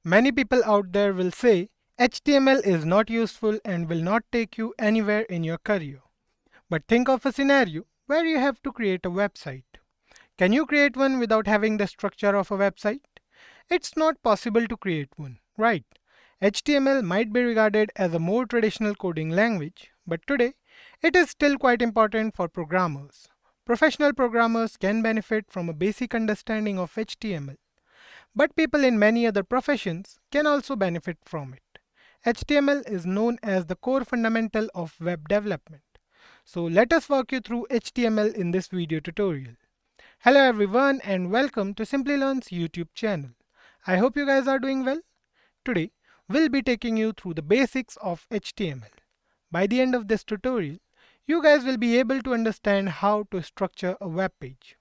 Many people out there will say HTML is not useful and will not take you anywhere in your career. But think of a scenario where you have to create a website. Can you create one without having the structure of a website? It's not possible to create one, right? HTML might be regarded as a more traditional coding language, but today it is still quite important for programmers. Professional programmers can benefit from a basic understanding of HTML. But people in many other professions can also benefit from it. HTML is known as the core fundamental of web development. So let us walk you through HTML in this video tutorial. Hello everyone and welcome to Simplilearn's YouTube channel. I hope you guys are doing well. Today we'll be taking you through the basics of HTML. By the end of this tutorial, you guys will be able to understand how to structure a web page.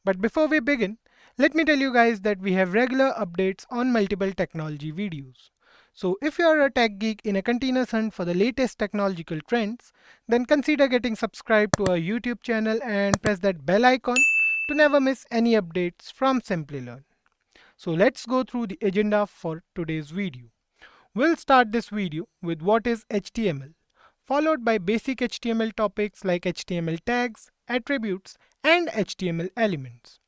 But before we begin, let me tell you guys that we have regular updates on multiple technology videos. So if you are a tech geek in a continuous hunt for the latest technological trends, then consider getting subscribed to our YouTube channel and press that bell icon to never miss any updates from Simplilearn. So let's go through the agenda for today's video. We'll start this video with what is HTML, followed by basic HTML topics like HTML tags, attributes, and HTML elements.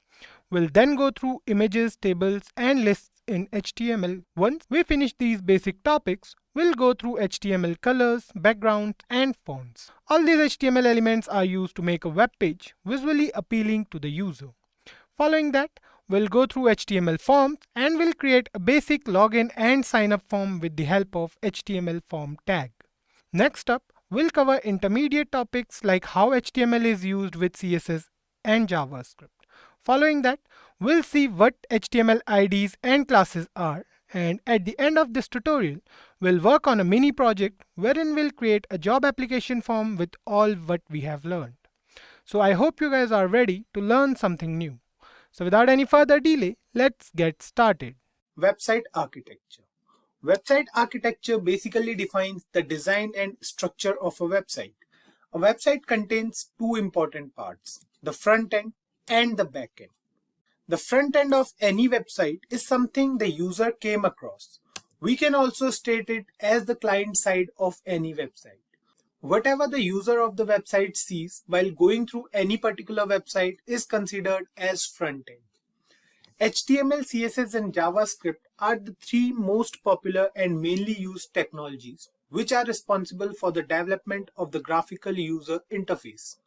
We'll then go through images, tables, and lists in HTML. Once we finish these basic topics, we'll go through HTML colors, backgrounds, and fonts. All these HTML elements are used to make a web page visually appealing to the user. Following that, we'll go through HTML forms and we'll create a basic login and sign up form with the help of HTML form tag. Next up, we'll cover intermediate topics like how HTML is used with CSS and JavaScript. Following that, we'll see what HTML IDs and classes are, and at the end of this tutorial, we'll work on a mini project wherein we'll create a job application form with all what we have learned. So I hope you guys are ready to learn something new. So without any further delay, let's get started. Website architecture. Website architecture basically defines the design and structure of a website. A website contains two important parts, the front end and the back end. The front end of any website is something the user came across. We can also state it as the client side of any website. Whatever the user of the website sees while going through any particular website is considered as front end. HTML, CSS, and JavaScript are the three most popular and mainly used technologies which are responsible for the development of the graphical user interface.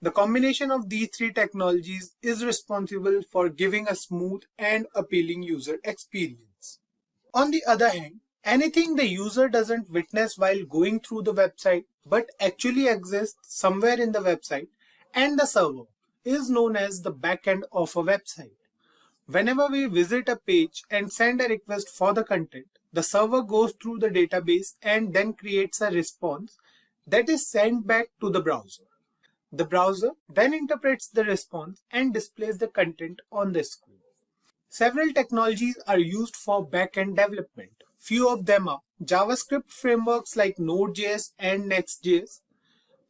The combination of these three technologies is responsible for giving a smooth and appealing user experience. On the other hand, anything the user doesn't witness while going through the website but actually exists somewhere in the website and the server is known as the backend of a website. Whenever we visit a page and send a request for the content, the server goes through the database and then creates a response that is sent back to the browser. The browser then interprets the response and displays the content on the screen. Several technologies are used for back-end development. Few of them are JavaScript frameworks like Node.js and Next.js,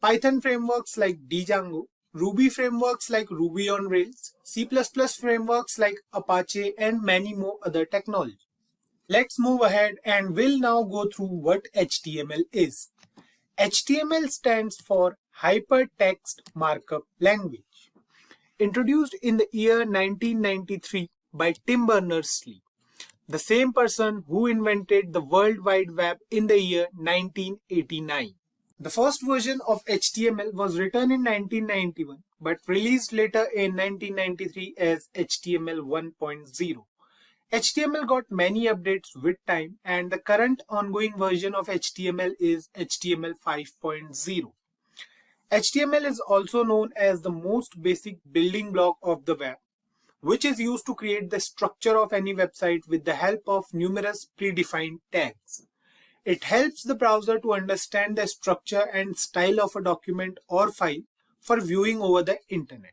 Python frameworks like Django, Ruby frameworks like Ruby on Rails, C++ frameworks like Apache, and many more other technologies. Let's move ahead and we'll now go through what HTML is. HTML stands for Hypertext Markup Language. Introduced in the year 1993 by Tim Berners-Lee, the same person who invented the World Wide Web in the year 1989. The first version of HTML was written in 1991 but released later in 1993 as HTML 1.0. HTML got many updates with time and the current ongoing version of HTML is HTML 5.0. HTML is also known as the most basic building block of the web, which is used to create the structure of any website with the help of numerous predefined tags. It helps the browser to understand the structure and style of a document or file for viewing over the internet.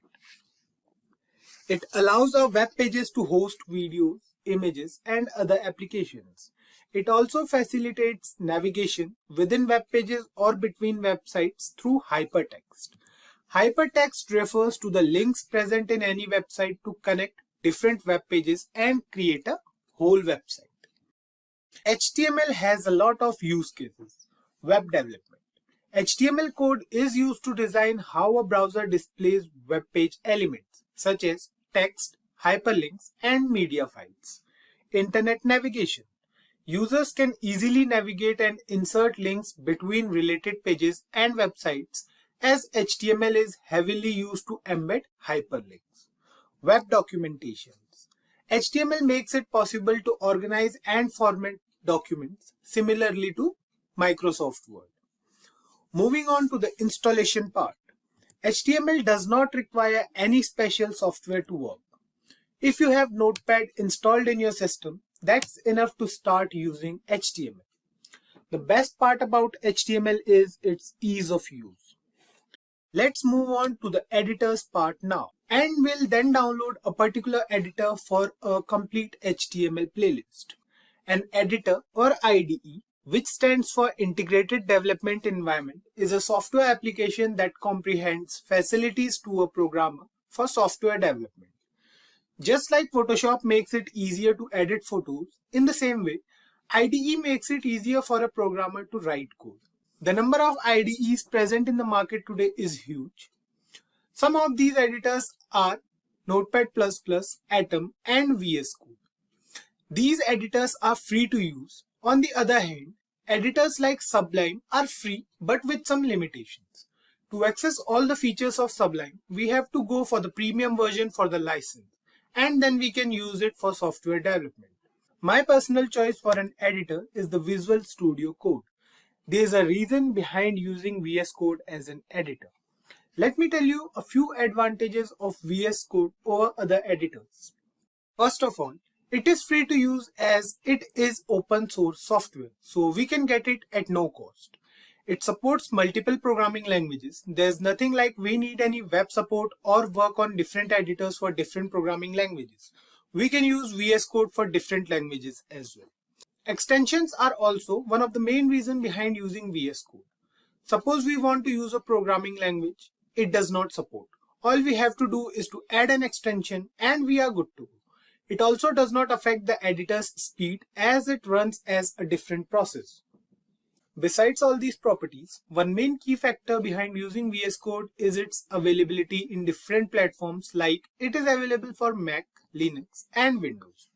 It allows our web pages to host videos, images, and other applications. It also facilitates navigation within web pages or between websites through hypertext. Hypertext refers to the links present in any website to connect different web pages and create a whole website. HTML has a lot of use cases. Web development. HTML code is used to design how a browser displays web page elements such as text, hyperlinks, and media files. Internet navigation. Users can easily navigate and insert links between related pages and websites as HTML is heavily used to embed hyperlinks. Web documentations. HTML makes it possible to organize and format documents similarly to Microsoft Word. Moving on to the installation part. HTML does not require any special software to work. If you have Notepad installed in your system, that's enough to start using HTML. The best part about HTML is its ease of use. Let's move on to the editors part now, and we'll then download a particular editor for a complete HTML playlist. An editor or IDE, which stands for Integrated Development Environment, is a software application that comprehends facilities to a programmer for software development. Just like Photoshop makes it easier to edit photos, in the same way, IDE makes it easier for a programmer to write code. The number of IDEs present in the market today is huge. Some of these editors are Notepad++, Atom, and VS Code. These editors are free to use. On the other hand, editors like Sublime are free but with some limitations. To access all the features of Sublime, we have to go for the premium version for the license, and then we can use it for software development. My personal choice for an editor is the Visual Studio Code. There is a reason behind using VS Code as an editor. Let me tell you a few advantages of VS Code over other editors. First of all, it is free to use as it is open source software, so we can get it at no cost. It supports multiple programming languages. There's nothing like we need any web support or work on different editors for different programming languages. We can use VS Code for different languages as well. Extensions are also one of the main reasons behind using VS Code. Suppose we want to use a programming language, it does not support. All we have to do is to add an extension and we are good to go. It also does not affect the editor's speed as it runs as a different process. Besides all these properties, one main key factor behind using VS Code is its availability in different platforms, like it is available for Mac, Linux, and Windows.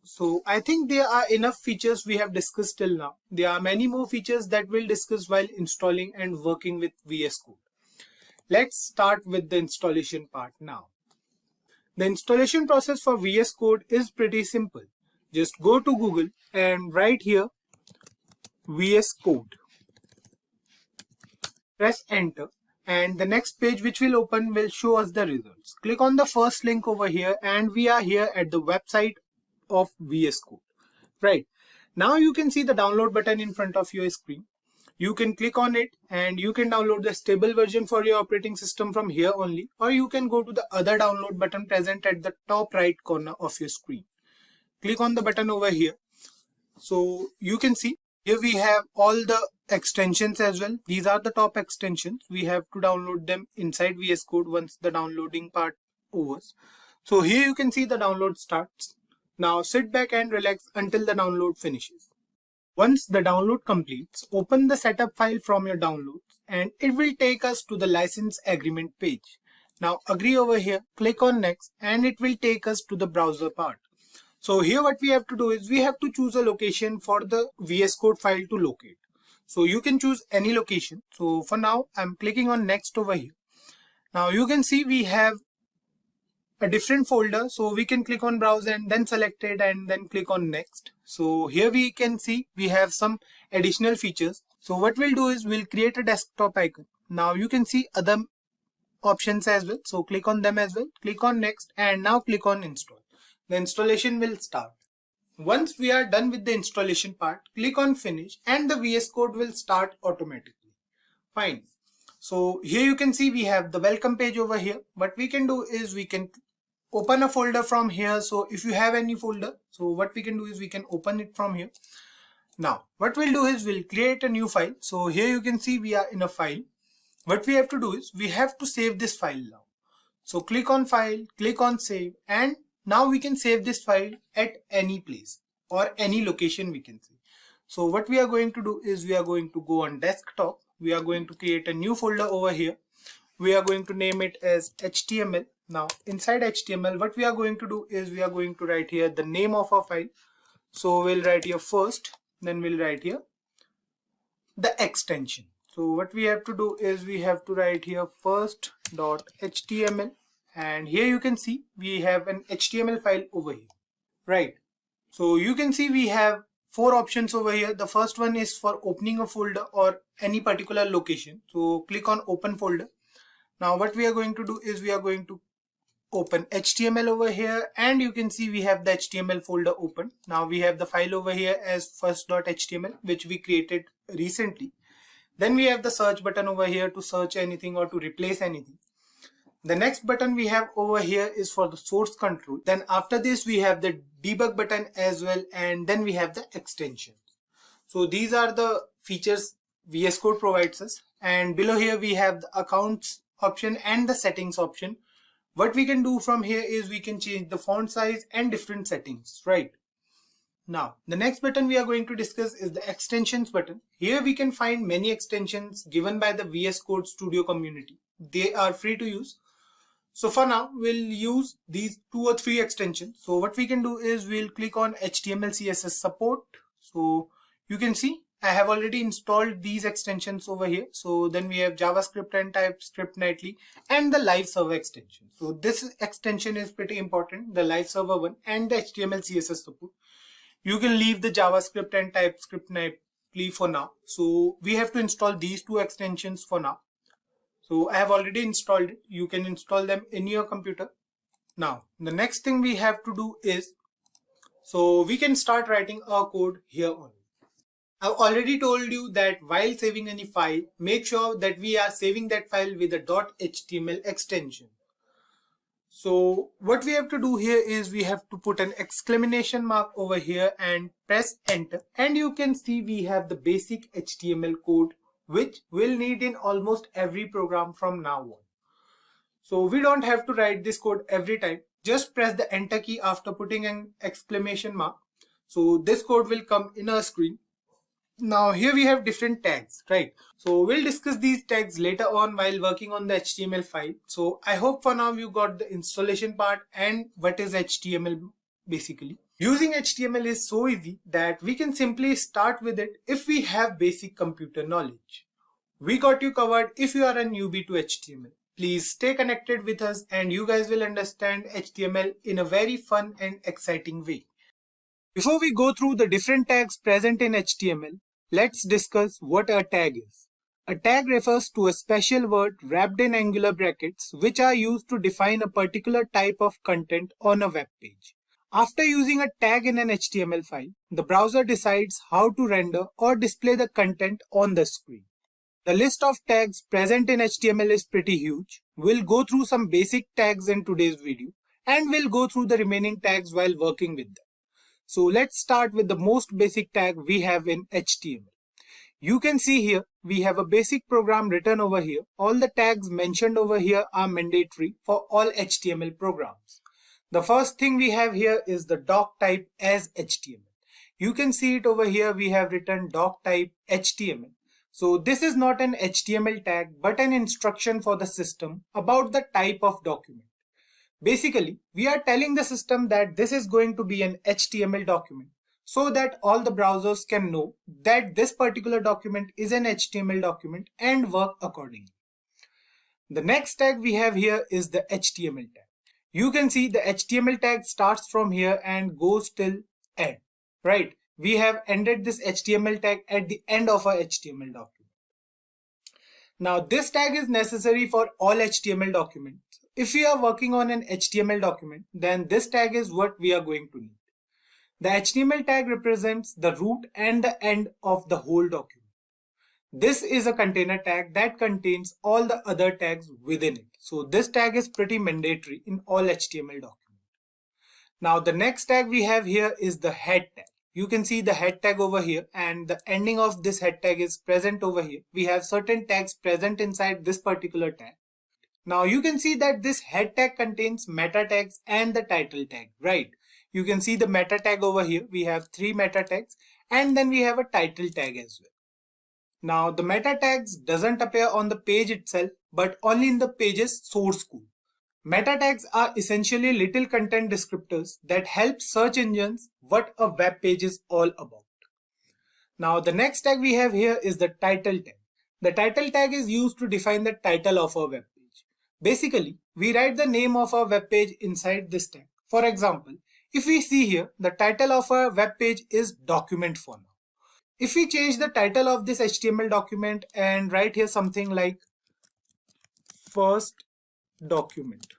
So I think there are enough features we have discussed till now. There are many more features that we'll discuss while installing and working with VS Code. Let's start with the installation part now. The installation process for VS Code is pretty simple. Just go to Google and write here VS Code. Press enter and the next page which will open will show us the results. Click on the first link over here and we are here at the website of VS Code. Right. Now you can see the download button in front of your screen. You can click on it and you can download the stable version for your operating system from here only, or you can go to the other download button present at the top right corner of your screen. Click on the button over here. So you can see here we have all the extensions as well. These are the top extensions. We have to download them inside VS Code once the downloading part overs. So here you can see the download starts. Now sit back and relax until the download finishes. Once the download completes, open the setup file from your downloads and it will take us to the license agreement page. Now agree over here, click on next and it will take us to the browser part. So here what we have to do is we have to choose a location for the VS Code file to locate. So you can choose any location. So for now I'm clicking on next over here. Now you can see we have a different folder, so we can click on browse and then select it and then click on next. So here we can see we have some additional features. So what we'll do is we'll create a desktop icon. Now you can see other options as well, so click on them as well. Click on next and now click on install. The installation will start. Once we are done with the installation part, click on finish and the VS Code will start automatically. Fine. So here you can see we have the welcome page over here. What we can do is we can open a folder from here. So if you have any folder, so what we can do is we can open it from here. Now what we'll do is we'll create a new file. So here you can see we are in a file. What we have to do is we have to save this file now. So click on file, click on save, and now we can save this file at any place. or any location we can say. So what we are going to do is we are going to go on desktop. We are going to create a new folder over here. We are going to name it as HTML. Now inside HTML, what we are going to do is we are going to write here the name of our file. So we'll write here first, then we'll write here the extension. So what we have to do is we have to write here first.html, and here you can see we have an HTML file over here, right? So you can see we have 4 options over here. The first one is for opening a folder or any particular location. So click on open folder. Now what we are going to do is we are going to open HTML over here, and you can see we have the HTML folder open. Now we have the file over here as first.html, which we created recently. Then we have the search button over here to search anything or to replace anything. The next button we have over here is for the source control. Then after this we have the debug button as well, and then we have the extensions. So these are the features VS Code provides us, and below here we have the accounts option and the settings option. What we can do from here is we can change the font size and different settings, right? Now, the next button we are going to discuss is the extensions button. Here we can find many extensions given by the VS Code Studio community. They are free to use. So for now, we'll use these 2 or 3 extensions. So what we can do is we'll click on HTML CSS support. So you can see I have already installed these extensions over here. So then we have JavaScript and TypeScript nightly and the live server extension. So this extension is pretty important, the live server one and the HTML CSS support. You can leave the JavaScript and TypeScript nightly for now. So we have to install these 2 extensions for now. So I have already installed it. You can install them in your computer. Now the next thing we have to do is, so we can start writing our code here on. I've already told you that while saving any file, make sure that we are saving that file with a .html extension. So what we have to do here is we have to put an exclamation mark over here and press enter, and you can see we have the basic HTML code which we'll need in almost every program from now on. So we don't have to write this code every time. Just press the enter key after putting an exclamation mark. So this code will come in our screen. Now here we have different tags, right? So we'll discuss these tags later on while working on the HTML file. So I hope for now you got the installation part and what is HTML basically. Using HTML is so easy that we can simply start with it if we have basic computer knowledge. We got you covered if you are a newbie to HTML. Please stay connected with us and you guys will understand HTML in a very fun and exciting way. Before we go through the different tags present in HTML, let's discuss what a tag is. A tag refers to a special word wrapped in angular brackets which are used to define a particular type of content on a web page. After using a tag in an HTML file, the browser decides how to render or display the content on the screen. The list of tags present in HTML is pretty huge. We'll go through some basic tags in today's video and we'll go through the remaining tags while working with them. So let's start with the most basic tag we have in HTML. You can see here we have a basic program written over here. All the tags mentioned over here are mandatory for all HTML programs. The first thing we have here is the doc type as HTML. You can see it over here. We have written doc type HTML. So this is not an HTML tag but an instruction for the system about the type of document. Basically, we are telling the system that this is going to be an HTML document so that all the browsers can know that this particular document is an HTML document and work accordingly. The next tag we have here is the HTML tag. You can see the HTML tag starts from here and goes till end, right? We have ended this HTML tag at the end of our HTML document. Now this tag is necessary for all HTML documents. If we are working on an HTML document, then this tag is what we are going to need. The HTML tag represents the root and the end of the whole document. This is a container tag that contains all the other tags within it. So this tag is pretty mandatory in all HTML documents. Now the next tag we have here is the head tag. You can see the head tag over here and the ending of this head tag is present over here. We have certain tags present inside this particular tag. Now you can see that this head tag contains meta tags and the title tag, right? You can see the meta tag over here. We have 3 meta tags, and then we have a title tag as well. Now the meta tags doesn't appear on the page itself, but only in the page's source code. Meta tags are essentially little content descriptors that help search engines what a web page is all about. Now the next tag we have here is the title tag. The title tag is used to define the title of our web page. Basically, we write the name of our web page inside this tag. For example, if we see here, the title of our web page is document for now. If we change the title of this HTML document and write here something like first document.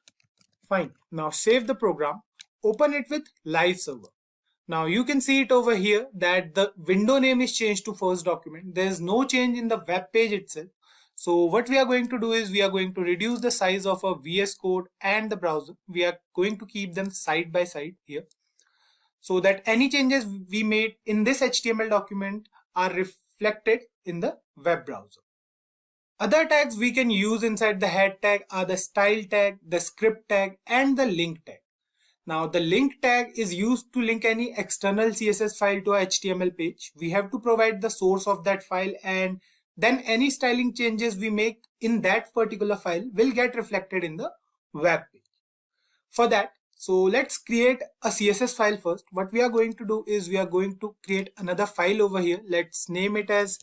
Fine. Now save the program, open it with live server. Now you can see it over here that the window name is changed to first document. There is no change in the web page itself. So what we are going to do is we are going to reduce the size of our VS Code and the browser. We are going to keep them side by side here, so that any changes we made in this HTML document are reflected in the web browser. Other tags we can use inside the head tag are the style tag, the script tag, and the link tag. Now the link tag is used to link any external CSS file to a HTML page. We have to provide the source of that file, and then any styling changes we make in that particular file will get reflected in the web page. For that, so let's create a CSS file first. What we are going to do is we are going to create another file over here. Let's name it as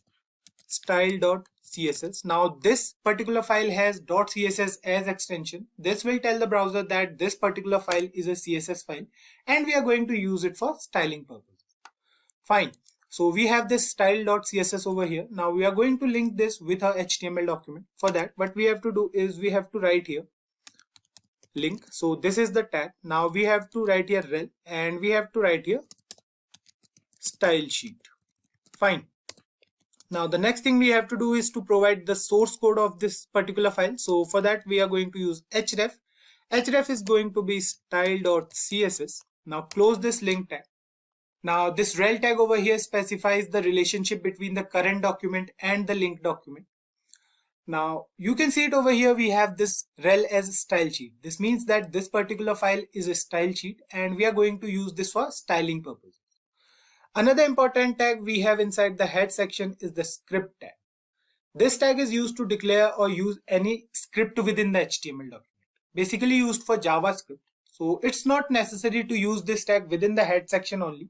style.css. Now this particular file has .css as extension. This will tell the browser that this particular file is a CSS file, and we are going to use it for styling purposes. Fine. So we have this style.css over here. Now we are going to link this with our HTML document. For that, what we have to do is we have to write here link. So this is the tag. Now we have to write here rel, and we have to write here style sheet. Fine. Now the next thing we have to do is to provide the source code of this particular file. So for that we are going to use href. Href is going to be style.css. Now close this link tag. Now this rel tag over here specifies the relationship between the current document and the link document. Now you can see it over here, we have this rel as a style sheet. This means that this particular file is a style sheet, and we are going to use this for styling purposes. Another important tag we have inside the head section is the script tag. This tag is used to declare or use any script within the HTML document. Basically used for JavaScript. So it's not necessary to use this tag within the head section only.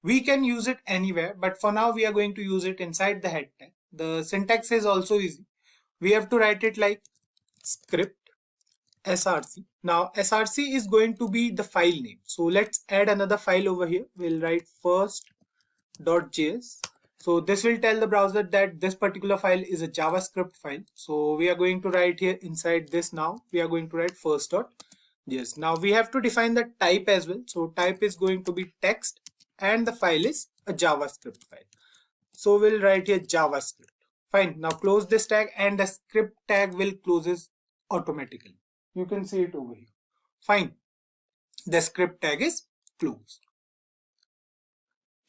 We can use it anywhere, but for now we are going to use it inside the head tag. The syntax is also easy. We have to write it like script src. Now src is going to be the file name. So let's add another file over here. We'll write first.js. So this will tell the browser that this particular file is a JavaScript file. So we are going to write here inside this. Now we are going to write first.js. Now we have to define the type as well. So type is going to be text, and the file is a JavaScript file. So we'll write here JavaScript. Fine. Now close this tag, and the script tag will closes automatically. You can see it over here. Fine. The script tag is closed.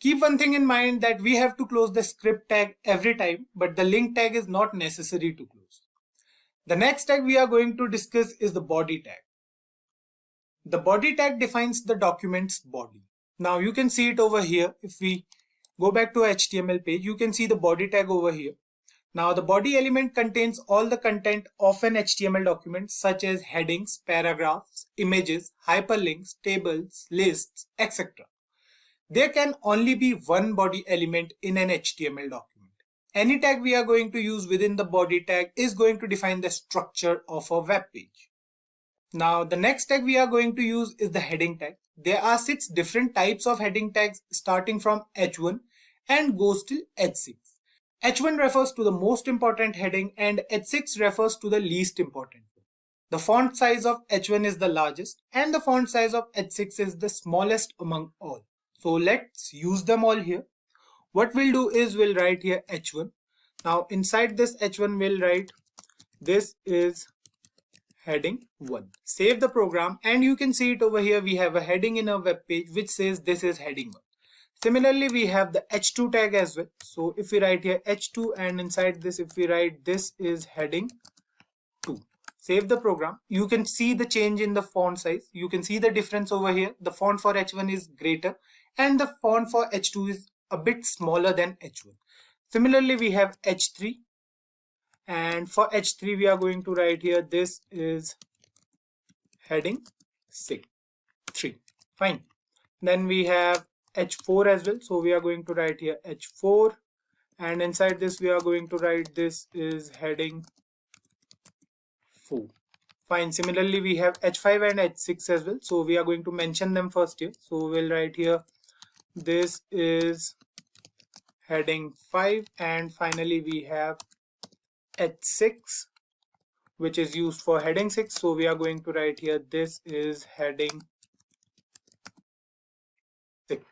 Keep one thing in mind, that we have to close the script tag every time, but the link tag is not necessary to close. The next tag we are going to discuss is the body tag. The body tag defines the document's body. Now you can see it over here. If we go back to HTML page, you can see the body tag over here. Now the body element contains all the content of an HTML document, such as headings, paragraphs, images, hyperlinks, tables, lists, etc. There can only be one body element in an HTML document. Any tag we are going to use within the body tag is going to define the structure of a web page. Now the next tag we are going to use is the heading tag. There are 6 different types of heading tags, starting from H1 and goes till H6. H1 refers to the most important heading, and H6 refers to the least important one. The font size of H1 is the largest, and the font size of H6 is the smallest among all. So let's use them all here. What we'll do is we'll write here H1. Now inside this H1 we'll write this is heading 1. Save the program, and you can see it over here. We have a heading in our web page which says this is heading 1. Similarly, we have the H2 tag as well. So if we write here H2, and inside this if we write this is heading 2. save the program. You can see the change in the font size. You can see the difference over here. The font for H1 is greater and the font for H2 is a bit smaller than H1. Similarly, we have H3, and for H3 we are going to write here, this is heading 3. Fine. Then we have H4 as well. So we are going to write here H4, and inside this we are going to write this is heading 4. Fine. Similarly, we have H5 and H6 as well. So we are going to mention them first here. So we'll write here, this is heading 5, and finally we have H6, which is used for heading 6. So we are going to write here, this is heading 6.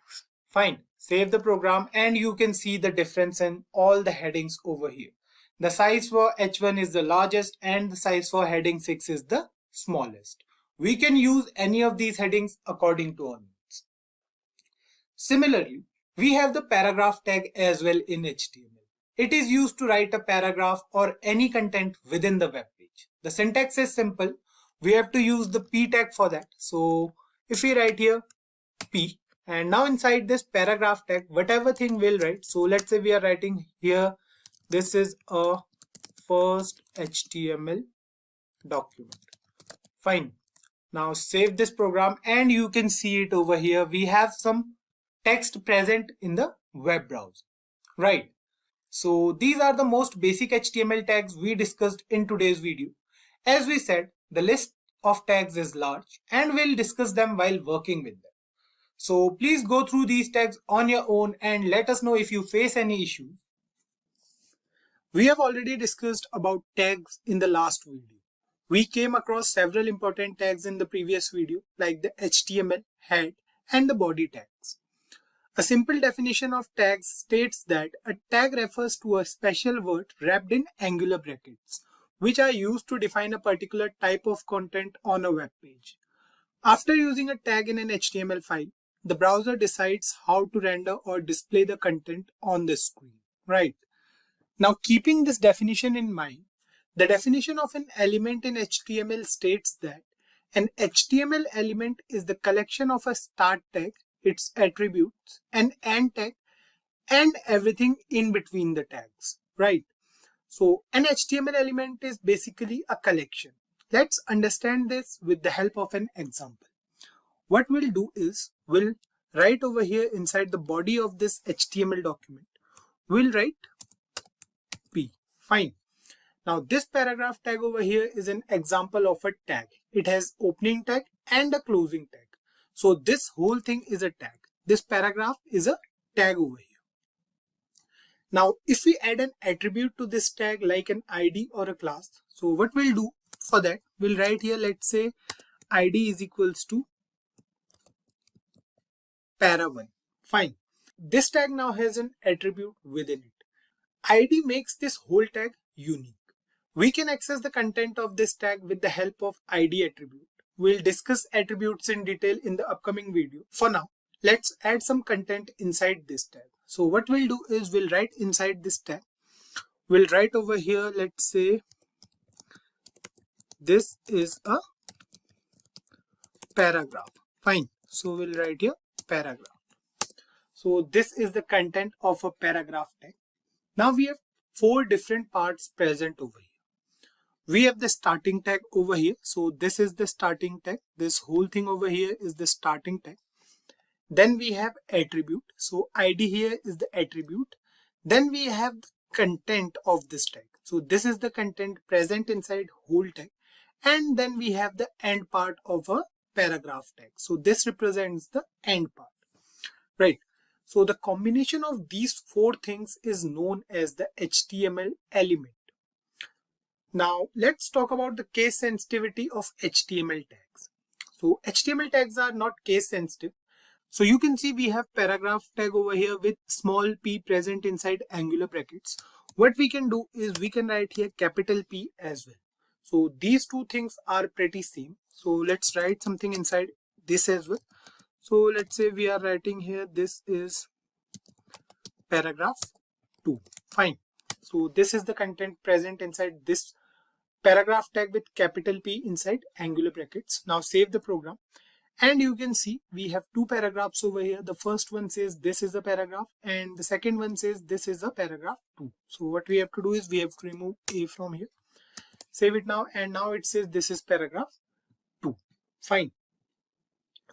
Fine. Save the program and you can see the difference in all the headings over here. The size for H1 is the largest and the size for heading 6 is the smallest. We can use any of these headings according to our needs. Similarly, we have the paragraph tag as well in HTML. It is used to write a paragraph or any content within the web page. The syntax is simple. We have to use the P tag for that. So if we write here P, and now inside this paragraph tag, whatever thing we'll write. So let's say we are writing here, this is a first HTML document. Fine. Now save this program and you can see it over here. We have some text present in the web browser, right? So these are the most basic HTML tags we discussed in today's video. As we said, the list of tags is large and we'll discuss them while working with them. So please go through these tags on your own and let us know if you face any issues. We have already discussed about tags in the last video. We came across several important tags in the previous video, like the HTML, head, and the body tags. A simple definition of tags states that a tag refers to a special word wrapped in angular brackets, which are used to define a particular type of content on a web page. After using a tag in an HTML file, the browser decides how to render or display the content on the screen, right? Now, keeping this definition in mind, the definition of an element in HTML states that an HTML element is the collection of a start tag, its attributes, an end tag, and everything in between the tags, right? So an HTML element is basically a collection. Let's understand this with the help of an example. What we'll do is we'll write over here inside the body of this HTML document, we'll write P. Fine. Now this paragraph tag over here is an example of a tag. It has opening tag and a closing tag. So this whole thing is a tag. This paragraph is a tag over here. Now if we add an attribute to this tag like an ID or a class, so what we'll do for that, we'll write here, let's say ID is equals to para1. Fine. This tag now has an attribute within it. ID makes this whole tag unique. We can access the content of this tag with the help of ID attribute. We'll discuss attributes in detail in the upcoming video. For now, let's add some content inside this tag. So what we'll do is we'll write inside this tag. We'll write over here, let's say this is a paragraph. Fine. So we'll write here paragraph. So this is the content of a paragraph tag. Now we have 4 different parts present over here. We have the starting tag over here. So this is the starting tag. This whole thing over here is the starting tag. Then we have attribute. So ID here is the attribute. Then we have the content of this tag. So this is the content present inside whole tag. And then we have the end part of a paragraph tag. So this represents the end part, right? So the combination of these 4 things is known as the HTML element. Now let's talk about the case sensitivity of HTML tags. So HTML tags are not case sensitive. So you can see we have paragraph tag over here with small p present inside angular brackets. What we can do is we can write here capital P as well. So these 2 things are pretty same. So let's write something inside this as well. So let's say we are writing here, this is paragraph 2. Fine. So this is the content present inside this paragraph tag with capital P inside angular brackets. Now save the program. And you can see we have two paragraphs over here. The first one says this is a paragraph and the second one says this is a paragraph 2. So what we have to do is we have to remove A from here. Save it now, and now it says this is paragraph 2. Fine.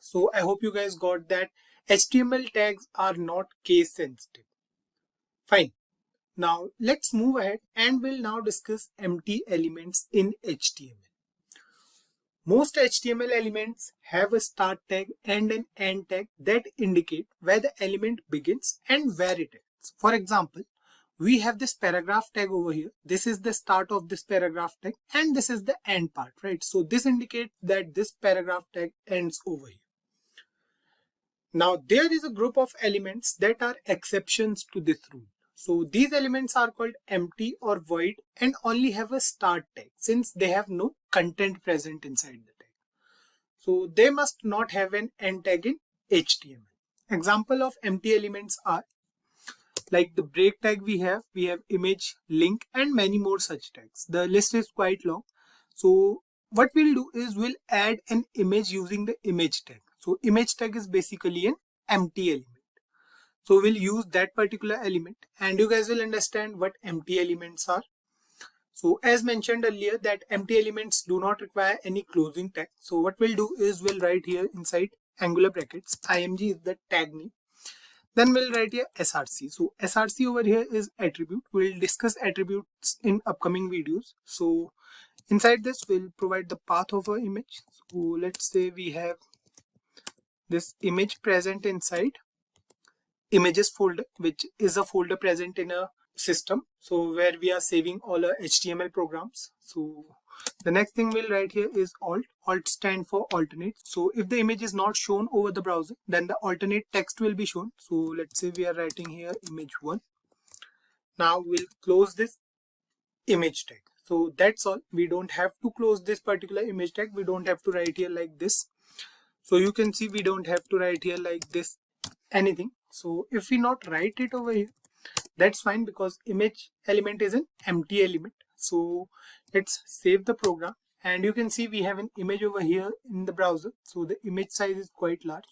So I hope you guys got that HTML tags are not case sensitive. Fine. Now let's move ahead and we'll now discuss empty elements in HTML. Most HTML elements have a start tag and an end tag that indicate where the element begins and where it ends. For example, we have this paragraph tag over here. This is the start of this paragraph tag and this is the end part, right? So this indicates that this paragraph tag ends over here. Now there is a group of elements that are exceptions to this rule. So these elements are called empty or void and only have a start tag since they have no content present inside the tag. So they must not have an end tag in HTML. Example of empty elements are like the break tag we have image, link and many more such tags. The list is quite long. So what we'll do is we'll add an image using the image tag. So image tag is basically an empty element. So we'll use that particular element and you guys will understand what empty elements are. So as mentioned earlier that empty elements do not require any closing tag. So what we'll do is we'll write here inside angular brackets, img is the tag name. Then we'll write here src. So src over here is attribute. We'll discuss attributes in upcoming videos. So inside this we'll provide the path of our image. So let's say we have this image present inside images folder, which is a folder present in a system, so where we are saving all our HTML programs. So the next thing we'll write here is alt stand for alternate. So if the image is not shown over the browser, then the alternate text will be shown. So let's say we are writing here image1. Now we'll close this image tag. So that's all. We don't have to close this particular image tag. We don't have to write here like this. So you can see we don't have to write here like this anything. So if we not write it over here, that's fine because image element is an empty element. So let's save the program and you can see we have an image over here in the browser. So the image size is quite large.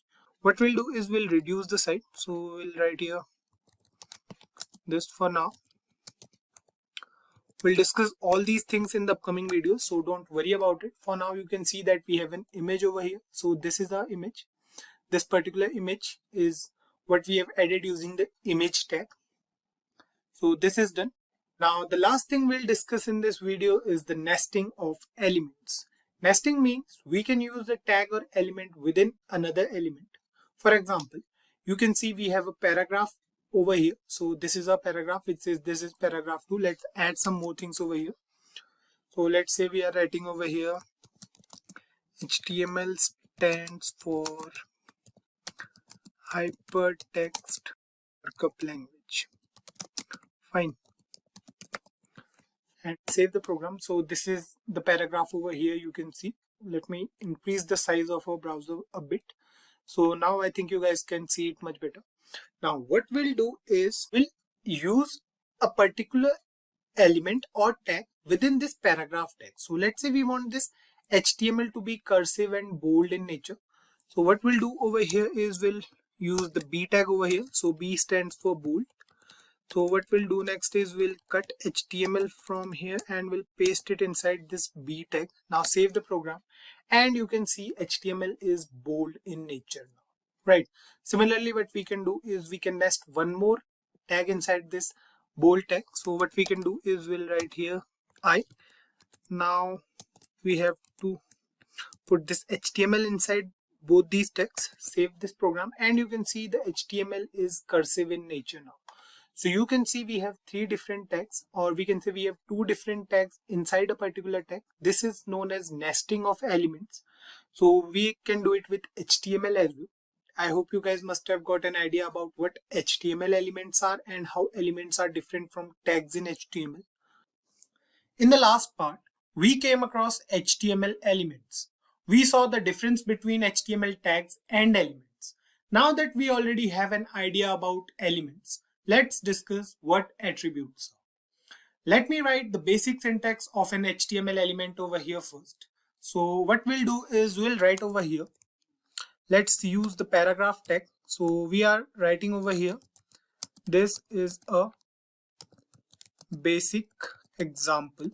What we'll do is we'll reduce the size. So we'll write here this for now. We'll discuss all these things in the upcoming videos, so don't worry about it. For now you can see that we have an image over here. So this is our image. This particular image is what we have added using the image tag. So this is done. Now the last thing we'll discuss in this video is the nesting of elements. Nesting means we can use a tag or element within another element. For example, you can see we have a paragraph over here. So this is a paragraph which says this is paragraph 2. Let's add some more things over here. So let's say we are writing over here HTML stands for hypertext markup language. Fine. And save the program. So this is the paragraph over here. You can see. Let me increase the size of our browser a bit. So now I think you guys can see it much better. Now what we'll do is we'll use a particular element or tag within this paragraph tag. So let's say we want this HTML to be cursive and bold in nature. So what we'll do over here is we'll use the B tag over here. So B stands for bold. So what we'll do next is we'll cut HTML from here and we'll paste it inside this B tag. Now save the program and you can see HTML is bold in nature now, right? Similarly, what we can do is we can nest one more tag inside this bold tag. So what we can do is we'll write here I. Now we have to put this HTML inside both these tags. Save this program and you can see the HTML is cursive in nature now. So you can see we have three different tags, or we can say we have two different tags inside a particular tag. This is known as nesting of elements. So we can do it with HTML as well. I hope you guys must have got an idea about what HTML elements are and how elements are different from tags in HTML. In the last part, we came across HTML elements. We saw the difference between HTML tags and elements. Now that we already have an idea about elements, let's discuss what attributes are. Let me write the basic syntax of an HTML element over here first. So what we'll do is we'll write over here. Let's use the paragraph tag. So we are writing over here. This is a basic example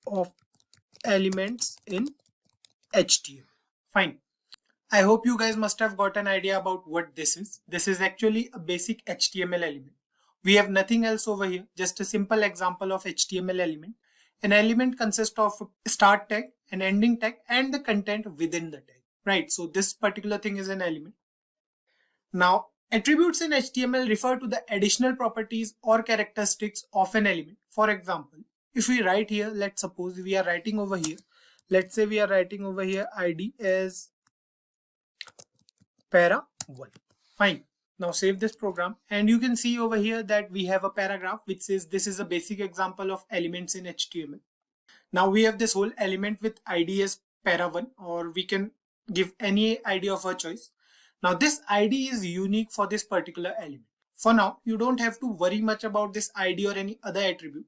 of elements in HTML. Fine. I hope you guys must have got an idea about what this is. This is actually a basic HTML element. We have nothing else over here, just a simple example of HTML element. An element consists of a start tag, an ending tag, and the content within the tag. Right, so this particular thing is an element. Now, attributes in HTML refer to the additional properties or characteristics of an element. For example, if we write here, let's suppose we are writing over here. Let's say we are writing over here ID as para1. Fine. Now save this program and you can see over here that we have a paragraph which says this is a basic example of elements in HTML. Now we have this whole element with ID as para1, or we can give any ID of our choice. Now this ID is unique for this particular element. For now, you don't have to worry much about this ID or any other attribute.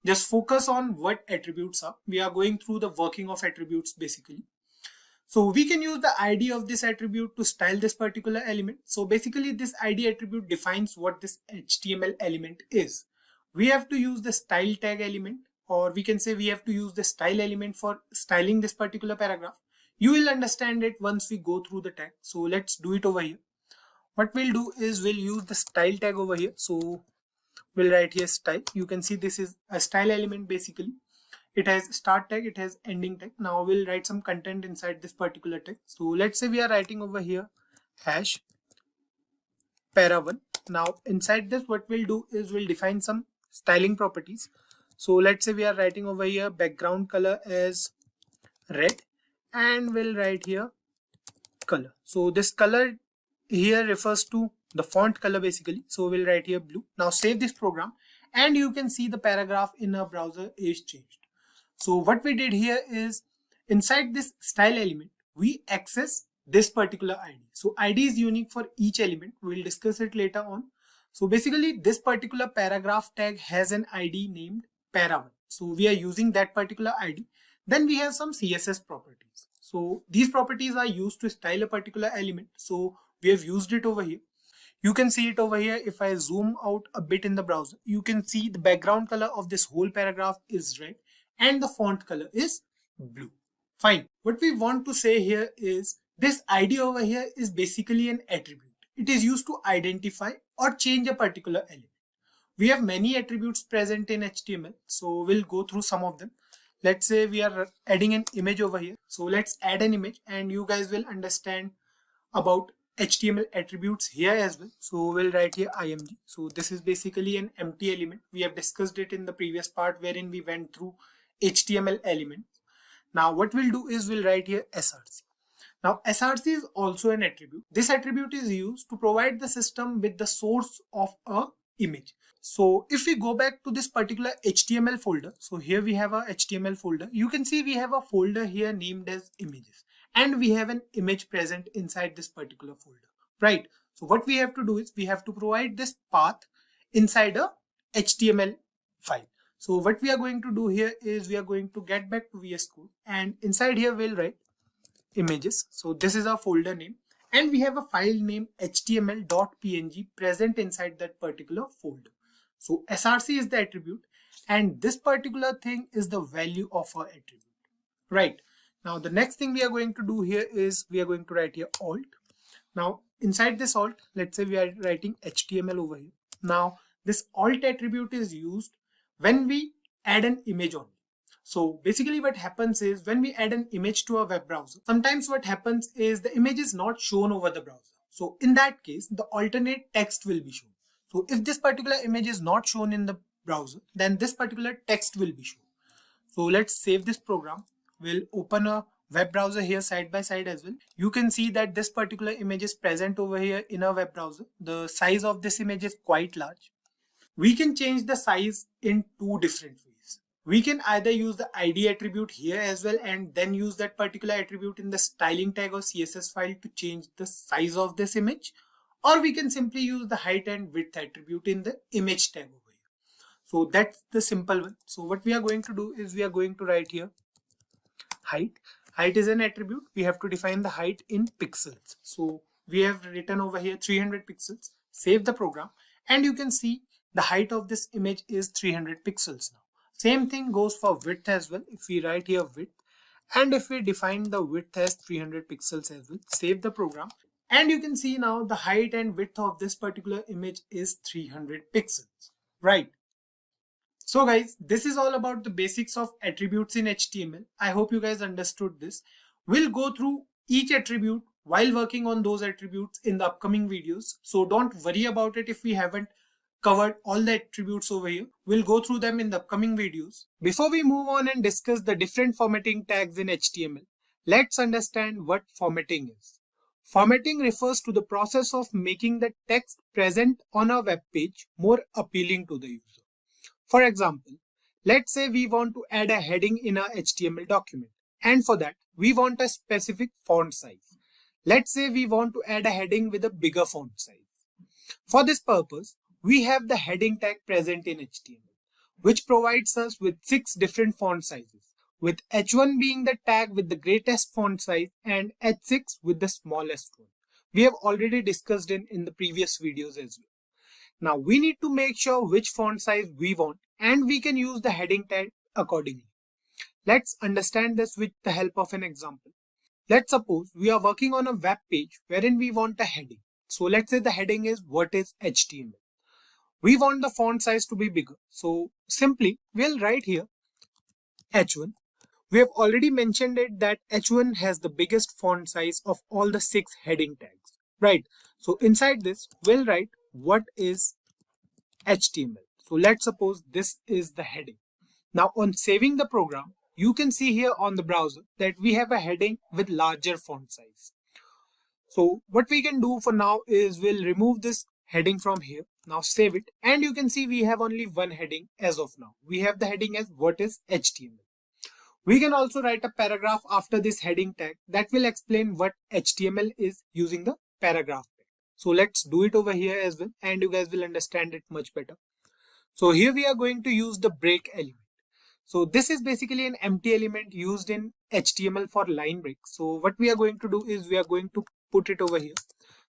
Just focus on what attributes are. We are going through the working of attributes basically. So we can use the ID of this attribute to style this particular element. So basically this ID attribute defines what this HTML element is. We have to use the style tag element, or we can say we have to use the style element for styling this particular paragraph. You will understand it once we go through the tag. So let's do it over here. What we'll do is we'll use the style tag over here. So we'll write here style. You can see this is a style element basically. It has start tag, it has ending tag. Now we'll write some content inside this particular tag. So let's say we are writing over here hash para1. Now inside this what we'll do is we'll define some styling properties. So let's say we are writing over here background color as red, and we'll write here color. So this color here refers to the font color basically. So we'll write here blue. Now save this program and you can see the paragraph in our browser is changed. So what we did here is inside this style element, we access this particular ID. So ID is unique for each element. We'll discuss it later on. So basically this particular paragraph tag has an ID named para1. So we are using that particular ID. Then we have some CSS properties. So these properties are used to style a particular element. So we have used it over here. You can see it over here. If I zoom out a bit in the browser, you can see the background color of this whole paragraph is red and the font color is blue. Fine. What we want to say here is this ID over here is basically an attribute. It is used to identify or change a particular element. We have many attributes present in HTML. So we'll go through some of them. Let's say we are adding an image over here. So let's add an image and you guys will understand about HTML attributes here as well. So we'll write here img. So this is basically an empty element. We have discussed it in the previous part wherein we went through HTML elements. Now what we'll do is we'll write here src. Now src is also an attribute. This attribute is used to provide the system with the source of a image. So if we go back to this particular HTML folder, so here we have a HTML folder. You can see we have a folder here named as images, and we have an image present inside this particular folder, right? So what we have to do is we have to provide this path inside a HTML file. So what we are going to do here is we are going to get back to VS Code, and inside here we'll write images. So this is our folder name, and we have a file name html.png present inside that particular folder. So src is the attribute, and this particular thing is the value of our attribute, right? Now the next thing we are going to do here is we are going to write here alt. Now inside this alt, let's say we are writing HTML over here. Now this alt attribute is used when we add an image on. So basically what happens is when we add an image to a web browser, sometimes what happens is the image is not shown over the browser. So in that case, the alternate text will be shown. So if this particular image is not shown in the browser, then this particular text will be shown. So let's save this program. We'll open a web browser here side by side as well. You can see that this particular image is present over here in a web browser. The size of this image is quite large. We can change the size in two different ways. We can either use the ID attribute here as well and then use that particular attribute in the styling tag or CSS file to change the size of this image, or we can simply use the height and width attribute in the image tag over here. So that's the simple one. So what we are going to do is we are going to write here height. Height is an attribute. We have to define the height in pixels. So we have written over here 300 pixels. Save the program and you can see the height of this image is 300 pixels now. Same thing goes for width as well. If we write here width and if we define the width as 300 pixels as well, save the program and you can see now the height and width of this particular image is 300 pixels, right? So guys, this is all about the basics of attributes in HTML. I hope you guys understood this. We'll go through each attribute while working on those attributes in the upcoming videos. So don't worry about it if we haven't covered all the attributes over here. We'll go through them in the upcoming videos. Before we move on and discuss the different formatting tags in HTML, let's understand what formatting is. Formatting refers to the process of making the text present on a web page more appealing to the user. For example, let's say we want to add a heading in our HTML document, and for that we want a specific font size. Let's say we want to add a heading with a bigger font size. For this purpose, we have the heading tag present in HTML, which provides us with 6 different font sizes, with H1 being the tag with the greatest font size and H6 with the smallest one. We have already discussed in the previous videos as well. Now we need to make sure which font size we want and we can use the heading tag accordingly. Let's understand this with the help of an example. Let's suppose we are working on a web page wherein we want a heading. So let's say the heading is what is HTML. We want the font size to be bigger. So simply we'll write here H1. We have already mentioned it that H1 has the biggest font size of all the 6 heading tags, right? So inside this we'll write what is HTML. So let's suppose this is the heading. Now on saving the program, you can see here on the browser that we have a heading with larger font size. So what we can do for now is we'll remove this heading from here. Now save it and you can see we have only one heading as of now. We have the heading as what is HTML. We can also write a paragraph after this heading tag that will explain what HTML is using the paragraph. So let's do it over here as well and you guys will understand it much better. So here we are going to use the break element. So this is basically an empty element used in HTML for line break. So what we are going to do is we are going to put it over here.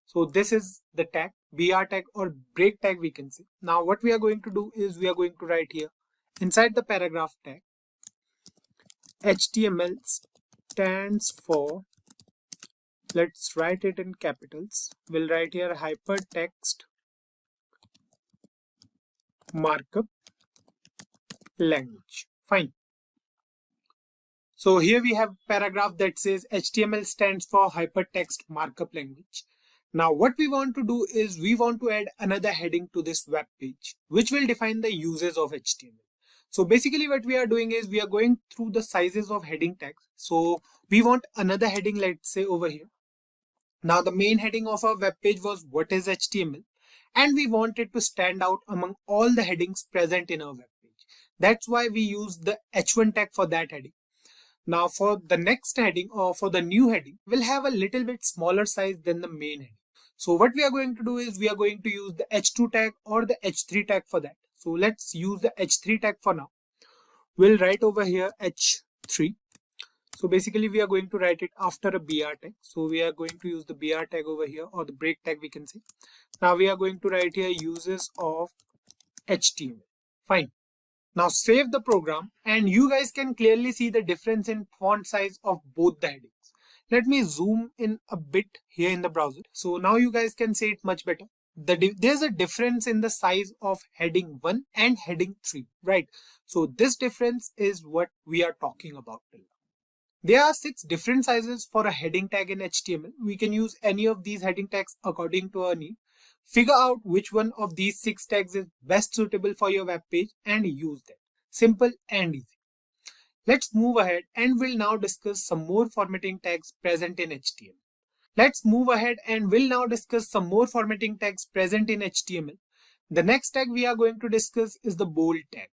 So this is the tag, BR tag or break tag we can say. Now what we are going to do is we are going to write here inside the paragraph tag, HTML stands for, let's write it in capitals. We'll write here hypertext markup language. Fine. So here we have a paragraph that says HTML stands for hypertext markup language. Now what we want to do is we want to add another heading to this web page, which will define the uses of HTML. So basically what we are doing is we are going through the sizes of heading tags. So we want another heading, let's say over here. Now the main heading of our web page was what is HTML and we want it to stand out among all the headings present in our web page. That's why we use the H1 tag for that heading. Now for the next heading or for the new heading, we'll have a little bit smaller size than the main heading. So what we are going to do is we are going to use the H2 tag or the H3 tag for that. So let's use the H3 tag for now. We'll write over here H3. So basically we are going to write it after a BR tag. So we are going to use the BR tag over here or the break tag we can say. Now we are going to write here uses of HTML. Fine. Now save the program and you guys can clearly see the difference in font size of both the headings. Let me zoom in a bit here in the browser. So now you guys can see it much better. There's a difference in the size of heading 1 and heading 3, right? So this difference is what we are talking about till now. There are 6 different sizes for a heading tag in HTML. We can use any of these heading tags according to our need. Figure out which one of these 6 tags is best suitable for your web page and use them. Simple and easy. Let's move ahead and we'll now discuss some more formatting tags present in HTML. Let's move ahead and we'll now discuss some more formatting tags present in HTML. The next tag we are going to discuss is the bold tag.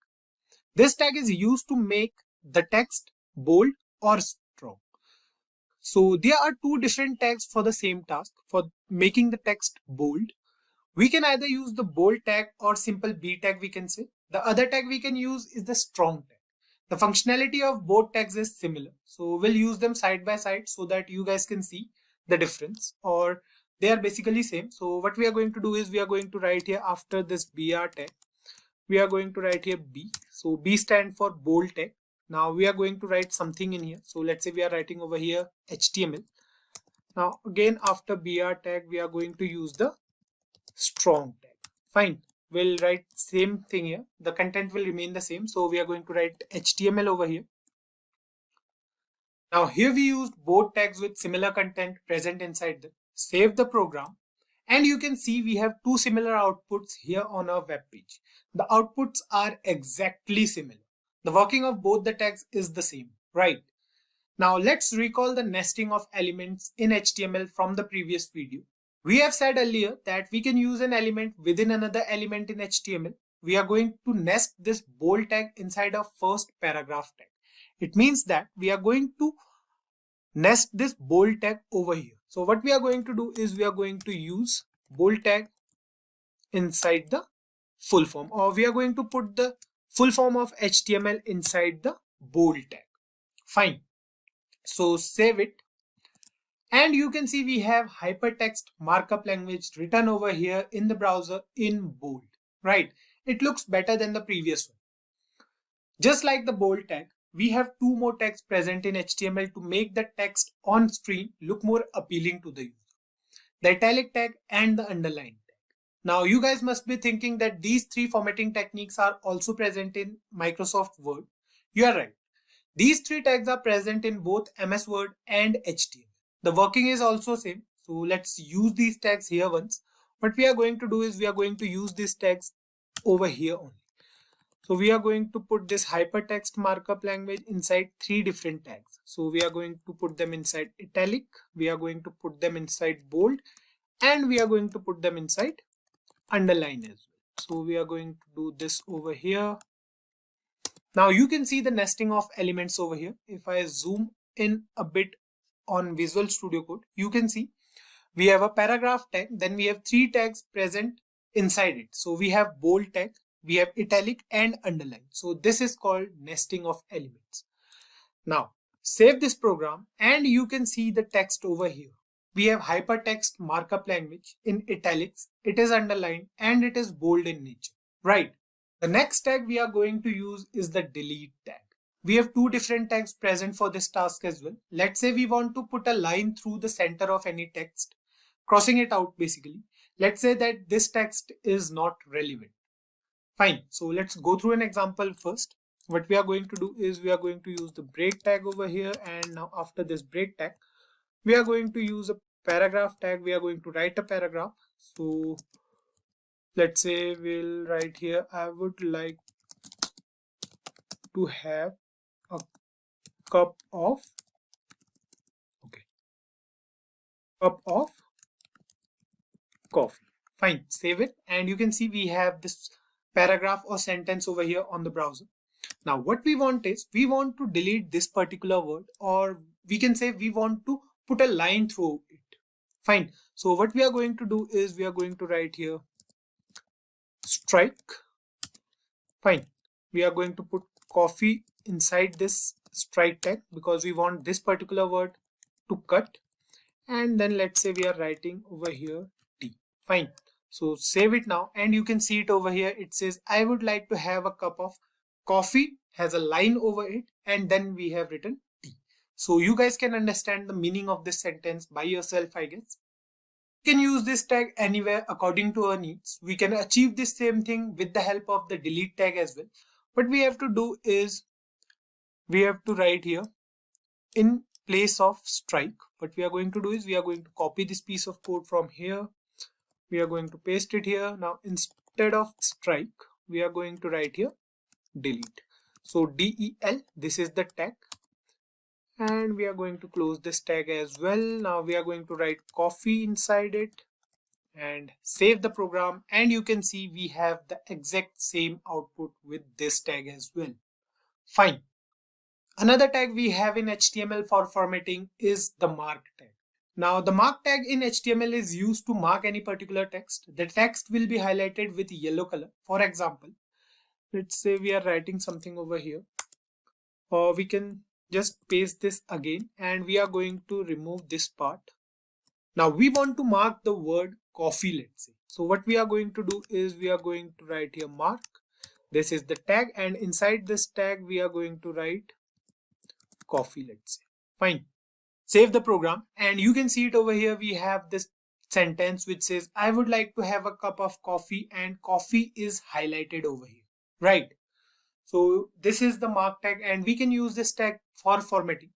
This tag is used to make the text bold or strong. So there are 2 different tags for the same task. For making the text bold, we can either use the bold tag or simple B tag we can say. The other tag we can use is the strong tag. The functionality of both tags is similar. So we'll use them side by side so that you guys can see the difference, or they are basically same. So what we are going to do is we are going to write here after this BR tag, we are going to write here B. So B stand for bold tag. Now we are going to write something in here. So let's say we are writing over here HTML. Now again after BR tag we are going to use the strong tag. Fine. We'll write same thing here. The content will remain the same. So we are going to write HTML over here. Now here we used both tags with similar content present inside them. Save the program. And you can see we have two similar outputs here on our web page. The outputs are exactly similar. The working of both the tags is the same, right? Now let's recall the nesting of elements in HTML from the previous video. We have said earlier that we can use an element within another element in HTML. We are going to nest this bold tag inside our first paragraph tag. It means that we are going to nest this bold tag over here. So what we are going to do is we are going to use bold tag inside the full form, or we are going to put the full form of HTML inside the bold tag. Fine. So save it. And you can see we have hypertext markup language written over here in the browser in bold, right? It looks better than the previous one. Just like the bold tag, we have two more tags present in HTML to make the text on screen look more appealing to the user. The italic tag and the underline tag. Now you guys must be thinking that these three formatting techniques are also present in Microsoft Word. You are right. These three tags are present in both MS Word and HTML. The working is also same. So let's use these tags here once. What we are going to do is we are going to use these tags over here only. So we are going to put this hypertext markup language inside three different tags. So we are going to put them inside italic, we are going to put them inside bold, and we are going to put them inside underline as well. So we are going to do this over here. Now you can see the nesting of elements over here. If I zoom in a bit on Visual Studio Code, you can see we have a paragraph tag, then we have three tags present inside it. So we have bold tag, we have italic and underline. So this is called nesting of elements. Now save this program and you can see the text over here. We have hypertext markup language in italics, it is underlined and it is bold in nature, right? The next tag we are going to use is the delete tag. We have two different tags present for this task as well. Let's say we want to put a line through the center of any text, crossing it out basically. Let's say that this text is not relevant. Fine, so let's go through an example first. What we are going to do is we are going to use the break tag over here, and now after this break tag, we are going to use a paragraph tag. We are going to write a paragraph. So let's say we'll write here, I would like to have a cup of coffee. Fine, save it, and you can see we have this paragraph or sentence over here on the browser. Now what we want is we want to delete this particular word, or we can say we want to put a line through it. Fine, so what we are going to do is we are going to write here strike. Fine, we are going to put coffee inside this strike tag because we want this particular word to cut, and then let's say we are writing over here tea. Fine, so save it now and you can see it over here. It says I would like to have a cup of coffee, has a line over it, and then we have written tea. So you guys can understand the meaning of this sentence by yourself, I guess. We can use this tag anywhere according to our needs. We can achieve this same thing with the help of the delete tag as well. What we have to do is we have to write here in place of strike. What we are going to do is we are going to copy this piece of code from here. We are going to paste it here. Now instead of strike, we are going to write here delete. So del, this is the tag, and we are going to close this tag as well. Now we are going to write coffee inside it and save the program, and you can see we have the exact same output with this tag as well. Fine. Another tag we have in HTML for formatting is the mark tag. Now the mark tag in HTML is used to mark any particular text. The text will be highlighted with yellow color. For example, Let's say we are writing something over here, or we can just paste this again and we are going to remove this part. Now we want to mark the word coffee, let's say. So what we are going to do is we are going to write here mark. This is the tag, and inside this tag we are going to write coffee, let's say. Fine. Save the program and you can see it over here. We have this sentence which says I would like to have a cup of coffee, and coffee is highlighted over here, right? So this is the mark tag and we can use this tag for formatting.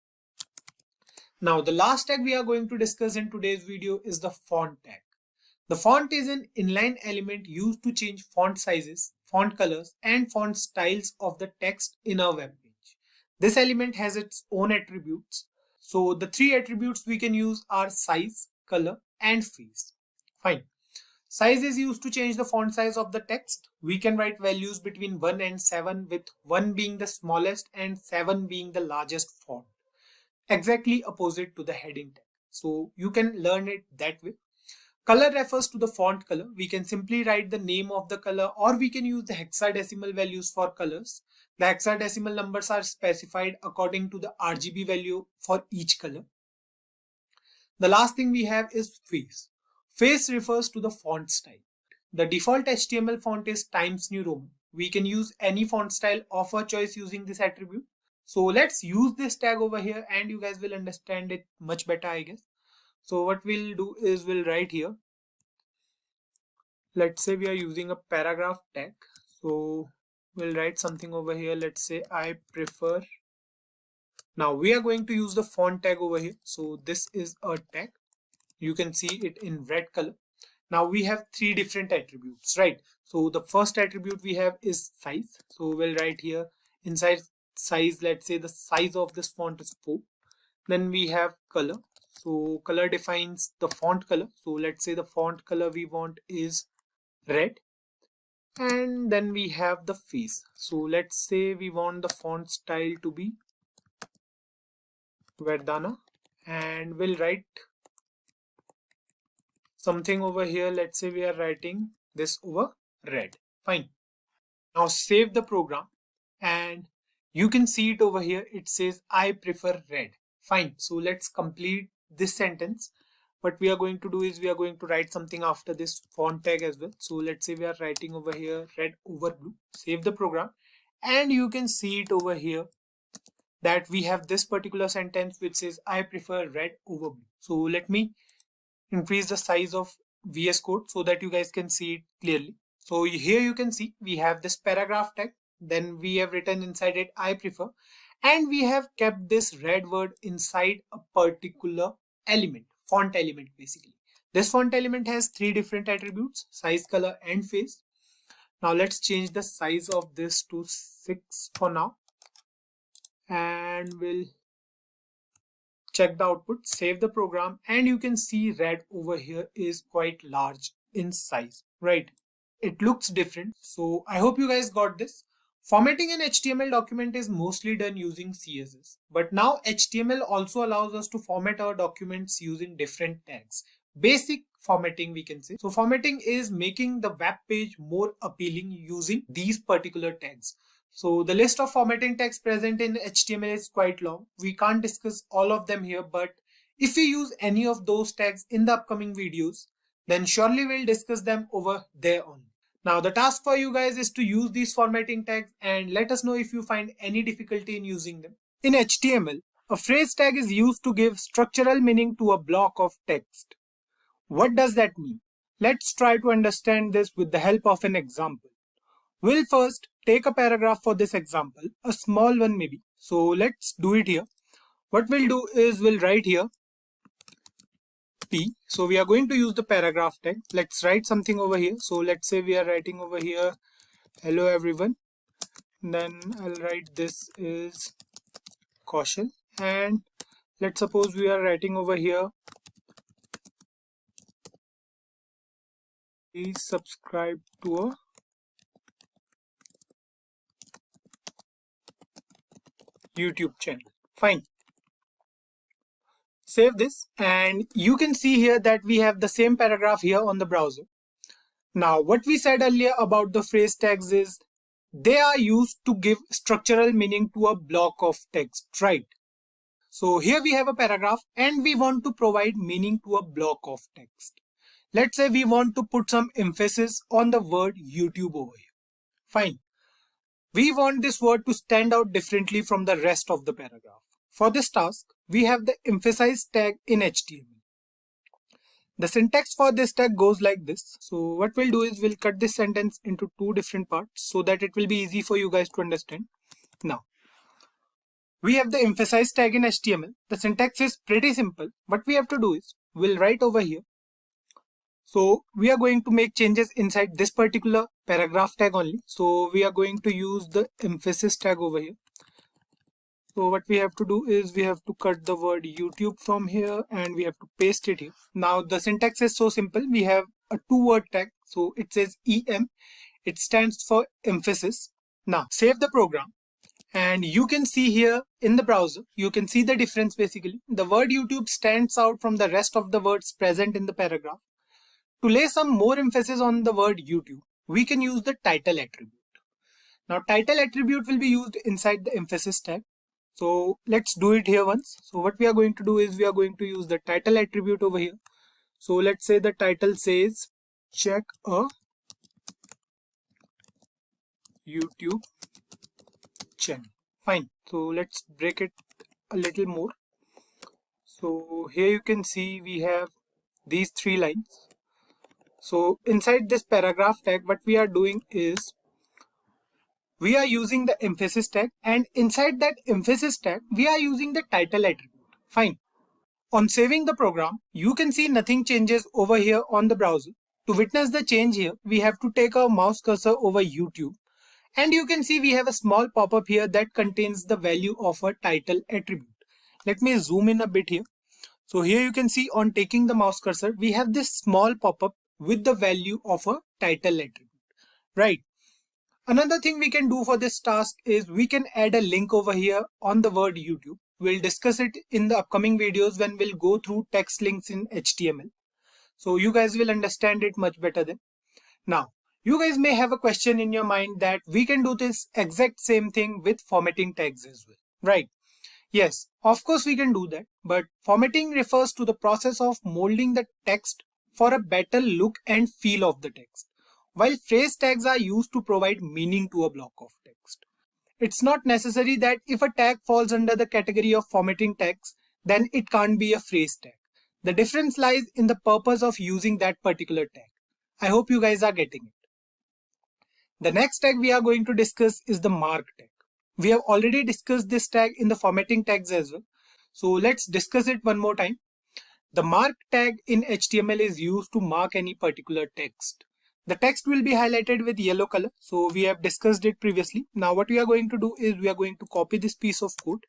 Now the last tag we are going to discuss in today's video is the font tag. The font is an inline element used to change font sizes, font colors, and font styles of the text in a web page. This element has its own attributes. So the three attributes we can use are size, color, and face. Fine. Size is used to change the font size of the text. We can write values between 1 and 7, with 1 being the smallest and 7 being the largest font, exactly opposite to the heading tag. So you can learn it that way. Color refers to the font color. We can simply write the name of the color, or we can use the hexadecimal values for colors. The hexadecimal numbers are specified according to the RGB value for each color. The last thing we have is face. Face refers to the font style. The default HTML font is Times New Roman. We can use any font style of our choice using this attribute. So let's use this tag over here and you guys will understand it much better, I guess. So what we'll do is we'll write here. Let's say we are using a paragraph tag. So we'll write something over here. Let's say I prefer. Now we are going to use the font tag over here. So this is a tag. You can see it in red color. Now we have three different attributes, right? So the first attribute we have is size. So we'll write here inside size, let's say the size of this font is 4. Then we have color. So color defines the font color. So let's say the font color we want is red. And then we have the face. So let's say we want the font style to be Verdana, and we'll write something over here. Let's say we are writing this over red. Fine. Now save the program and you can see it over here. It says I prefer red. Fine. So let's complete this sentence. What we are going to do is we are going to write something after this font tag as well. So let's say we are writing over here red over blue. Save the program and you can see it over here that we have this particular sentence which says I prefer red over blue. So let me increase the size of VS Code so that you guys can see it clearly. So here you can see we have this paragraph tag. Then we have written inside it I prefer, and we have kept this red word inside a particular element, font element basically. This font element has three different attributes: size, color, and face. Now let's change the size of this to 6 for now, and we'll check the output, save the program, and you can see red over here is quite large in size, right? It looks different. So I hope you guys got this. Formatting an HTML document is mostly done using CSS, but now HTML also allows us to format our documents using different tags. Basic formatting, we can say. So formatting is making the web page more appealing using these particular tags. So the list of formatting tags present in HTML is quite long. We can't discuss all of them here, but if we use any of those tags in the upcoming videos, then surely we'll discuss them over there on. Now the task for you guys is to use these formatting tags and let us know if you find any difficulty in using them. In HTML, a phrase tag is used to give structural meaning to a block of text. What does that mean? Let's try to understand this with the help of an example. We'll first take a paragraph for this example, a small one maybe. So let's do it here. What we'll do is we'll write here P. So we are going to use the paragraph tag. Let's write something over here. So let's say we are writing over here, hello everyone. Then I'll write this is caution. And let's suppose we are writing over here, please subscribe to a YouTube channel. Fine. Save this and you can see here that we have the same paragraph here on the browser. Now what we said earlier about the phrase tags is They are used to give structural meaning to a block of text, right? So here we have a paragraph and we want to provide meaning to a block of text. Let's say we want to put some emphasis on the word YouTube over here. Fine. We want this word to stand out differently from the rest of the paragraph. For this task, we have the emphasize tag in HTML. The syntax for this tag goes like this. So what we'll do is we'll cut this sentence into two different parts so that it will be easy for you guys to understand. Now, we have the emphasize tag in HTML. The syntax is pretty simple. What we have to do is we'll write over here. So we are going to make changes inside this particular paragraph tag only. So we are going to use the emphasis tag over here. So what we have to do is we have to cut the word YouTube from here and we have to paste it here. Now the syntax is so simple. We have a two-word tag. So it says EM. It stands for emphasis. Now save the program. And you can see here in the browser, you can see the difference basically. The word YouTube stands out from the rest of the words present in the paragraph. To lay some more emphasis on the word YouTube, we can use the title attribute. Now title attribute will be used inside the emphasis tag. So let's do it here once. So what we are going to do is we are going to use the title attribute over here. So let's say the title says check a YouTube channel. Fine. So let's break it a little more. So here you can see we have these three lines. So inside this paragraph tag, what we are doing is we are using the emphasis tag, and inside that emphasis tag, we are using the title attribute. Fine. On saving the program, you can see nothing changes over here on the browser. To witness the change here, we have to take our mouse cursor over YouTube. And you can see we have a small pop-up here that contains the value of a title attribute. Let me zoom in a bit here. So here you can see on taking the mouse cursor, we have this small pop-up with the value of a title attribute, right? Another thing we can do for this task is we can add a link over here on the word YouTube. We'll discuss it in the upcoming videos when we'll go through text links in HTML. So you guys will understand it much better then. Now, you guys may have a question in your mind that we can do this exact same thing with formatting tags as well, right? Yes, of course we can do that, but formatting refers to the process of molding the text for a better look and feel of the text, while phrase tags are used to provide meaning to a block of text. It's not necessary that if a tag falls under the category of formatting tags, then it can't be a phrase tag. The difference lies in the purpose of using that particular tag. I hope you guys are getting it. The next tag we are going to discuss is the mark tag. We have already discussed this tag in the formatting tags as well. So let's discuss it one more time. The mark tag in HTML is used to mark any particular text. The text will be highlighted with yellow color. So we have discussed it previously. Now what we are going to do is we are going to copy this piece of code.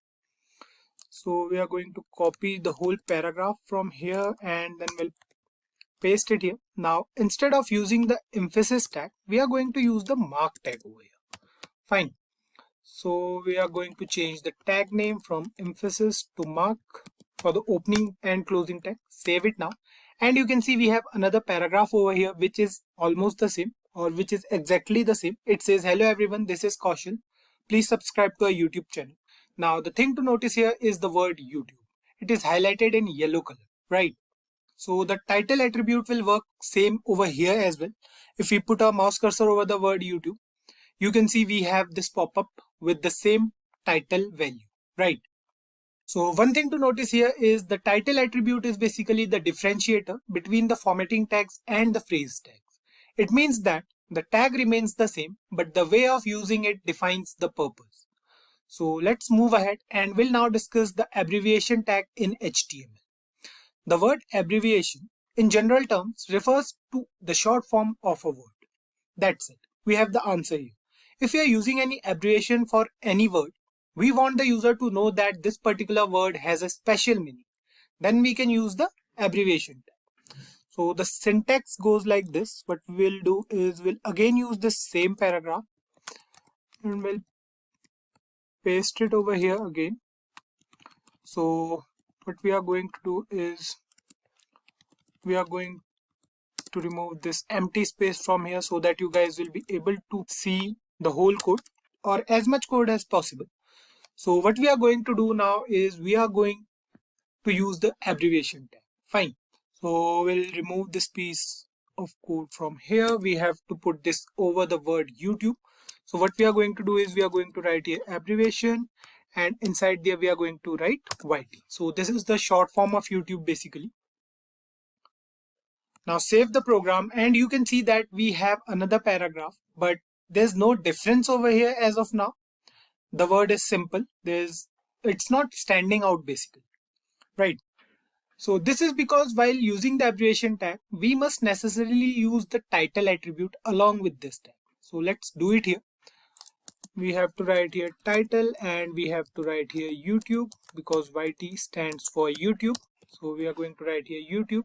So we are going to copy the whole paragraph from here and then we'll paste it here. Now instead of using the emphasis tag, we are going to use the mark tag over here. Fine. So we are going to change the tag name from emphasis to mark for the opening and closing tag. Save it now. And you can see we have another paragraph over here which is almost the same, or which is exactly the same. It says, hello everyone, this is Kaushal. Please subscribe to our YouTube channel. Now the thing to notice here is the word YouTube. It is highlighted in yellow color, right? So the title attribute will work same over here as well. If we put our mouse cursor over the word YouTube, you can see we have this pop-up with the same title value, right? So one thing to notice here is the title attribute is basically the differentiator between the formatting tags and the phrase tags. It means that the tag remains the same, but the way of using it defines the purpose. So let's move ahead and we'll now discuss the abbreviation tag in HTML. The word abbreviation in general terms refers to the short form of a word. That's it. We have the answer here. If we are using any abbreviation for any word, we want the user to know that this particular word has a special meaning. Then we can use the abbreviation tag. So the syntax goes like this. What we'll do is we'll again use the same paragraph and we'll paste it over here again. So what we are going to do is we are going to remove this empty space from here so that you guys will be able to see the whole code or as much code as possible. So what we are going to do now is we are going to use the abbreviation tag. Fine. So we'll remove this piece of code from here. We have to put this over the word YouTube. So what we are going to do is we are going to write here abbreviation, and inside there we are going to write YT. So this is the short form of YouTube basically. Now save the program and you can see that we have another paragraph, but there's no difference over here as of now. The word is simple. It's not standing out basically, right? So this is because while using the abbreviation tag, we must necessarily use the title attribute along with this tag. So let's do it here. We have to write here title and we have to write here YouTube because YT stands for YouTube. So we are going to write here YouTube.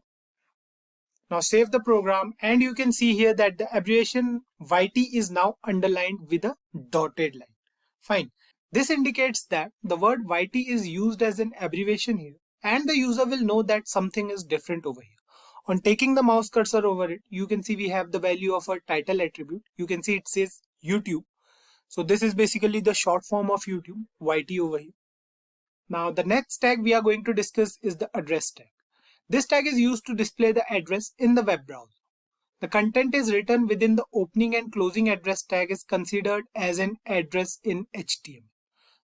Now save the program and you can see here that the abbreviation YT is now underlined with a dotted line. Fine. This indicates that the word YT is used as an abbreviation here and the user will know that something is different over here. On taking the mouse cursor over it, you can see we have the value of our title attribute. You can see it says YouTube. So this is basically the short form of YouTube, YT over here. Now the next tag we are going to discuss is the address tag. This tag is used to display the address in the web browser. The content is written within the opening and closing address tag is considered as an address in HTML.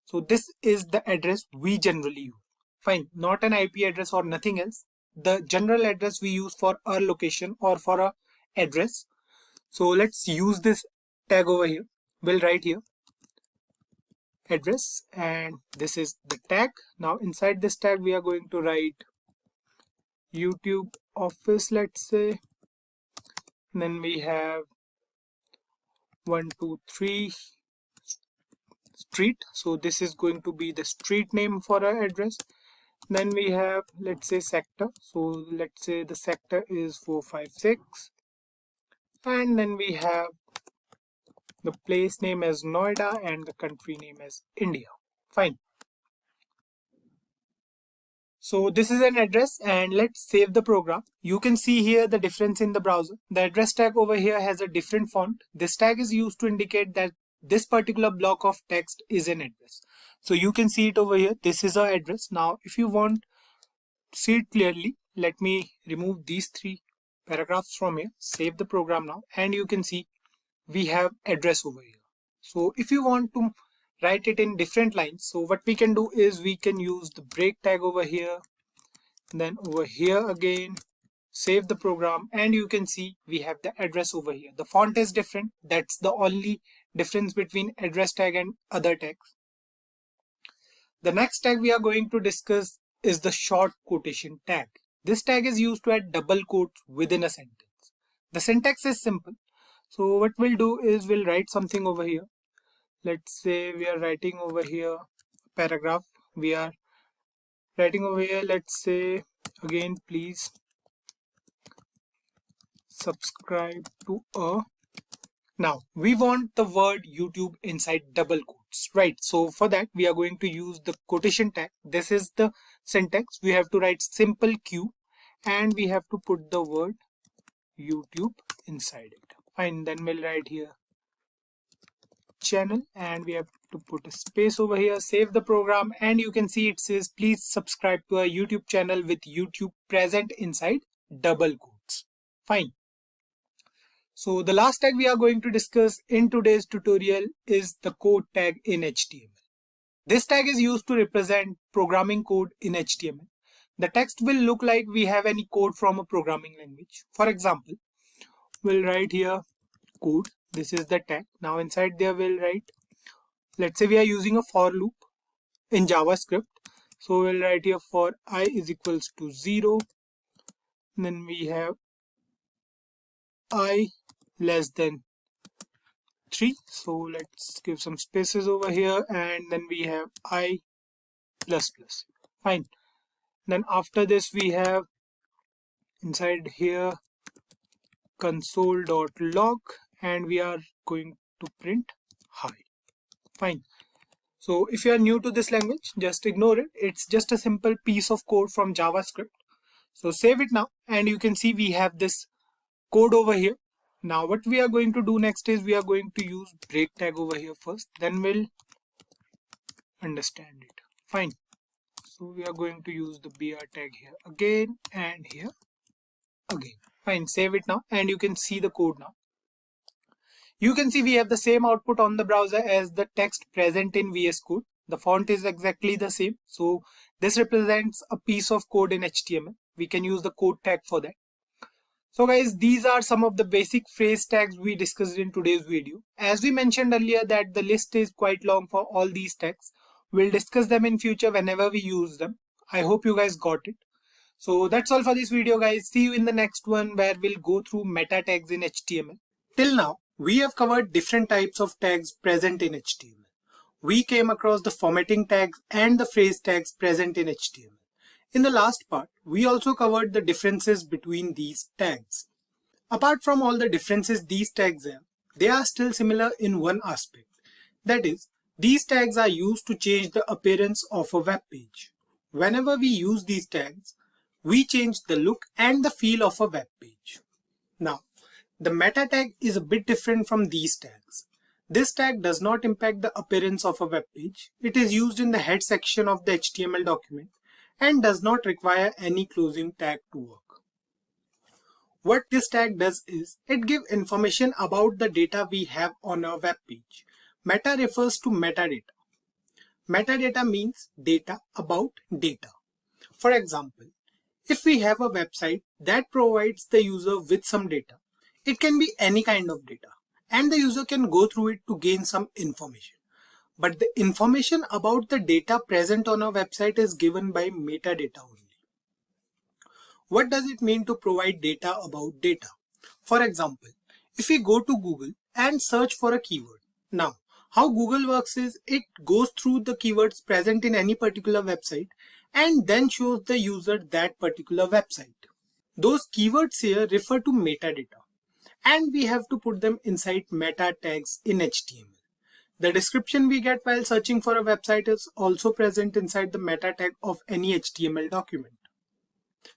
So this is the address we generally use. Fine, not an IP address or nothing else. The general address we use for our location or for our address. So let's use this tag over here. We'll write here address and this is the tag. Now inside this tag we are going to write YouTube office, let's say. Then we have 123 street. So this is going to be the street name for our address. Then we have, let's say, sector. So let's say the sector is 456. And then we have the place name as Noida and the country name as India. Fine. So this is an address and let's save the program. You can see here the difference in the browser. The address tag over here has a different font. This tag is used to indicate that this particular block of text is an address. So you can see it over here. This is our address. Now if you want to see it clearly, let me remove these three paragraphs from here. Save the program now and you can see we have address over here. So if you want to write it in different lines, so what we can do is we can use the break tag over here, then over here again, save the program and you can see we have the address over here. The font is different. That's the only difference between address tag and other tags. The next tag we are going to discuss is the short quotation tag. This tag is used to add double quotes within a sentence. The syntax is simple. So what we'll do is we'll write something over here. Let's say we are writing over here a paragraph. We are writing over here, let's say again, please subscribe to a. Now we want the word YouTube inside double quotes, right? So for that we are going to use the quotation tag. This is the syntax. We have to write simple Q and we have to put the word YouTube inside it. Fine, then we'll write here channel and we have to put a space over here. Save the program and you can see it says please subscribe to our YouTube channel with YouTube present inside double quotes. Fine. So the last tag we are going to discuss in today's tutorial is the code tag in HTML. This tag is used to represent programming code in HTML. The text will look like we have any code from a programming language. For example, we'll write here code. This is the tag. Now inside there we'll write, let's say we are using a for loop in JavaScript. So we'll write here for I is equals to 0. Then we have I less than 3. So let's give some spaces over here and then we have I plus plus. Fine. Then after this we have inside here console.log and we are going to print hi. Fine. So if you are new to this language, just ignore it. It's just a simple piece of code from JavaScript. So save it now and you can see we have this code over here. Now what we are going to do next is we are going to use break tag over here first, then we'll understand it. Fine. So we are going to use the BR tag here again and here again. Fine, save it now and you can see the code now. You can see we have the same output on the browser as the text present in VS Code. The font is exactly the same. So this represents a piece of code in HTML. We can use the code tag for that. So guys, these are some of the basic phrase tags we discussed in today's video. As we mentioned earlier that the list is quite long for all these tags. We'll discuss them in future whenever we use them. I hope you guys got it. So that's all for this video guys. See you in the next one where we'll go through meta tags in HTML. Till now, we have covered different types of tags present in HTML. We came across the formatting tags and the phrase tags present in HTML. In the last part, we also covered the differences between these tags. Apart from all the differences these tags have, they are still similar in one aspect. That is, these tags are used to change the appearance of a web page. Whenever we use these tags, we change the look and the feel of a web page. Now, the meta tag is a bit different from these tags. This tag does not impact the appearance of a web page. It is used in the head section of the HTML document and does not require any closing tag to work. What this tag does is, it gives information about the data we have on our web page. Meta refers to metadata. Metadata means data about data. For example, if we have a website that provides the user with some data, it can be any kind of data, and the user can go through it to gain some information. But the information about the data present on a website is given by metadata only. What does it mean to provide data about data? For example, if we go to Google and search for a keyword. Now, how Google works is it goes through the keywords present in any particular website and then shows the user that particular website. Those keywords here refer to metadata, and we have to put them inside meta tags in HTML. The description we get while searching for a website is also present inside the meta tag of any HTML document.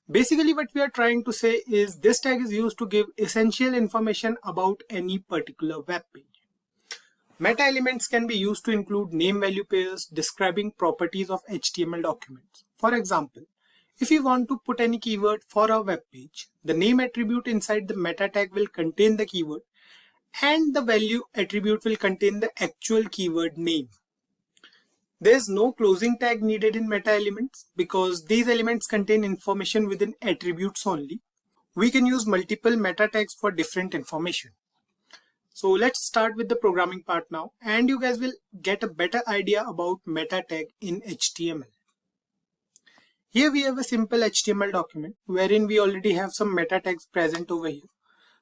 Basically, what we are trying to say is this tag is used to give essential information about any particular web page. Meta elements can be used to include name-value pairs describing properties of HTML documents. For example, if we want to put any keyword for a web page, the name attribute inside the meta tag will contain the keyword and the value attribute will contain the actual keyword name. There is no closing tag needed in meta elements because these elements contain information within attributes only. We can use multiple meta tags for different information. So let's start with the programming part now, and you guys will get a better idea about meta tag in HTML. Here we have a simple HTML document wherein we already have some meta tags present over here.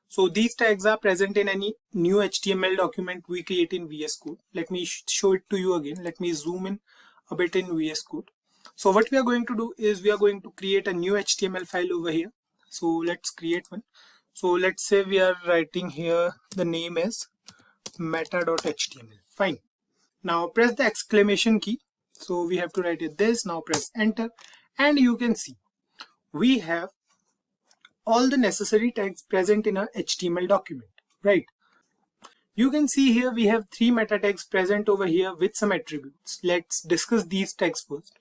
So these tags are present in any new HTML document we create in VS Code. Let me show it to you again. Let me zoom in a bit in VS Code. So what we are going to do is we are going to create a new HTML file over here. So let's create one. So let's say we are writing here the name is meta.html. Fine. Now press the exclamation key. So we have to write it this. Now press enter and you can see we have all the necessary tags present in our HTML document, right? You can see here we have 3 meta tags present over here with some attributes. Let's discuss these tags first.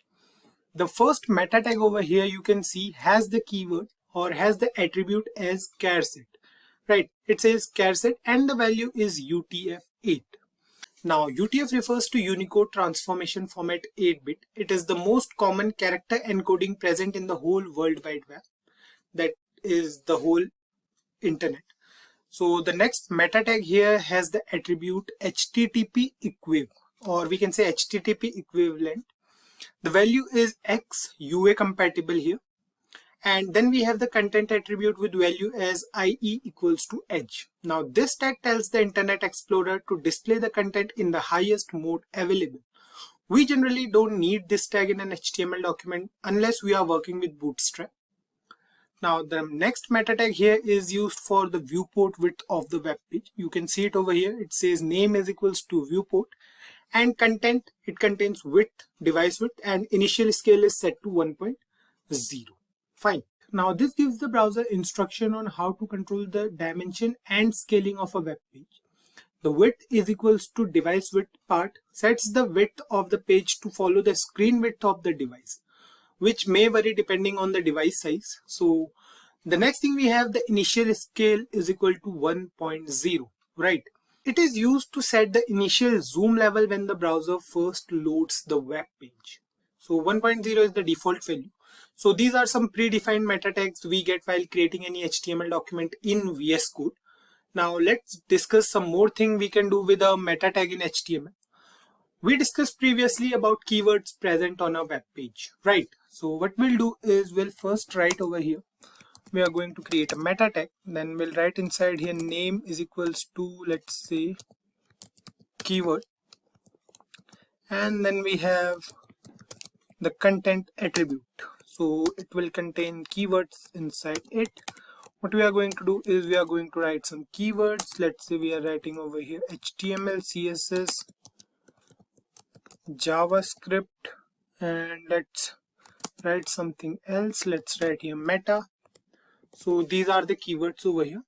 The first meta tag over here you can see has the keyword or has the attribute as charset, right? It says charset and the value is UTF-8. Now UTF refers to Unicode transformation format 8-bit. It is the most common character encoding present in the whole World Wide Web. That is the whole internet. So the next meta tag here has the attribute HTTP equiv, or we can say HTTP equivalent. The value is X UA compatible here. And then we have the content attribute with value as IE equals to edge. Now this tag tells the Internet Explorer to display the content in the highest mode available. We generally don't need this tag in an HTML document unless we are working with Bootstrap. Now the next meta tag here is used for the viewport width of the web page. You can see it over here. It says name is equals to viewport, and content, it contains width, device width, and initial scale is set to 1.0. Fine. Now this gives the browser instruction on how to control the dimension and scaling of a web page. The width is equals to device width part sets the width of the page to follow the screen width of the device, which may vary depending on the device size. So the next thing we have, the initial scale is equal to 1.0, right? It is used to set the initial zoom level when the browser first loads the web page. So 1.0 is the default value. So these are some predefined meta tags we get while creating any HTML document in VS Code. Now let's discuss some more thing we can do with a meta tag in HTML. We discussed previously about keywords present on a web page, right? So what we'll do is we'll first write over here. We are going to create a meta tag. Then we'll write inside here name is equals to, let's say, keyword. And then we have the content attribute. So it will contain keywords inside it. What we are going to do is we are going to write some keywords. Let's say we are writing over here HTML, CSS, JavaScript, and let's write something else. Let's write here meta. So these are the keywords over here.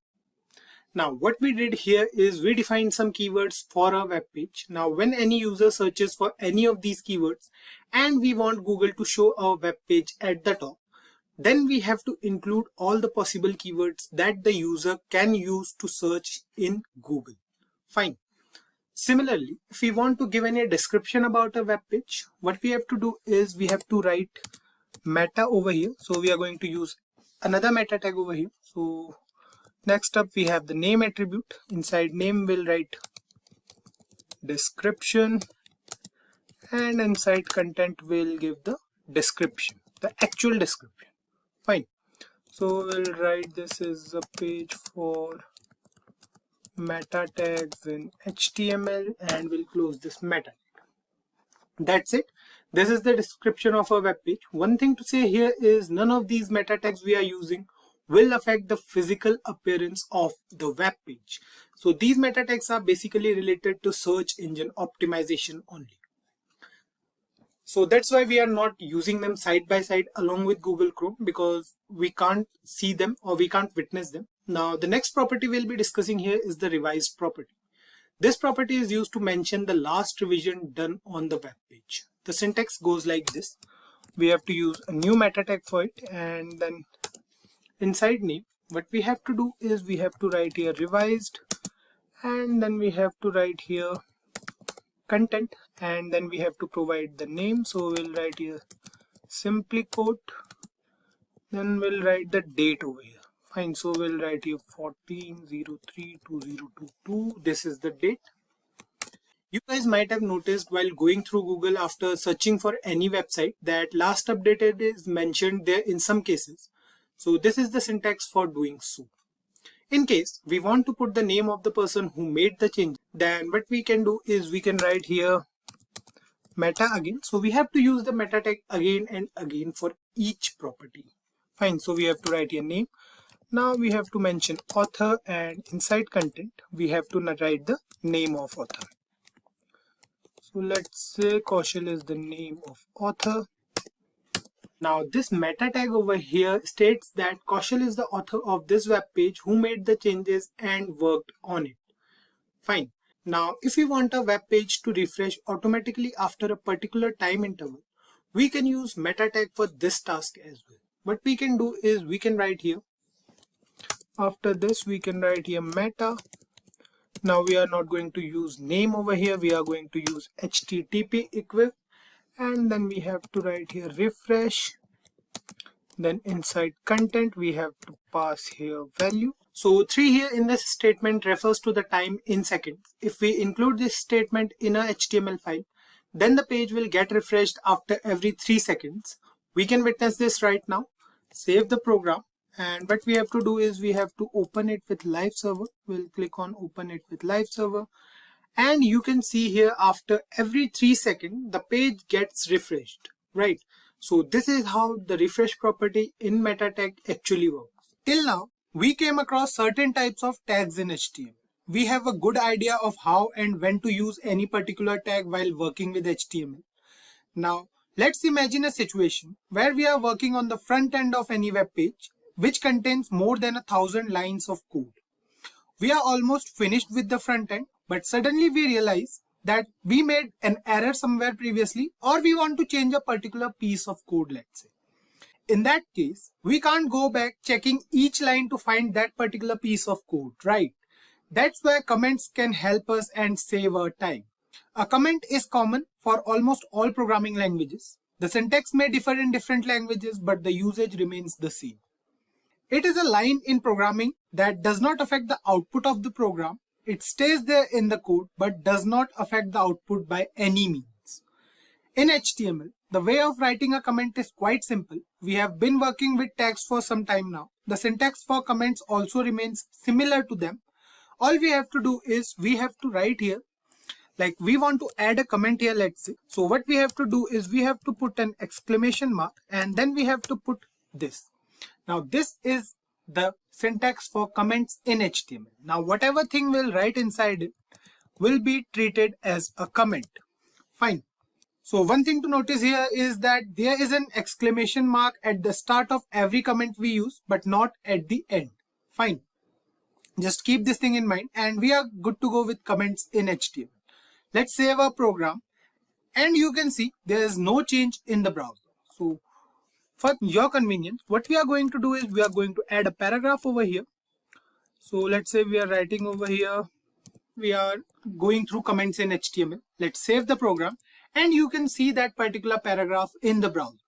Now what we did here is we defined some keywords for our web page. Now when any user searches for any of these keywords and we want Google to show our web page at the top, then we have to include all the possible keywords that the user can use to search in Google. Fine. Similarly, if we want to give any description about a web page, what we have to do is we have to write meta over here. So we are going to use another meta tag over here. So next up we have the name attribute. Inside name we'll write description, and inside content we'll give the description, the actual description. Fine. So we'll write this is a page for meta tags in HTML, and we'll close this meta tag. That's it. This is the description of our web page. One thing to say here is none of these meta tags we are using will affect the physical appearance of the web page. So these meta tags are basically related to search engine optimization only. So that's why we are not using them side by side along with Google Chrome, because we can't see them or we can't witness them. Now the next property we'll be discussing here is the revised property. This property is used to mention the last revision done on the web page. The syntax goes like this. We have to use a new meta tag for it, and then inside name what we have to do is we have to write here revised, and then we have to write here content, and then we have to provide the name. So we'll write here simply quote, then we'll write the date over here. Fine. So we'll write here 14/03/2022. This is the date. You guys might have noticed while going through Google after searching for any website that last updated is mentioned there in some cases. So this is the syntax for doing so. In case we want to put the name of the person who made the change, then what we can do is we can write here meta again. So we have to use the meta tag again and again for each property. Fine. So we have to write here name. Now we have to mention author, and inside content we have to write the name of author. So let's say Kaushal is the name of author. Now this meta tag over here states that Kaushal is the author of this web page who made the changes and worked on it. Fine. Now if we want a web page to refresh automatically after a particular time interval, we can use meta tag for this task as well. What we can do is we can write here, after this we can write here meta. Now we are not going to use name over here, we are going to use HTTP equiv, and then we have to write here refresh. Then inside content we have to pass here value. So 3 here in this statement refers to the time in seconds. If we include this statement in a HTML file, then the page will get refreshed after every 3 seconds. We can witness this right now. Save the program, and what we have to do is we have to open it with live server. We'll click on open it with live server, and you can see here after every 3 seconds the page gets refreshed, right? So this is how the refresh property in meta tag actually works. Till now we came across certain types of tags in HTML. We have a good idea of how and when to use any particular tag while working with HTML. Now let's imagine a situation where we are working on the front end of any web page which contains more than 1,000 lines of code. We are almost finished with the front end, but suddenly we realize that we made an error somewhere previously, or we want to change a particular piece of code, let's say. In that case, we can't go back checking each line to find that particular piece of code, right? That's where comments can help us and save our time. A comment is common for almost all programming languages. The syntax may differ in different languages, but the usage remains the same. It is a line in programming that does not affect the output of the program. It stays there in the code, but does not affect the output by any means. In HTML, the way of writing a comment is quite simple. We have been working with tags for some time now. The syntax for comments also remains similar to them. All we have to do is we have to write here, like we want to add a comment here, let's say. So what we have to do is we have to put an exclamation mark and then we have to put this. Now this is the syntax for comments in HTML. Now whatever thing we'll write inside it will be treated as a comment. Fine. So one thing to notice here is that there is an exclamation mark at the start of every comment we use, but not at the end. Fine. Just keep this thing in mind and we are good to go with comments in HTML. Let's save our program and you can see there is no change in the browser. So for your convenience, what we are going to do is we are going to add a paragraph over here. So let's say we are writing over here, we are going through comments in HTML. Let's save the program and you can see that particular paragraph in the browser.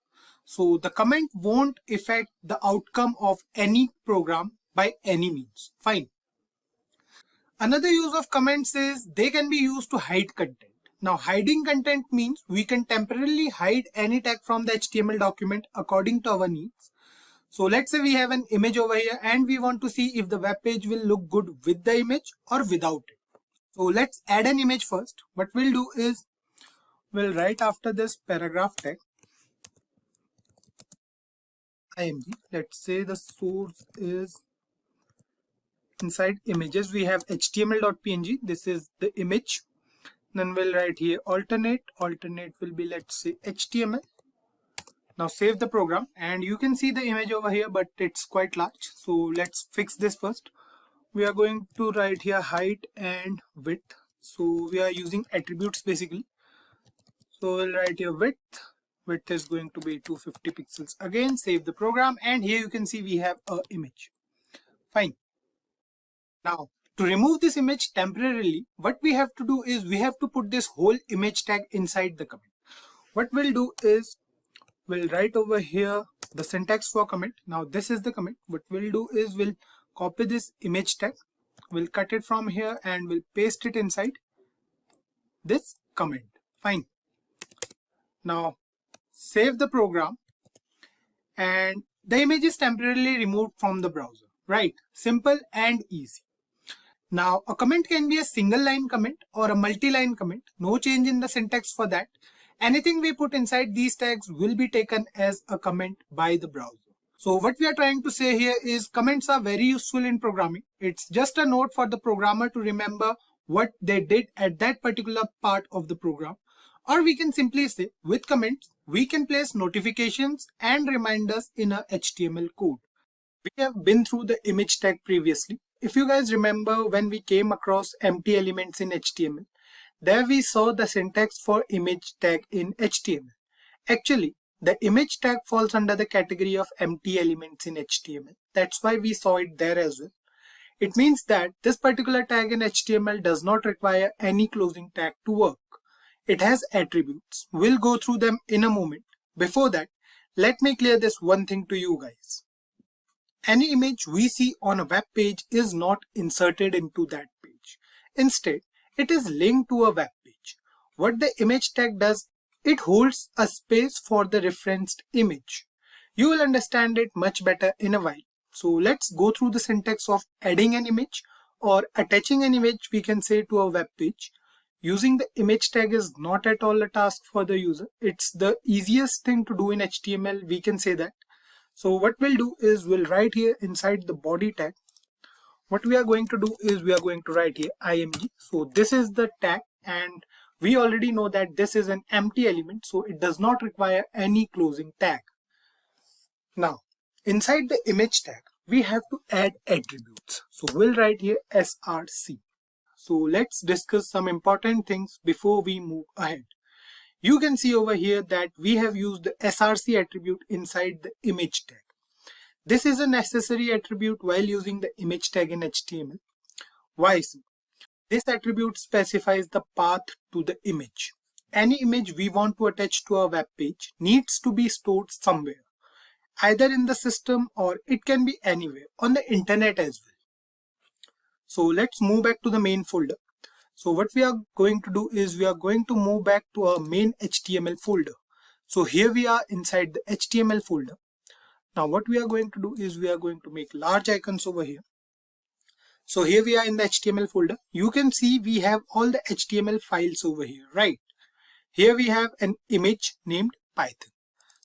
So the comment won't affect the outcome of any program by any means. Fine. Another use of comments is they can be used to hide content. Now hiding content means we can temporarily hide any tag from the HTML document according to our needs. So let's say we have an image over here and we want to see if the web page will look good with the image or without it. So let's add an image first. What we'll do is we'll write after this paragraph tag img. Let's say the source is inside images. We have html.png. This is the image. Then we'll write here alternate. Alternate will be, let's say, HTML. Now save the program and you can see the image over here, but it's quite large. So let's fix this first. We are going to write here height and width. So we are using attributes basically. So we'll write here width. Width is going to be 250 pixels. Again, save the program and here you can see we have an image. Fine. Now to remove this image temporarily, what we have to do is we have to put this whole image tag inside the comment. What we'll do is we'll write over here the syntax for comment. Now this is the comment. What we'll do is we'll copy this image tag. We'll cut it from here and we'll paste it inside this comment. Fine. Now save the program and the image is temporarily removed from the browser. Right? Simple and easy. Now a comment can be a single line comment or a multi-line comment. No change in the syntax for that. Anything we put inside these tags will be taken as a comment by the browser. So what we are trying to say here is comments are very useful in programming. It's just a note for the programmer to remember what they did at that particular part of the program. Or we can simply say with comments, we can place notifications and reminders in a HTML code. We have been through the image tag previously. If you guys remember when we came across empty elements in HTML, there we saw the syntax for image tag in HTML. Actually, the image tag falls under the category of empty elements in HTML. That's why we saw it there as well. It means that this particular tag in HTML does not require any closing tag to work. It has attributes. We'll go through them in a moment. Before that, let me clear this one thing to you guys. Any image we see on a web page is not inserted into that page. Instead, it is linked to a web page. What the image tag does, it holds a space for the referenced image. You will understand it much better in a while. So let's go through the syntax of adding an image or attaching an image, we can say, to a web page. Using the image tag is not at all a task for the user. It's the easiest thing to do in HTML, we can say that. So what we'll do is we'll write here inside the body tag. What we are going to do is we are going to write here img. So this is the tag and we already know that this is an empty element, so it does not require any closing tag. Now Inside the image tag, we have to add attributes. So we'll write here src. So let's discuss some important things before we move ahead. You can see over here that we have used the src attribute inside the image tag. This is a necessary attribute while using the image tag in HTML. Why so? This attribute specifies the path to the image. Any image we want to attach to our web page needs to be stored somewhere, either in the system or it can be anywhere on the internet as well. So let's move back to the main folder. So what we are going to do is we are going to move back to our main HTML folder. So here we are inside the HTML folder. Now what we are going to do is we are going to make large icons over here. So here we are in the HTML folder. You can see we have all the HTML files over here, right? Here we have an image named Python.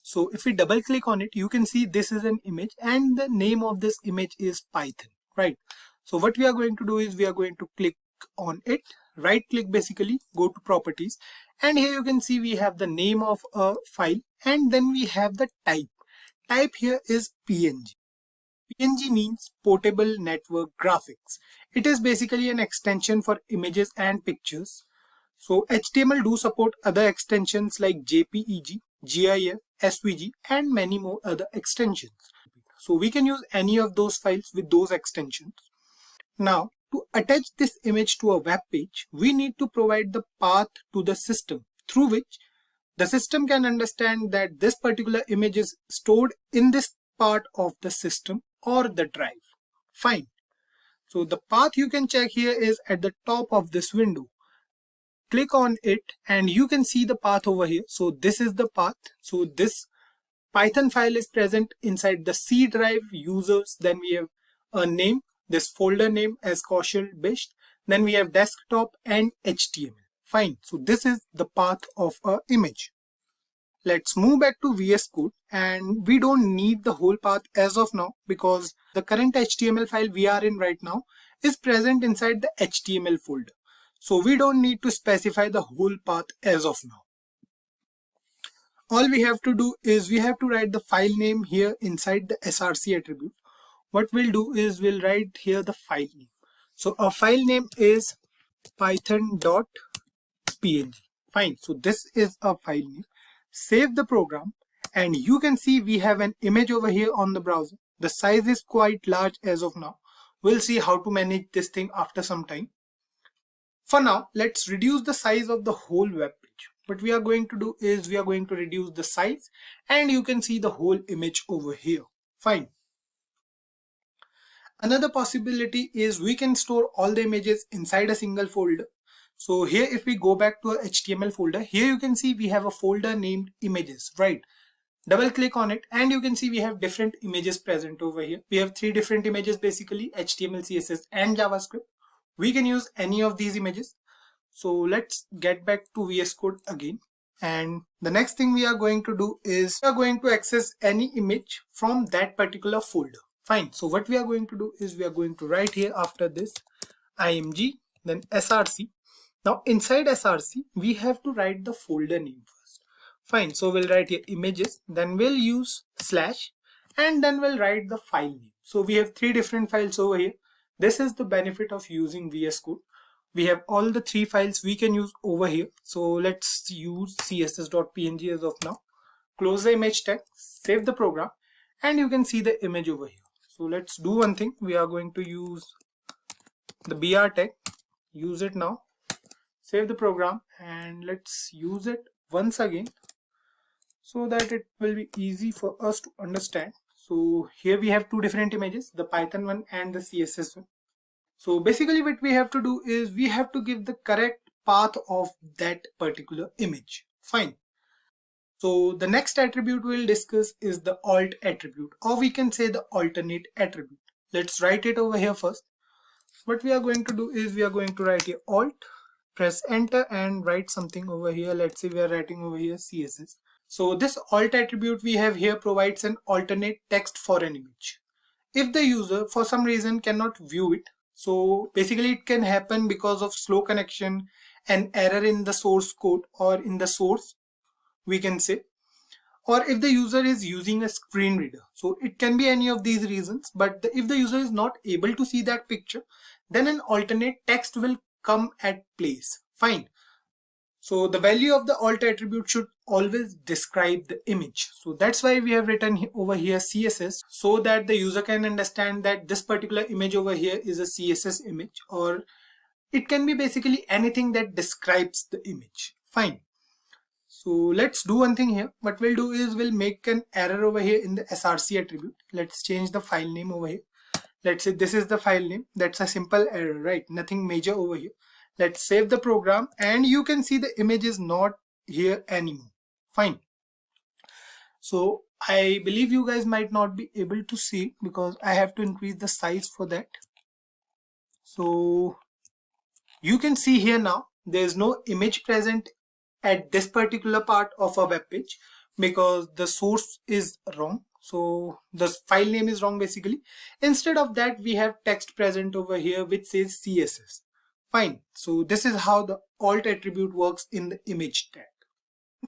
So if we double click on it, you can see this is an image and the name of this image is Python, right? So what we are going to do is we are going to click on it, right click basically, go to properties, and here you can see we have the name of a file and then we have the type. Type here is PNG. PNG means Portable Network Graphics. It is basically an extension for images and pictures. So HTML do support other extensions like JPEG, GIF, SVG and many more other extensions. So we can use any of those files with those extensions. Now to attach this image to a web page, we need to provide the path to the system through which the system can understand that this particular image is stored in this part of the system or the drive. Fine. So the path you can check here is at the top of this window. Click on it and you can see the path over here. So this is the path. So this Python file is present inside the C drive users. Then we have a name, this folder name as Kaushal Bisht. Then we have desktop and HTML. Fine. So this is the path of our image. Let's move back to VS Code, and we don't need the whole path as of now because the current HTML file we are in right now is present inside the HTML folder. So we don't need to specify the whole path as of now. All we have to do is we have to write the file name here inside the src attribute. What we'll do is we'll write here the file name. So our file name is python.png. Fine. So this is our file name. Save the program and you can see we have an image over here on the browser. The size is quite large as of now. We'll see how to manage this thing after some time. For now, let's reduce the size of the whole web page. What we are going to do is we are going to reduce the size and you can see the whole image over here. Fine. Another possibility is we can store all the images inside a single folder. So here if we go back to our HTML folder, here you can see we have a folder named images, right? Double click on it and you can see we have different images present over here. We have 3 different images basically, HTML, CSS and JavaScript. We can use any of these images. So let's get back to VS Code again. And the next thing we are going to do is we are going to access any image from that particular folder. Fine. So what we are going to do is we are going to write here after this img, then src. Now inside src, we have to write the folder name first. Fine. So we'll write here images, then we'll use slash and then we'll write the file name. So we have 3 different files over here. This is the benefit of using VS Code. We have all the 3 files we can use over here. So let's use css.png as of now. Close the image tag, save the program and you can see the image over here. So let's do one thing. We are going to use the br tag, use it now. Save the program and let's use it once again so that it will be easy for us to understand. So here we have 2 different images, the Python one and the CSS one. So basically what we have to do is we have to give the correct path of that particular image. Fine. So the next attribute we'll discuss is the alt attribute, or we can say the alternate attribute. Let's write it over here first. What we are going to do is we are going to write here alt, press enter and write something over here. Let's say we are writing over here CSS. So this alt attribute we have here provides an alternate text for an image. If the user for some reason cannot view it, so basically it can happen because of slow connection, an error in the source code or in the source we can say, or if the user is using a screen reader. So it can be any of these reasons, but if the user is not able to see that picture, then an alternate text will come at place. Fine. So the value of the alt attribute should always describe the image. So that's why we have written over here CSS, so that the user can understand that this particular image over here is a CSS image, or it can be basically anything that describes the image. Fine. So let's do one thing here. What we'll do is we'll make an error over here in the src attribute. Let's change the file name over here. Let's say this is the file name. That's a simple error, right? Nothing major over here. Let's save the program, and you can see the image is not here anymore. Fine. So I believe you guys might not be able to see because I have to increase the size for that. So you can see here now there's no image present at this particular part of our web page because the source is wrong. So the file name is wrong basically. Instead of that, we have text present over here which says CSS. Fine. So this is how the alt attribute works in the image tag.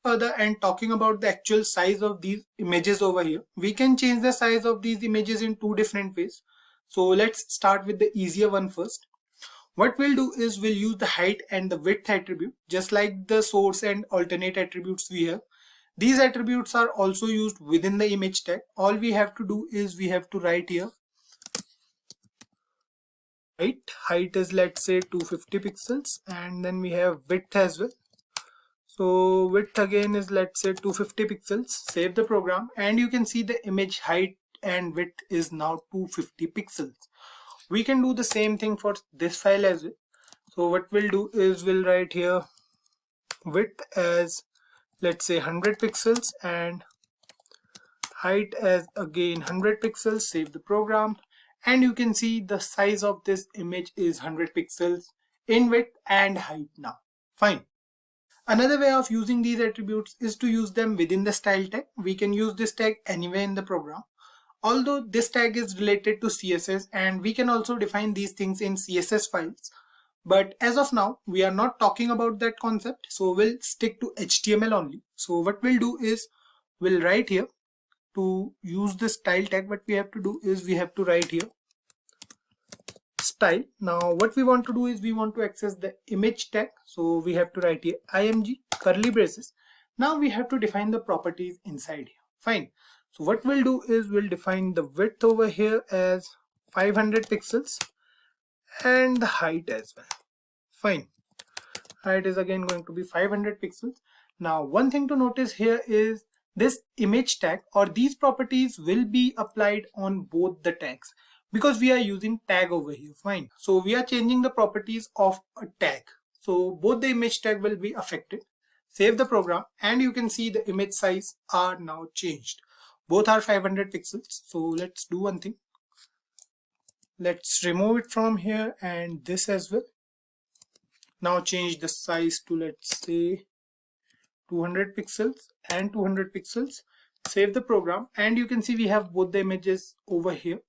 Further, and talking about the actual size of these images over here, we can change the size of these images in two different ways. So let's start with the easier one first. What we'll do is we'll use the height and the width attribute, just like the source and alternate attributes we have. These attributes are also used within the image tag. All we have to do is we have to write here height is, let's say, 250 pixels, and then we have width as well. So width again is, let's say, 250 pixels. Save the program, and you can see the image height and width is now 250 pixels. We can do the same thing for this file as well. So what we'll do is we'll write here width as, let's say, 100 pixels and height as again 100 pixels. Save the program, and you can see the size of this image is 100 pixels in width and height now. Fine. Another way of using these attributes is to use them within the style tag. We can use this tag anywhere in the program. Although this tag is related to CSS, and we can also define these things in CSS files. But as of now, we are not talking about that concept. So we'll stick to HTML only. So what we'll do is we'll write here to use the style tag. What we have to do is we have to write here style. Now what we want to do is we want to access the image tag. So we have to write here img curly braces. Now we have to define the properties inside here. Fine. So what we'll do is we'll define the width over here as 500 pixels and the height as well. Fine. Height is again going to be 500 pixels. Now one thing to notice here is this image tag or these properties will be applied on both the tags because we are using tag over here. Fine. So we are changing the properties of a tag. So both the image tag will be affected. Save the program, and you can see the image size are now changed. Both are 500 pixels. So let's do one thing. Let's remove it from here and this as well. Now change the size to, let's say, 200 pixels and 200 pixels. Save the program, and you can see we have both the images over here.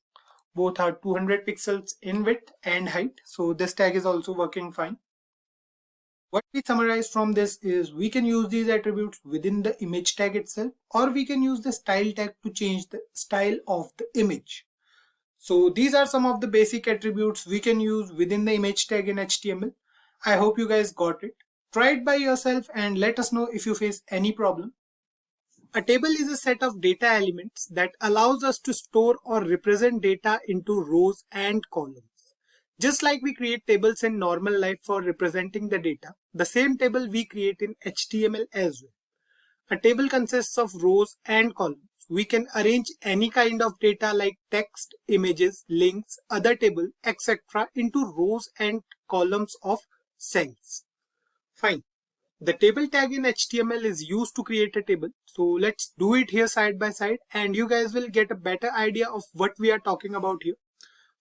Both are 200 pixels in width and height. So this tag is also working fine. What we summarize from this is we can use these attributes within the image tag itself, or we can use the style tag to change the style of the image. So these are some of the basic attributes we can use within the image tag in HTML. I hope you guys got it. Try it by yourself and let us know if you face any problem. A table is a set of data elements that allows us to store or represent data into rows and columns. Just like we create tables in normal life for representing the data, the same table we create in HTML as well. A table consists of rows and columns. We can arrange any kind of data like text, images, links, other table, etc. into rows and columns of cells. Fine. The table tag in HTML is used to create a table. So let's do it here side by side, and you guys will get a better idea of what we are talking about here.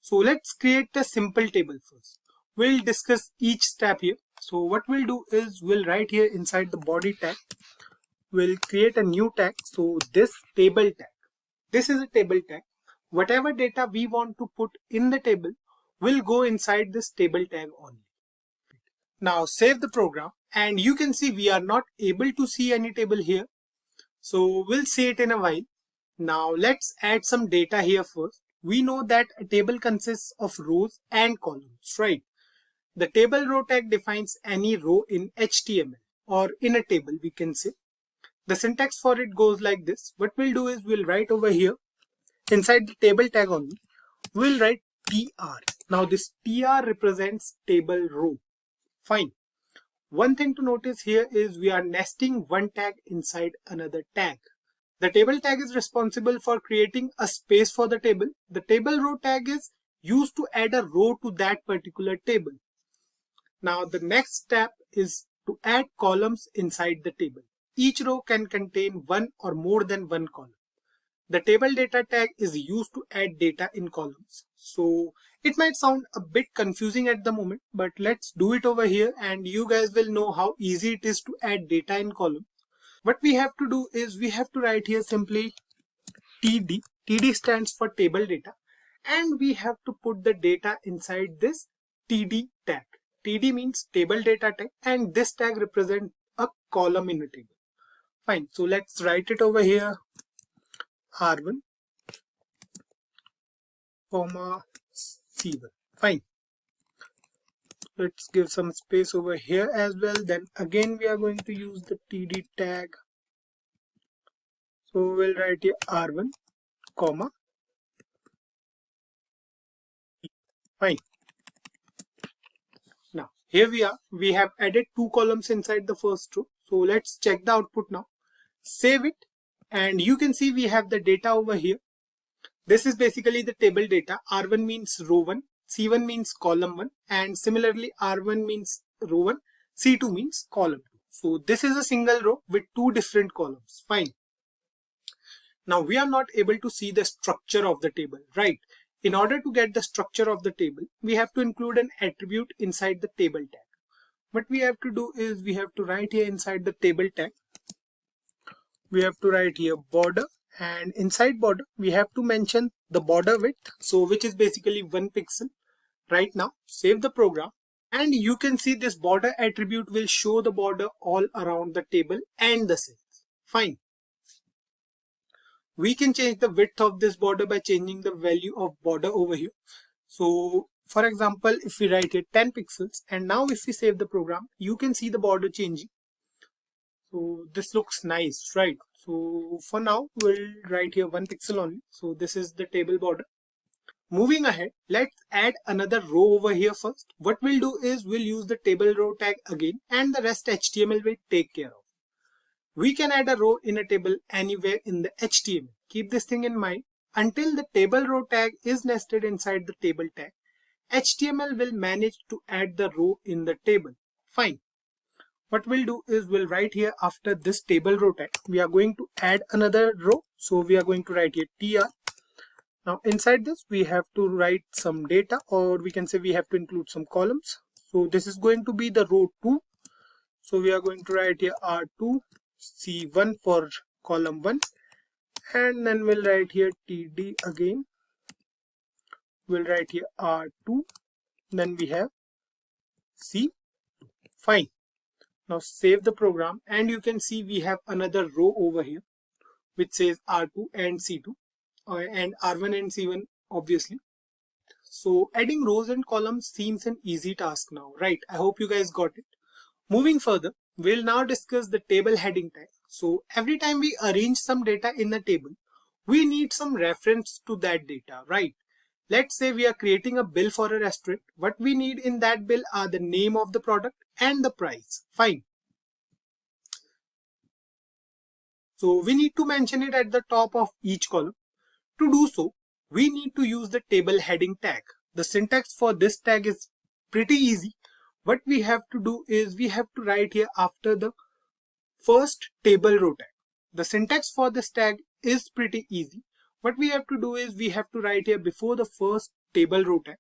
So let's create a simple table first. We'll discuss each step here. So what we'll do is we'll write here inside the body tag. We'll create a new tag. So this table tag. This is a table tag. Whatever data we want to put in the table will go inside this table tag only. Now save the program, and you can see we are not able to see any table here. So we'll see it in a while. Now let's add some data here first. We know that a table consists of rows and columns, right? The table row tag defines any row in HTML or in a table, we can say. The syntax for it goes like this. What we'll do is we'll write over here inside the table tag only, we'll write tr. Now this tr represents table row. Fine. One thing to notice here is we are nesting one tag inside another tag. The table tag is responsible for creating a space for the table. The table row tag is used to add a row to that particular table. Now the next step is to add columns inside the table. Each row can contain one or more than one column. The table data tag is used to add data in columns. So it might sound a bit confusing at the moment, but let's do it over here and you guys will know how easy it is to add data in columns. What we have to do is we have to write here simply TD. TD stands for table data, and we have to put the data inside this TD tag. TD means table data tag, and this tag represents a column in a table. Fine, so let's write it over here. R1, comma C1. Fine. Let's give some space over here as well. Then again we are going to use the TD tag. So we'll write here R1, comma. Fine. Now here we are. We have added two columns inside the first row. So let's check the output now. Save it, and you can see we have the data over here. This is basically the table data. R1 means row 1, C1 means column 1, and similarly R1 means row 1, C2 means column 2. So this is a single row with two different columns. Fine. Now we are not able to see the structure of the table, right? In order to get the structure of the table, we have to include an attribute inside the table tag. What we have to do is we have to write here inside the table tag. We have to write here border, and inside border we have to mention the border width, so which is basically 1 pixel. Right now save the program, and you can see this border attribute will show the border all around the table and the cells. Fine. We can change the width of this border by changing the value of border over here. So for example, if we write here 10 pixels, and now if we save the program, you can see the border changing. So this looks nice, right? So for now we'll write here 1 pixel only. So this is the table border. Moving ahead, let's add another row over here first. What we'll do is we'll use the table row tag again, and the rest HTML will take care of. We can add a row in a table anywhere in the HTML. Keep this thing in mind. Until the table row tag is nested inside the table tag, HTML will manage to add the row in the table. Fine. What we'll do is we'll write here after this table row tag, we are going to add another row. So we are going to write here tr. Now inside this we have to write some data, or we can say we have to include some columns. So this is going to be the row 2. So we are going to write here R2, C1 for column 1, and then we'll write here TD again. We'll write here R2, then we have C. Fine. Now save the program, and you can see we have another row over here which says R2 and C2 and R1 and C1 obviously. So adding rows and columns seems an easy task now, right? I hope you guys got it. Moving further, we'll now discuss the table heading tag. So every time we arrange some data in the table, we need some reference to that data, right? Let's say we are creating a bill for a restaurant. What we need in that bill are the name of the product and the price. Fine. So we need to mention it at the top of each column. To do so, we need to use the table heading tag. The syntax for this tag is pretty easy. What we have to do is we have to write here after the first table row tag. The syntax for this tag is pretty easy. What we have to do is we have to write here before the first table row tag.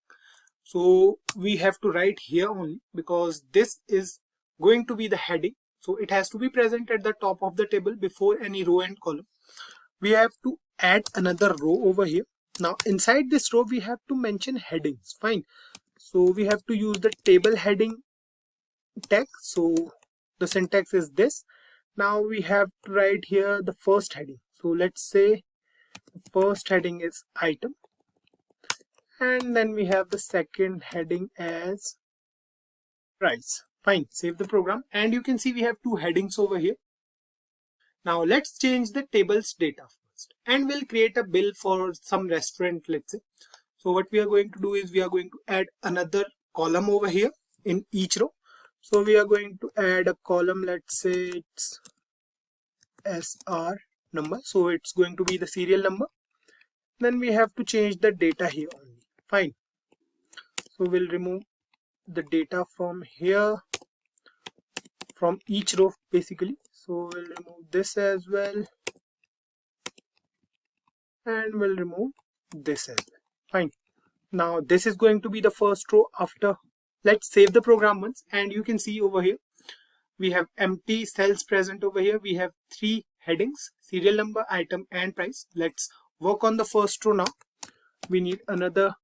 So we have to write here only, because this is going to be the heading. So it has to be present at the top of the table before any row and column. We have to add another row over here. Now inside this row we have to mention headings. Fine. So we have to use the table heading tag. So the syntax is this. Now we have to write here the first heading. So let's say the first heading is item, and then we have the second heading as price. Fine, save the program, and you can see we have two headings over here. Now let's change the table's data first, and we'll create a bill for some restaurant, let's say. So what we are going to do is we are going to add another column over here in each row. So we are going to add a column, let's say it's SR number, so it's going to be the serial number. Then we have to change the data here only. Fine, so we'll remove the data from here, from each row basically. So we'll remove this as well, and we'll remove this as well. Fine, now this is going to be the first row. After, let's save the program once, and you can see over here we have empty cells present over here. We have three headings: serial number, item, and price. Let's work on the first row now. We need another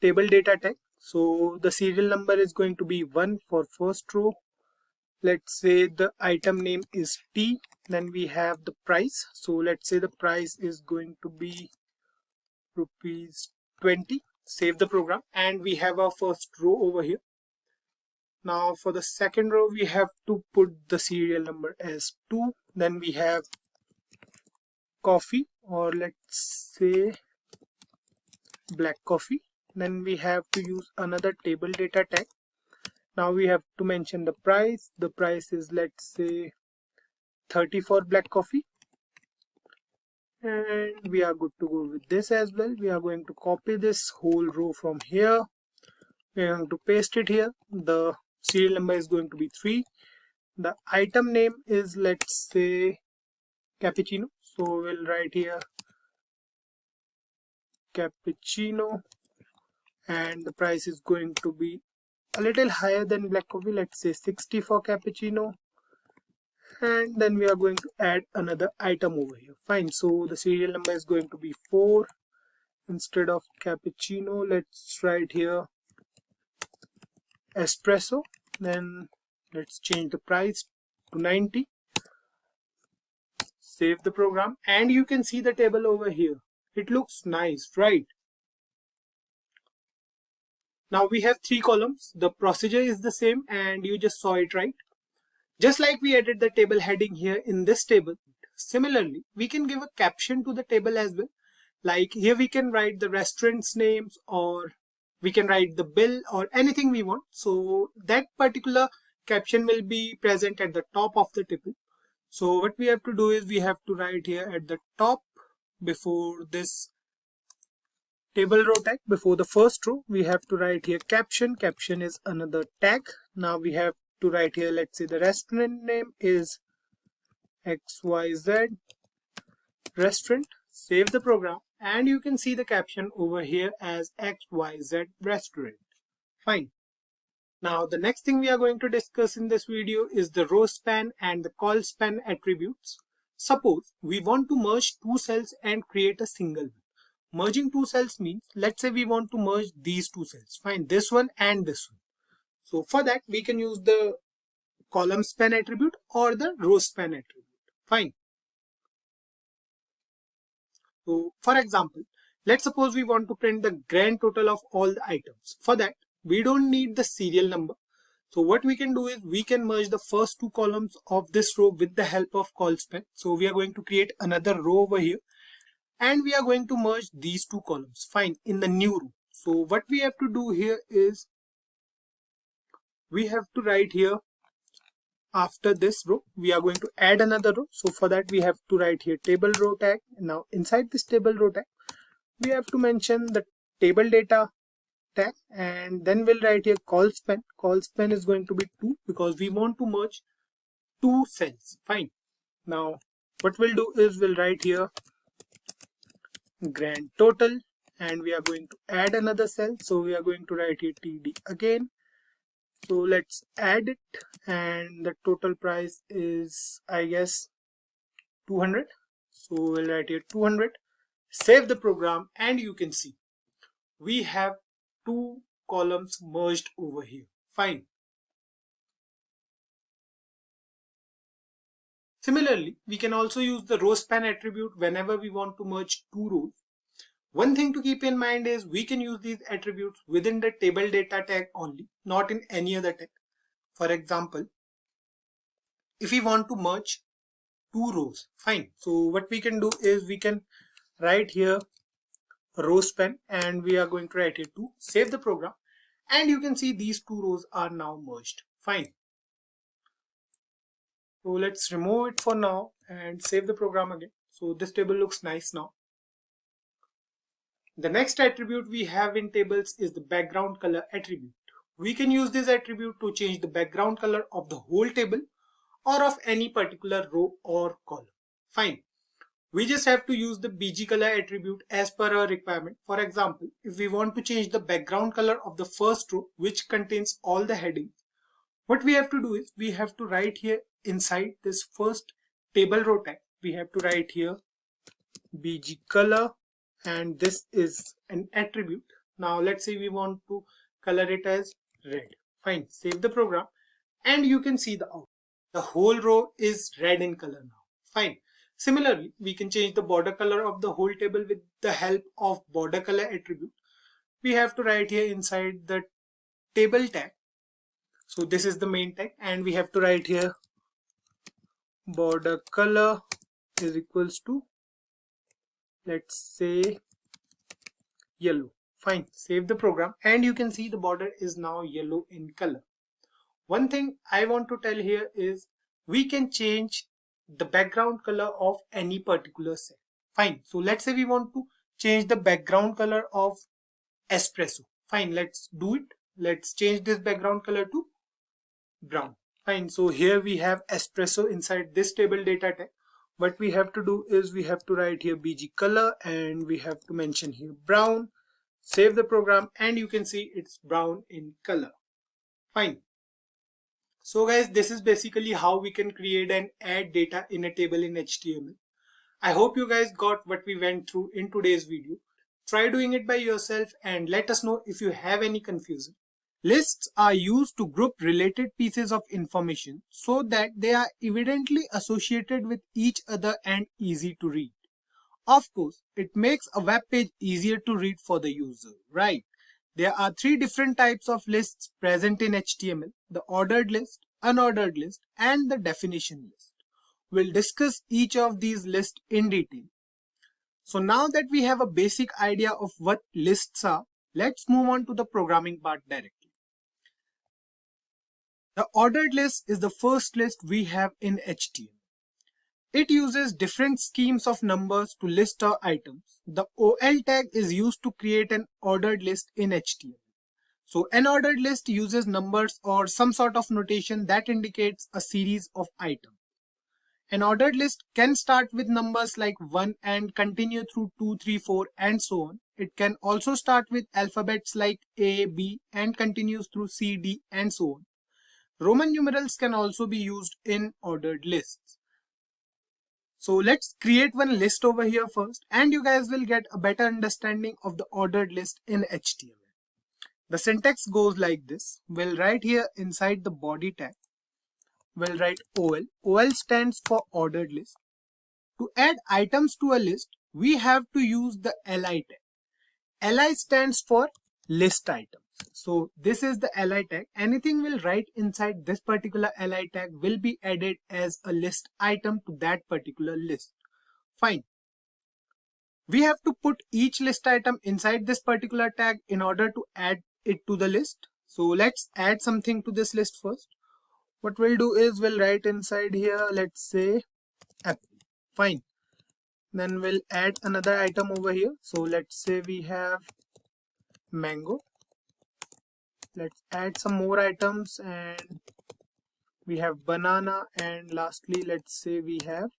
table data tag. So the serial number is going to be 1 for first row. Let's say the item name is T. Then we have the price. So let's say the price is going to be rupees 20. Save the program, and we have our first row over here. Now for the second row, we have to put the serial number as 2. Then we have coffee, or let's say black coffee. Then we have to use another table data tag. Now we have to mention the price. The price is, let's say, 30 for black coffee. And we are good to go with this as well. We are going to copy this whole row from here. We are going to paste it here. The serial number is going to be 3. The item name is, let's say, cappuccino. So we'll write here cappuccino, and the price is going to be a little higher than black coffee. Let's say 60 for cappuccino. And then we are going to add another item over here. Fine, so the serial number is going to be 4. Instead of cappuccino, let's write here espresso. Then let's change the price to 90. Save the program, and you can see the table over here. It looks nice, right? Now we have 3 columns. The procedure is the same, and you just saw it, right? Just like we added the table heading here in this table, similarly, we can give a caption to the table as well. Like here we can write the restaurant's names, or we can write the bill, or anything we want. So that particular caption will be present at the top of the table. So what we have to do is we have to write here at the top, before this table row tag, before the first row, we have to write here caption. Caption is another tag. Now we have to write here, let's say the restaurant name is XYZ restaurant. Save the program, and you can see the caption over here as XYZ restaurant. Fine. Now the next thing we are going to discuss in this video is the row span and the col span attributes. Suppose we want to merge 2 cells and create a single one. Merging 2 cells means, let's say we want to merge these 2 cells. Fine, this one and this one. So for that, we can use the column span attribute or the row span attribute. Fine. So for example, let's suppose we want to print the grand total of all the items. For that, we don't need the serial number. So what we can do is we can merge the first 2 columns of this row with the help of col span. So we are going to create another row over here, and we are going to merge these 2 columns. Fine, in the new row. So what we have to do here is we have to write here, after this row we are going to add another row. So for that we have to write here table row tag. Now inside this table row tag we have to mention the table data tag, and then we'll write here col span. Col span is going to be 2 because we want to merge 2 cells. Fine. Now what we'll do is we'll write here grand total, and we are going to add another cell. So we are going to write here TD again. So let's add it, and the total price is, I guess, 200. So we'll write here 200. Save the program, and you can see we have 2 columns merged over here. Fine. Similarly, we can also use the row span attribute whenever we want to merge two rows. One thing to keep in mind is we can use these attributes within the table data tag only, not in any other tag. For example, if we want to merge two rows, fine. So what we can do is we can write here row span and we are going to write here 2, save the program, and you can see these two rows are now merged. Fine. So let's remove it for now and save the program again. So this table looks nice now. The next attribute we have in tables is the background color attribute. We can use this attribute to change the background color of the whole table or of any particular row or column. Fine. We just have to use the bg color attribute as per our requirement. For example, if we want to change the background color of the first row, which contains all the headings, what we have to do is we have to write here inside this first table row tag, we have to write here bg color, and this is an attribute. Now let's say we want to color it as red. Fine, save the program and you can see the output. The whole row is red in color now. Fine. Similarly, we can change the border color of the whole table with the help of border color attribute. We have to write here inside the table tag. So this is the main tag and we have to write here border color is equals to, let's say, yellow. Fine, save the program and you can see the border is now yellow in color. One thing I want to tell here is we can change the background color of any particular cell. Fine, so let's say we want to change the background color of espresso. Fine, let's do it. Let's change this background color to brown. Fine, so here we have espresso inside this table data tag. What we have to do is we have to write here bg color and we have to mention here brown. Save the program and you can see it's brown in color. Fine. So guys, this is basically how we can create and add data in a table in HTML. I hope you guys got what we went through in today's video. Try doing it by yourself and let us know if you have any confusion. Lists are used to group related pieces of information so that they are evidently associated with each other and easy to read. Of course, it makes a web page easier to read for the user, right? There are three different types of lists present in HTML: the ordered list, unordered list, and the definition list. We'll discuss each of these lists in detail. So now that we have a basic idea of what lists are, let's move on to the programming part directly. The ordered list is the first list we have in HTML. It uses different schemes of numbers to list our items. The OL tag is used to create an ordered list in HTML. So an ordered list uses numbers or some sort of notation that indicates a series of items. An ordered list can start with numbers like 1 and continue through 2, 3, 4 and so on. It can also start with alphabets like A, B and continues through C, D and so on. Roman numerals can also be used in ordered lists. So let's create one list over here first and you guys will get a better understanding of the ordered list in HTML. The syntax goes like this. We'll write here inside the body tag, we'll write OL. OL stands for ordered list. To add items to a list, we have to use the LI tag. LI stands for list items. So this is the LI tag. Anything we'll write inside this particular LI tag will be added as a list item to that particular list. Fine. We have to put each list item inside this particular tag in order to add it to the list. So let's add something to this list first. What we'll do is we'll write inside here, let's say apple. Fine. Then we'll add another item over here. So let's say we have mango. Let's add some more items and we have banana, and lastly let's say we have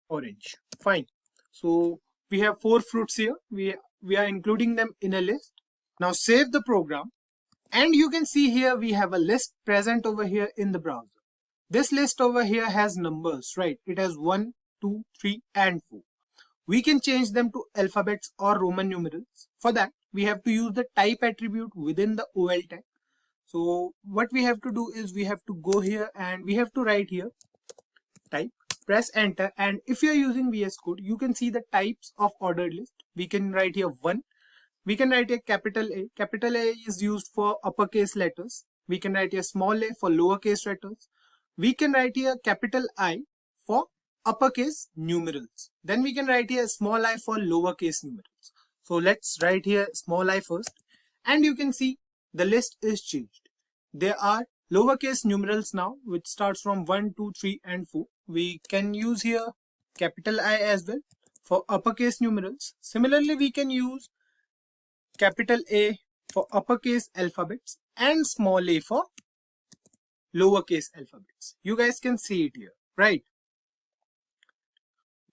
orange. Fine. So we have 4 fruits here. We are including them in a list. Now save the program and you can see here we have a list present over here in the browser. This list over here has numbers, right? It has 1, 2, 3 and 4. We can change them to alphabets or Roman numerals. For that, we have to use the type attribute within the OL tag. So what we have to do is we have to go here and we have to write here type, press enter, and if you are using VS Code, you can see the types of ordered list. We can write here 1. We can write here capital A. Capital A is used for uppercase letters. We can write here small a for lowercase letters. We can write here capital I for uppercase numerals. Then we can write here small I for lowercase numerals. So let's write here small I first, and you can see the list is changed. There are lowercase numerals now, which starts from 1, 2, 3, and 4. We can use here capital I as well for uppercase numerals. Similarly, we can use capital A for uppercase alphabets and small a for lowercase alphabets. You guys can see it here, right?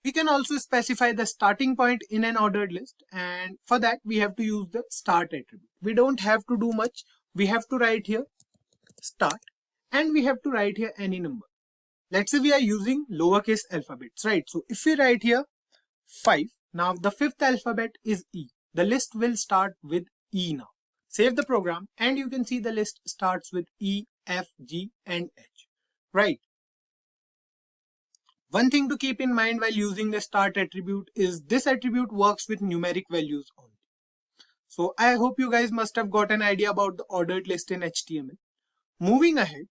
We can also specify the starting point in an ordered list, and for that we have to use the start attribute. We don't have to do much. We have to write here start, and we have to write here any number. Let's say we are using lowercase alphabets, right? So if we write here 5, now the 5th alphabet is E. The list will start with E now. Save the program and you can see the list starts with E, F, G and H, right? One thing to keep in mind while using the start attribute is this attribute works with numeric values only. So I hope you guys must have got an idea about the ordered list in HTML. Moving ahead,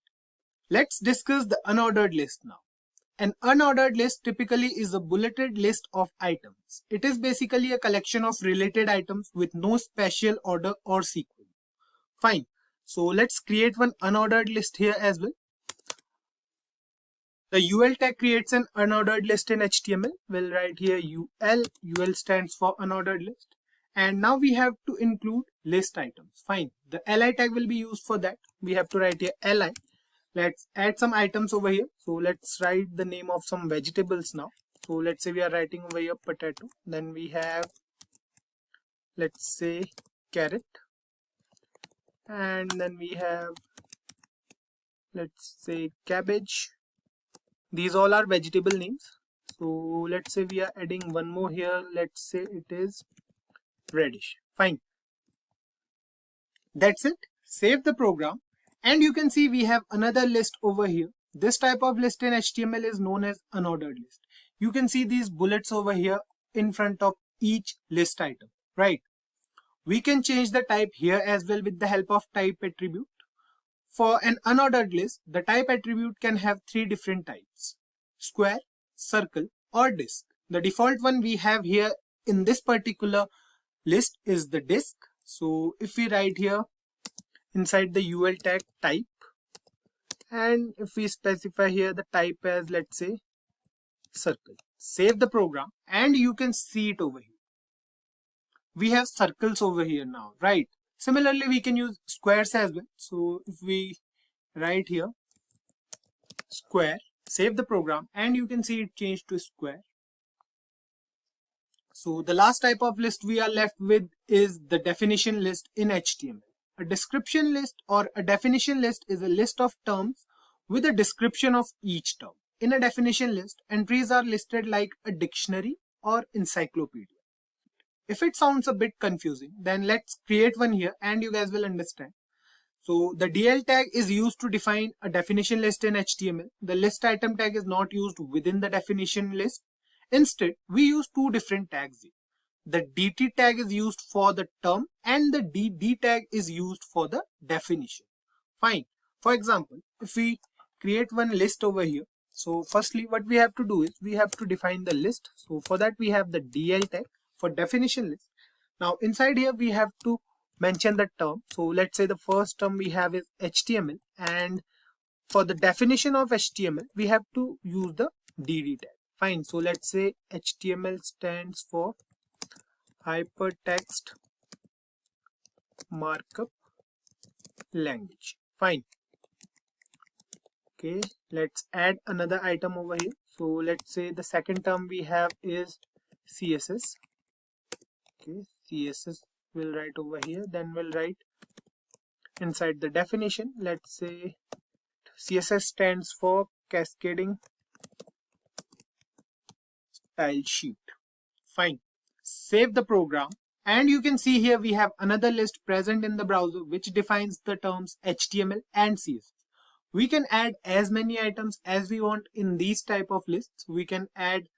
let's discuss the unordered list now. An unordered list typically is a bulleted list of items. It is basically a collection of related items with no special order or sequence. Fine. So let's create one unordered list here as well. The UL tag creates an unordered list in HTML. We'll write here UL. UL stands for unordered list. And now we have to include list items. Fine. The li tag will be used for that. We have to write here li. Let's add some items over here. So let's write the name of some vegetables now. So let's say we are writing over here potato. Then we have, let's say, carrot. And then we have, let's say, cabbage. These all are vegetable names. So let's say we are adding one more here. Let's say it is radish. Fine. That's it. Save the program. And you can see we have another list over here. This type of list in HTML is known as unordered list. You can see these bullets over here in front of each list item, right? We can change the type here as well with the help of type attribute. For an unordered list, the type attribute can have 3 different types: square, circle, or disk. The default one we have here in this particular list is the disk. So if we write here inside the UL tag type, and if we specify here the type as, let's say, circle, save the program and you can see it over here. We have circles over here now, right? Similarly, we can use squares as well. So if we write here square, save the program and you can see it changed to square. So the last type of list we are left with is the definition list in HTML. A description list or a definition list is a list of terms with a description of each term. In a definition list, entries are listed like a dictionary or encyclopedia. If it sounds a bit confusing, then let's create one here and you guys will understand. So the DL tag is used to define a definition list in HTML. The list item tag is not used within the definition list. Instead, we use 2 different tags here. The DT tag is used for the term and the DD tag is used for the definition. Fine. For example, if we create one list over here, so firstly what we have to do is we have to define the list. So for that we have the DL tag for definition list. Now inside here we have to mention the term. So let's say the first term we have is HTML, and for the definition of HTML we have to use the DD tag. Fine. So let's say HTML stands for hypertext markup language. Fine. Okay, let's add another item over here. So let's say the second term we have is CSS. Okay, CSS we'll write over here. Then we'll write inside the definition, let's say CSS stands for cascading style sheet. Fine. Save the program And you can see here we have another list present in the browser which defines the terms HTML and CSS. We can add as many items as we want in these type of lists. We can add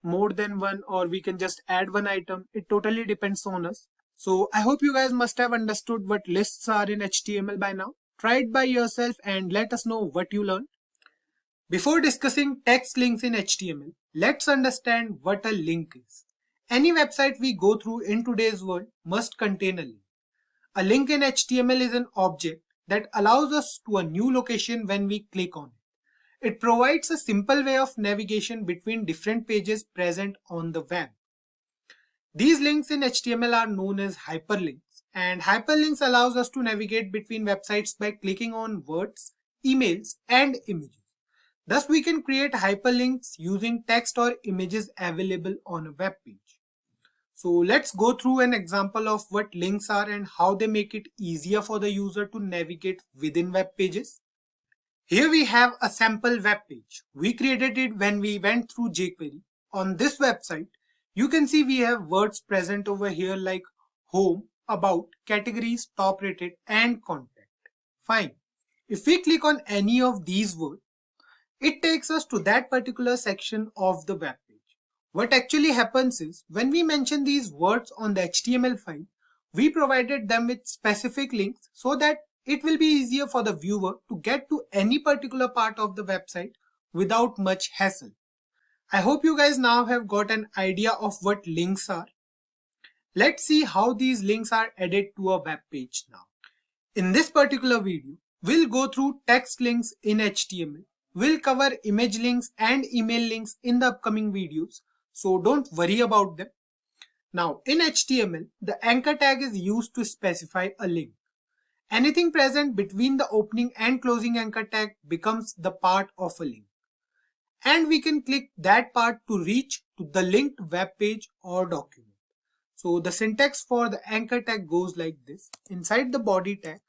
more than one, or we can just add one item. It totally depends on us. So I hope you guys must have understood what lists are in HTML by now. Try it by yourself and let us know what you learned. Before discussing text links in HTML, let's understand what a link is. Any website we go through in today's world must contain a link. A link in HTML is an object that allows us to a new location when we click on it. It provides a simple way of navigation between different pages present on the web. These links in HTML are known as hyperlinks, and hyperlinks allows us to navigate between websites by clicking on words, emails, and images. Thus, we can create hyperlinks using text or images available on a web page. So let's go through an example of what links are and how they make it easier for the user to navigate within web pages. Here we have a sample web page. We created it when we went through jQuery. On this website, you can see we have words present over here like home, about, categories, top rated, and contact. Fine. If we click on any of these words, it takes us to that particular section of the web page. What actually happens is when we mention these words on the HTML file, we provided them with specific links so that it will be easier for the viewer to get to any particular part of the website without much hassle. I hope you guys now have got an idea of what links are. Let's see how these links are added to a web page now. In this particular video, we'll go through text links in HTML. We'll cover image links and email links in the upcoming videos, so don't worry about them. Now, in HTML, the anchor tag is used to specify a link. Anything present between the opening and closing anchor tag becomes the part of a link. And we can click that part to reach to the linked web page or document. So the syntax for the anchor tag goes like this. Inside the body tag,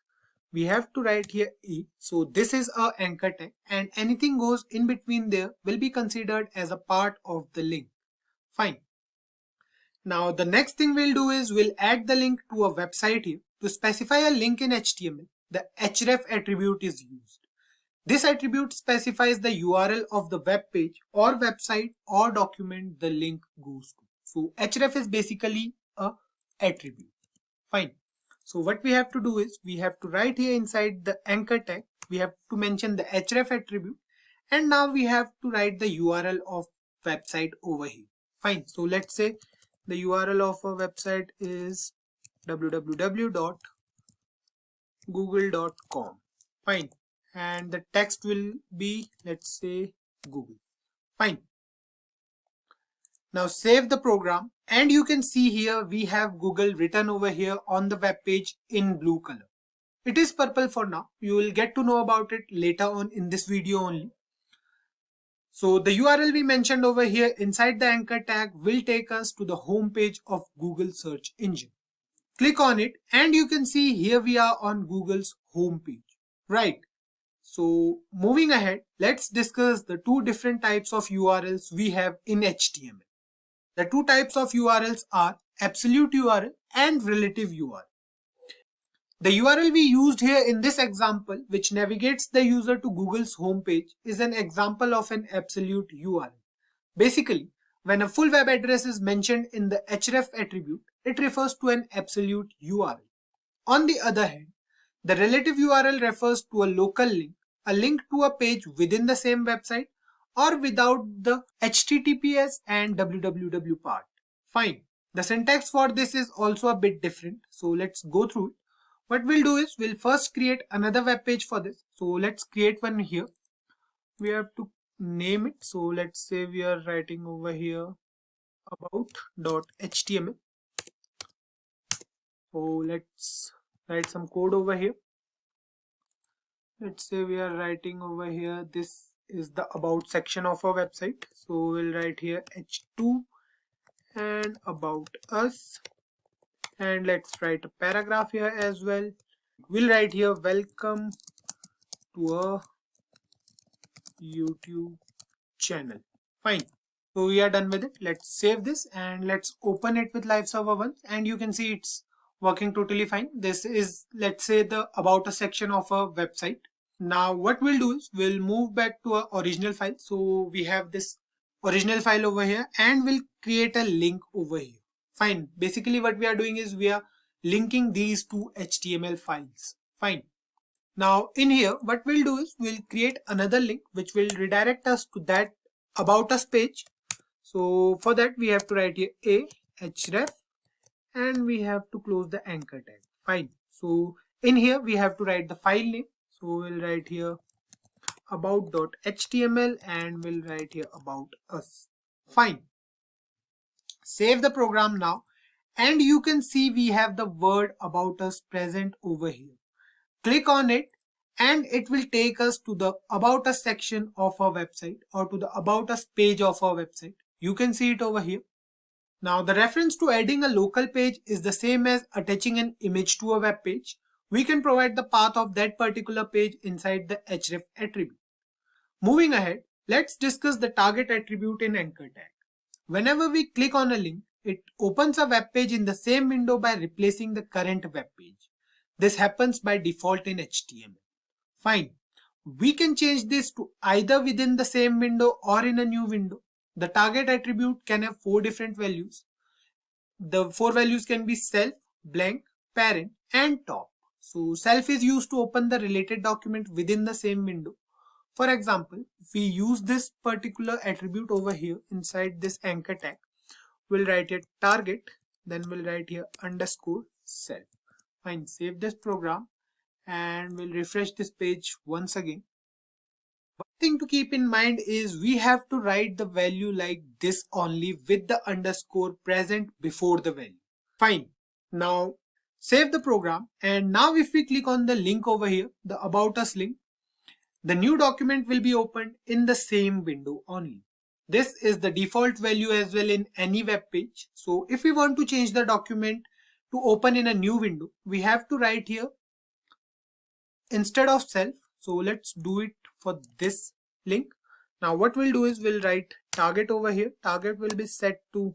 we have to write here E. So this is our anchor tag, and anything goes in between there will be considered as a part of the link. Fine. Now the next thing we'll do is we'll add the link to a website here. To specify a link in HTML, the href attribute is used. This attribute specifies the URL of the web page or website or document the link goes to. So href is basically a attribute. Fine. So what we have to do is we have to write here inside the anchor tag, we have to mention the href attribute, and now we have to write the URL of website over here. Fine. So let's say the URL of a website is www.google.com. Fine. And the text will be, let's say, Google. Fine. Now save the program, and you can see here we have Google written over here on the web page in blue color. It is purple for now. You will get to know about it later on in this video only. So the URL we mentioned over here inside the anchor tag will take us to the home page of Google search engine. Click on it and you can see here we are on Google's home page. Right. So moving ahead, let's discuss the two different types of URLs we have in HTML. The two types of URLs are absolute URL and relative URL. The URL we used here in this example, which navigates the user to Google's homepage, is an example of an absolute URL. Basically, when a full web address is mentioned in the href attribute, it refers to an absolute URL. On the other hand, the relative URL refers to a local link, a link to a page within the same website or without the HTTPS and www part. Fine. The syntax for this is also a bit different. So let's go through it. What we'll do is we'll first create another web page for this. So let's create one here. We have to name it. So let's say we are writing over here about.html. So let's write some code over here. Let's say we are writing over here, this is the about section of our website. So we'll write here h2 and about us, and let's write a paragraph here as well. We'll write here welcome to a YouTube channel. Fine. So we are done with it. Let's save this and let's open it with live server 1, and you can see it's working totally fine. This is, let's say, the about us section of a website. Now what we'll do is we'll move back to our original file. So we have this original file over here and we'll create a link over here. Fine. Basically what we are doing is we are linking these two HTML files. Fine. Now in here what we'll do is we'll create another link which will redirect us to that about us page. So for that we have to write here a href and we have to close the anchor tag. Fine. So in here we have to write the file name. So we'll write here about.html and we'll write here about us. Fine. Save the program now and you can see we have the word about us present over here. Click on it and it will take us to the about us section of our website or to the about us page of our website. You can see it over here. Now the reference to adding a local page is the same as attaching an image to a web page. We can provide the path of that particular page inside the href attribute. Moving ahead, let's discuss the target attribute in anchor tag. Whenever we click on a link, it opens a web page in the same window by replacing the current web page. This happens by default in HTML. Fine. We can change this to either within the same window or in a new window. The target attribute can have 4 different values. The 4 values can be self, blank, parent, and top. So self is used to open the related document within the same window. For example, if we use this particular attribute over here inside this anchor tag, we'll write here target, then we'll write here underscore self. Fine, save this program and we'll refresh this page once again. One thing to keep in mind is we have to write the value like this only with the underscore present before the value. Fine. Now save the program and now if we click on the link over here, the about us link, the new document will be opened in the same window only. This is the default value as well in any web page. So if we want to change the document to open in a new window, we have to write here instead of self. So let's do it for this link. Now what we'll do is we'll write target over here. Target will be set to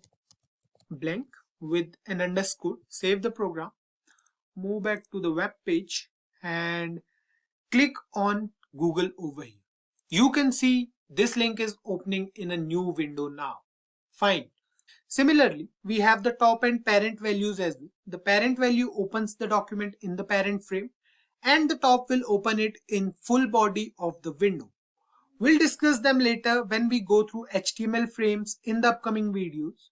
blank with an underscore. Save the program, move back to the web page and click on Google over here. You can see this link is opening in a new window now. Fine. Similarly, we have the top and parent values as well. The parent value opens the document in the parent frame and the top will open it in full body of the window. We'll discuss them later when we go through HTML frames in the upcoming videos.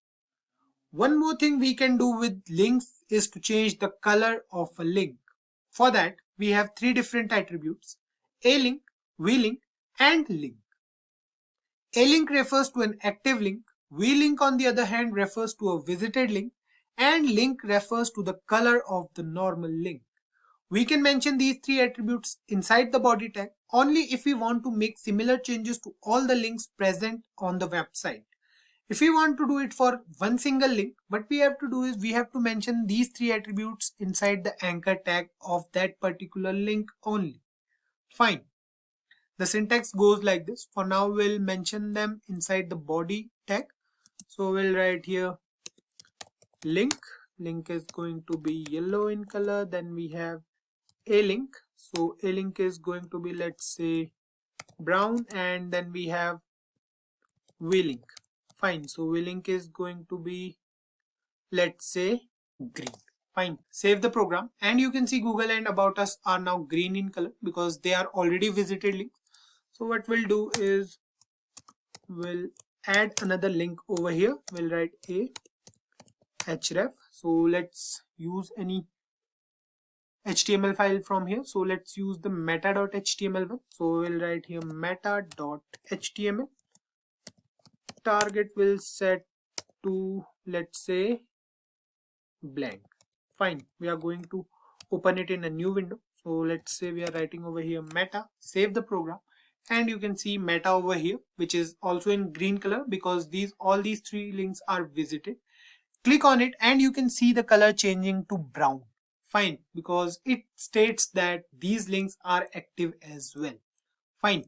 One more thing we can do with links is to change the color of a link. For that, we have 3 different attributes: A-link, V-link, and link. A-link refers to an active link, V-link on the other hand refers to a visited link, and link refers to the color of the normal link. We can mention these 3 attributes inside the body tag only if we want to make similar changes to all the links present on the website. If we want to do it for one single link, what we have to do is we have to mention these 3 attributes inside the anchor tag of that particular link only. Fine. The syntax goes like this. For now, we'll mention them inside the body tag. So we'll write here link. Link is going to be yellow in color. Then we have a link. So a link is going to be, let's say, brown, and then we have v link. Fine. So v link is going to be, let's say, green. Fine. Save the program and you can see Google and about us are now green in color because they are already visited links. So what we'll do is we'll add another link over here. We'll write a href. So let's use any HTML file from here. So let's use the meta.html one. So we'll write here meta.html. Target will set to, let's say, blank. Fine. We are going to open it in a new window. So let's say we are writing over here meta. Save the program and you can see meta over here, which is also in green color because all these 3 links are visited. Click on it and you can see the color changing to brown. Fine, because it states that these links are active as well. Fine.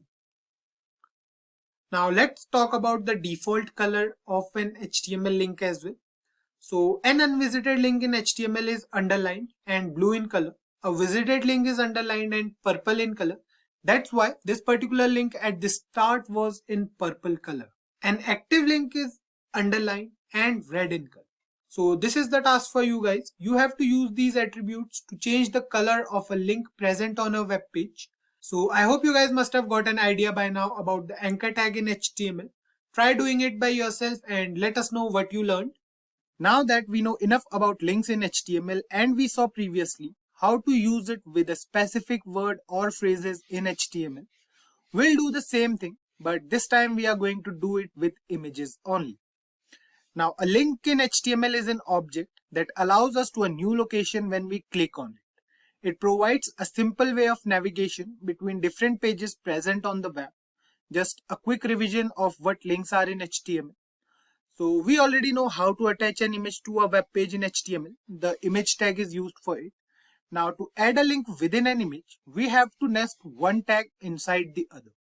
Now let's talk about the default color of an HTML link as well. So an unvisited link in HTML is underlined and blue in color. A visited link is underlined and purple in color. That's why this particular link at the start was in purple color. An active link is underlined and red in color. So this is the task for you guys. You have to use these attributes to change the color of a link present on a web page. So I hope you guys must have got an idea by now about the anchor tag in HTML. Try doing it by yourself and let us know what you learned. Now that we know enough about links in HTML and we saw previously how to use it with a specific word or phrases in HTML, we'll do the same thing, but this time we are going to do it with images only. Now a link in HTML is an object that allows us to a new location when we click on it. It provides a simple way of navigation between different pages present on the web. Just a quick revision of what links are in HTML. So we already know how to attach an image to a web page in HTML. The image tag is used for it. Now to add a link within an image, we have to nest one tag inside the other.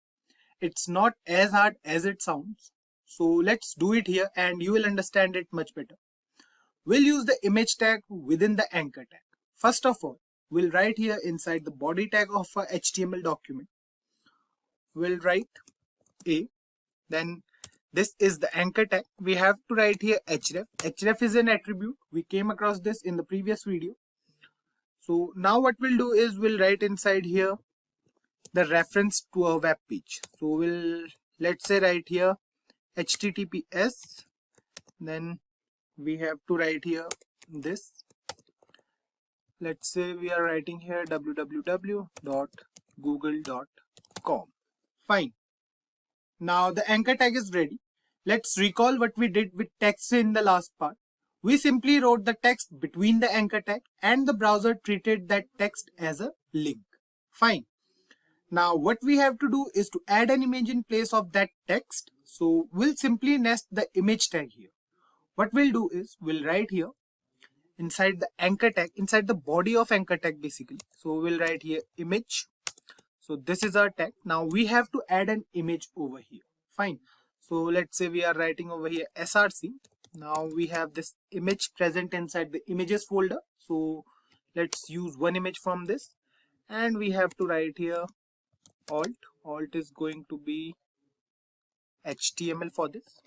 It's not as hard as it sounds. So let's do it here and you will understand it much better. We'll use the image tag within the anchor tag. First of all, we'll write here inside the body tag of a HTML document. We'll write A. Then this is the anchor tag. We have to write here href. Href is an attribute. We came across this in the previous video. So now what we'll do is we'll write inside here the reference to a web page. So let's say write here HTTPS. Then we have to write here this. Let's say we are writing here www.google.com. Fine. Now the anchor tag is ready. Let's recall what we did with text in the last part. We simply wrote the text between the anchor tag and the browser treated that text as a link. Fine. Now what we have to do is to add an image in place of that text. So we'll simply nest the image tag here. What we'll do is we'll write here inside the anchor tag, inside the body of anchor tag basically. So we'll write here image. So this is our tag. Now we have to add an image over here. Fine. So let's say we are writing over here src. Now we have this image present inside the images folder. So let's use one image from this. And we have to write here alt. Alt is going to be HTML for this.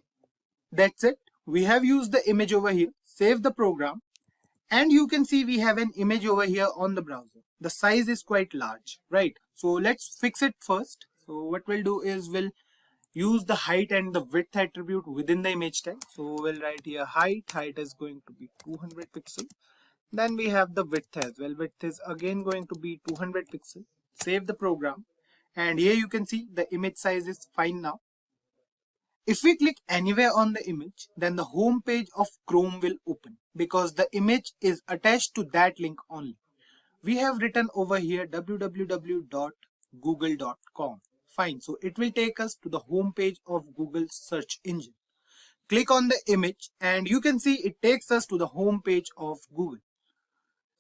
That's it. We have used the image over here. Save the program. And you can see we have an image over here on the browser. The size is quite large, right? So let's fix it first. So what we'll do is we'll use the height and the width attribute within the image tag. So we'll write here height. Height is going to be 200 pixels. Then we have the width as well. Width is again going to be 200 pixels. Save the program. And here you can see the image size is fine now. If we click anywhere on the image, then the home page of Chrome will open because the image is attached to that link only. We have written over here www.google.com. Fine, so it will take us to the home page of Google's search engine. Click on the image and you can see it takes us to the home page of Google.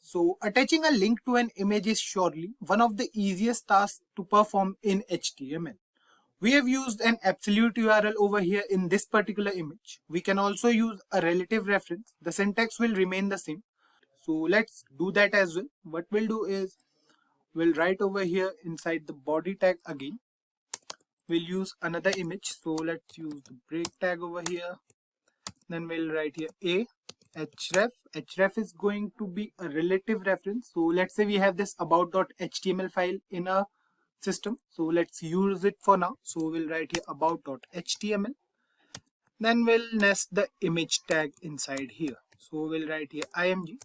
So attaching a link to an image is surely one of the easiest tasks to perform in HTML. We have used an absolute URL over here in this particular image. We can also use a relative reference. The syntax will remain the same. So let's do that as well. What we'll do is we'll write over here inside the body tag again. We'll use another image. So let's use the break tag over here. Then we'll write here a href. Href is going to be a relative reference. So let's say we have this about.html file in a system. So let's use it for now. So we'll write here about.html. Then we'll nest the image tag inside here. So we'll write here img.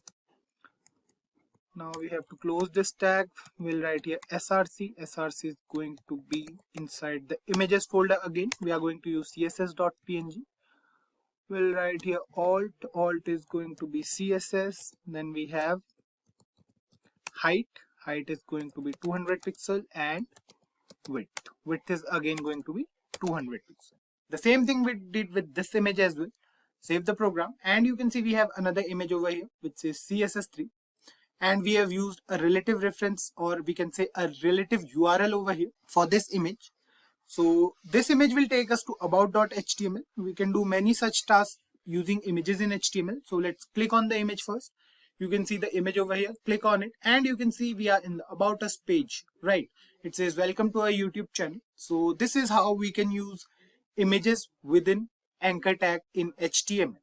Now we have to close this tag. We'll write here src. Src is going to be inside the images folder again. We are going to use css.png. We'll write here alt. Alt is going to be css. Then we have height. Height is going to be 200 pixel and width. Width is again going to be 200 pixel. The same thing we did with this image as well. Save the program and you can see we have another image over here which says CSS3 and we have used a relative reference or we can say a relative URL over here for this image. So this image will take us to about.html. We can do many such tasks using images in HTML. So let's click on the image first. You can see the image over here, click on it, and you can see we are in the About Us page, right? It says welcome to our YouTube channel. So this is how we can use images within anchor tag in HTML.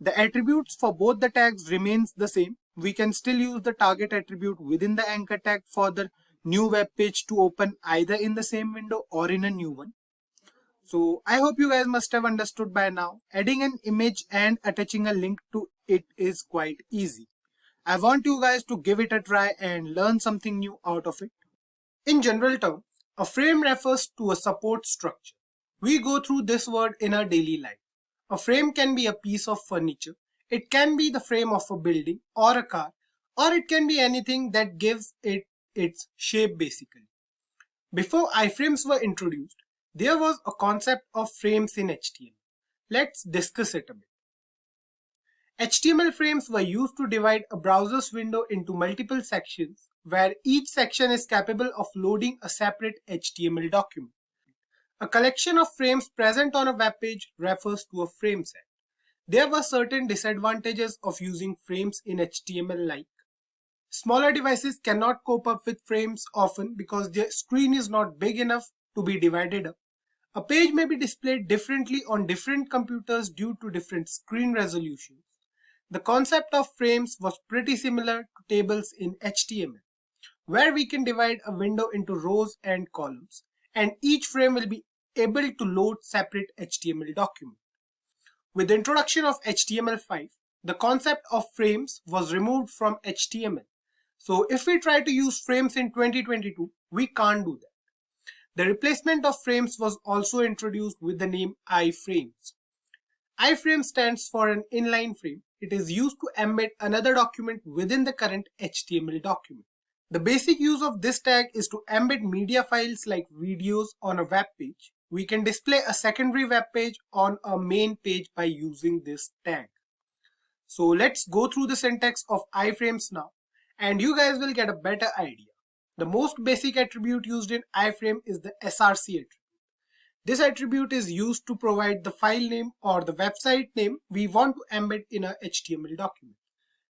The attributes for both the tags remains the same. We can still use the target attribute within the anchor tag for the new web page to open either in the same window or in a new one. So I hope you guys must have understood by now. Adding an image and attaching a link to it is quite easy. I want you guys to give it a try and learn something new out of it. In general terms, a frame refers to a support structure. We go through this word in our daily life. A frame can be a piece of furniture. It can be the frame of a building or a car, or it can be anything that gives it its shape basically. Before iframes were introduced, there was a concept of frames in HTML. Let's discuss it a bit. HTML frames were used to divide a browser's window into multiple sections, where each section is capable of loading a separate HTML document. A collection of frames present on a web page refers to a frame set. There were certain disadvantages of using frames in HTML, like smaller devices cannot cope up with frames often because their screen is not big enough to be divided up. A page may be displayed differently on different computers due to different screen resolutions. The concept of frames was pretty similar to tables in HTML, where we can divide a window into rows and columns, and each frame will be able to load separate HTML documents. With the introduction of HTML5, the concept of frames was removed from HTML. So if we try to use frames in 2022, we can't do that. The replacement of frames was also introduced with the name iframes. Iframe stands for an inline frame. It is used to embed another document within the current HTML document. The basic use of this tag is to embed media files like videos on a web page. We can display a secondary web page on a main page by using this tag. So let's go through the syntax of iframes now, and you guys will get a better idea. The most basic attribute used in iframe is the src attribute. This attribute is used to provide the file name or the website name we want to embed in a HTML document.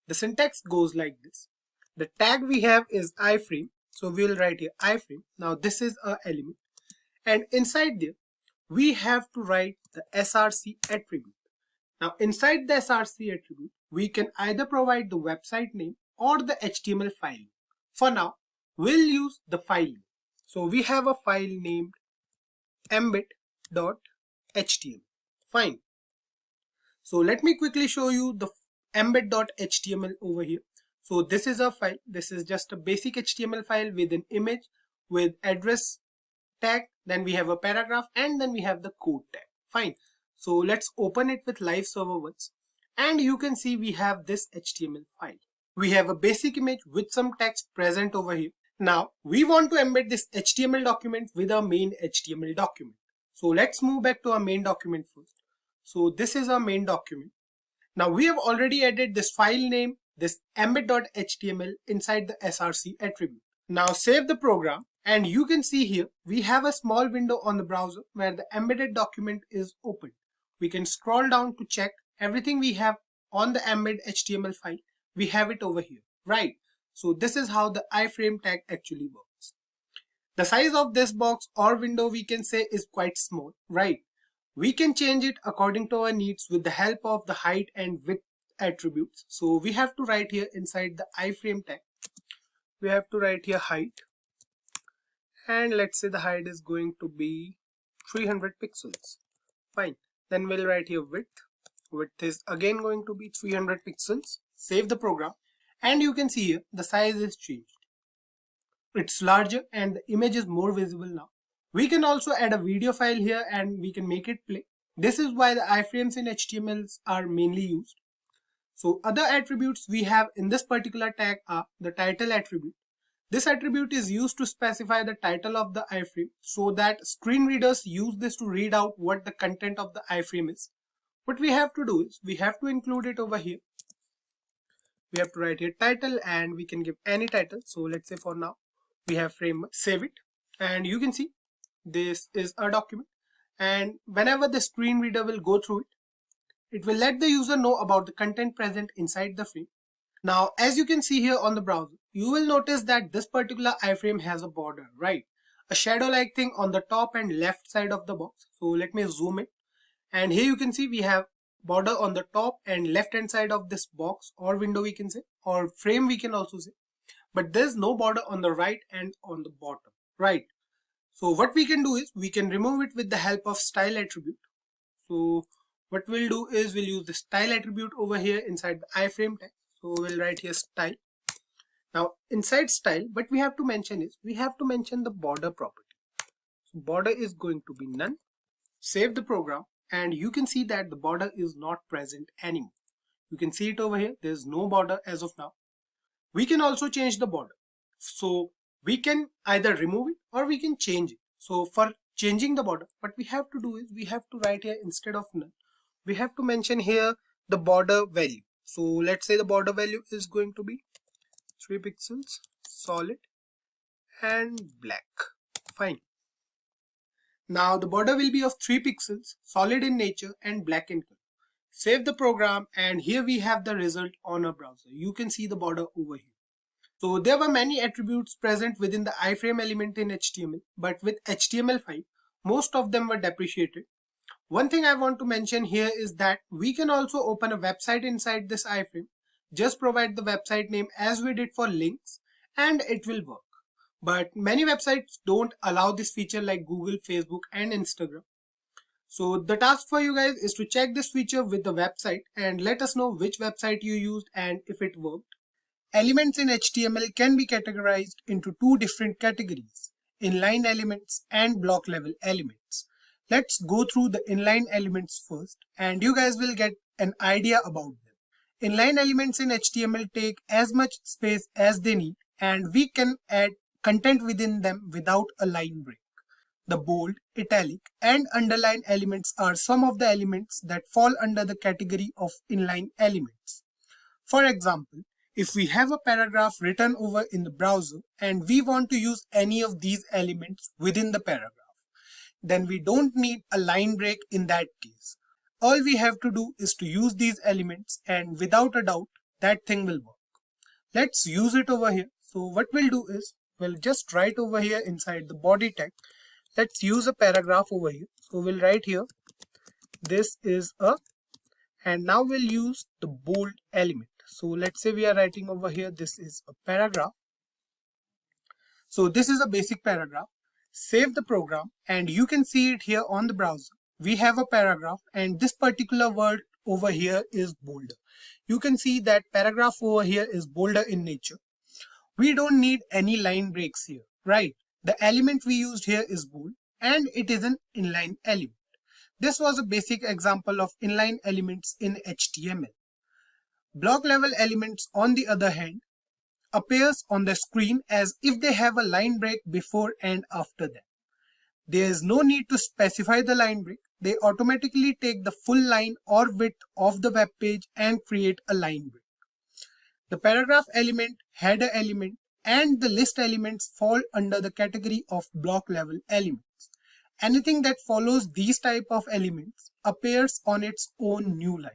The syntax goes like this. The tag we have is iframe, so we will write here iframe. Now this is an element, and inside there we have to write the src attribute. Now inside the src attribute, we can either provide the website name or the HTML file. For now, we'll use the file name. So we have a file named embed.html. Fine. So let me quickly show you the embed.html over here. So this is a file. This is just a basic HTML file with an image, with address tag, then we have a paragraph, and then we have the code tag. Fine. So let's open it with live server once, and you can see we have this HTML file. We have a basic image with some text present over here. Now we want to embed this HTML document with our main HTML document. So let's move back to our main document first. So this is our main document. Now we have already added this file name, this embed.html inside the src attribute. Now save the program, and you can see here we have a small window on the browser where the embedded document is open. We can scroll down to check everything we have on the embed HTML file. We have it over here, right? So this is how the iframe tag actually works. The size of this box or window, we can say, is quite small, right? We can change it according to our needs with the help of the height and width attributes. So we have to write here inside the iframe tag, we have to write here height, and let's say the height is going to be 300 pixels. Fine. Then we'll write here width. Width is again going to be 300 pixels. Save the program, and you can see here the size is changed. It's larger and the image is more visible now. We can also add a video file here and we can make it play. This is why the iframes in HTML are mainly used. So other attributes we have in this particular tag are the title attribute. This attribute is used to specify the title of the iframe so that screen readers use this to read out what the content of the iframe is. What we have to do is we have to include it over here. We have to write here title, and we can give any title. So let's say for now we have frame. Save it, and you can see this is a document, and whenever the screen reader will go through it, it will let the user know about the content present inside the frame. Now, as you can see here on the browser, you will notice that this particular iframe has a border, right? A shadow-like thing on the top and left side of the box. So let me zoom in. And here you can see we have border on the top and left hand side of this box or window we can say, or frame we can also say. But there's no border on the right and on the bottom, right? So what we can do is we can remove it with the help of style attribute. So what we'll do is we'll use the style attribute over here inside the iframe tag. So we'll write here style. Now inside style, what we have to mention is we have to mention the border property. So border is going to be none. Save the program, and you can see that the border is not present anymore. You can see it over here. There's no border as of now. We can also change the border. So we can either remove it or we can change it. So for changing the border, what we have to do is we have to write here instead of none, we have to mention here the border value. So let's say the border value is going to be 3 pixels, solid and black. Fine. Now the border will be of 3 pixels, solid in nature and black in color. Save the program, and here we have the result on our browser. You can see the border over here. So there were many attributes present within the iframe element in HTML, but with HTML5, most of them were deprecated. One thing I want to mention here is that we can also open a website inside this iframe. Just provide the website name as we did for links and it will work. But many websites don't allow this feature like Google, Facebook and Instagram. So the task for you guys is to check this feature with the website and let us know which website you used and if it worked. Elements in HTML can be categorized into two different categories, inline elements and block level elements. Let's go through the inline elements first and you guys will get an idea about them. Inline elements in HTML take as much space as they need and we can add content within them without a line break. The bold, italic and underline elements are some of the elements that fall under the category of inline elements. For example, if we have a paragraph written over in the browser and we want to use any of these elements within the paragraph, then we don't need a line break in that case. All we have to do is to use these elements and without a doubt that thing will work. Let's use it over here. So what we'll do is we'll just write over here inside the body tag. Let's use a paragraph over here. So we'll write here this is a, and now we'll use the bold element. So let's say we are writing over here this is a paragraph. So this is a basic paragraph. Save the program and you can see it here on the browser. We have a paragraph and this particular word over here is bolder. You can see that paragraph over here is bolder in nature. We don't need any line breaks here, right? The element we used here is bold and it is an inline element. This was a basic example of inline elements in HTML. Block level elements, on the other hand, appears on the screen as if they have a line break before and after them. There is no need to specify the line break. They automatically take the full line or width of the web page and create a line break. The paragraph element, header element, and the list elements fall under the category of block level elements. Anything that follows these type of elements appears on its own new line.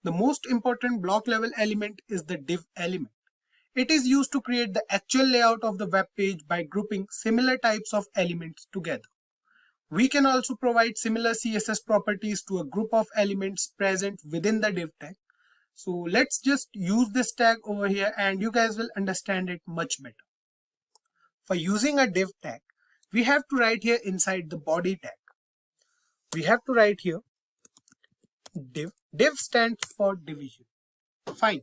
The most important block level element is the div element. It is used to create the actual layout of the web page by grouping similar types of elements together. We can also provide similar CSS properties to a group of elements present within the div tag. So let's just use this tag over here and you guys will understand it much better. For using a div tag, we have to write here inside the body tag. We have to write here div. Div stands for division. Fine.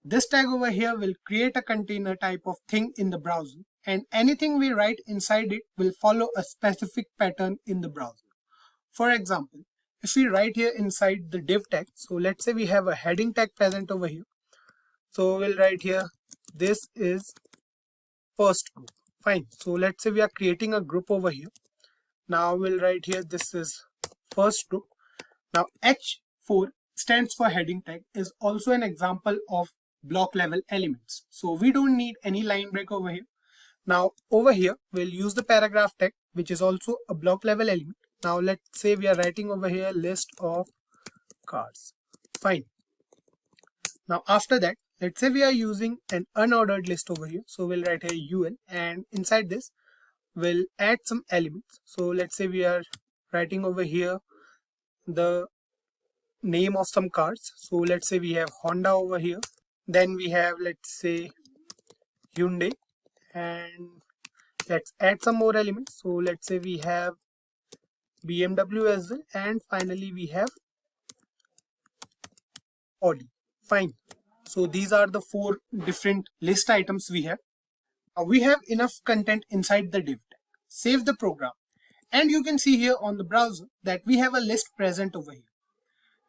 This tag over here will create a container type of thing in the browser and anything we write inside it will follow a specific pattern in the browser. For example, if we write here inside the div tag, so let's say we have a heading tag present over here. So we'll write here, this is first group. Fine. So let's say we are creating a group over here. Now we'll write here, this is first group. Now H4 stands for heading tag, is also an example of block level elements. So we don't need any line break over here. Now over here, we'll use the paragraph tag which is also a block level element. Now let's say we are writing over here list of cars. Fine. Now after that, let's say we are using an unordered list over here. So we'll write here ul, and inside this we'll add some elements. So let's say we are writing over here the name of some cars. So let's say we have Honda over here. Then we have, let's say, Hyundai, and let's add some more elements. So let's say we have BMW as well, and finally we have Audi. Fine. So these are the 4 different list items we have. Now we have enough content inside the div tag. Save the program, and you can see here on the browser that we have a list present over here.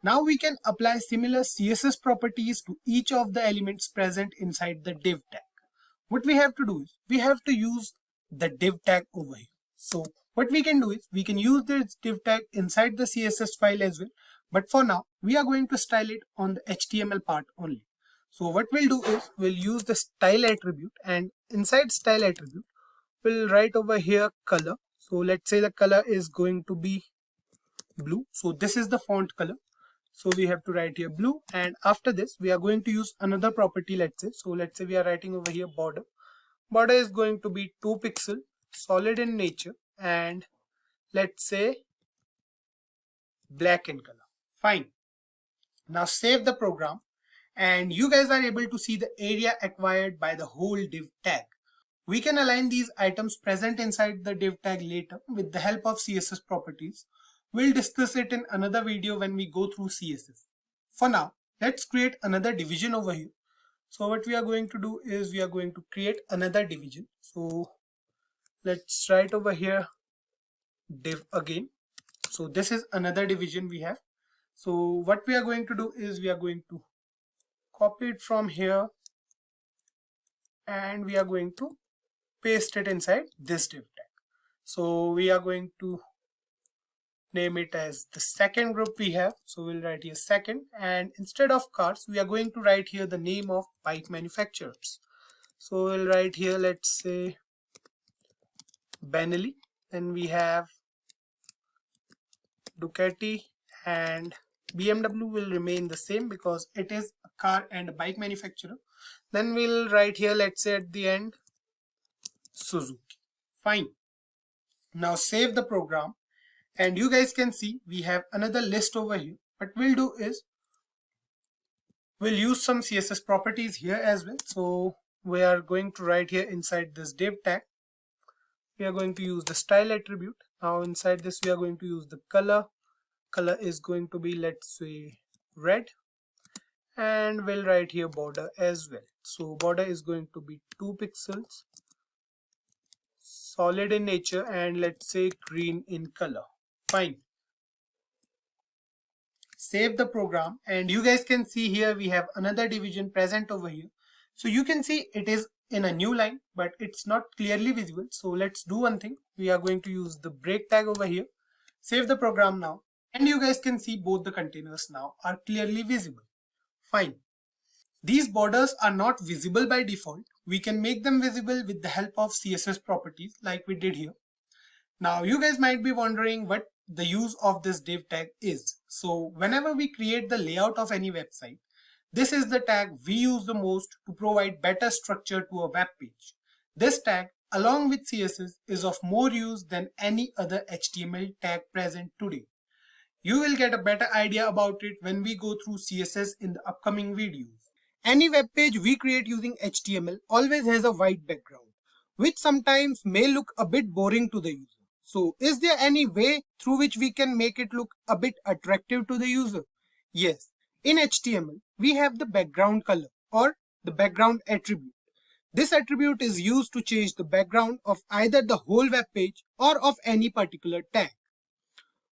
Now we can apply similar CSS properties to each of the elements present inside the div tag. What we have to do is we have to use the div tag over here. So what we can do is we can use this div tag inside the CSS file as well. But for now, we are going to style it on the HTML part only. So what we'll do is we'll use the style attribute, and inside style attribute, we'll write over here color. So let's say the color is going to be blue. So this is the font color. So we have to write here blue, and after this we are going to use another property, let's say. So let's say we are writing over here border. Border is going to be 2 pixel, solid in nature, and let's say black in color. Fine. Now save the program, and you guys are able to see the area acquired by the whole div tag. We can align these items present inside the div tag later with the help of CSS properties. We'll discuss it in another video when we go through CSS. For now, let's create another division over here. So what we are going to do is we are going to create another division. So let's write over here div again. So this is another division we have. So what we are going to do is we are going to copy it from here, and we are going to paste it inside this div tag. So we are going to name it as the second group we have. So we'll write here second, and instead of cars we are going to write here the name of bike manufacturers. So we'll write here, let's say, Benelli. Then we have Ducati, and BMW will remain the same because it is a car and a bike manufacturer. Then we'll write here, let's say, at the end, Suzuki. Fine. Now save the program, and you guys can see we have another list over here. What we'll do is we'll use some CSS properties here as well. So we are going to write here inside this div tag, we are going to use the style attribute. Now inside this we are going to use the color. Color is going to be, let's say, red, and we'll write here border as well. So border is going to be 2 pixels, solid in nature, and let's say green in color. Fine. Save the program, and you guys can see here we have another division present over here. So you can see it is in a new line, but it's not clearly visible. So let's do one thing. We are going to use the break tag over here. Save the program now, and you guys can see both the containers now are clearly visible. Fine. These borders are not visible by default. We can make them visible with the help of CSS properties like we did here. Now you guys might be wondering what the use of this div tag is. So whenever we create the layout of any website, this is the tag we use the most to provide better structure to a web page. This tag, along with CSS, is of more use than any other HTML tag present today. You will get a better idea about it when we go through CSS in the upcoming videos. Any web page we create using HTML always has a white background, which sometimes may look a bit boring to the user. So is there any way through which we can make it look a bit attractive to the user? Yes, in HTML we have the background color or the background attribute. This attribute is used to change the background of either the whole web page or of any particular tag.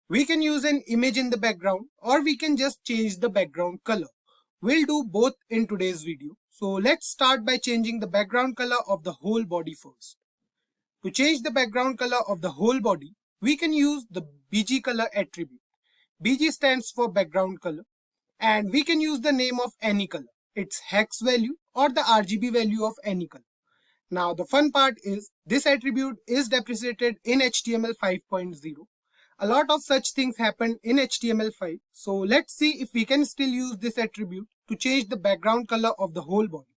We can use an image in the background, or we can just change the background color. We'll do both in today's video. So let's start by changing the background color of the whole body first. To change the background color of the whole body, we can use the BG color attribute. BG stands for background color, and we can use the name of any color, its hex value or the RGB value of any color. Now the fun part is this attribute is deprecated in HTML 5.0. A lot of such things happen in HTML5. So let's see if we can still use this attribute to change the background color of the whole body.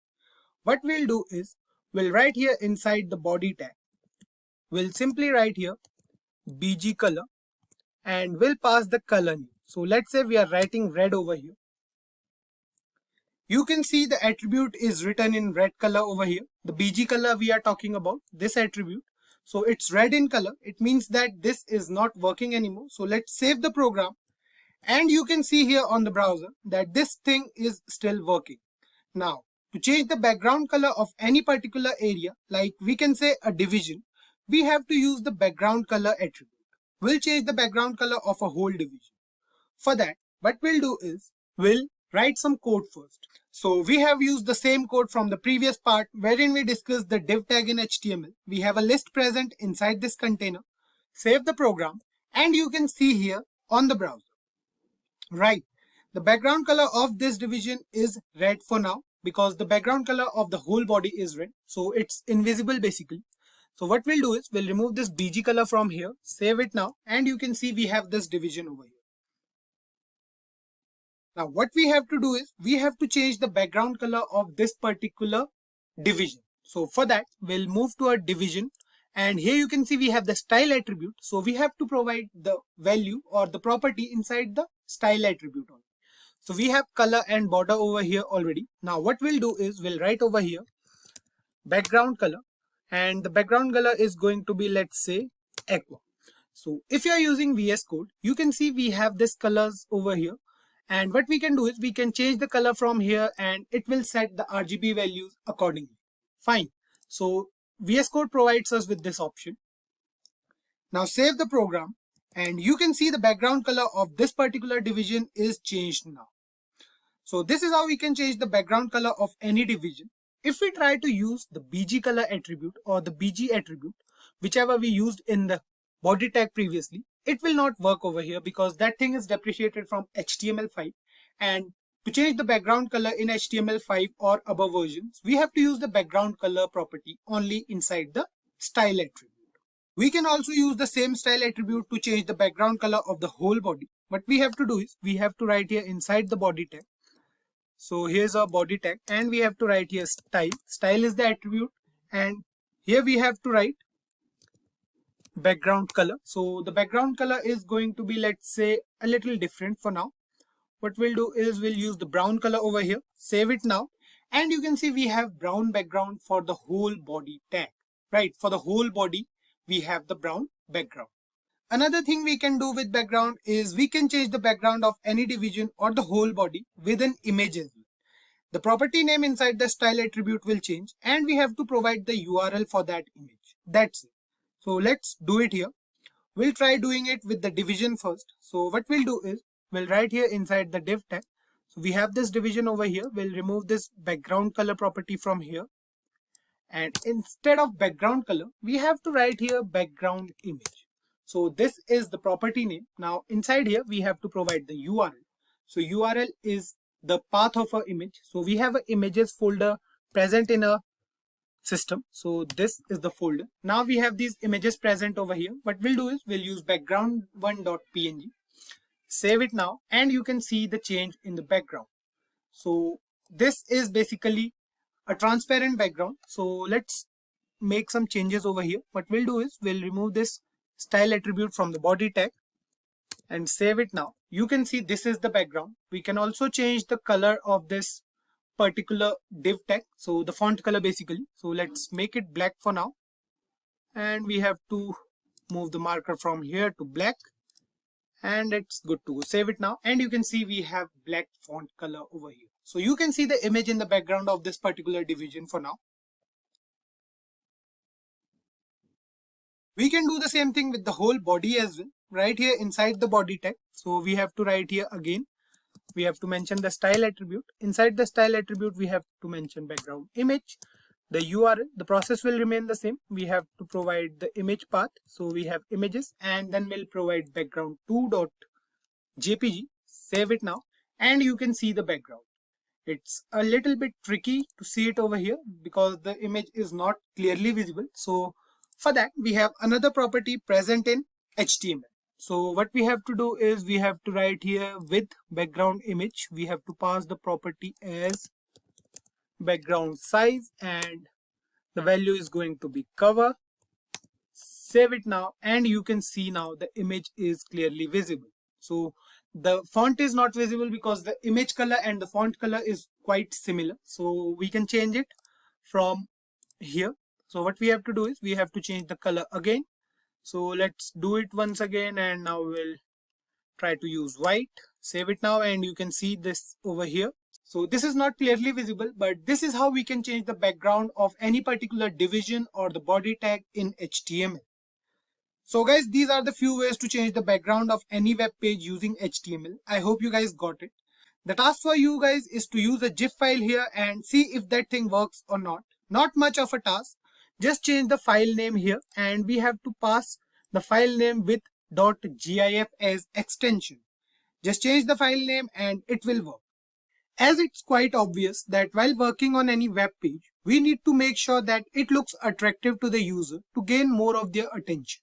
What we'll do is we'll write here inside the body tag. We'll simply write here bg color and we'll pass the color name. So let's say we are writing red over here. You can see the attribute is written in red color over here. The bg color we are talking about, this attribute. So it's red in color. It means that this is not working anymore. So let's save the program. And you can see here on the browser that this thing is still working. Now, to change the background color of any particular area, like we can say a division, we have to use the background color attribute. We'll change the background color of a whole division. For that, what we'll do is we'll write some code first. So we have used the same code from the previous part wherein we discussed the div tag in HTML. We have a list present inside this container. Save the program and you can see here on the browser. Right, the background color of this division is red for now because the background color of the whole body is red. So it's invisible basically. So what we'll do is we'll remove this bg color from here, save it now, and you can see we have this division over here. Now what we have to do is we have to change the background color of this particular division. So for that we'll move to a division and here you can see we have the style attribute. So we have to provide the value or the property inside the style attribute only. So we have color and border over here already. Now what we'll do is we'll write over here background color and the background color is going to be, let's say, aqua. So if you are using VS Code, you can see we have this colors over here. And what we can do is we can change the color from here and it will set the RGB values accordingly. Fine. So VS Code provides us with this option. Now save the program and you can see the background color of this particular division is changed now. So this is how we can change the background color of any division. If we try to use the bg color attribute or the bg attribute, whichever we used in the body tag previously, it will not work over here because that thing is deprecated from HTML5, and to change the background color in HTML5 or above versions, we have to use the background color property only inside the style attribute. We can also use the same style attribute to change the background color of the whole body. What we have to do is we have to write here inside the body tag. So here's our body tag and we have to write here style. Style is the attribute and here we have to write background color. So the background color is going to be, let's say, a little different for now. What we'll do is we'll use the brown color over here, save it now, and you can see we have brown background for the whole body tag. Right, for the whole body we have the brown background. Another thing we can do with background is we can change the background of any division or the whole body with an image as well. The property name inside the style attribute will change and we have to provide the URL for that image. That's it. So let's do it here. We'll try doing it with the division first. So what we'll do is we'll write here inside the div tag. So we have this division over here. We'll remove this background color property from here. And instead of background color, we have to write here background image. So this is the property name. Now inside here, we have to provide the URL. So URL is the path of our image. So we have an images folder present in a system. So this is the folder. Now we have these images present over here. What we'll do is we'll use background1.png, save it now, and you can see the change in the background. So this is basically a transparent background. So let's make some changes over here. What we'll do is we'll remove this style attribute from the body tag and save it now. You can see this is the background. We can also change the color of this particular div tag, so the font color basically. So let's make it black for now and we have to move the marker from here to black and it's good to go. Save it now and you can see we have black font color over here. So you can see the image in the background of this particular division for now. We can do the same thing with the whole body as well. Right here inside the body tag, so we have to write here again, we have to mention the style attribute. Inside the style attribute we have to mention background image, the URL. The process will remain the same. We have to provide the image path, so we have images, and then we'll provide background2.jpg. Save it now and you can see the background. It's a little bit tricky to see it over here because the image is not clearly visible. So for that, we have another property present in HTML. So what we have to do is we have to write here with background image. We have to pass the property as background size and the value is going to be cover. Save it now and you can see now the image is clearly visible. So the font is not visible because the image color and the font color is quite similar. So we can change it from here. So what we have to do is we have to change the color again. So let's do it once again and now we'll try to use white. Save it now and you can see this over here. So this is not clearly visible, but this is how we can change the background of any particular division or the body tag in HTML. So guys, these are the few ways to change the background of any web page using HTML. I hope you guys got it. The task for you guys is to use a GIF file here and see if that thing works or not. Not much of a task. Just change the file name here and we have to pass the file name with .gif as extension. Just change the file name and it will work. As it's quite obvious that while working on any web page, we need to make sure that it looks attractive to the user to gain more of their attention.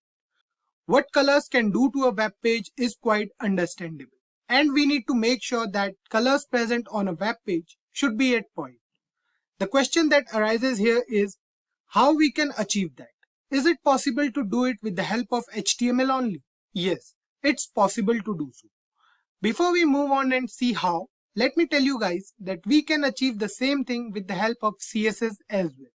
What colors can do to a web page is quite understandable. And we need to make sure that colors present on a web page should be at point. The question that arises here is how we can achieve that. Is it possible to do it with the help of HTML only? Yes, it's possible to do so. Before we move on and see how, let me tell you guys that we can achieve the same thing with the help of CSS as well.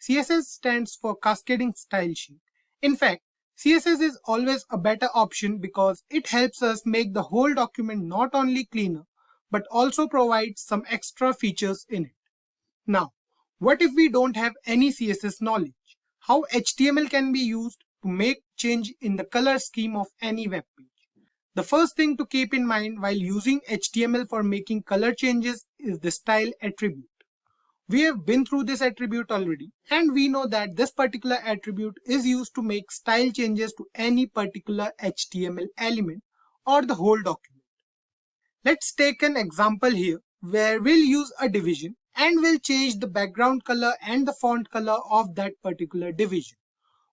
CSS stands for Cascading Style Sheet. In fact, CSS is always a better option because it helps us make the whole document not only cleaner, but also provides some extra features in it. Now, what if we don't have any CSS knowledge? How HTML can be used to make change in the color scheme of any web page? The first thing to keep in mind while using HTML for making color changes is the style attribute. We have been through this attribute already and we know that this particular attribute is used to make style changes to any particular HTML element or the whole document. Let's take an example here where we'll use a division and we'll change the background color and the font color of that particular division.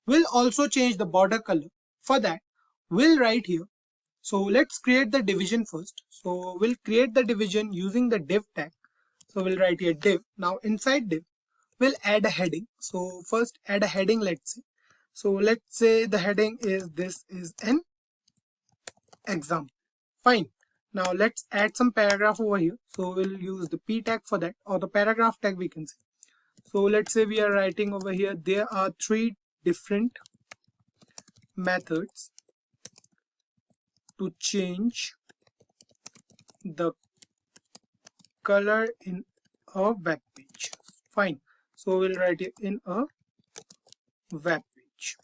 We'll also change the border color. For that, we'll write here. So let's create the division first. So we'll create the division using the div tag. So we'll write here div. Now inside div, we'll add a heading. So first add a heading, let's say. So let's say the heading is this is an example. Fine. Now let's add some paragraph over here. So we'll use the p tag for that or the paragraph tag we can say. So let's say we are writing over here, there are 3 different methods to change the color in a web page. Fine. So we'll write it in a web page.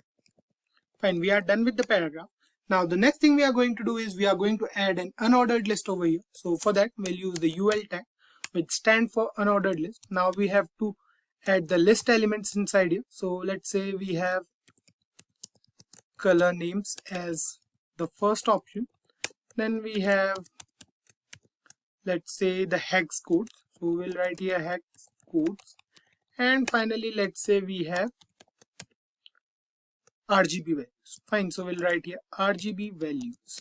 Fine. We are done with the paragraph. Now the next thing we are going to do is we are going to add an unordered list over here. So for that we'll use the UL tag which stands for unordered list. Now we have to add the list elements inside here. So let's say we have color names as the first option. Then we have, let's say, the hex codes. So we'll write here hex codes. And finally, let's say we have RGB values. Fine. So we'll write here RGB values.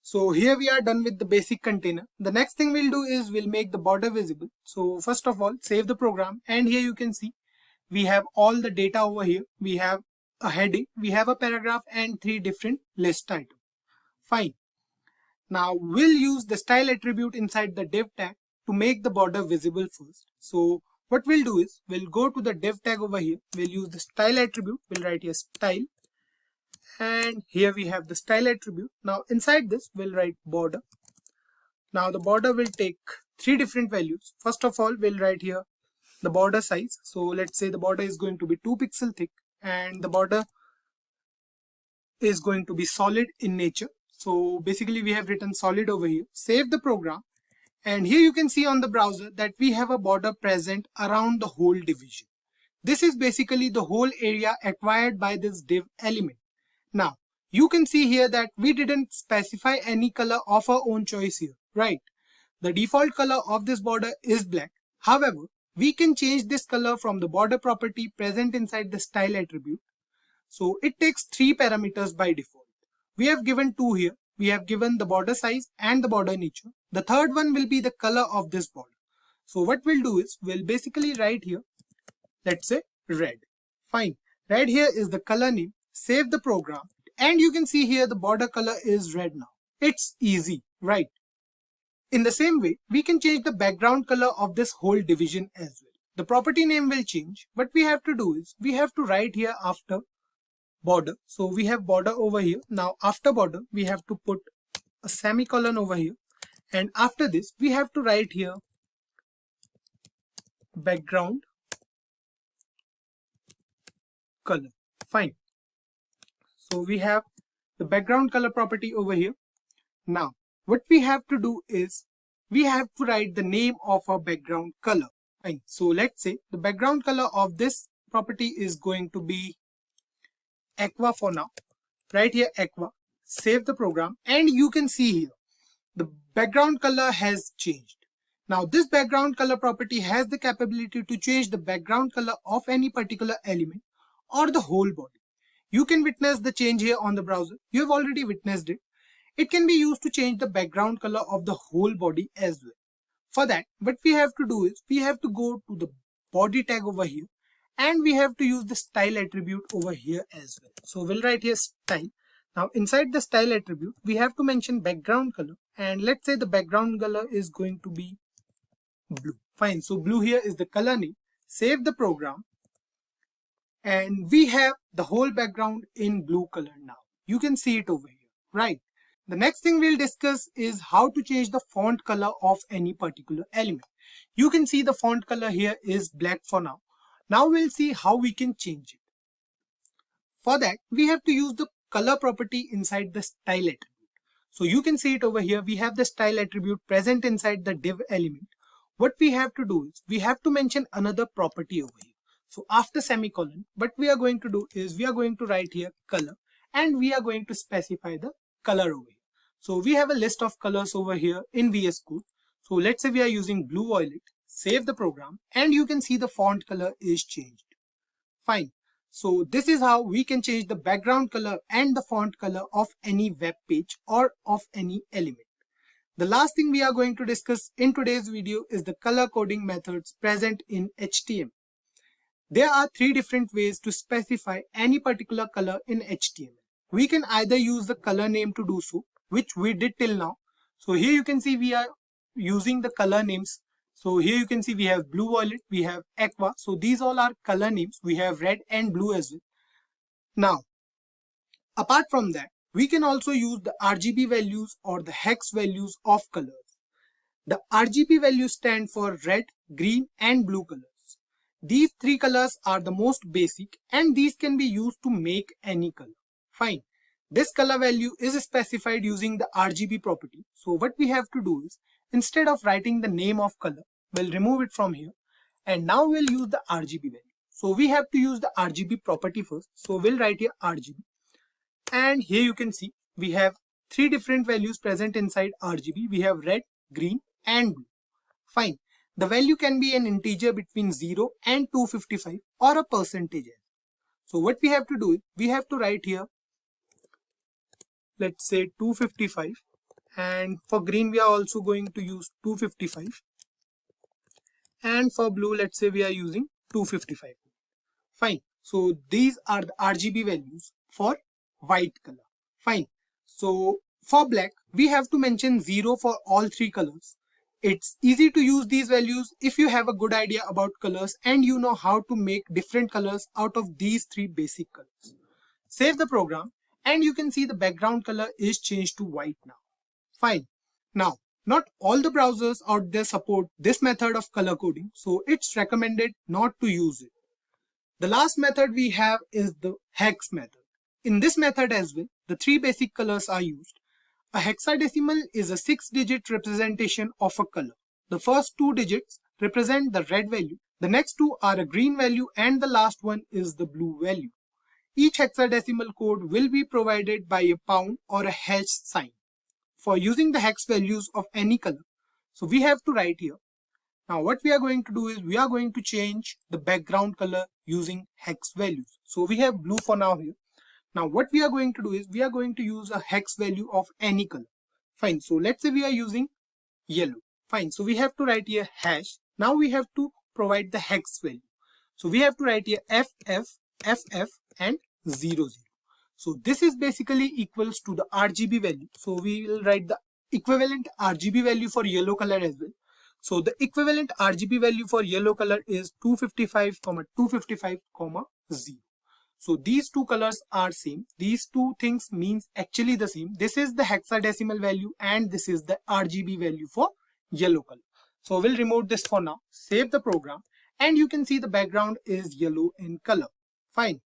So here we are done with the basic container. The next thing we'll do is we'll make the border visible. So first of all, save the program. And here you can see we have all the data over here. We have a heading, we have a paragraph and 3 different list items. Fine. Now we'll use the style attribute inside the div tag to make the border visible first. So what we'll do is we'll go to the div tag over here. We'll use the style attribute. We'll write here style. And here we have the style attribute. Now inside this we'll write border. Now the border will take 3 different values. First of all, we'll write here the border size. So let's say the border is going to be 2 pixels thick and the border is going to be solid in nature. So basically we have written solid over here. Save the program and here you can see on the browser that we have a border present around the whole division. This is basically the whole area acquired by this div element. Now you can see here that we didn't specify any color of our own choice here, right? The default color of this border is black. However, we can change this color from the border property present inside the style attribute. So it takes 3 parameters by default. We have given 2 here. We have given the border size and the border nature. The third one will be the color of this border. So what we'll do is we'll basically write here, let's say red. Fine. Red here is the color name. Save the program. And you can see here the border color is red now. It's easy, right? In the same way, we can change the background color of this whole division as well. The property name will change. What we have to do is we have to write here after border. So we have border over here. Now after border, we have to put a semicolon over here. And after this, we have to write here background color. Fine. So we have the background color property over here. Now, what we have to do is we have to write the name of our background color. Fine. So let's say the background color of this property is going to be aqua for now. Right here aqua. Save the program and you can see here the background color has changed. Now this background color property has the capability to change the background color of any particular element or the whole body. You can witness the change here on the browser. You have already witnessed it. It can be used to change the background color of the whole body as well. For that, what we have to do is we have to go to the body tag over here and we have to use the style attribute over here as well. So we'll write here style. Now inside the style attribute, we have to mention background color and let's say the background color is going to be blue. Fine. So blue here is the color name. Save the program and we have the whole background in blue color now. You can see it over here, right? The next thing we'll discuss is how to change the font color of any particular element. You can see the font color here is black for now. Now we'll see how we can change it. For that, we have to use the color property inside the style attribute. So you can see it over here. We have the style attribute present inside the div element. What we have to do is we have to mention another property over here. So after semicolon, what we are going to do is we are going to write here color and we are going to specify the color over here. So we have a list of colors over here in VS Code. So let's say we are using blue violet. Save the program and you can see the font color is changed. Fine. So this is how we can change the background color and the font color of any web page or of any element. The last thing we are going to discuss in today's video is the color coding methods present in HTML. There are 3 different ways to specify any particular color in HTML. We can either use the color name to do so, which we did till now. So here you can see we are using the color names. So here you can see we have blue violet, we have aqua. So these all are color names. We have red and blue as well. Now, apart from that, we can also use the RGB values or the hex values of colors. The RGB values stand for red, green and blue colors. These 3 colors are the most basic and these can be used to make any color. Fine. This color value is specified using the RGB property. So what we have to do is instead of writing the name of color, we'll remove it from here and now we'll use the RGB value. So we have to use the RGB property first. So we'll write here RGB and here you can see we have 3 different values present inside RGB. We have red, green and blue. Fine. The value can be an integer between 0 and 255 or a percentage. So what we have to do is we have to write here, let's say 255 and for green we are also going to use 255 and for blue let's say we are using 255. Fine. So these are the RGB values for white color. Fine. So for black we have to mention 0 for all 3 colors. It's easy to use these values if you have a good idea about colors and you know how to make different colors out of these 3 basic colors. Save the program and you can see the background color is changed to white now. Fine. Now, not all the browsers out there support this method of color coding, so it's recommended not to use it. The last method we have is the hex method. In this method as well, the 3 basic colors are used. A hexadecimal is a 6-digit representation of a color. The first 2 digits represent the red value, the next 2 are a green value and the last one is the blue value. Each hexadecimal code will be provided by a pound or a hash sign for using the hex values of any color. So we have to write here. Now what we are going to do is we are going to change the background color using hex values. So we have blue for now here. Now what we are going to do is we are going to use a hex value of any color. Fine. So let's say we are using yellow. Fine. So we have to write here hash. Now we have to provide the hex value. So we have to write here FF and 00. So this is basically equals to the RGB value. So we will write the equivalent RGB value for yellow color as well. So the equivalent RGB value for yellow color is 255, 255, 0. So these two colors are same. These two things means actually the same. This is the hexadecimal value and this is the RGB value for yellow color. So we'll remove this for now, save the program, and you can see the background is yellow in color. Fine.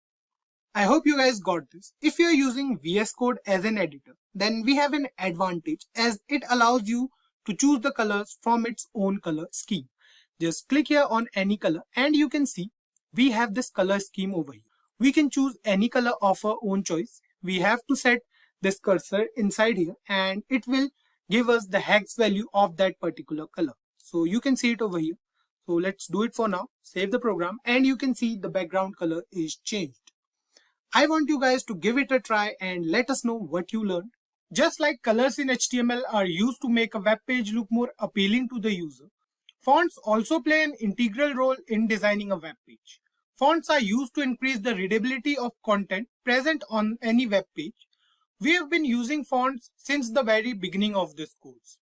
I hope you guys got this. If you're using VS Code as an editor, then we have an advantage as it allows you to choose the colors from its own color scheme. Just click here on any color and you can see we have this color scheme over here. We can choose any color of our own choice. We have to set this cursor inside here and it will give us the hex value of that particular color. So you can see it over here. So let's do it for now. Save the program and you can see the background color is changed. I want you guys to give it a try and let us know what you learned. Just like colors in HTML are used to make a web page look more appealing to the user, fonts also play an integral role in designing a web page. Fonts are used to increase the readability of content present on any web page. We have been using fonts since the very beginning of this course.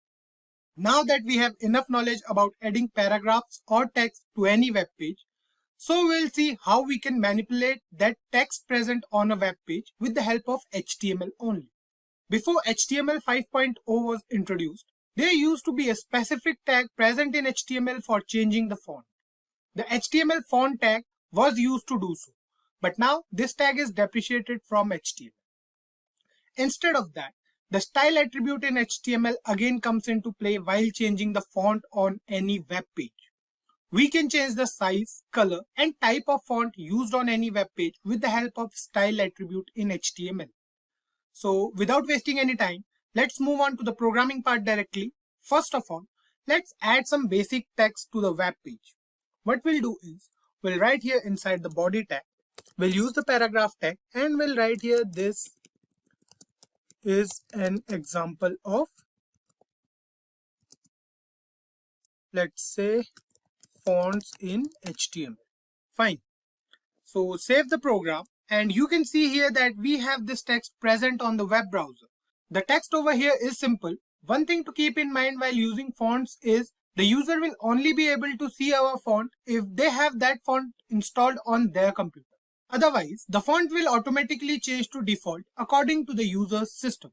Now that we have enough knowledge about adding paragraphs or text to any web page, so we'll see how we can manipulate that text present on a web page with the help of HTML only. Before HTML 5.0 was introduced, there used to be a specific tag present in HTML for changing the font. The HTML font tag was used to do so, but now this tag is deprecated from HTML. Instead of that, the style attribute in HTML again comes into play while changing the font on any web page. We can change the size, color, and type of font used on any web page with the help of style attribute in HTML. So without wasting any time, let's move on to the programming part directly. First of all, let's add some basic text to the web page. What we'll do is, we'll write here inside the body tag, we'll use the paragraph tag and we'll write here this is an example of, let's say, fonts in HTML. Fine. So save the program and you can see here that we have this text present on the web browser. The text over here is simple. One thing to keep in mind while using fonts is the user will only be able to see our font if they have that font installed on their computer. Otherwise, the font will automatically change to default according to the user's system.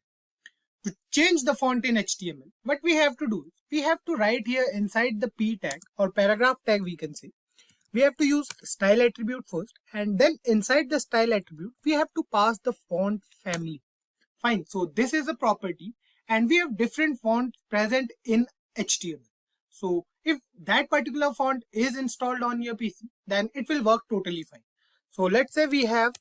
To change the font in HTML, what we have to do is we have to write here inside the p tag or paragraph tag, we can say. We have to use style attribute first and then inside the style attribute, we have to pass the font family. Fine. So this is a property and we have different fonts present in HTML. So if that particular font is installed on your PC, then it will work totally fine. So let's say we have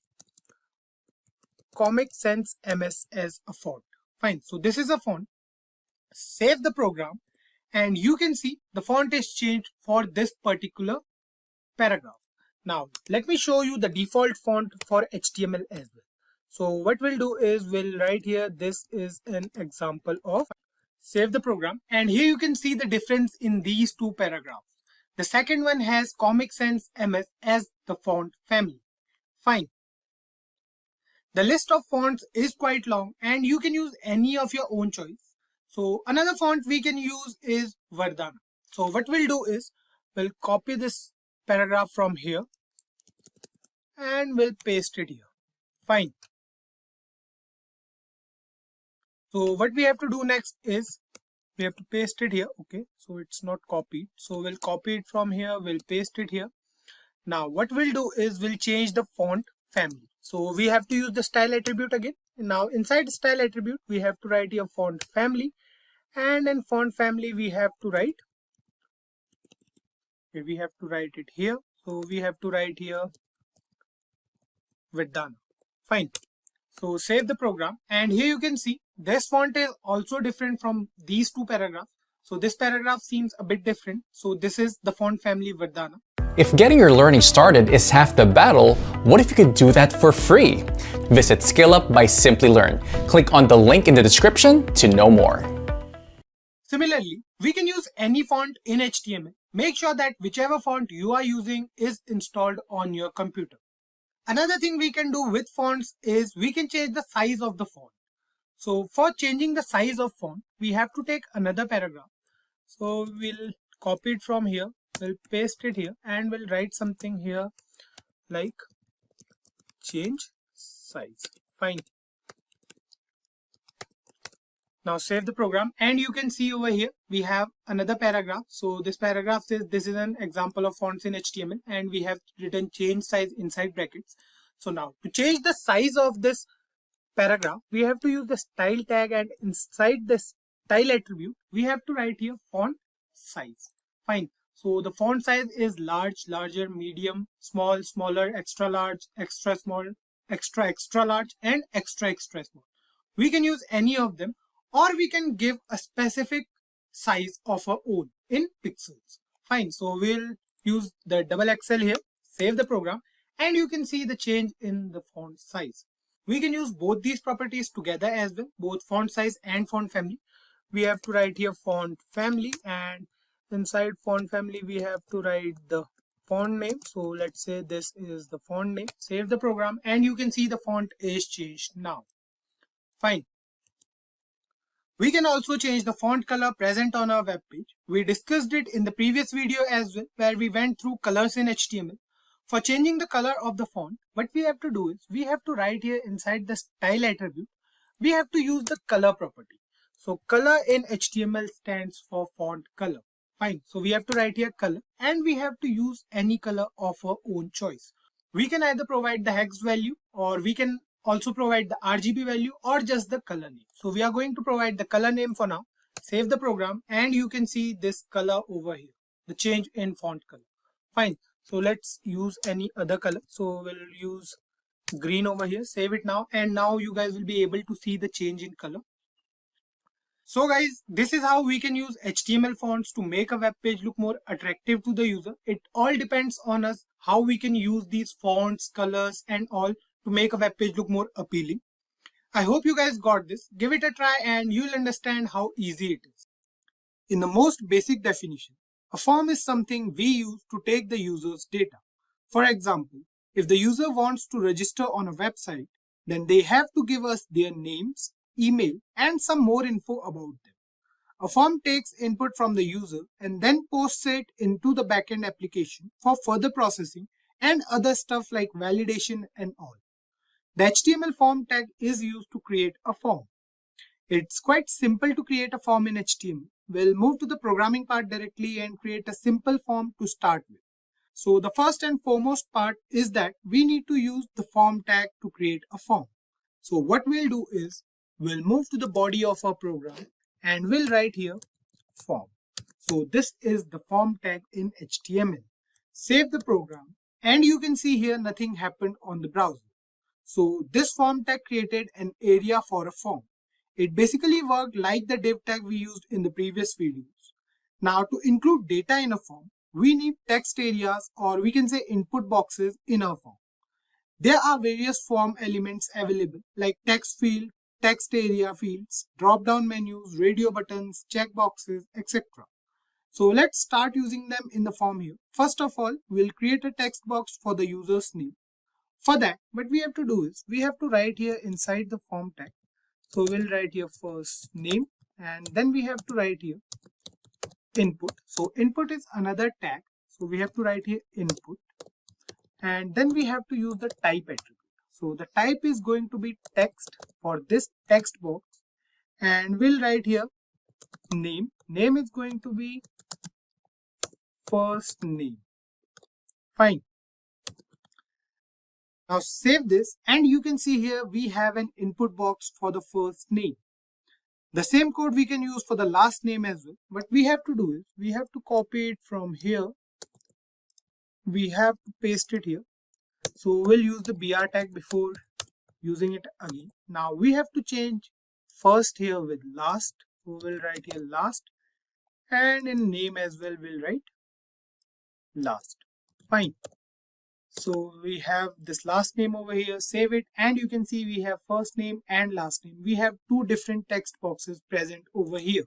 Comic Sans MS as a font. Fine. So this is a font. Save the program and you can see the font is changed for this particular paragraph. Now let me show you the default font for HTML as well. So what we'll do is we'll write here this is an example of, save the program and here you can see the difference in these two paragraphs. The second one has Comic Sans MS as the font family. Fine. The list of fonts is quite long and you can use any of your own choice. So another font we can use is Vardhana. So what we'll do is we'll copy this paragraph from here and we'll paste it here. Fine. So what we have to do next is we have to paste it here. Okay, so it's not copied. So we'll copy it from here. We'll paste it here. Now what we'll do is we'll change the font family. So we have to use the style attribute again. Now inside style attribute, we have to write here font family, and in font family we have to write. Okay, we have to write it here. So we have to write here Vardhana. Fine. So save the program and here you can see this font is also different from these two paragraphs. So this paragraph seems a bit different. So this is the font family Vardhana. If getting your learning started is half the battle, what if you could do that for free? Visit SkillUp by Simplilearn. Click on the link in the description to know more. Similarly, we can use any font in HTML. Make sure that whichever font you are using is installed on your computer. Another thing we can do with fonts is we can change the size of the font. So for changing the size of font, we have to take another paragraph. So we'll copy it from here, we'll paste it here, and we'll write something here like change size. Fine. Now save the program, and you can see over here we have another paragraph. So this paragraph says this is an example of fonts in HTML, and we have written change size inside brackets. So now to change the size of this paragraph, we have to use the style tag, and inside this style attribute we have to write here font size. Fine. So the font size is large, larger, medium, small, smaller, extra large, extra small, extra extra large, and extra extra small. We can use any of them, or we can give a specific size of our own in pixels. Fine. So we'll use the XXL here, save the program, and you can see the change in the font size. We can use both these properties together as well, both font size and font family. We have to write here font family, and inside font family we have to write the font name. So let's say this is the font name. Save the program, and you can see the font is changed now. Fine. We can also change the font color present on our web page. We discussed it in the previous video as well, where we went through colors in HTML. For changing the color of the font, what we have to do is we have to write here inside the style attribute, we have to use the color property. So color in HTML stands for font color. Fine. So we have to write here color, and we have to use any color of our own choice. We can either provide the hex value, or we can also provide the RGB value, or just the color name. So we are going to provide the color name for now. Save the program, and you can see this color over here, the change in font color. Fine. So let's use any other color. So we'll use green over here. Save it now, and now you guys will be able to see the change in color. So guys, this is how we can use HTML fonts to make a web page look more attractive to the user. It all depends on us how we can use these fonts, colors, and all to make a web page look more appealing. I hope you guys got this. Give it a try and you'll understand how easy it is. In the most basic definition, a form is something we use to take the user's data. For example, if the user wants to register on a website, then they have to give us their names, email, and some more info about them. A form takes input from the user and then posts it into the backend application for further processing and other stuff like validation and all. The HTML form tag is used to create a form. It's quite simple to create a form in HTML. We'll move to the programming part directly and create a simple form to start with. So the first and foremost part is that we need to use the form tag to create a form. So what we'll do is we'll move to the body of our program and we'll write here form. So this is the form tag in HTML. Save the program, and you can see here nothing happened on the browser. So this form tag created an area for a form. It basically worked like the div tag we used in the previous videos. Now to include data in a form, we need text areas, or we can say input boxes in our form. There are various form elements available like text field, text area fields, drop-down menus, radio buttons, checkboxes, etc. So let's start using them in the form here. First of all, we'll create a text box for the user's name. For that, what we have to do is we have to write here inside the form tag. So we'll write here first name, and then we have to write here input. So input is another tag. So we have to write here input, and then we have to use the type attribute. So the type is going to be text for this text box, and we'll write here name. Name is going to be first name. Fine. Now save this, and you can see here we have an input box for the first name. The same code we can use for the last name as well. What we have to do is we have to copy it from here. We have to paste it here. So we'll use the BR tag before using it again. Now we have to change first here with last. So we'll write here last, And in name as well, we'll write last. Fine. So we have this last name over here, save it, and you can see we have first name and last name. We have two different text boxes present over here.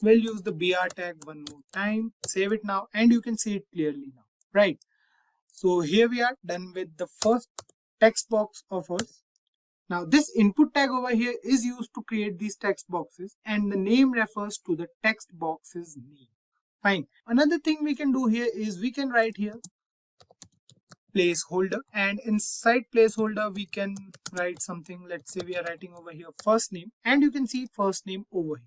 We'll use the BR tag one more time, save it now, and you can see it clearly now, right? So here we are done with the first text box of ours. Now this input tag over here is used to create these text boxes, and the name refers to the text box's name. Fine. Another thing we can do here is we can write here placeholder, and inside placeholder we can write something. Let's say we are writing over here first name, and you can see first name over here.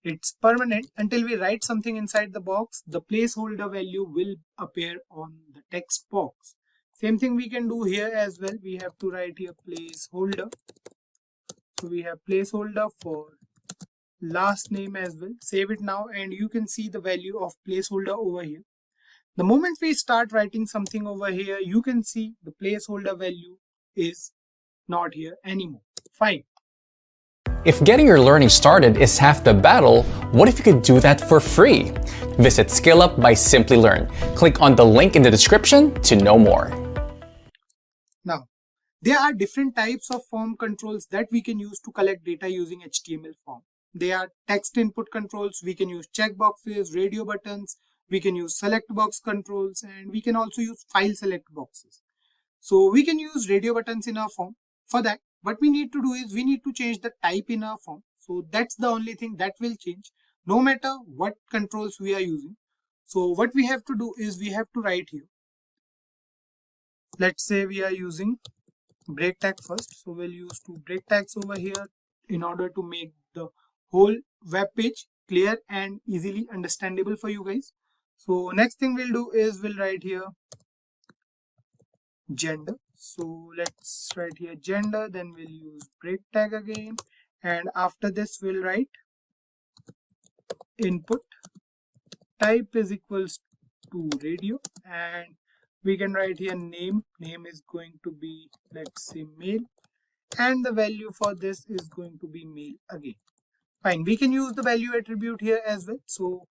It's permanent until we write something inside the box. The placeholder value will appear on the text box. Same thing we can do here as well. We have to write here placeholder. So we have placeholder for last name as well. Save it now, and you can see the value of placeholder over here. The moment we start writing something over here, you can see the placeholder value is not here anymore. Fine. If getting your learning started is half the battle, what if you could do that for free? Visit SkillUp by Simplilearn. Click on the link in the description to know more. Now, there are different types of form controls that we can use to collect data using HTML form. They are text input controls. We can use checkboxes, radio buttons. We can use select box controls, and we can also use file select boxes. So we can use radio buttons in our form. For that, what we need to do is we need to change the type in our form. So that's the only thing that will change no matter what controls we are using. So what we have to do is we have to write here. Let's say we are using break tag first. So we'll use two break tags over here in order to make the whole web page clear and easily understandable for you guys. So next thing we'll do is we'll write here gender. So let's write here gender, then we'll use break tag again, and after this we'll write input type is equals to radio, and we can write here name is going to be, let's say, male, and the value for this is going to be male again. Fine. We can use the value attribute here as well, so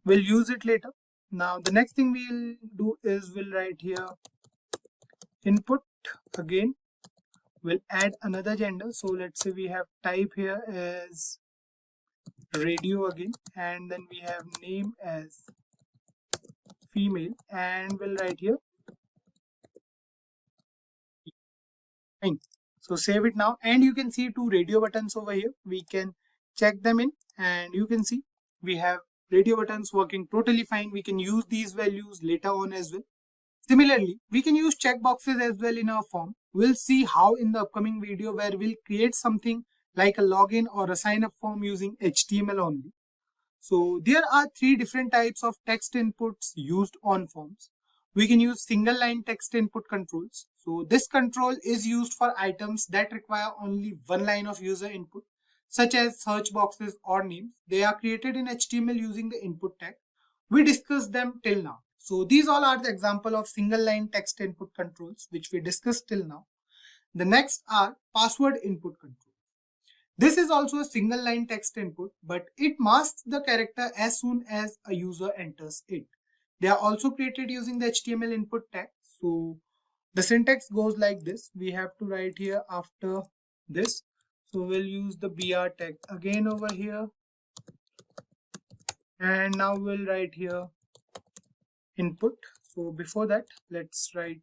we'll use it later. Now the next thing we'll do is we'll write here input again. We'll add another gender. So let's say we have type here as radio again, and then we have name as female, and we'll write here fine. So save it now, and you can see two radio buttons over here. We can check them in, and you can see we have radio buttons working totally fine. We can use these values later on as well. Similarly, we can use checkboxes as well in our form. We'll see how in the upcoming video, where we'll create something like a login or a sign up form using HTML only. So there are three different types of text inputs used on forms. We can use single line text input controls. So this control is used for items that require only one line of user input, such as search boxes or names. They are created in HTML using the input tag. We discussed them till now. So these all are the example of single line text input controls which we discussed till now. The next are password input controls. This is also a single line text input, but it masks the character as soon as a user enters it. They are also created using the HTML input tag. So the syntax goes like this. We have to write here after this. So we'll use the BR tag again over here. And now we'll write here input. So before that, let's write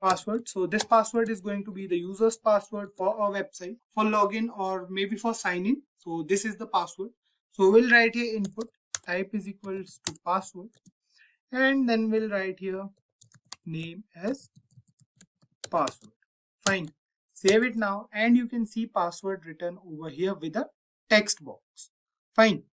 password. So this password is going to be the user's password for our website, for login or maybe for sign in. So this is the password. So we'll write here input type is equals to password, and then we'll write here name as password. Fine. Save it now, and you can see password written over here with a text box. Fine.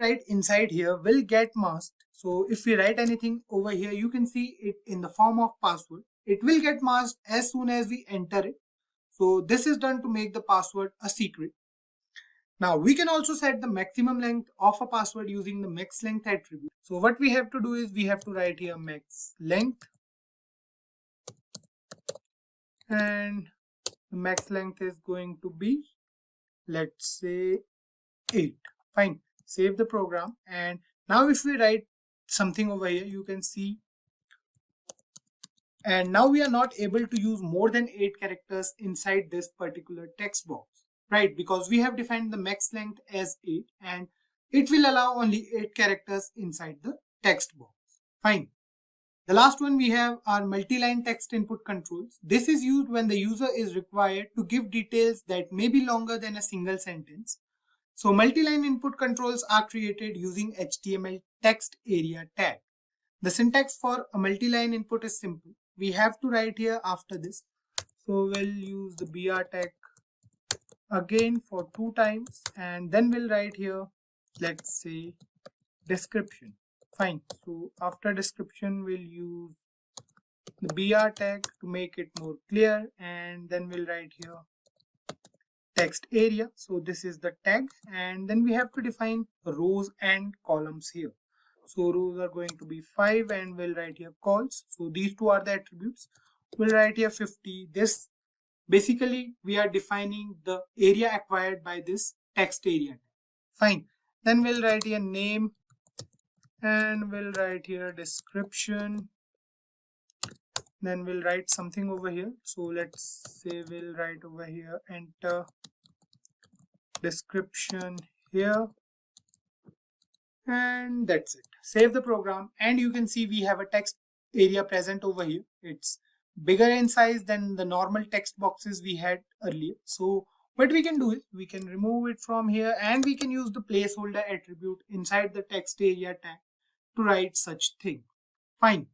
Right inside here will get masked. So if we write anything over here, you can see it in the form of password. It will get masked as soon as we enter it. So this is done to make the password a secret. Now we can also set the maximum length of a password using the max length attribute. So what we have to do is we have to write here max length, and the max length is going to be, let's say, 8. Fine. Save the program. And now if we write something over here, you can see. And now we are not able to use more than 8 characters inside this particular text box, right? Because we have defined the max length as 8 and it will allow only 8 characters inside the text box. Fine. The last one we have are multi-line text input controls. This is used when the user is required to give details that may be longer than a single sentence. So multi-line input controls are created using HTML text area tag. The syntax for a multi-line input is simple. We have to write here after this. So we'll use the BR tag again for 2 times and then we'll write here, let's say, description. Fine. So after description, we'll use the BR tag to make it more clear and then we'll write here text area. So this is the tag and then we have to define rows and columns here. So rows are going to be 5 and we'll write here calls. So these two are the attributes. We'll write here 50. This basically we are defining the area acquired by this text area. Fine. Then we'll write here name and we'll write here description. Then we'll write something over here. So let's say we'll write over here enter description here. And that's it. Save the program and you can see we have a text area present over here. It's bigger in size than the normal text boxes we had earlier. So what we can do is we can remove it from here and we can use the placeholder attribute inside the text area tag to write such thing. Fine.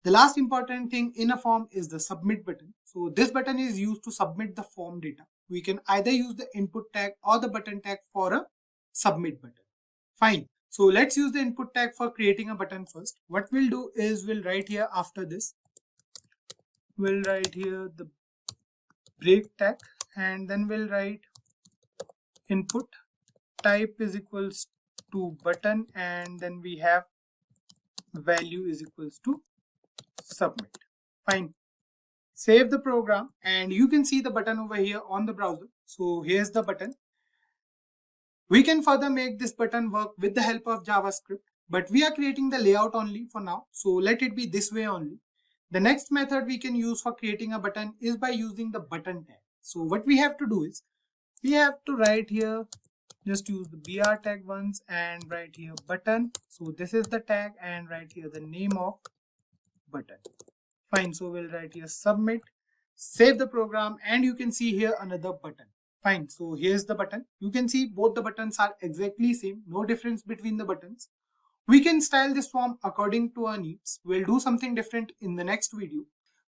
The last important thing in a form is the submit button. So this button is used to submit the form data. We can either use the input tag or the button tag for a submit button. Fine. So let's use the input tag for creating a button first. What we'll do is we'll write here after this. We'll write here the break tag and then we'll write input type is equals to button and then we have value is equals to submit. Fine. Save the program and you can see the button over here on the browser. So here's the button. We can further make this button work with the help of JavaScript, but we are creating the layout only for now. So let it be this way only. The next method we can use for creating a button is by using the button tag. So what we have to do is we have to write here, just use the BR tag once and write here button. So this is the tag and write here the name of button. Fine. So we'll write here submit, save the program and you can see here another button. Fine. So here's the button. You can see both the buttons are exactly same. No difference between the buttons. We can style this form according to our needs. We'll do something different in the next video.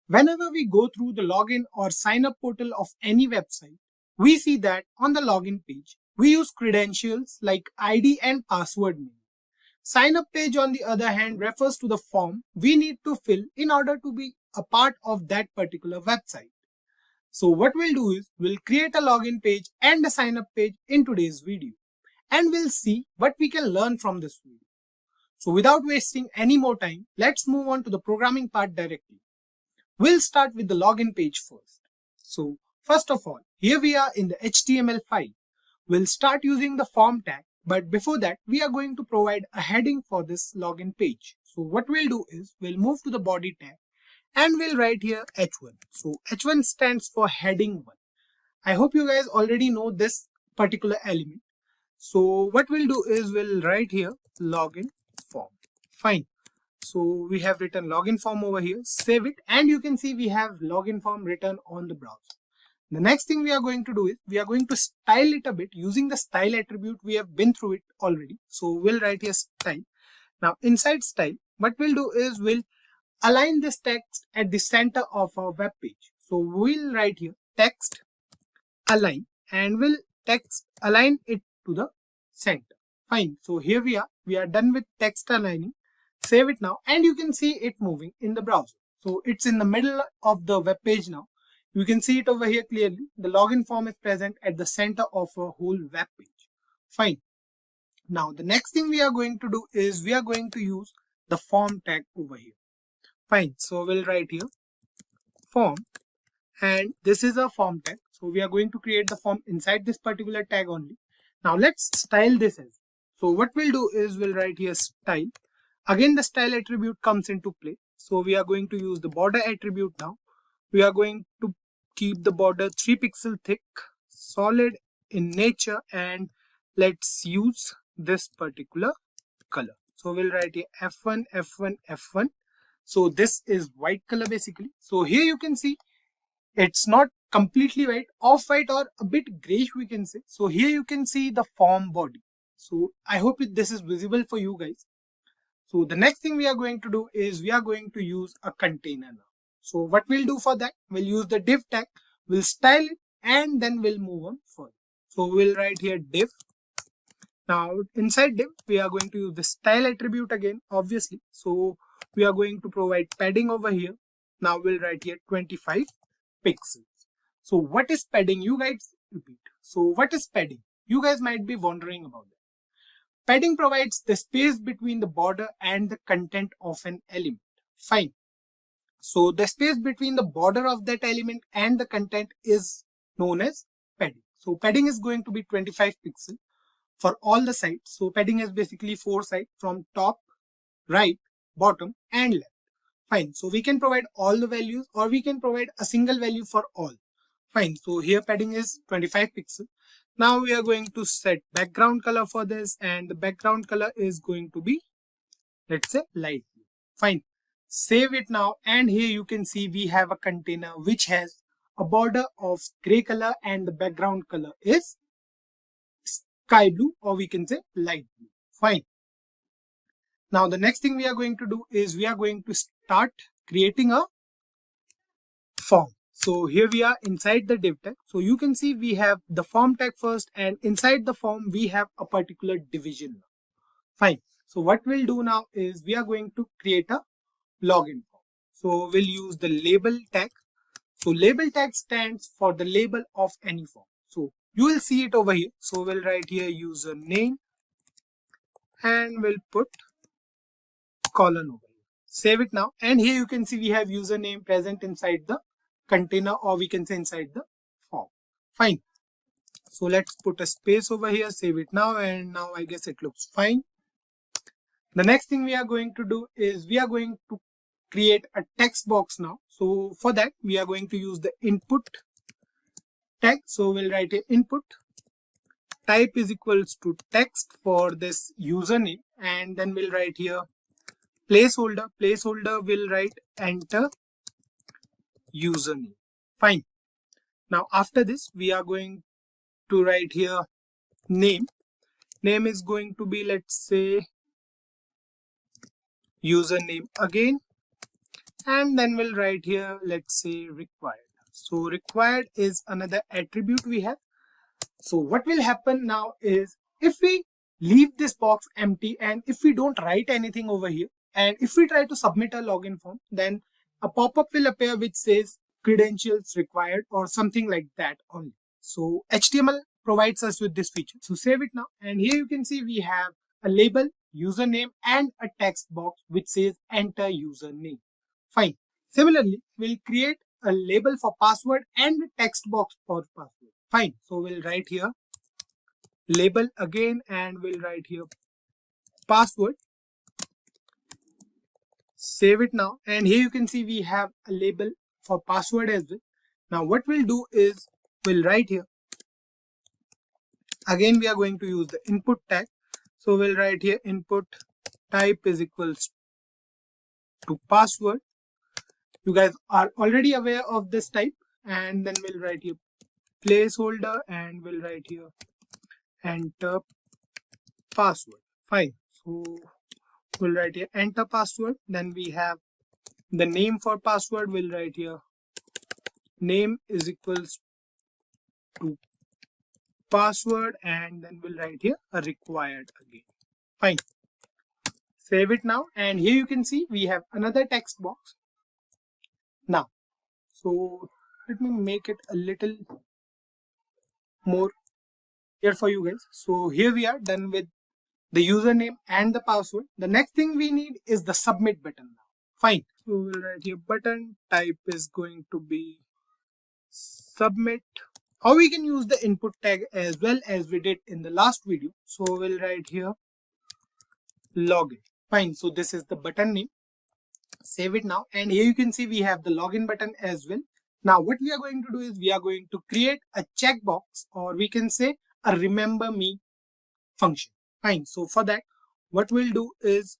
Whenever we go through the login or sign up portal of any website, we see that on the login page, we use credentials like ID and password name. Sign up page on the other hand refers to the form we need to fill in order to be a part of that particular website. So what we'll do is we'll create a login page and a sign up page in today's video and we'll see what we can learn from this video. So without wasting any more time, let's move on to the programming part directly. We'll start with the login page first. So first of all, here we are in the HTML file. We'll start using the form tag, but before that, we are going to provide a heading for this login page. So what we'll do is we'll move to the body tag and we'll write here H1. So H1 stands for heading 1. I hope you guys already know this particular element. So what we'll do is we'll write here login form. Fine. So we have written login form over here, save it and you can see we have login form written on the browser. The next thing we are going to do is we are going to style it a bit using the style attribute. We have been through it already. So we'll write here style. Now inside style, what we'll do is we'll align this text at the center of our web page. So we'll write here text align and we'll text align it to the center. Fine. So here we are done with text aligning. Save it now and you can see it moving in the browser. So it's in the middle of the web page now. You can see it over here clearly. The login form is present at the center of a whole web page. Fine. Now the next thing we are going to do is we are going to use the form tag over here. Fine. So we'll write here form and this is a form tag. So we are going to create the form inside this particular tag only. Now let's style this as. So what we'll do is we'll write here style. Again, the style attribute comes into play. So we are going to use the border attribute now. We are going to keep the border 3 pixel thick, solid in nature, and let's use this particular color. So we'll write here F1, F1, F1. So this is white color basically. So here you can see it's not completely white, off-white or a bit grayish we can say. So here you can see the form body. So I hope this is visible for you guys. So the next thing we are going to do is we are going to use a container now. So what we'll do for that, we'll use the div tag, we'll style it, and then we'll move on further. So we'll write here div. Now inside div, we are going to use the style attribute again, obviously. So we are going to provide padding over here. Now we'll write here 25 pixels. So what is padding? You guys repeat. So what is padding? You guys might be wondering about that. Padding provides the space between the border and the content of an element. Fine. So the space between the border of that element and the content is known as padding. So padding is going to be 25 pixels for all the sides. So padding is basically 4 sides from top, right, bottom and left. Fine. So we can provide all the values or we can provide a single value for all. Fine. So here padding is 25 pixels. Now we are going to set background color for this, and the background color is going to be, let's say, light blue. Fine. Save it now, and here you can see we have a container which has a border of gray color and the background color is sky blue, or we can say light blue. Fine. Now the next thing we are going to do is we are going to start creating a form. So here we are inside the div tag. So you can see we have the form tag first, and inside the form we have a particular division. Fine. So what we'll do now is we are going to create a login form. So we'll use the label tag. So label tag stands for the label of any form. So you will see it over here. So we'll write here username and we'll put colon over here. Save it now, and here you can see we have username present inside the container, or we can say inside the form. Fine. So let's put a space over here, save it now, and now I guess it looks fine. The next thing we are going to do is we are going to create a text box now. So for that we are going to use the input tag. So we'll write here input type is equals to text for this username, and then we'll write here placeholder. Placeholder will write enter username. Fine. Now after this we are going to write here name. Name is going to be, let's say, username again, and then we'll write here, let's say, required. So required is another attribute we have. So what will happen now is if we leave this box empty and if we don't write anything over here, and if we try to submit a login form, then a pop-up will appear which says credentials required or something like that only. So HTML provides us with this feature. So save it now, and here you can see we have a label, username, and a text box which says enter username. Fine. Similarly, we'll create a label for password and a text box for password. Fine. So we'll write here label again, and we'll write here password. Save it now, and here you can see we have a label for password as well. Now what we'll do is we'll write here again, we are going to use the input tag. So we'll write here input type is equals to password. You guys are already aware of this type, and then we'll write here placeholder, and we'll write here enter password. Fine. So we'll write here enter password. Then we have the name for password. We'll write here name is equals to password, and then we'll write here a required again. Fine. Save it now, and here you can see we have another text box. Now, so let me make it a little more here for you guys. So here we are done with the username and the password. The next thing we need is the submit button now. Fine. So we'll write here button type is going to be submit How we can use the input tag as well as we did in the last video. So we'll write here login. Fine. So this is the button name. Save it now. And here you can see we have the login button as well. Now what we are going to do is we are going to create a checkbox, or we can say a remember me function. Fine. So for that, what we'll do is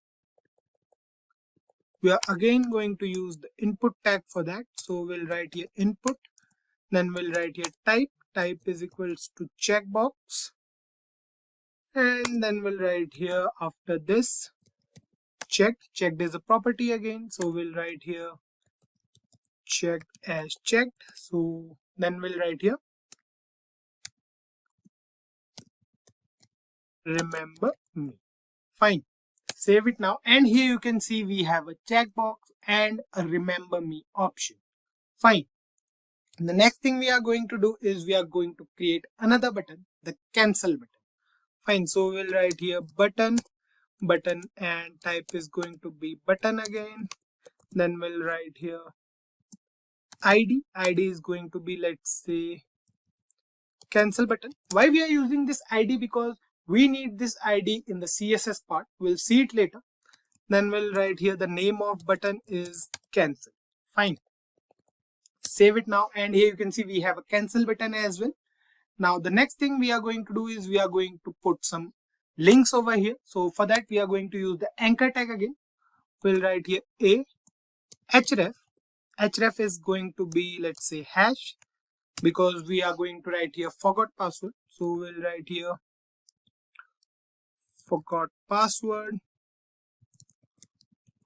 we are again going to use the input tag for that. So we'll write here input, then we'll write here type. Type is equals to checkbox, and then we'll write here after this checked. Checked is a property again, so we'll write here checked as checked. So then we'll write here remember me. Fine. Save it now, and here you can see we have a checkbox and a remember me option. Fine. And the next thing we are going to do is we are going to create another button, the cancel button. Fine. So we'll write here button, and type is going to be button again. Then we'll write here ID. ID is going to be, let's say, cancel button. Why we are using this ID? Because we need this ID in the CSS part. We'll see it later. Then we'll write here the name of button is cancel. Fine. Save it now, and here you can see we have a cancel button as well. Now the next thing we are going to do is we are going to put some links over here. So for that we are going to use the anchor tag again. We'll write here a href. Href is going to be, let's say, hash, because we are going to write here forgot password. So we'll write here forgot password,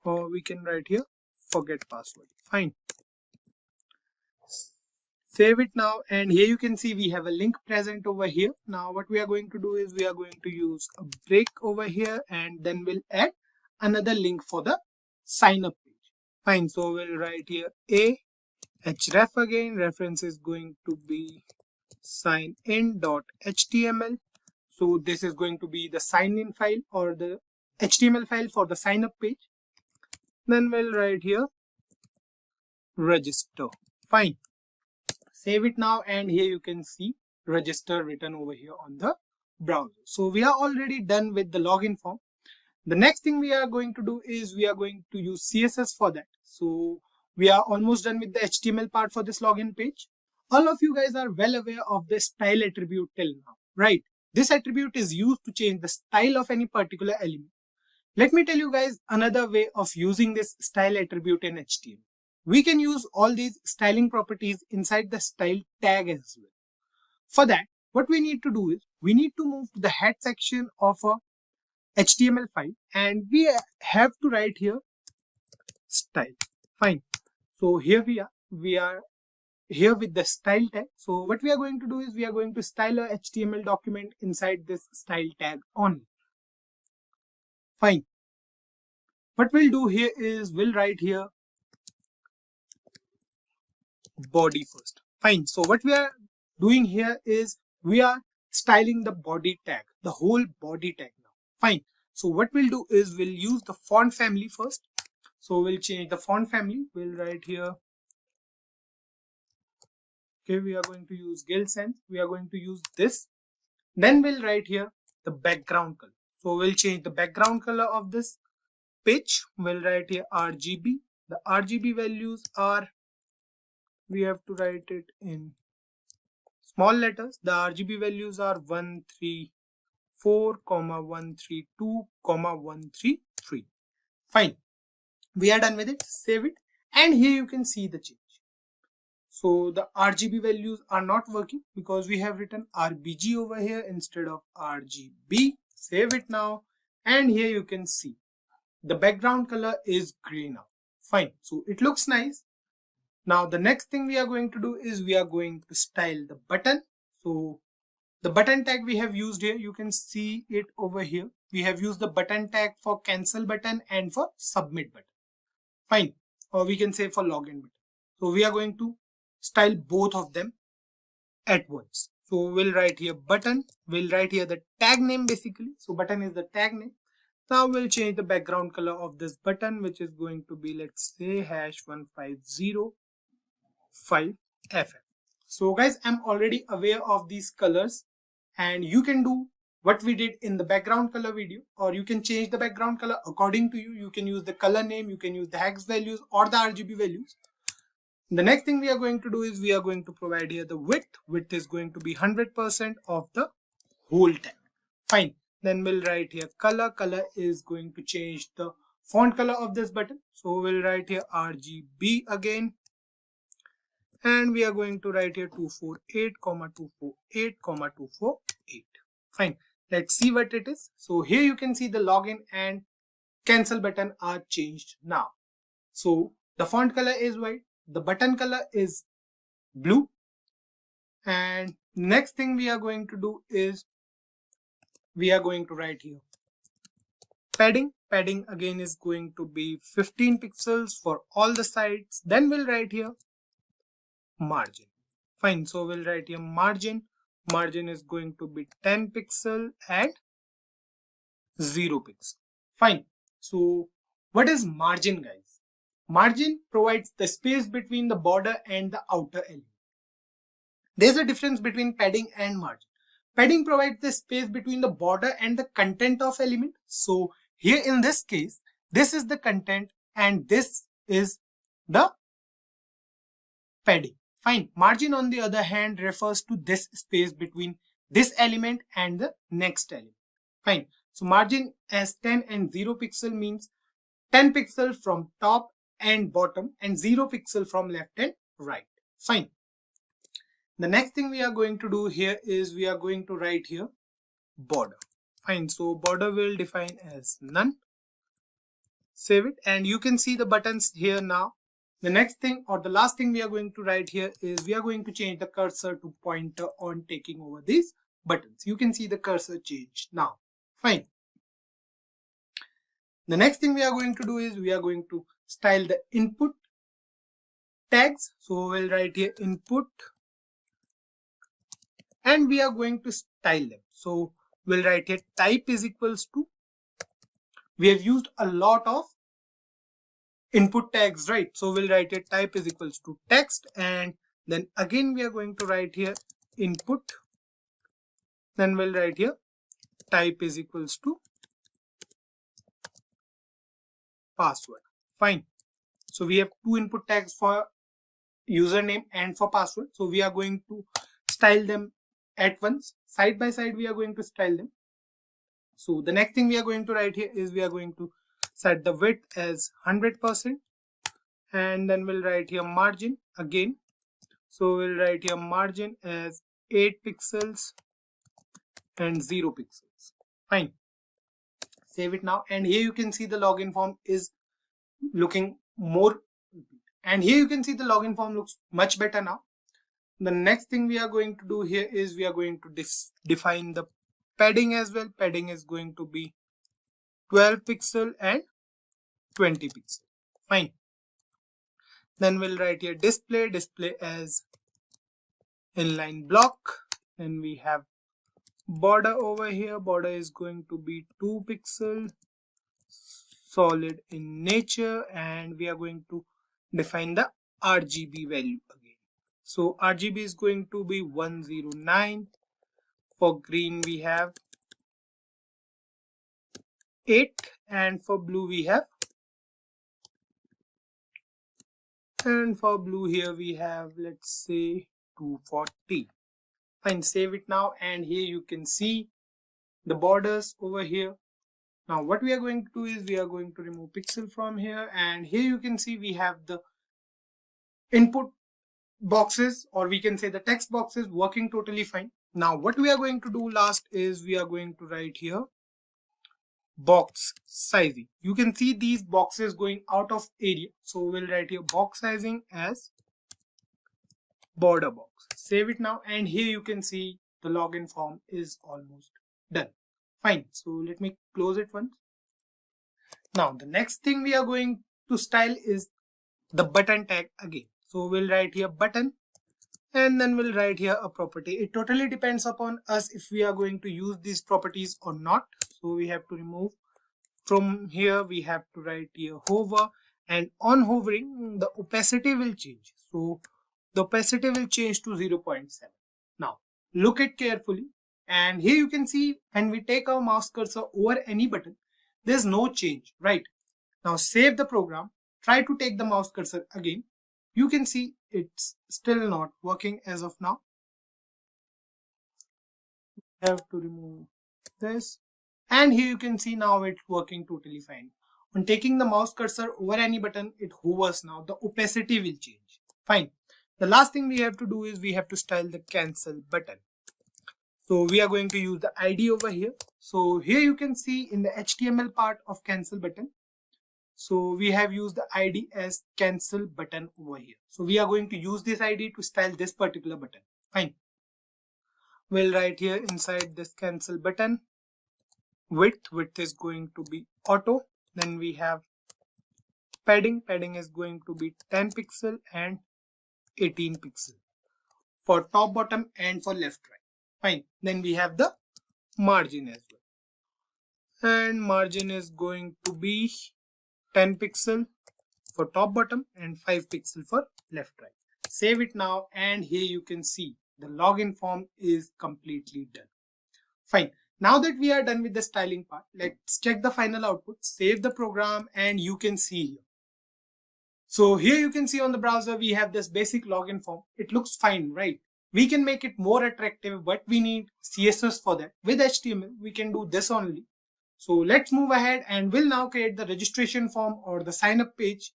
or we can write here forget password. Fine. Save it now, and here you can see we have a link present over here. Now what we are going to do is we are going to use a break over here, and then we'll add another link for the sign up page. Fine. So we'll write here a href again. Reference is going to be signin.html. So this is going to be the sign in file or the HTML file for the sign up page. Then we'll write here register. Fine. Save it now, and here you can see register written over here on the browser. So we are already done with the login form. The next thing we are going to do is we are going to use CSS for that. So we are almost done with the HTML part for this login page. All of you guys are well aware of the style attribute till now, right? This attribute is used to change the style of any particular element. Let me tell you guys another way of using this style attribute in HTML. We can use all these styling properties inside the style tag as well. For that, what we need to do is we need to move to the head section of a HTML file, and we have to write here style. Fine. So here we are here with the style tag. So what we are going to do is we are going to style a HTML document inside this style tag only. Fine. What we'll do here is we'll write here body first. Fine. So what we are doing here is we are styling the body tag, the whole body tag now. Fine. So what we'll do is we'll use the font family first. So we'll change the font family. We'll write here, okay, we are going to use Gill Sans. We are going to use this. Then we'll write here the background color. So we'll change the background color of this page. We'll write here RGB. The RGB values are, we have to write it in small letters. The RGB values are 134, 132, 133. Fine. We are done with it. Save it. And here you can see the change. So the RGB values are not working because we have written RBG over here instead of RGB. Save it now. And here you can see the background color is gray now. Fine. So it looks nice. Now the next thing we are going to do is we are going to style the button. So the button tag we have used here, you can see it over here. We have used the button tag for cancel button and for submit button. Fine. Or we can say for login button. So we are going to style both of them at once. So we'll write here button. We'll write here the tag name basically. So button is the tag name. Now we'll change the background color of this button, which is going to be, let's say, #150 5FF. So guys, I'm already aware of these colors, and you can do what we did in the background color video, or you can change the background color according to you. You can use the color name, you can use the hex values or the RGB values. The next thing we are going to do is we are going to provide here the width. Width is going to be 100% of the whole tag. Fine. Then we'll write here color. Color is going to change the font color of this button. So we'll write here RGB again. And we are going to write here 248, 248, 248. Fine. Let's see what it is. So here you can see the login and cancel button are changed now. So the font color is white. The button color is blue. And next thing we are going to do is we are going to write here padding. Padding again is going to be 15 pixels for all the sides. Then we'll write here margin. Fine. So we'll write here margin. Margin is going to be 10 pixel and 0 pixel. Fine. So what is margin, guys? Margin provides the space between the border and the outer element. There's a difference between padding and margin. Padding provides the space between the border and the content of element. So here in this case, this is the content and this is the padding. Fine. Margin on the other hand refers to this space between this element and the next element. Fine. So margin as 10 and 0 pixel means 10 pixel from top and bottom and 0 pixel from left and right. Fine. The next thing we are going to do here is we are going to write here border. Fine. So border will define as none. Save it, and you can see the buttons here now. The next thing or the last thing we are going to write here is we are going to change the cursor to pointer on taking over these buttons. You can see the cursor change now. Fine. The next thing we are going to do is we are going to style the input tags. So we'll write here input and we are going to style them. So we'll write here type is equals to, we have used a lot of input tags, right? So we'll write here type is equals to text, and then again we are going to write here input, then we'll write here type is equals to password. Fine. So we have two input tags for username and for password. So we are going to style them at once. Side by side we are going to style them. So the next thing we are going to write here is we are going to set the width as 100%, and then we'll write here margin again. So we'll write here margin as 8 pixels and 0 pixels. Fine. Save it now, and here you can see the login form is looking more, and here you can see the login form looks much better now. The next thing we are going to do here is we are going to define the padding as well. Padding is going to be 12 pixel and 20 pixel. Fine. Then we'll write here display as inline block. Then we have border over here. Border is going to be 2 pixel, solid in nature, and we are going to define the RGB value again. So RGB is going to be 109. For green we have 8, and for blue we have, and for blue here we have, let's say 240. Fine. Save it now, and here you can see the borders over here. Now what we are going to do is we are going to remove pixel from here, and here you can see we have the input boxes, or we can say the text boxes, working totally fine. Now what we are going to do last is we are going to write here box sizing. You can see these boxes going out of area, so we'll write here box sizing as border box. Save it now, and here you can see the login form is almost done. Fine. So let me close it once. Now the next thing we are going to style is the button tag again. So we'll write here button, and then we'll write here a property. It totally depends upon us if we are going to use these properties or not. So we have to remove from here. We have to write here hover, and on hovering the opacity will change. So the opacity will change to 0.7. Now look it carefully, and here you can see when we take our mouse cursor over any button, there's no change, right? Now save the program, try to take the mouse cursor again. You can see it's still not working as of now. Have to remove this, and here you can see now it's working totally fine. On taking the mouse cursor over any button, it hovers now, the opacity will change. Fine. The last thing we have to do is we have to style the cancel button. So we are going to use the ID over here. So here you can see in the HTML part of cancel button, so we have used the ID as cancel button over here. So we are going to use this ID to style this particular button. Fine. We'll write here inside this cancel button, width is going to be auto. Then we have padding is going to be 10 pixel and 18 pixel for top, bottom, and for left, right. Fine. Then we have the margin as well, and margin is going to be 10 pixel for top, bottom, and 5 pixel for left, right. Save it now, and here you can see the login form is completely done. Fine. Now that we are done with the styling part, let's check the final output, save the program, and you can see here. So here you can see on the browser we have this basic login form. It looks fine, right? We can make it more attractive, but we need CSS for that. With HTML, we can do this only. So let's move ahead, and we'll now create the registration form or the sign up page.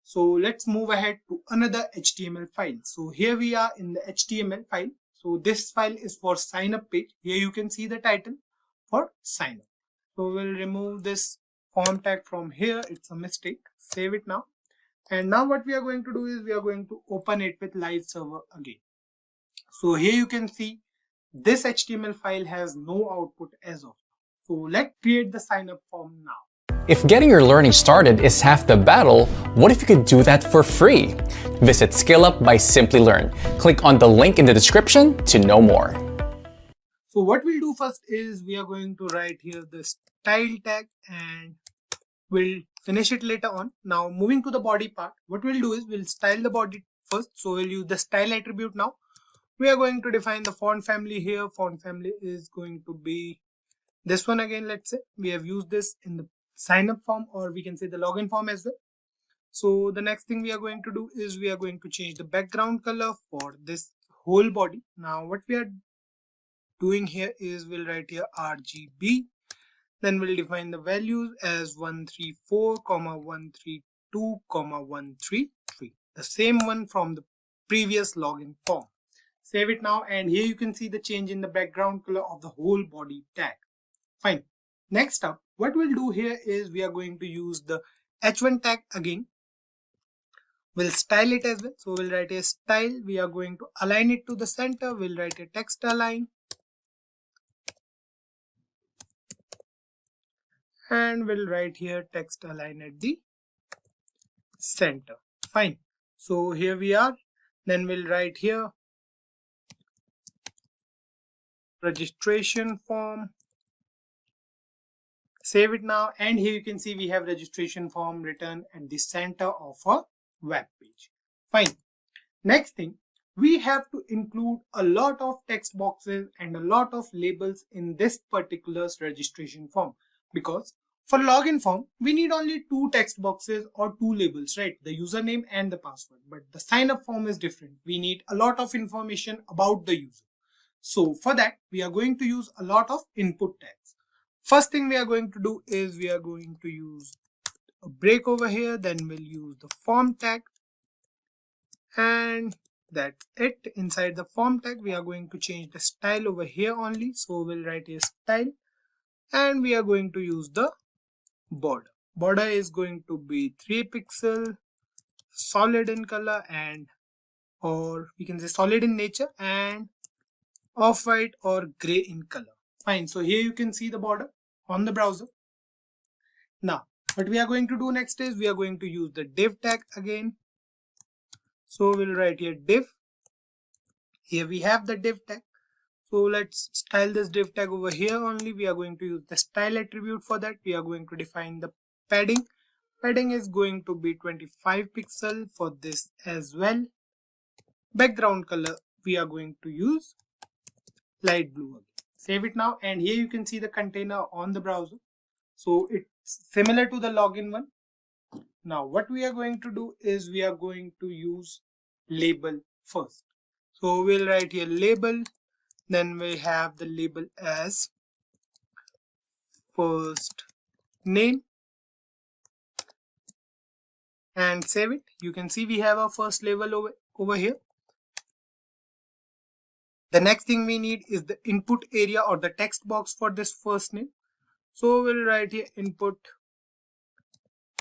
So let's move ahead to another HTML file. So here we are in the HTML file. So this file is for sign up page. Here you can see the title for sign up. So we'll remove this form tag from here. It's a mistake. Save it now. And now what we are going to do is we are going to open it with live server again. So here you can see this HTML file has no output as of now. So let's create the sign up form now. If getting your learning started is half the battle, what if you could do that for free? Visit SkillUp by Simplilearn. Click on the link in the description to know more. So what we'll do first is we are going to write here the style tag, and we'll finish it later on. Now moving to the body part, what we'll do is we'll style the body first. So we'll use the style attribute now. We are going to define the font family here. Font family is going to be this one again. Let's say we have used this in the sign up form, or we can say the login form as well. So the next thing we are going to do is we are going to change the background color for this whole body. Now what we are doing here is we'll write here RGB. Then we'll define the values as 134, 132, 133, the same one from the previous login form. Save it now, and here you can see the change in the background color of the whole body tag. Fine. Next up, what we'll do here is we are going to use the h1 tag again. We'll style it as well. So we'll write a style. We are going to align it to the center. We'll write a text align. And we'll write here text align at the center. Fine. So here we are. Then we'll write here registration form. Save it now, and here you can see we have registration form written at the center of a web page. Fine. Next thing, we have to include a lot of text boxes and a lot of labels in this particular registration form, because for login form we need only 2 text boxes or 2 labels, right? The username and the password. But the sign up form is different. We need a lot of information about the user. So for that we are going to use a lot of input tags. First thing we are going to do is we are going to use a break over here. Then we'll use the form tag, and that's it. Inside the form tag we are going to change the style over here only. So we'll write a style, and we are going to use the border. Border is going to be 3 pixel, solid in color, and or we can say solid in nature, and off-white or gray in color. Fine. So here you can see the border on the browser. Now what we are going to do next is we are going to use the div tag again. So we'll write here div. Here we have the div tag. So let's style this div tag over here only. We are going to use the style attribute. For that we are going to define the padding. Padding is going to be 25 pixel for this as well. Background color we are going to use light blue again. Save it now, and here you can see the container on the browser. So it's similar to the login one. Now what we are going to do is we are going to use label first. So we'll write here label, then we have the label as first name and save it. You can see we have our first label over here. The next thing we need is the input area or the text box for this first name. So we'll write here input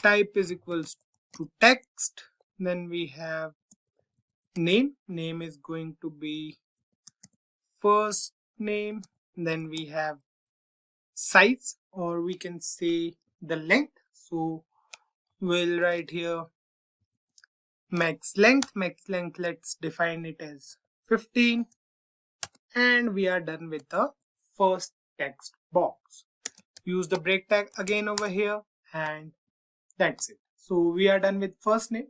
type is equals to text. Then we have name. Name is going to be first name. Then we have size, or we can say the length. So we'll write here max length. Max length, let's define it as 15. And we are done with the first text box. Use the break tag again over here, and that's it. So we are done with first name.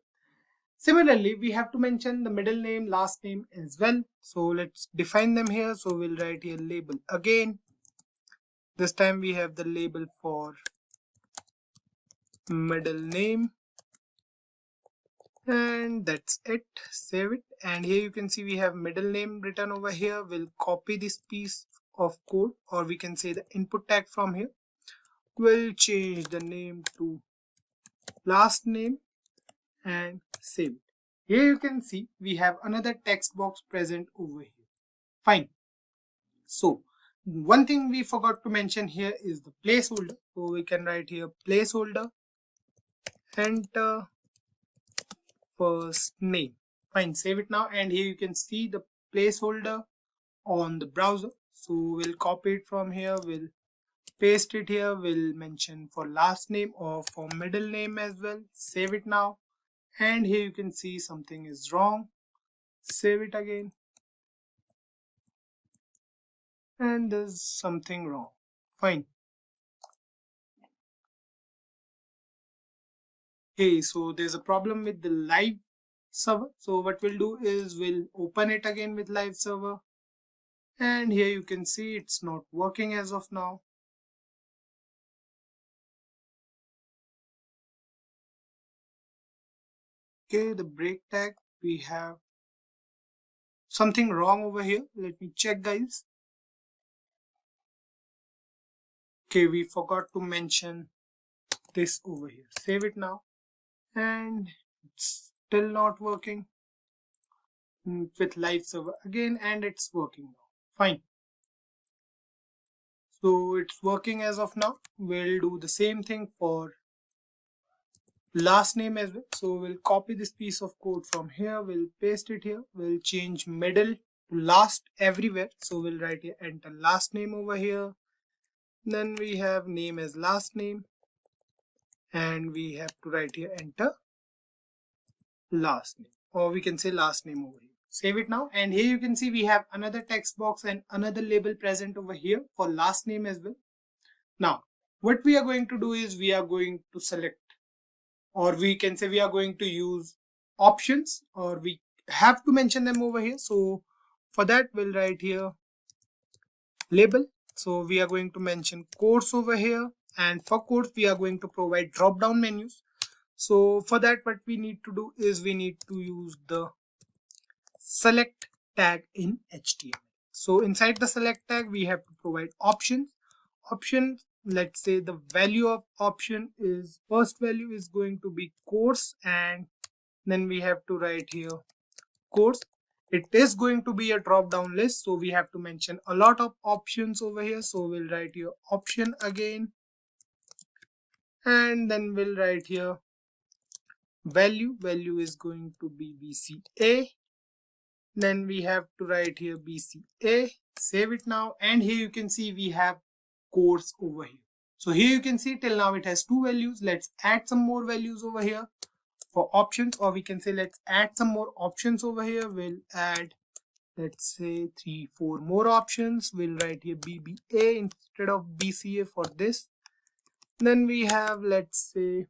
Similarly, we have to mention the middle name, last name as well. So let's define them here. So we'll write here label again. This time we have the label for middle name, and that's it. Save it, and here you can see we have middle name written over here. We'll copy this piece of code, or we can say the input tag from here. We'll change the name to last name and save it. Here you can see we have another text box present over here. Fine. So one thing we forgot to mention here is the placeholder. So we can write here placeholder, enter first name. Fine, save it now, and here you can see the placeholder on the browser. So we'll copy it from here, we'll paste it here, we'll mention for last name or for middle name as well. Save it now, and here you can see something is wrong. Save it again, and there's something wrong. Fine. Okay, so there's a problem with the live server. So what we'll do is we'll open it again with live server, and here you can see it's not working as of now. Okay, the break tag, we have something wrong over here. Let me check, guys. Okay, we forgot to mention this over here. Save it now, and it's still not working with live server again, and it's working now. Fine. So it's working as of now. We'll do the same thing for last name as well. So we'll copy this piece of code from here, we'll paste it here, we'll change middle to last everywhere. So we'll write here enter last name over here, then we have name as last name, and we have to write here enter last name, or we can say last name over here. Save it now, and here you can see we have another text box and another label present over here for last name as well. Now what we are going to do is we are going to select, or we can say we are going to use options, or we have to mention them over here. So for that we'll write here label. So we are going to mention course over here, and for course we are going to provide drop down menus. So for that what we need to do is we need to use the select tag in HTML. So inside the select tag we have to provide options. Options, let's say the value of option is, first value is going to be course, and then we have to write here course. It is going to be a drop down list, so we have to mention a lot of options over here. So we'll write here option again, and then we'll write here value. Value is going to be BCA, then we have to write here BCA. Save it now, and here you can see we have course over here. So here you can see till now it has 2 values. Let's add some more values over here for options, or we can say let's add some more options over here. We'll add, let's say 3-4 more options. We'll write here BBA instead of BCA for this. Then we have, let's say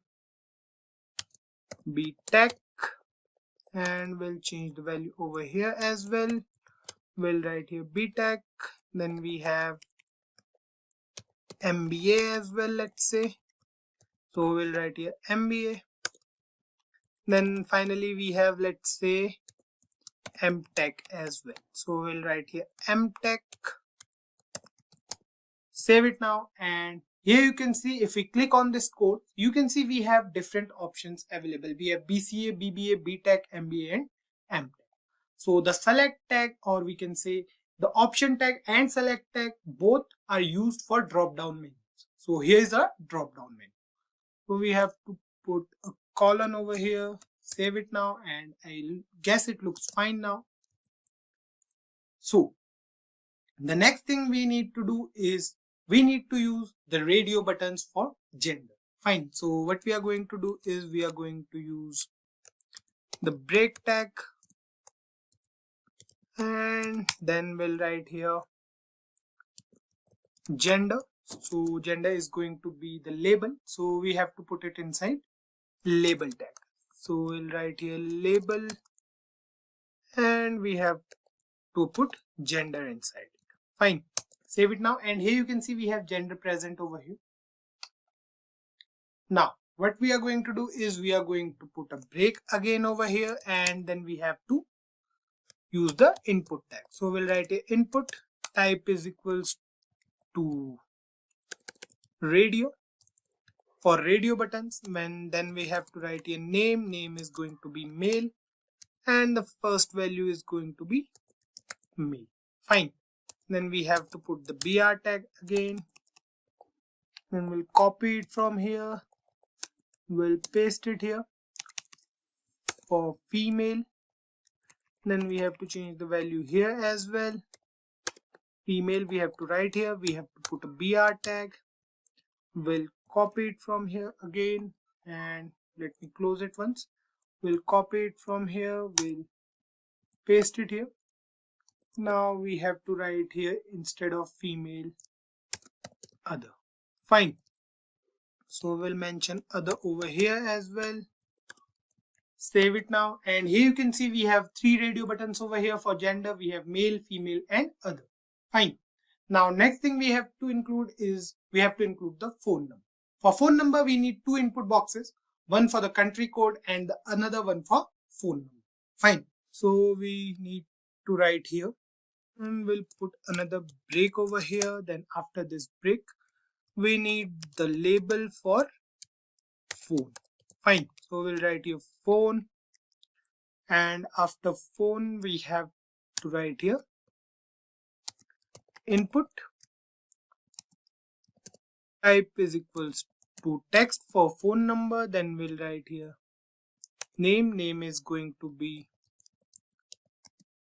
BTech, and we'll change the value over here as well. We'll write here BTech, then we have MBA as well, let's say. So we'll write here MBA. Then finally we have, let's say, MTech as well. So we'll write here MTech. Save it now, and here you can see if we click on this code, you can see we have different options available. We have BCA, BBA, BTech, MBA and MTech. So the select tag, or we can say the option tag and select tag, both are used for drop down menus. So here is a drop down menu. So we have to put a colon over here, save it now, and I guess it looks fine now. So the next thing we need to do is we need to use the radio buttons for gender. Fine. So what we are going to do is we are going to use the break tag, and then we'll write here gender. So gender is going to be the label, so we have to put it inside label tag. So we'll write here label, and we have to put gender inside it. Fine. Save it now, and here you can see we have gender present over here. Now what we are going to do is we are going to put a break again over here, and then we have to use the input tag. So we'll write a input type is equals to radio for radio buttons. Then we have to write a name is going to be male, and the first value is going to be male. Fine. Then we have to put the BR tag again, then we'll copy it from here, we'll paste it here for female. Then we have to change the value here as well. Female we have to write here, we have to put a BR tag, we'll copy it from here again, and let me close it once. We'll copy it from here, we'll paste it here. Now we have to write here instead of female other. Fine. So we'll mention other over here as well. Save it now, and here you can see we have 3 radio buttons over here for gender. We have male, female and other. Fine. Now next thing we have to include is we have to include the phone number. For phone number we need 2 input boxes, one for the country code and another one for phone number. Fine. So we need to write here, and we'll put another break over here. Then after this break we need the label for phone. Fine. So we'll write here phone, and after phone we have to write here input type is equals to text for phone number. Then we'll write here name is going to be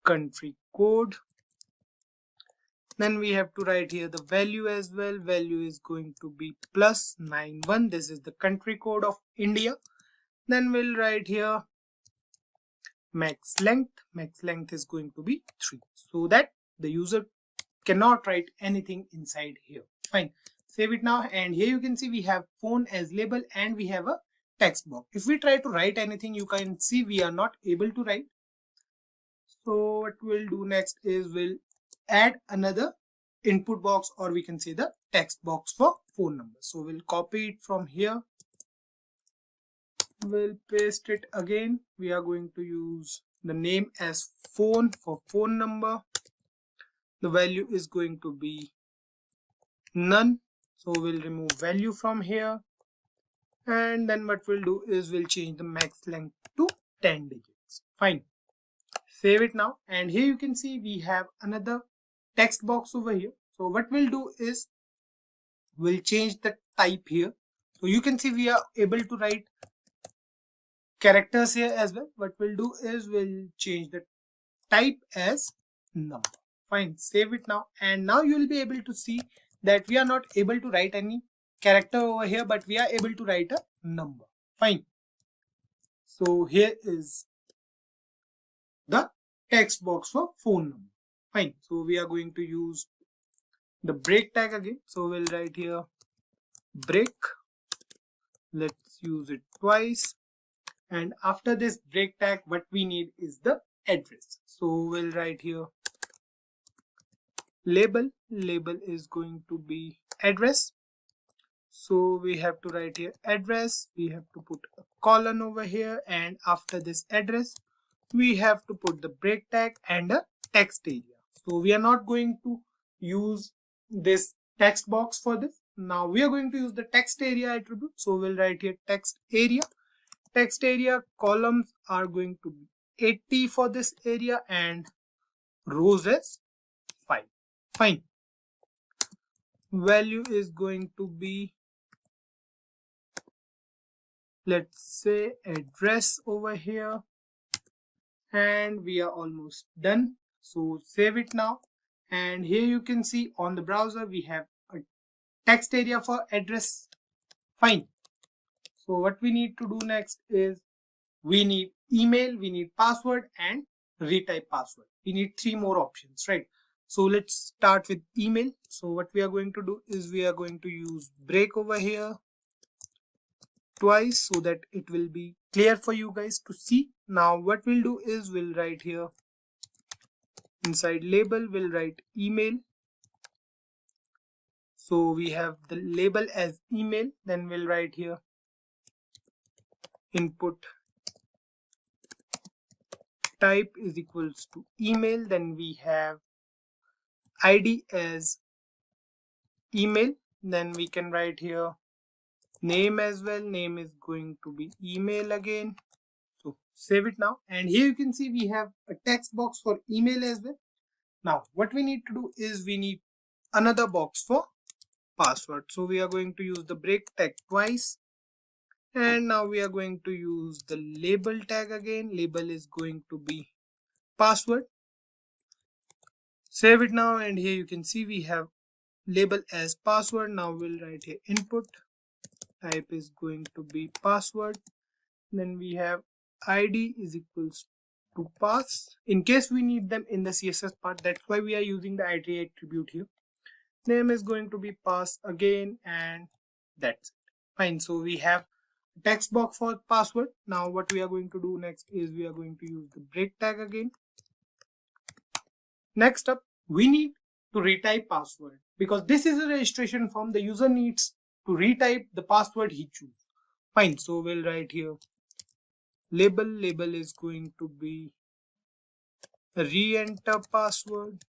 country code. Then we have to write here the value as well. Value is going to be +91. This is the country code of India. Then we'll write here max length. Max length is going to be 3, so that the user cannot write anything inside here. Fine. Save it now, and here you can see we have phone as label and we have a text box. If we try to write anything, you can see we are not able to write. So what we'll do next is we'll add another input box, or we can say the text box for phone number. So we'll copy it from here, we'll paste it again. We are going to use the name as phone for phone number. The value is going to be none, so we'll remove value from here, and then what we'll do is we'll change the max length to 10 digits. Fine. Save it now, and here you can see we have another text box over here. So what we'll do is we'll change the type here. So you can see we are able to write characters here as well. What we'll do is we'll change the type as number. Fine. Save it now, and now you will be able to see that we are not able to write any character over here, but we are able to write a number. Fine. So here is the text box for phone number. Fine. So we are going to use the break tag again. So we'll write here break. Let's use it twice, And after this break tag, what we need is the address. So we'll write here label. Label is going to be address. So we have to write here address. We have to put a colon over here, and after this address, we have to put the break tag and a text area. So we are not going to use this text box for this. Now we are going to use the text area attribute. So we'll write here text area. Text area columns are going to be 80 for this area and rows as 5. Fine. Value is going to be, let's say, address over here, and we are almost done. So save it now, and here you can see on the browser we have a text area for address. Fine. So what we need to do next is we need email, we need password, and retype password. We need 3 more options, right? So let's start with email. So what we are going to do is we are going to use break over here twice so that it will be clear for you guys to see. Now what we'll do is we'll write here inside label, we'll write email. So we have the label as email, then we'll write here input type is equals to email, then we have ID as email, then we can write here name as well. Name is going to be email again. So save it now, and here you can see we have a text box for email as well. Now what we need to do is we need another box for password. So we are going to use the break tag twice, and now we are going to use the label tag again. Label is going to be password. Save it now, and here you can see we have label as password. Now we'll write here input type is going to be password, then we have ID is equals to pass in case we need them in the CSS part. That's why we are using the ID attribute here. Name is going to be pass again, and that's it. Fine. So we have text box for password. Now what we are going to do next is we are going to use the break tag again. Next up, we need to retype password because this is a registration form. The user needs to retype the password he chooses. Fine. So we'll write here label. Label is going to be re-enter password,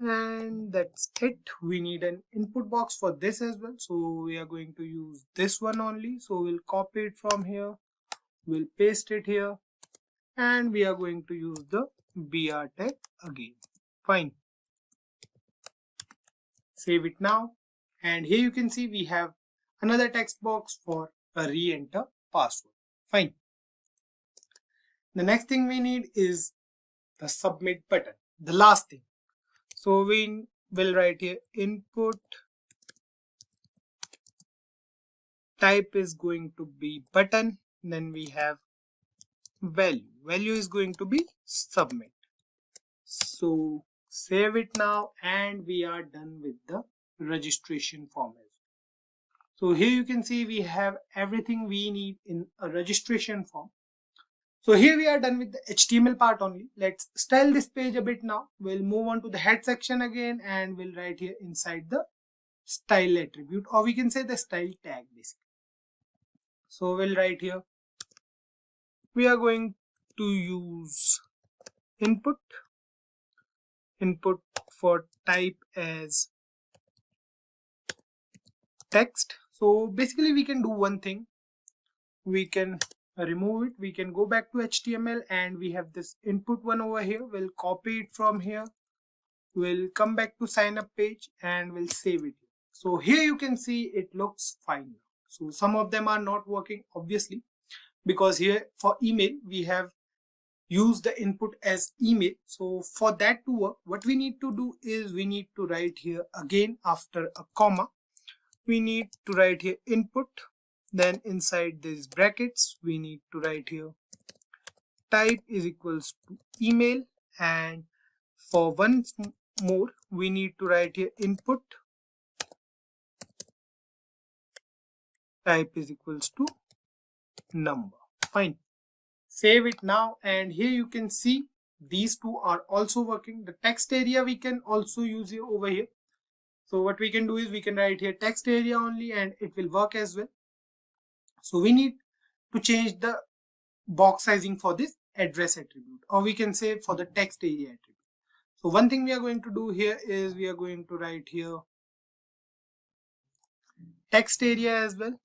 and that's it. We need an input box for this as well, so we are going to use this one only. So we'll copy it from here, we'll paste it here, and we are going to use the br tag again. Fine. Save it now, and here you can see we have another text box for a re-enter password. Fine. The next thing we need is the submit button, the last thing. So we will write here input type is going to be button, then we have value. Value is going to be submit. So save it now, and we are done with the registration form. So here you can see we have everything we need in a registration form. So here we are done with the HTML part only. Let's style this page a bit now. We'll move on to the head section again, and we'll write here inside the style attribute, or we can say the style tag basically. So we'll write here we are going to use input for type as text. So basically we can do one thing. We can remove it. We can go back to HTML, and we have this input one over here. We'll copy it from here. We'll come back to sign up page, and we'll save it. So here you can see it looks fine. So some of them are not working obviously, because here for email we have used the input as email. So for that to work, what we need to do is we need to write here again after a comma. We need to write here input, then inside these brackets we need to write here type is equals to email, and for once more we need to write here input type is equals to number. Fine. Save it now, and here you can see these two are also working. The text area we can also use here over here. So what we can do is we can write here text area only and it will work as well. So we need to change the box sizing for this address attribute, or we can say for the text area attribute. So one thing we are going to do here is we are going to write here text area as well.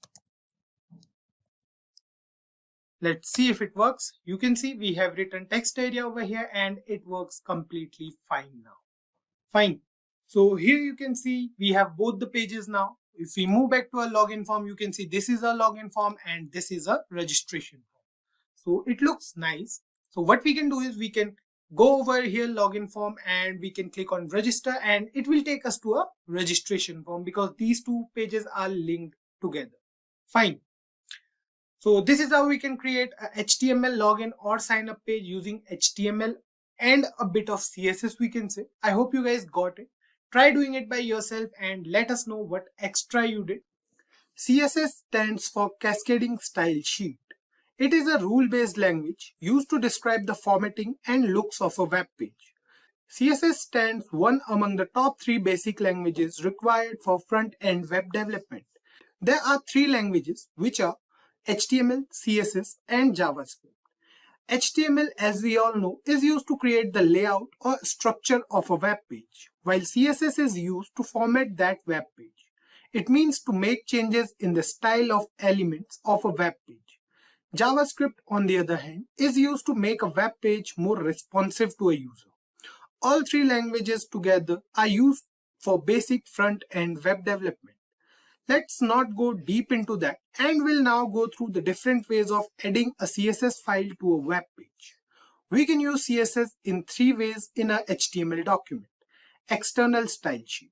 Let's see if it works. You can see we have written text area over here and it works completely fine now. Fine. So here you can see we have both the pages now. If we move back to our login form, you can see this is a login form and this is a registration form. So it looks nice. So what we can do is we can go over here login form and we can click on register and it will take us to a registration form because these two pages are linked together. Fine. So this is how we can create a HTML login or sign up page using HTML and a bit of CSS, we can say. I hope you guys got it. Try doing it by yourself and let us know what extra you did. CSS stands for Cascading Style Sheet. It is a rule-based language used to describe the formatting and looks of a web page. CSS stands one among the top 3 basic languages required for front-end web development. There are 3 languages which are HTML, CSS, and JavaScript. HTML, as we all know, is used to create the layout or structure of a web page, while CSS is used to format that web page. It means to make changes in the style of elements of a web page. JavaScript, on the other hand, is used to make a web page more responsive to a user. All 3 languages together are used for basic front-end web development. Let's not go deep into that and we'll now go through the different ways of adding a CSS file to a web page. We can use CSS in 3 ways in a HTML document. External style sheet.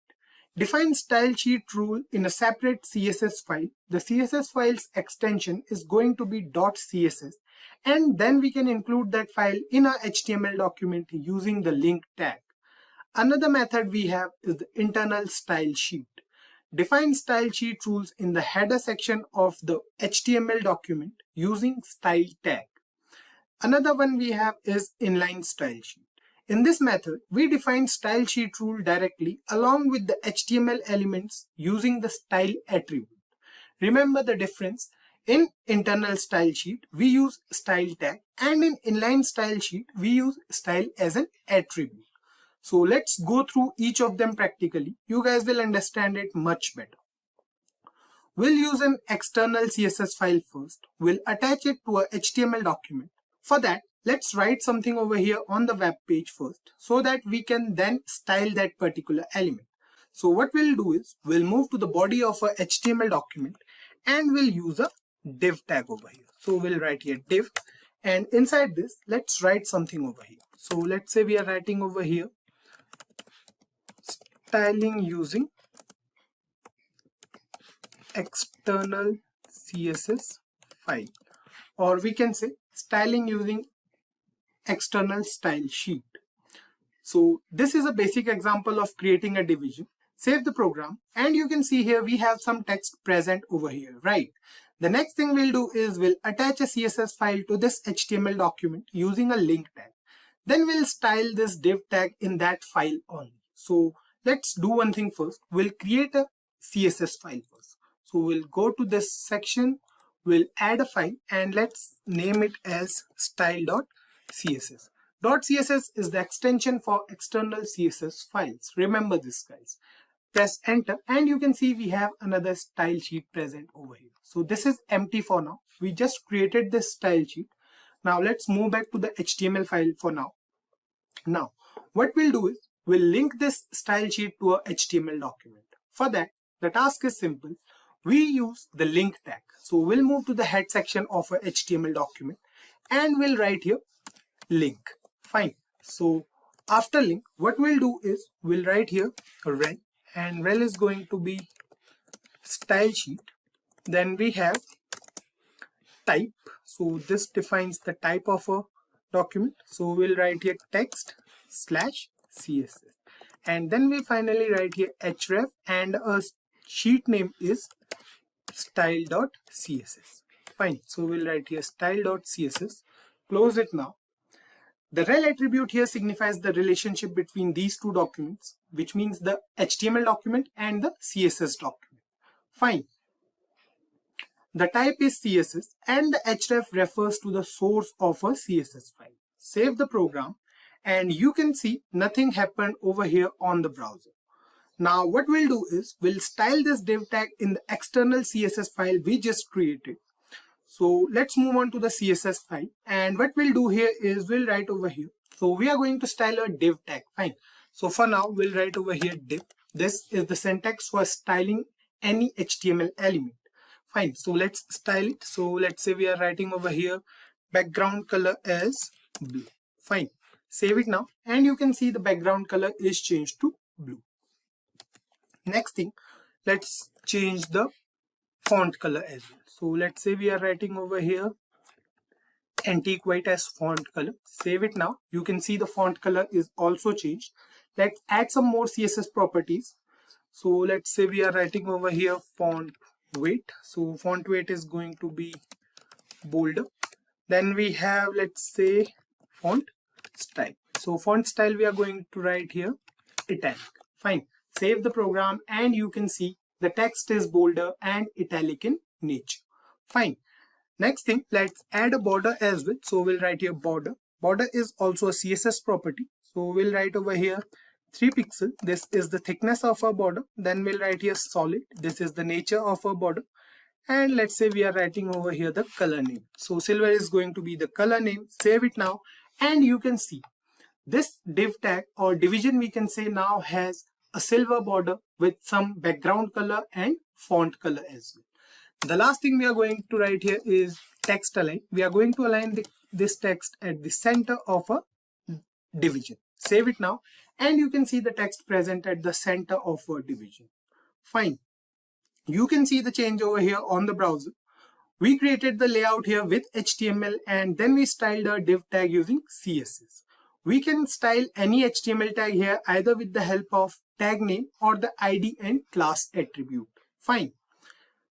Define style sheet rule in a separate CSS file. The CSS file's extension is going to be .css and then we can include that file in our HTML document using the link tag. Another method we have is the internal style sheet. Define style sheet rules in the header section of the HTML document using style tag. Another one we have is inline style sheet. In this method, we define style sheet rule directly along with the HTML elements using the style attribute. Remember the difference. In internal style sheet, we use style tag, and in inline style sheet, we use style as an attribute. So let's go through each of them practically. You guys will understand it much better. We'll use an external CSS file first. We'll attach it to a HTML document. For that, let's write something over here on the web page first so that we can then style that particular element. So what we'll do is we'll move to the body of a HTML document and we'll use a div tag over here. So we'll write here div, and inside this, let's write something over here. So let's say we are writing over here styling using external CSS file, or we can say styling using external style sheet. So this is a basic example of creating a division. Save the program and you can see here we have some text present over here, right? The next thing we'll do is we'll attach a CSS file to this HTML document using a link tag. Then we'll style this div tag in that file only. So let's do one thing first. We'll create a CSS file first. So we'll go to this section, we'll add a file and let's name it as style.css. .css is the extension for external CSS files. Remember this, guys. Press enter and you can see we have another style sheet present over here. So this is empty for now. We just created this style sheet. Now let's move back to the HTML file for now. Now what we'll do is we'll link this style sheet to a HTML document. For that, the task is simple. We use the link tag. So we'll move to the head section of a HTML document and we'll write here link. Fine. So after link, what we'll do is we'll write here rel, and rel is going to be style sheet. Then we have type. So this defines the type of a document. So we'll write here text/CSS. And then we finally write here href and a sheet name is style.css. Fine, so we'll write here style.css, close it now. The rel attribute here signifies the relationship between these two documents, which means the HTML document and the CSS document. Fine. The type is CSS and the href refers to the source of a CSS file. Save the program and you can see nothing happened over here on the browser. Now what we'll do is we'll style this div tag in the external CSS file we just created. So let's move on to the CSS file, and what we'll do here is we'll write over here. So we are going to style a div tag. Fine. So for now we'll write over here div. This is the syntax for styling any HTML element. Fine. So let's style it. So let's say we are writing over here background color as blue. Fine. Save it now and you can see the background color is changed to blue. Next thing, let's change the font color as well. So let's say we are writing over here antique white as font color. Save it now. You can see the font color is also changed. Let's add some more CSS properties. So let's say we are writing over here font weight. So font weight is going to be bolder. Then we have, let's say, font style. So font style we are going to write here italic. Fine. Save the program and you can see the text is bolder and italic in nature. Fine. Next thing, let's add a border as well. So we'll write here border. Border is also a CSS property. So we'll write over here 3 pixel. This is the thickness of our border. Then we'll write here solid. This is the nature of our border. And let's say we are writing over here the color name. So silver is going to be the color name. Save it now. And you can see this div tag or division we can say now has a silver border with some background color and font color as well. The last thing we are going to write here is text align. We are going to align this text at the center of a division. Save it now and you can see the text present at the center of a division. Fine. You can see the change over here on the browser. We created the layout here with HTML and then we styled our div tag using CSS. We can style any HTML tag here either with the help of tag name or the ID and class attribute. Fine.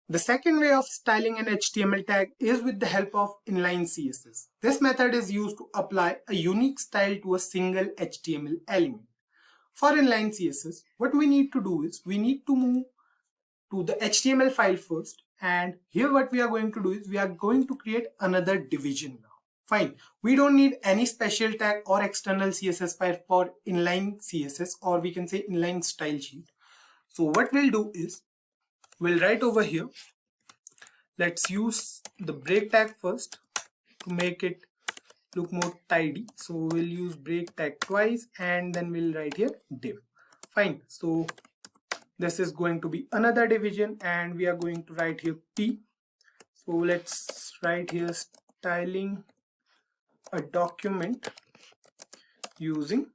The second way of styling an HTML tag is with the help of inline CSS. This method is used to apply a unique style to a single HTML element. For inline CSS, what we need to do is we need to move to the HTML file first, and here what we are going to do is we are going to create another division now. Fine. We don't need any special tag or external CSS file for inline CSS, or we can say inline style sheet. So what we'll do is we'll write over here. Let's use the break tag first to make it look more tidy. So we'll use break tag twice and then we'll write here div. Fine. So this is going to be another division and we are going to write here P. So let's write here styling a document using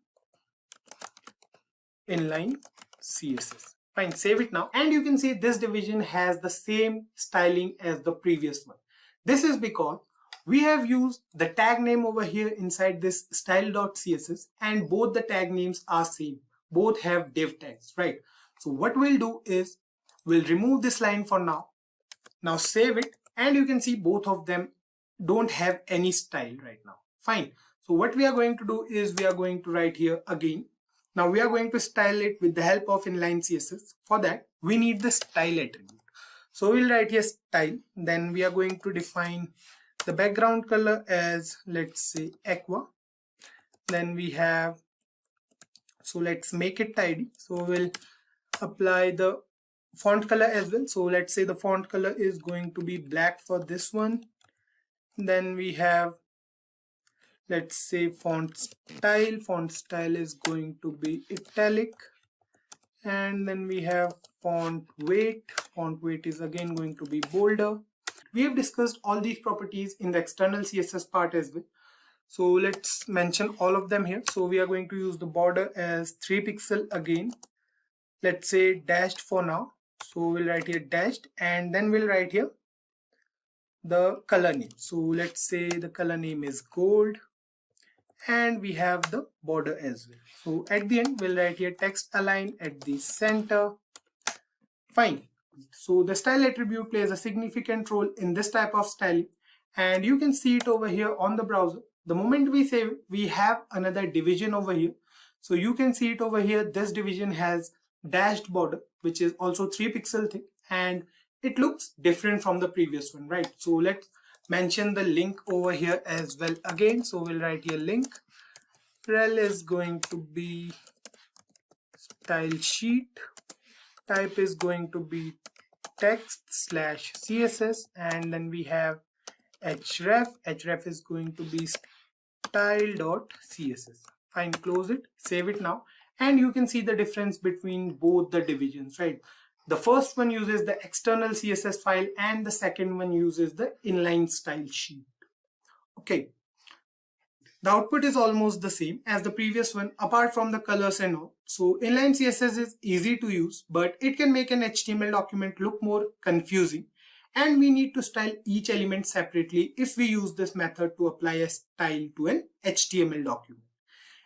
inline CSS. Fine, save it now and you can see this division has the same styling as the previous one. This is because we have used the tag name over here inside this style.css and both the tag names are same. Both have div tags, right? So what we'll do is we'll remove this line for now. Now save it and you can see both of them don't have any style right now. Fine. So what we are going to do is we are going to write here again. Now we are going to style it with the help of inline CSS. For that, we need the style attribute. So we'll write here style. Then we are going to define the background color as, let's say, aqua. Then we have, so let's make it tidy. So we'll apply the font color as well. So let's say the font color is going to be black for this one. Then we have, let's say, font style. Font style is going to be italic. And then we have font weight. Font weight is again going to be bolder. We have discussed all these properties in the external CSS part as well. So let's mention all of them here. So we are going to use the border as 3 pixel again. Let's say dashed for now. So we'll write here dashed and then we'll write here the color name. So let's say the color name is gold and we have the border as well. So at the end we'll write here text align at the center. Fine. So the style attribute plays a significant role in this type of styling, and you can see it over here on the browser. The moment we save it, we have another division over here. So you can see it over here. This division has dashed border, which is also 3 pixel thick, and it looks different from the previous one, right? So let's mention the link over here as well again. So we'll write here link. Rel is going to be style sheet. Type is going to be text/CSS, and then we have href. Href is going to be style.css. Fine, close it, save it now, and you can see the difference between both the divisions, right? The first one uses the external CSS file and the second one uses the inline style sheet. Okay. The output is almost the same as the previous one apart from the colors and all. So inline CSS is easy to use, but it can make an HTML document look more confusing, and we need to style each element separately if we use this method to apply a style to an HTML document.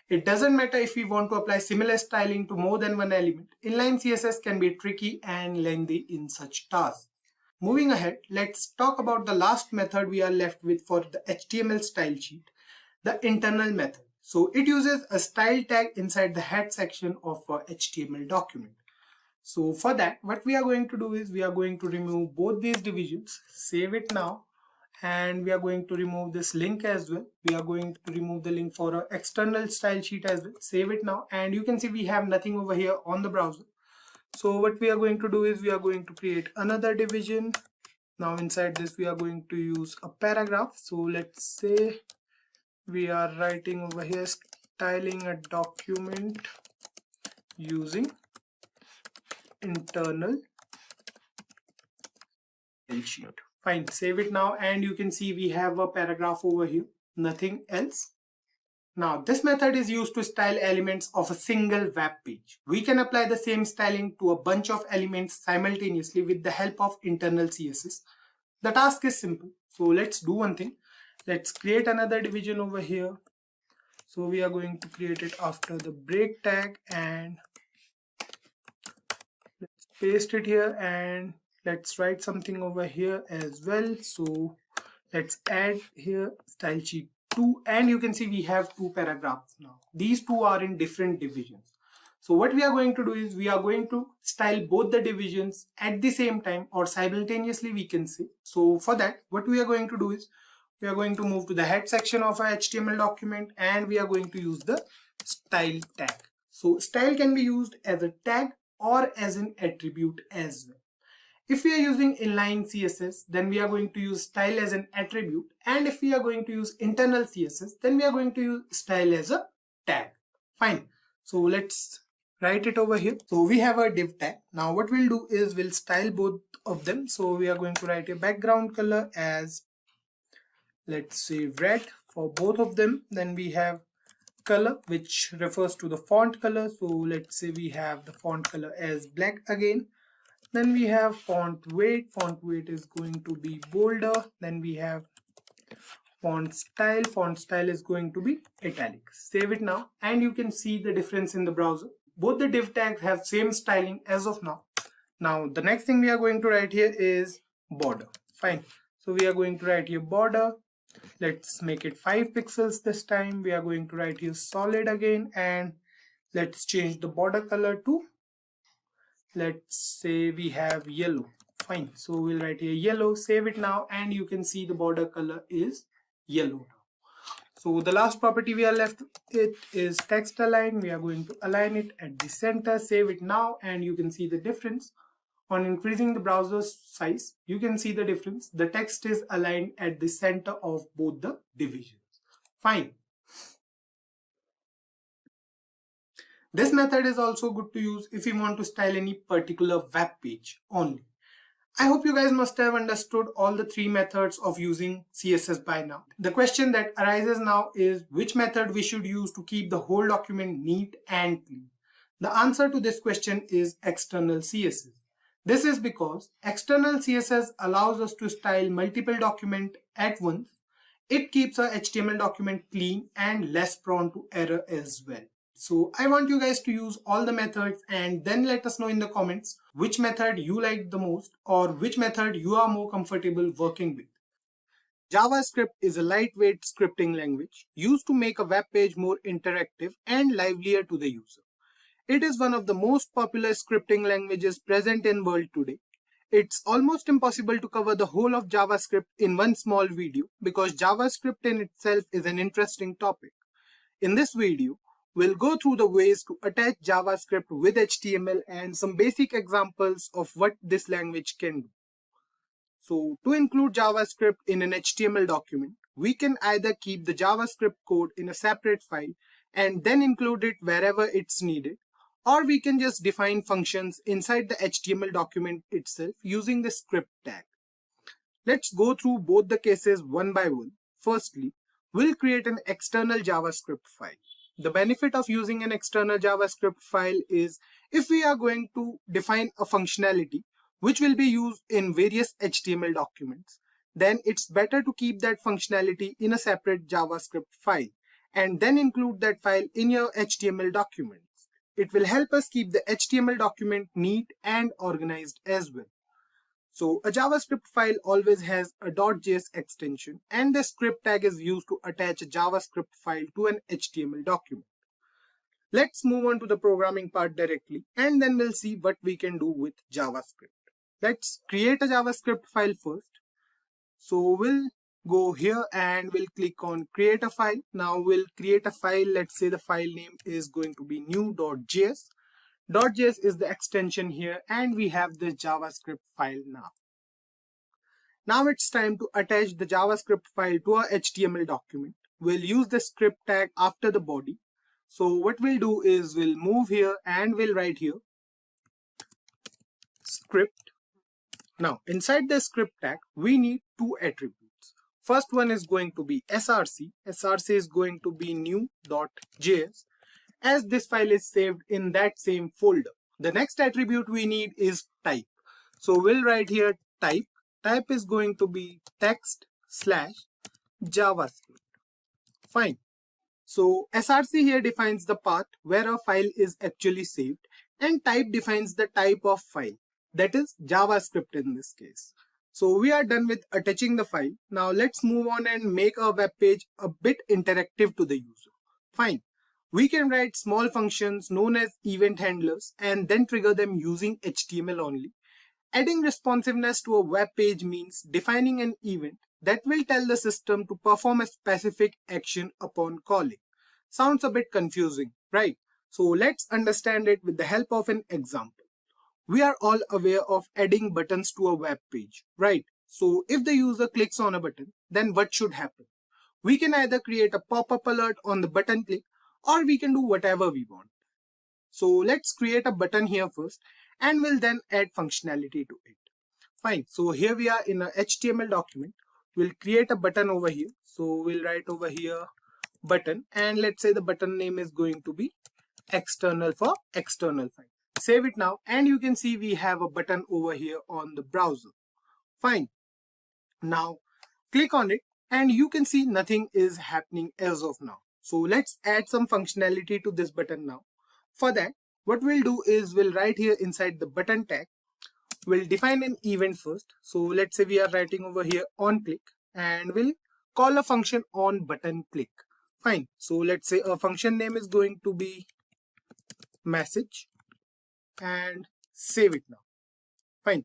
It doesn't matter if we want to apply similar styling to more than one element. Inline CSS can be tricky and lengthy in such tasks. Moving ahead, let's talk about the last method we are left with for the HTML style sheet, the internal method. So it uses a style tag inside the head section of a HTML document. So for that, what we are going to do is we are going to remove both these divisions, save it now, and we are going to remove this link as well. We are going to remove the link for our external style sheet as well, save it now, and you can see we have nothing over here on the browser. So what we are going to do is we are going to create another division. Now inside this we are going to use a paragraph. So let's say we are writing over here styling a document using internal style sheet. Fine, save it now, and you can see we have a paragraph over here, nothing else. Now this method is used to style elements of a single web page. We can apply the same styling to a bunch of elements simultaneously with the help of internal CSS. The task is simple. So let's do one thing. Let's create another division over here. So we are going to create it after the break tag, and let's paste it here, and let's write something over here as well. So let's add here style sheet 2, and you can see we have 2 paragraphs now. These 2 are in different divisions. So what we are going to do is we are going to style both the divisions at the same time, or simultaneously we can say. So for that, what we are going to do is we are going to move to the head section of our HTML document, and we are going to use the style tag. So style can be used as a tag or as an attribute as well. If we are using inline CSS, then we are going to use style as an attribute, and if we are going to use internal CSS, then we are going to use style as a tag. Fine. So let's write it over here. So we have a div tag. Now what we'll do is we'll style both of them. So we are going to write a background color as, let's say, red for both of them. Then we have color, which refers to the font color. So let's say we have the font color as black again. Then we have font weight. Font weight is going to be bolder. Then we have font style. Font style is going to be italic. Save it now, and you can see the difference in the browser. Both the div tags have same styling as of now. Now the next thing we are going to write here is border. Fine. So we are going to write here border. Let's make it 5 pixels this time. We are going to write here solid again, and let's change the border color to, let's say we have yellow. Fine. So we'll write here yellow, save it now, and you can see the border color is yellow now. So the last property we are left with is text align. We are going to align it at the center, save it now, and you can see the difference. On increasing the browser size, you can see the difference. The text is aligned at the center of both the divisions. Fine. This method is also good to use if you want to style any particular web page only. I hope you guys must have understood all the 3 methods of using CSS by now. The question that arises now is which method we should use to keep the whole document neat and clean. The answer to this question is external CSS. This is because external CSS allows us to style multiple documents at once. It keeps our HTML document clean and less prone to error as well. So I want you guys to use all the methods and then let us know in the comments which method you like the most or which method you are more comfortable working with. JavaScript is a lightweight scripting language used to make a web page more interactive and livelier to the user. It is one of the most popular scripting languages present in the world today. It's almost impossible to cover the whole of JavaScript in one small video because JavaScript in itself is an interesting topic. In this video, we'll go through the ways to attach JavaScript with HTML and some basic examples of what this language can do. So to include JavaScript in an HTML document, we can either keep the JavaScript code in a separate file and then include it wherever it's needed, or we can just define functions inside the HTML document itself using the script tag. Let's go through both the cases one by one. Firstly, we'll create an external JavaScript file. The benefit of using an external JavaScript file is if we are going to define a functionality which will be used in various HTML documents, then it's better to keep that functionality in a separate JavaScript file and then include that file in your HTML documents. It will help us keep the HTML document neat and organized as well. So a JavaScript file always has a .js extension and the script tag is used to attach a JavaScript file to an HTML document. Let's move on to the programming part directly and then we'll see what we can do with JavaScript. Let's create a JavaScript file first. So we'll go here and we'll click on create a file. Now we'll create a file. Let's say the file name is going to be new.js. .js is the extension here and we have the JavaScript file now. Now it's time to attach the JavaScript file to our HTML document. We'll use the script tag after the body. So what we'll do is we'll move here and we'll write here script. Now inside the script tag, we need two attributes. First one is going to be src. src is going to be new.js as this file is saved in that same folder. The next attribute we need is type. So we'll write here type. Type is going to be text/JavaScript. Fine. So src here defines the path where a file is actually saved and type defines the type of file. That is JavaScript in this case. So we are done with attaching the file. Now let's move on and make our web page a bit interactive to the user. Fine. We can write small functions known as event handlers and then trigger them using HTML only. Adding responsiveness to a web page means defining an event that will tell the system to perform a specific action upon calling. Sounds a bit confusing, right? So let's understand it with the help of an example. We are all aware of adding buttons to a web page, right? So if the user clicks on a button, then what should happen? We can either create a pop-up alert on the button click or we can do whatever we want. So let's create a button here first and we'll then add functionality to it. Fine. So here we are in a HTML document. We'll create a button over here. So we'll write over here button and let's say the button name is going to be external for external file. Save it now and you can see we have a button over here on the browser. Fine. Now click on it and you can see nothing is happening as of now. So let's add some functionality to this button now. For that, what we'll do is we'll write here inside the button tag. We'll define an event first. So let's say we are writing over here on click and we'll call a function on button click. Fine. So let's say a function name is going to be message and save it now. Fine.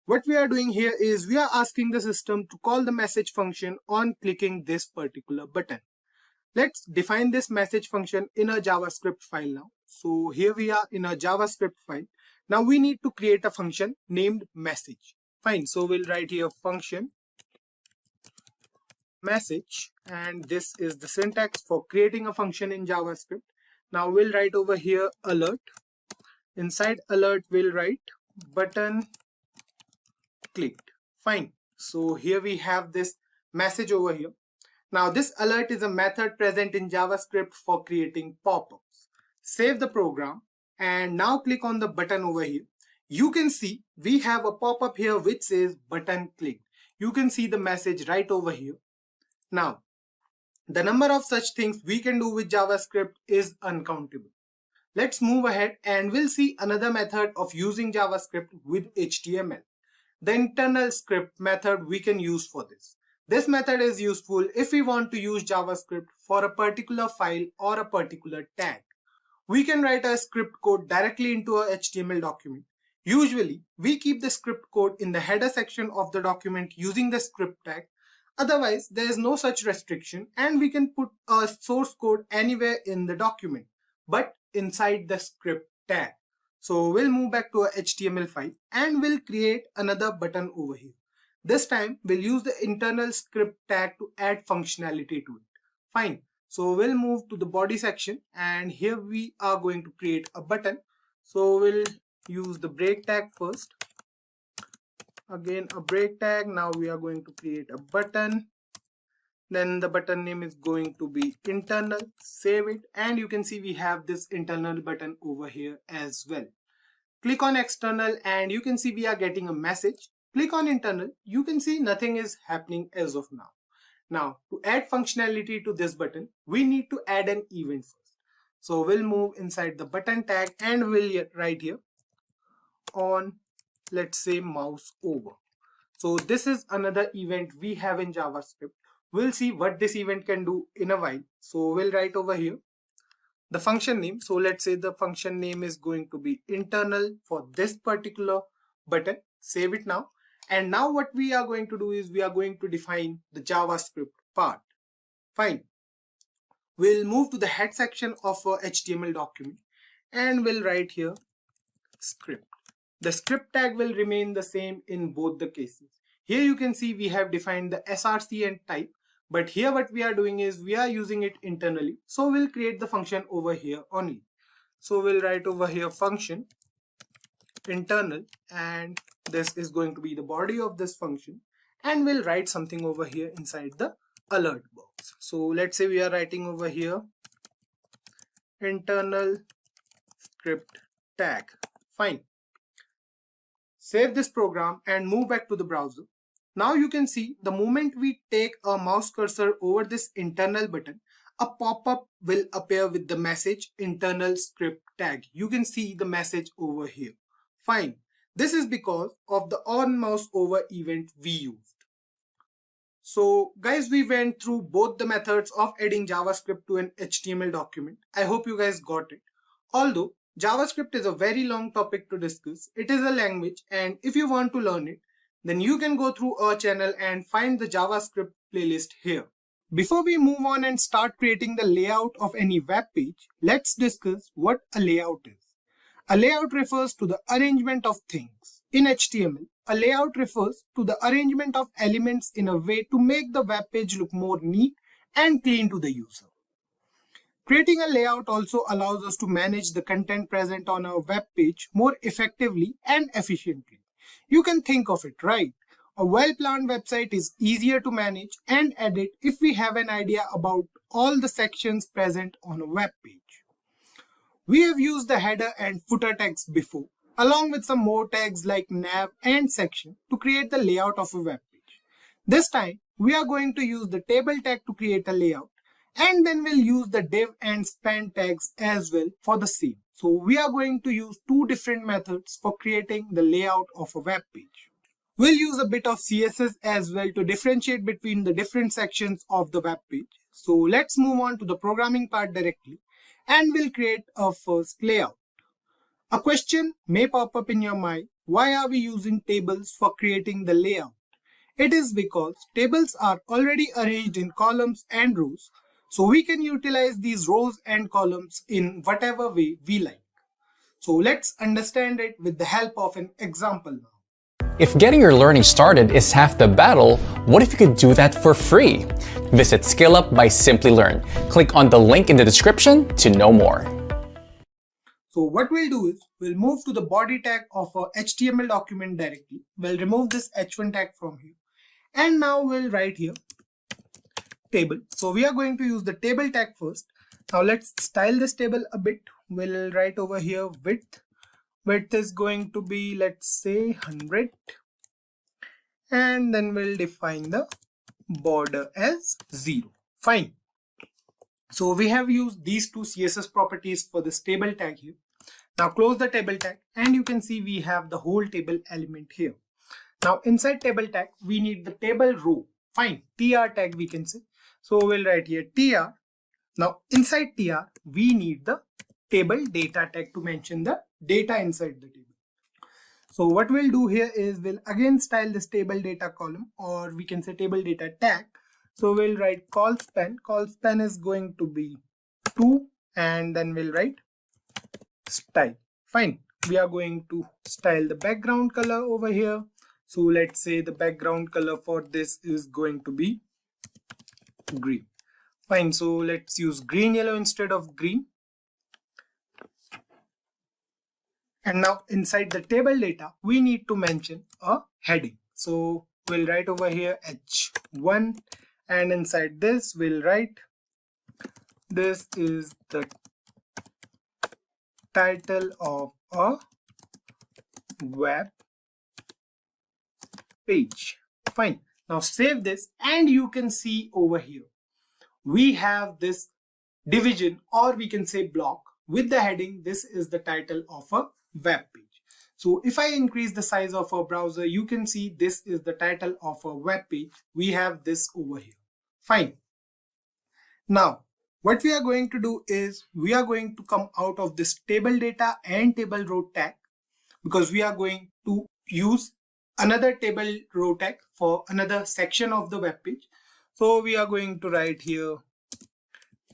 What we are doing here is we are asking the system to call the message function on clicking this particular button. Let's define this message function in a JavaScript file now. So here we are in a JavaScript file. Now we need to create a function named message. Fine. So we'll write here function message and this is the syntax for creating a function in JavaScript. Now we'll write over here alert. Inside alert we'll write button clicked. Fine. So here we have this message over here. Now this alert is a method present in JavaScript for creating pop-ups. Save the program and now click on the button over here. You can see we have a pop-up here which says button clicked. You can see the message right over here. Now The number of such things we can do with JavaScript is uncountable. Let's move ahead and we'll see another method of using JavaScript with HTML. The internal script method we can use for this. This method is useful if we want to use JavaScript for a particular file or a particular tag. We can write a script code directly into a HTML document. Usually, we keep the script code in the header section of the document using the script tag. Otherwise, there is no such restriction and we can put a source code anywhere in the document, but inside the script tag. So we'll move back to a HTML file and we'll create another button over here. This time, we'll use the internal script tag to add functionality to it. Fine. So we'll move to the body section and here we are going to create a button. So we'll use the break tag first. Again a break tag. Now we are going to create a button. Then the button name is going to be internal. Save it and you can see we have this internal button over here as well. Click on external and you can see we are getting a message. Click on internal. You can see nothing is happening as of now. Now, to add functionality to this button, we need to add an event first. So we'll move inside the button tag and we'll write here on, let's say, mouse over. So this is another event we have in JavaScript. We'll see what this event can do in a while. So we'll write over here the function name. So let's say the function name is going to be internal for this particular button. Save it now. And now what we are going to do is we are going to define the JavaScript part. Fine. We'll move to the head section of a HTML document and we'll write here script. The script tag will remain the same in both the cases. Here you can see we have defined the src and type, but here what we are doing is we are using it internally. So we'll create the function over here only. So we'll write over here function internal and this is going to be the body of this function and we'll write something over here inside the alert box. So let's say we are writing over here internal script tag. Fine. Save this program and move back to the browser. Now you can see the moment we take a mouse cursor over this internal button, a pop-up will appear with the message internal script tag. You can see the message over here. Fine. This is because of the on mouse over event we used. So guys, we went through both the methods of adding JavaScript to an HTML document. I hope you guys got it. Although JavaScript is a very long topic to discuss, it is a language and if you want to learn it, then you can go through our channel and find the JavaScript playlist here. Before we move on and start creating the layout of any web page, let's discuss what a layout is. A layout refers to the arrangement of things. In HTML, a layout refers to the arrangement of elements in a way to make the web page look more neat and clean to the user. Creating a layout also allows us to manage the content present on our web page more effectively and efficiently. You can think of it, right? A well-planned website is easier to manage and edit if we have an idea about all the sections present on a web page. We have used the header and footer tags before, along with some more tags like nav and section to create the layout of a web page. This time, we are going to use the table tag to create a layout, and then we'll use the div and span tags as well for the same. So we are going to use two different methods for creating the layout of a web page. We'll use a bit of CSS as well to differentiate between the different sections of the web page. So let's move on to the programming part directly and we'll create a first layout. A question may pop up in your mind, why are we using tables for creating the layout? It is because tables are already arranged in columns and rows, so we can utilize these rows and columns in whatever way we like. So let's understand it with the help of an example now. If getting your learning started is half the battle, what if you could do that for free? Visit SkillUp by Simplilearn. Click on the link in the description to know more. So what we'll do is, we'll move to the body tag of our HTML document directly. We'll remove this h1 tag from here. And now we'll write here table. So we are going to use the table tag first. Now let's style this table a bit. We'll write over here width. Width is going to be, let's say, 100. And then we'll define the border as 0. Fine. So we have used these two CSS properties for this table tag here. Now close the table tag and you can see we have the whole table element here. Now inside table tag, we need the table row. Fine, tr tag we can say. So we'll write here tr. Now inside tr, we need the table data tag to mention the data inside the table. So what we'll do here is we'll again style this table data column, or we can say table data tag. So we'll write call span. Call span is going to be 2, and then we'll write style. Fine. We are going to style the background color over here. So let's say the background color for this is going to be green. Fine. So let's use green yellow instead of green. And now inside the table data, we need to mention a heading. So we'll write over here h1, and inside this we'll write this is the title of a web page. Fine. Now save this and you can see over here we have this division, or we can say block with the heading. This is the title of a web page. So if I increase the size of our browser, you can see this is the title of a web page. We have this over here. Fine. Now what we are going to do is we are going to come out of this table data and table row tag, because we are going to use another table row tag for another section of the web page. So we are going to write here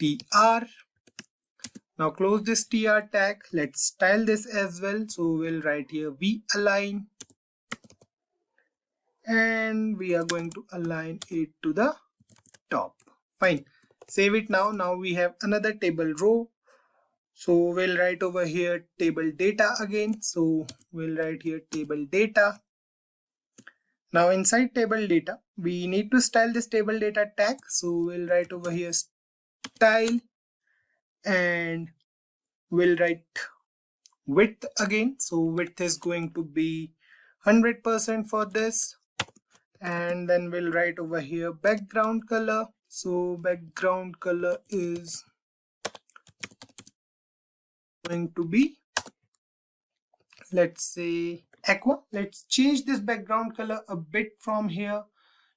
tr. Now close this tr tag. Let's style this as well. So we'll write here v-align, and we are going to align it to the top. Fine. Save it now. Now we have another table row. So we'll write over here table data again. So we'll write here table data. Now inside table data, we need to style this table data tag. So we'll write over here style, and we'll write width again. So width is going to be 100% for this. And then we'll write over here background color. So background color is going to be, let's say, aqua. Let's change this background color a bit from here.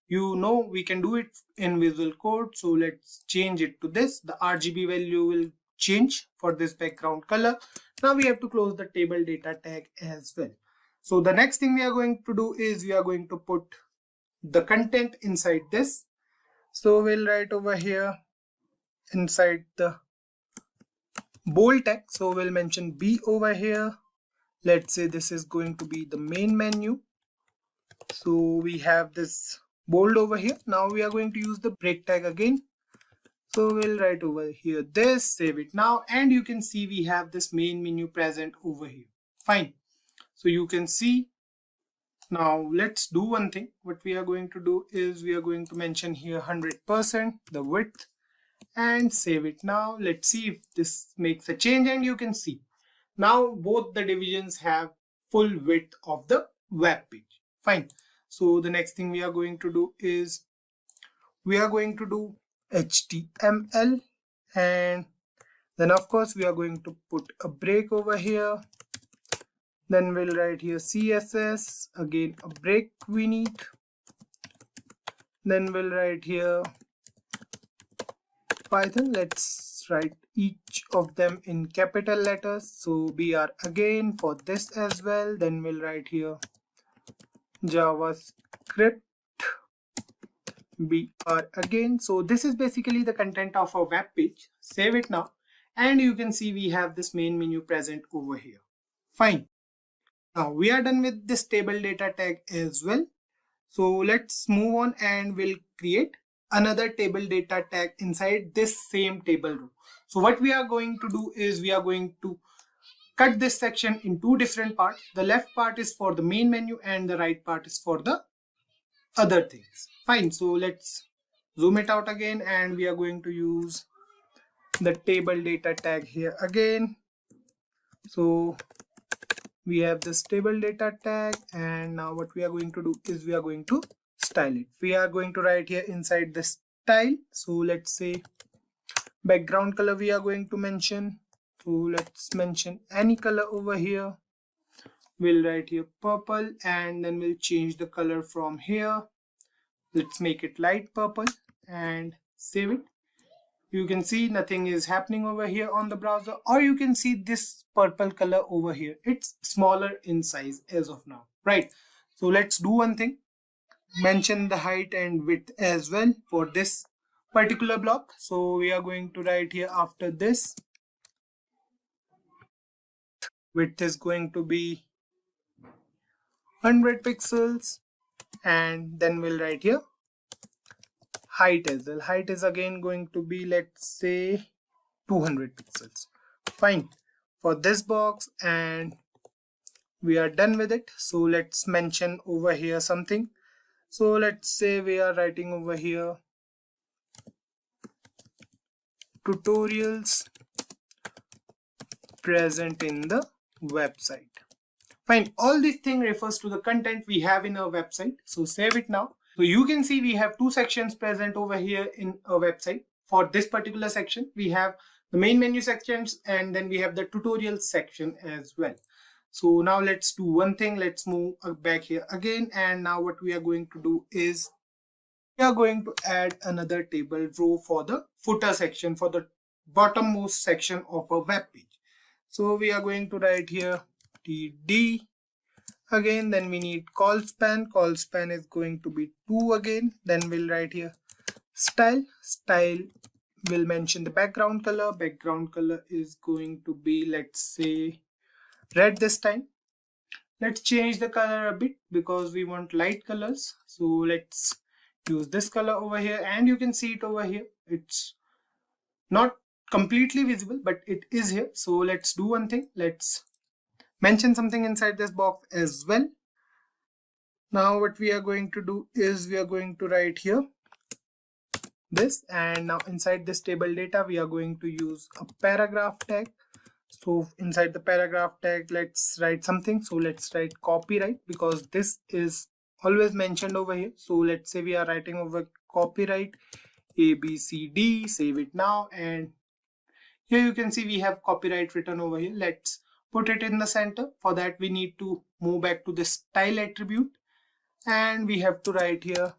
You know, we can do it in Visual Code. So let's change it to this. The RGB value will change for this background color. Now we have to close the table data tag as well. So the next thing we are going to do is we are going to put the content inside this. So we'll write over here inside the bold tag. So we'll mention B over here. Let's say this is going to be the main menu. So we have this bold over here. Now we are going to use the break tag again. So we'll write over here this, save it now, and you can see we have this main menu present over here. Fine. So you can see. Now let's do one thing. What we are going to do is we are going to mention here 100% the width and save it now. Let's see if this makes a change, and you can see now both the divisions have full width of the web page. Fine. So the next thing we are going to do is we are going to do HTML, and then of course we are going to put a break over here. Then we'll write here CSS, again a break we need. Then we'll write here Python. Let's write each of them in capital letters. So BR again for this as well. Then we'll write here JavaScript, BR again. So this is basically the content of our web page. Save it now, and you can see we have this main menu present over here. Fine. Now we are done with this table data tag as well. So let's move on and we'll create another table data tag inside this same table row. So what we are going to do is we are going to cut this section in two different parts. The left part is for the main menu and the right part is for the other things. Fine. So let's zoom it out again, and we are going to use the table data tag here again. So we have this table data tag, and now what we are going to do is we are going to style it. We are going to write here inside the style. So let's say Background color we are going to mention. So let's mention any color over here. We'll write here purple, and then we'll change the color from here. Let's make it light purple and save it. You can see nothing is happening over here on the browser, or you can see this purple color over here. It's smaller in size as of now, right? So let's do one thing. Mention the height and width as well for this particular block. So we are going to write here after this, width is going to be 100 pixels, and then we'll write here height as well. Height is again going to be, let's say, 200 pixels. Fine for this box, and we are done with it. So let's mention over here something. So let's say we are writing over here tutorials present in the website. Fine, all this thing refers to the content we have in our website. So save it now. So you can see we have two sections present over here in our website. For this particular section, we have the main menu sections, and then we have the tutorial section as well. So now let's do one thing. Let's move back here again, and now what we are going to do is we are going to add another table row for the footer section, for the bottommost section of a web page. So we are going to write here td again, then we need call span is going to be 2 again, then we'll write here style will mention the background color is going to be, let's say, red this time. Let's change the color a bit because we want light colors, so let's use this color over here, and you can see it over here. It's not completely visible, but it is here. So let's do one thing. Let's mention something inside this box as well. Now what we are going to do is we are going to write here this, and now inside this table data we are going to use a paragraph tag. So inside the paragraph tag, let's write something. So let's write copyright, because this is always mentioned over here. So let's say we are writing over copyright ABCD, save it now, and here you can see we have copyright written over here. Let's put it in the center. For that we need to move back to the style attribute, and we have to write here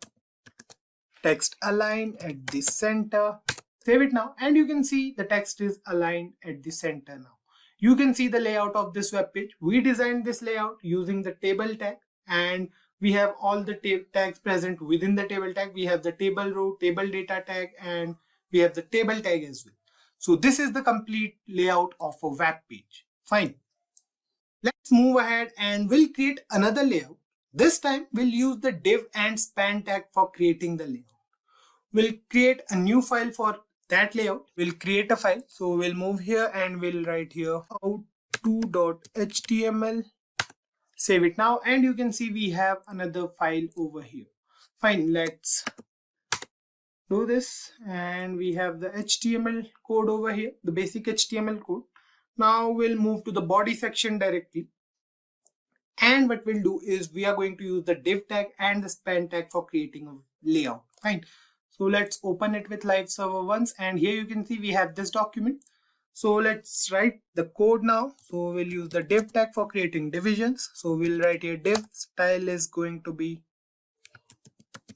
text align at the center. Save it now, and you can see the text is aligned at the center now. You can see the layout of this web page. We designed this layout using the table tag, and we have all the tags present within the table tag. We have the table row, table data tag, and we have the table tag as well. So this is the complete layout of a web page. Fine. Let's move ahead and we'll create another layout. This time we'll use the div and span tag for creating the layout. We'll create a new file for that layout. We'll create a file. So we'll move here and we'll write here how2.html. Save it now, and you can see we have another file over here. Fine, let's do this, and we have the HTML code over here, the basic HTML code. Now we'll move to the body section directly, and what we'll do is we are going to use the div tag and the span tag for creating a layout. Fine, so let's open it with live server once, and here you can see we have this document. So let's write the code now. So we'll use the div tag for creating divisions. So we'll write here div style is going to be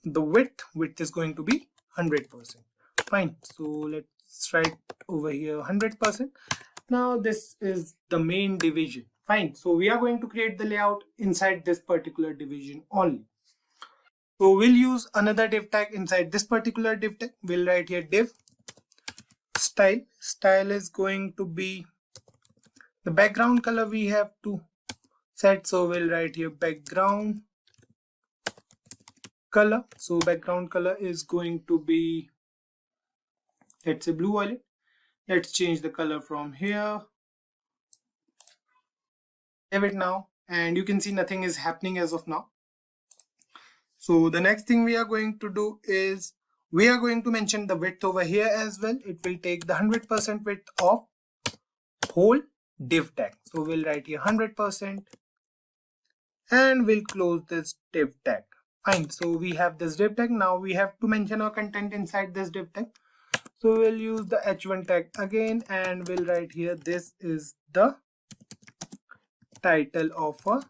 the width is going to be 100%. Fine, so let's write over here 100%. Now this is the main division. Fine, so we are going to create the layout inside this particular division only. So we'll use another div tag inside this particular div tag. We'll write here div style is going to be the background color we have to set. So we'll write here background color. So background color is going to be, let's say, blue violet. Let's change the color from here. Save it now, and you can see nothing is happening as of now. So the next thing we are going to do is we are going to mention the width over here as well. It will take the 100% width of whole div tag. So we'll write here 100%, and we'll close this div tag. Fine, so we have this div tag. Now we have to mention our content inside this div tag. So we'll use the h1 tag again and we'll write here this is the title of a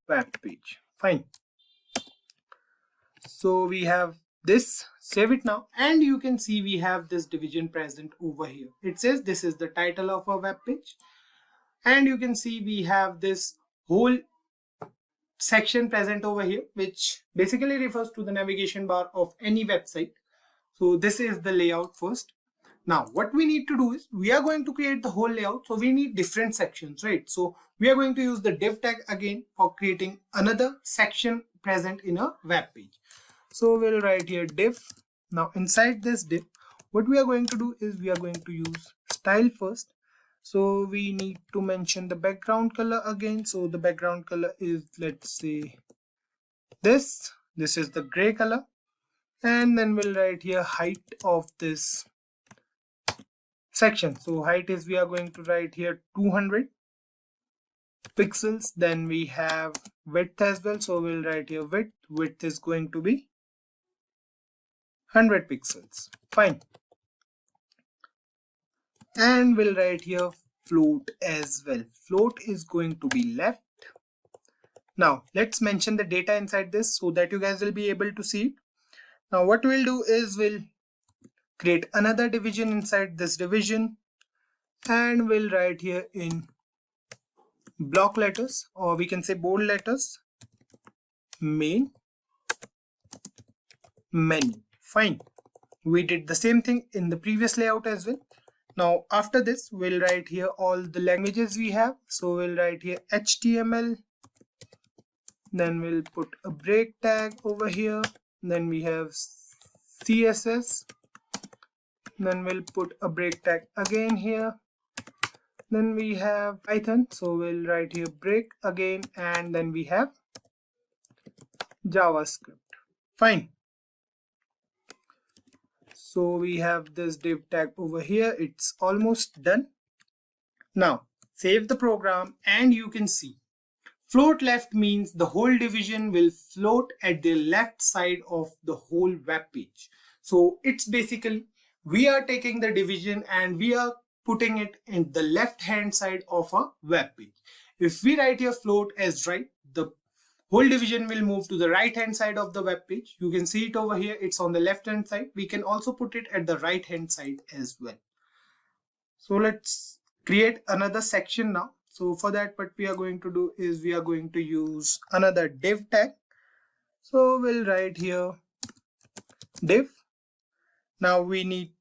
web page. Fine. So we have this, save it now, and you can see we have this division present over here. It says this is the title of our web page, and you can see we have this whole section present over here, which basically refers to the navigation bar of any website. So this is the layout first. Now what we need to do is we are going to create the whole layout, so we need different sections, right? So we are going to use the div tag again for creating another section present in a web page. So we'll write here div. Now inside this div, what we are going to do is we are going to use style first. So we need to mention the background color again. So the background color is, let's say, this is the gray color, and then we'll write here height of this section. So height is, we are going to write here 200 pixels. Then we have width as well, so we'll write here width is going to be 100 pixels. Fine. And we'll write here float as well. Float is going to be left. Now let's mention the data inside this so that you guys will be able to see it. Now what we'll do is we'll create another division inside this division, and we'll write here in block letters, or we can say bold letters, main menu. Fine. We did the same thing in the previous layout as well. Now after this we'll write here all the languages we have. So we'll write here HTML, then we'll put a break tag over here, then we have CSS, then we'll put a break tag again here, then we have Python, so we'll write here break again, and then we have JavaScript. Fine. So we have this div tag over here. It's almost done. Now save the program, and you can see float left means the whole division will float at the left side of the whole web page. So it's basically we are taking the division and we are putting it in the left hand side of a web page. If we write here float as right, the whole division will move to the right hand side of the web page. You can see it over here. It's on the left hand side. We can also put it at the right hand side as well. So let's create another section now. So for that, what we are going to do is we are going to use another div tag. So we'll write here div. Now we need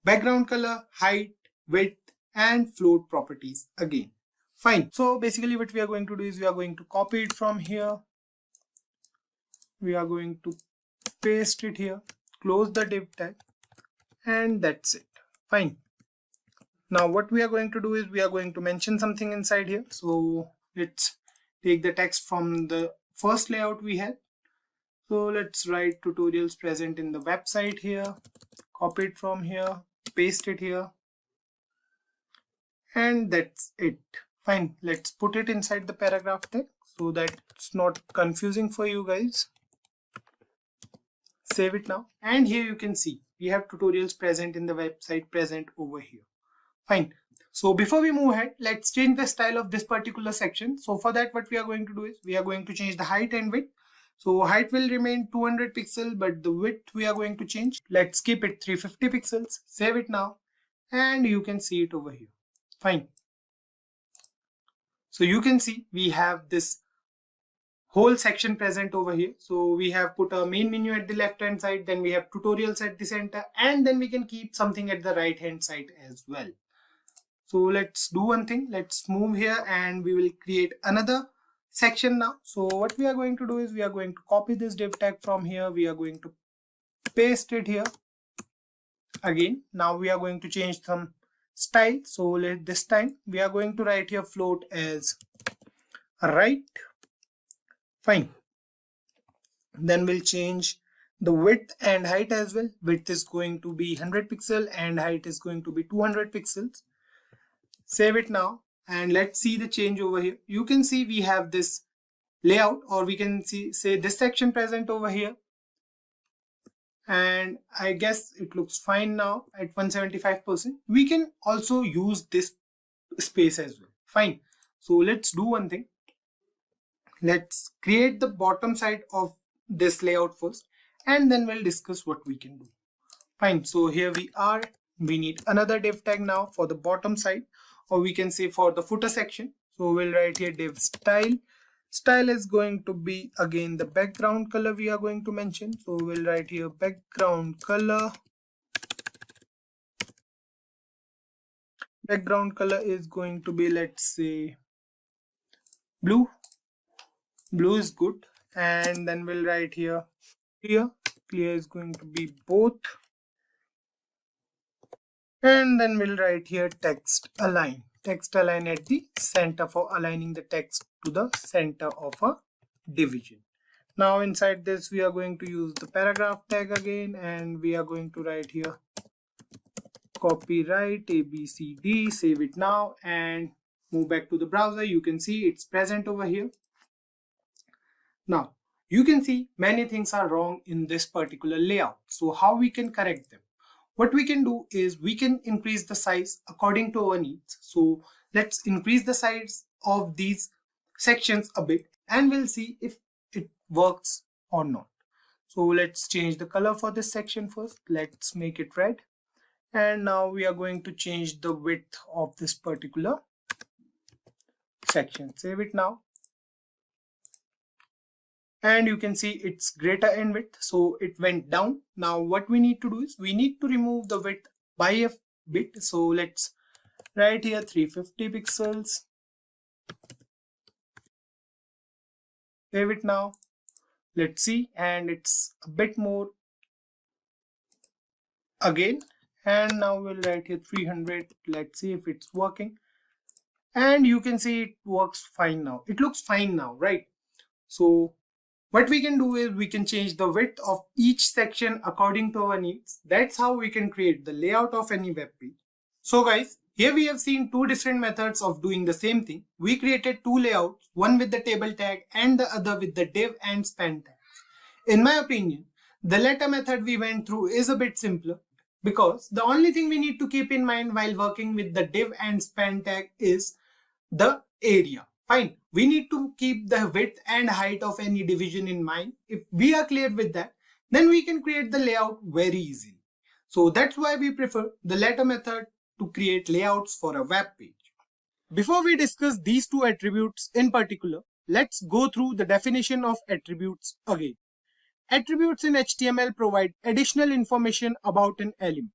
background color, height, width, and float properties again. Fine. So basically what we are going to do is we are going to copy it from here. We are going to paste it here, close the div tag, and that's it. Fine. Now what we are going to do is we are going to mention something inside here. So let's take the text from the first layout we had. So let's write tutorials present in the website here, copy it from here, paste it here, and that's it. Fine, let's put it inside the paragraph tag so that it's not confusing for you guys. Save it now, and here you can see we have tutorials present in the website present over here. Fine. So before we move ahead, let's change the style of this particular section. So for that, what we are going to do is we are going to change the height and width. So height will remain 200 pixels, but the width we are going to change. Let's keep it 350 pixels. Save it now, and you can see it over here. Fine. So you can see we have this whole section present over here. So we have put a main menu at the left hand side, then we have tutorials at the center, and then we can keep something at the right hand side as well. So let's do one thing. Let's move here and we will create another section now. So what we are going to do is we are going to copy this div tag from here. We are going to paste it here again. Now we are going to change some style. So this time we are going to write here float as right. Fine. Then we'll change the width and height as well. Width is going to be 100 pixel and height is going to be 200 pixels. Save it now, and let's see the change over here. You can see we have this layout, or we can say this section present over here, and I guess it looks fine now at 175%. We can also use this space as well. Fine. So let's do one thing. Let's create the bottom side of this layout first, and then we'll discuss what we can do. Fine. So here we are. We need another div tag now for the bottom side, or we can say for the footer section. So we'll write here div style. Style is going to be again the background color we are going to mention. So we'll write here background color. Background color is going to be, let's say, blue. Blue is good. And then we'll write here clear. Clear is going to be both. And then we'll write here text align. Text align at the center for aligning the text to the center of a division. Now inside this we are going to use the paragraph tag again, and we are going to write here copyright ABCD, save it now and move back to the browser. You can see it's present over here. Now you can see many things are wrong in this particular layout. So how we can correct them? What we can do is we can increase the size according to our needs. So let's increase the size of these sections a bit, and we'll see if it works or not. So let's change the color for this section first. Let's make it red. And now we are going to change the width of this particular section. Save it now. And you can see it's greater in width, so it went down. Now what we need to do is we need to remove the width by a bit. So let's write here 350 pixels. Save it now. Let's see, and it's a bit more again. And now we'll write here 300. Let's see if it's working. And you can see it works fine now. It looks fine now, right? So what we can do is we can change the width of each section according to our needs. That's how we can create the layout of any web page. So guys, here we have seen two different methods of doing the same thing. We created two layouts, one with the table tag and the other with the div and span tag. In my opinion, the latter method we went through is a bit simpler, because the only thing we need to keep in mind while working with the div and span tag is the area. Fine, we need to keep the width and height of any division in mind. If we are clear with that, then we can create the layout very easily. So that's why we prefer the latter method to create layouts for a web page. Before we discuss these two attributes in particular, let's go through the definition of attributes again. Attributes in HTML provide additional information about an element.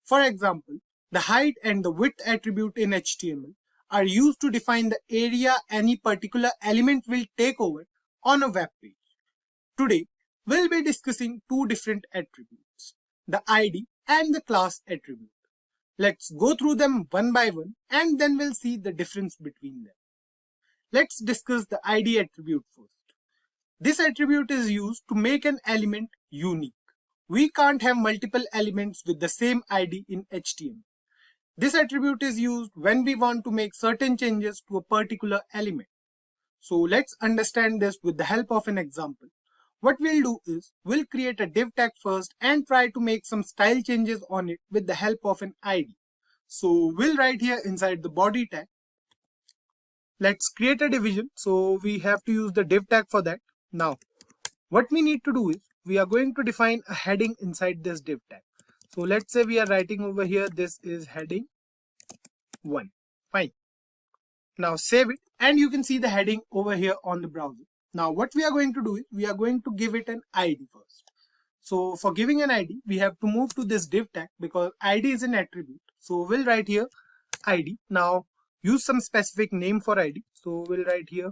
For example, the height and the width attribute in HTML are used to define the area any particular element will take over on a web page. Today, we'll be discussing two different attributes, the ID and the class attribute. Let's go through them one by one, and then we'll see the difference between them. Let's discuss the ID attribute first. This attribute is used to make an element unique. We can't have multiple elements with the same ID in HTML. This attribute is used when we want to make certain changes to a particular element. So let's understand this with the help of an example. What we'll do is we'll create a div tag first and try to make some style changes on it with the help of an ID. So we'll write here inside the body tag. Let's create a division. So we have to use the div tag for that. Now what we need to do is we are going to define a heading inside this div tag. So let's say we are writing over here, this is heading 1. Fine. Now save it, and you can see the heading over here on the browser. Now what we are going to do is we are going to give it an ID first. So for giving an ID, we have to move to this div tag because ID is an attribute. So we'll write here ID. Now use some specific name for ID. So we'll write here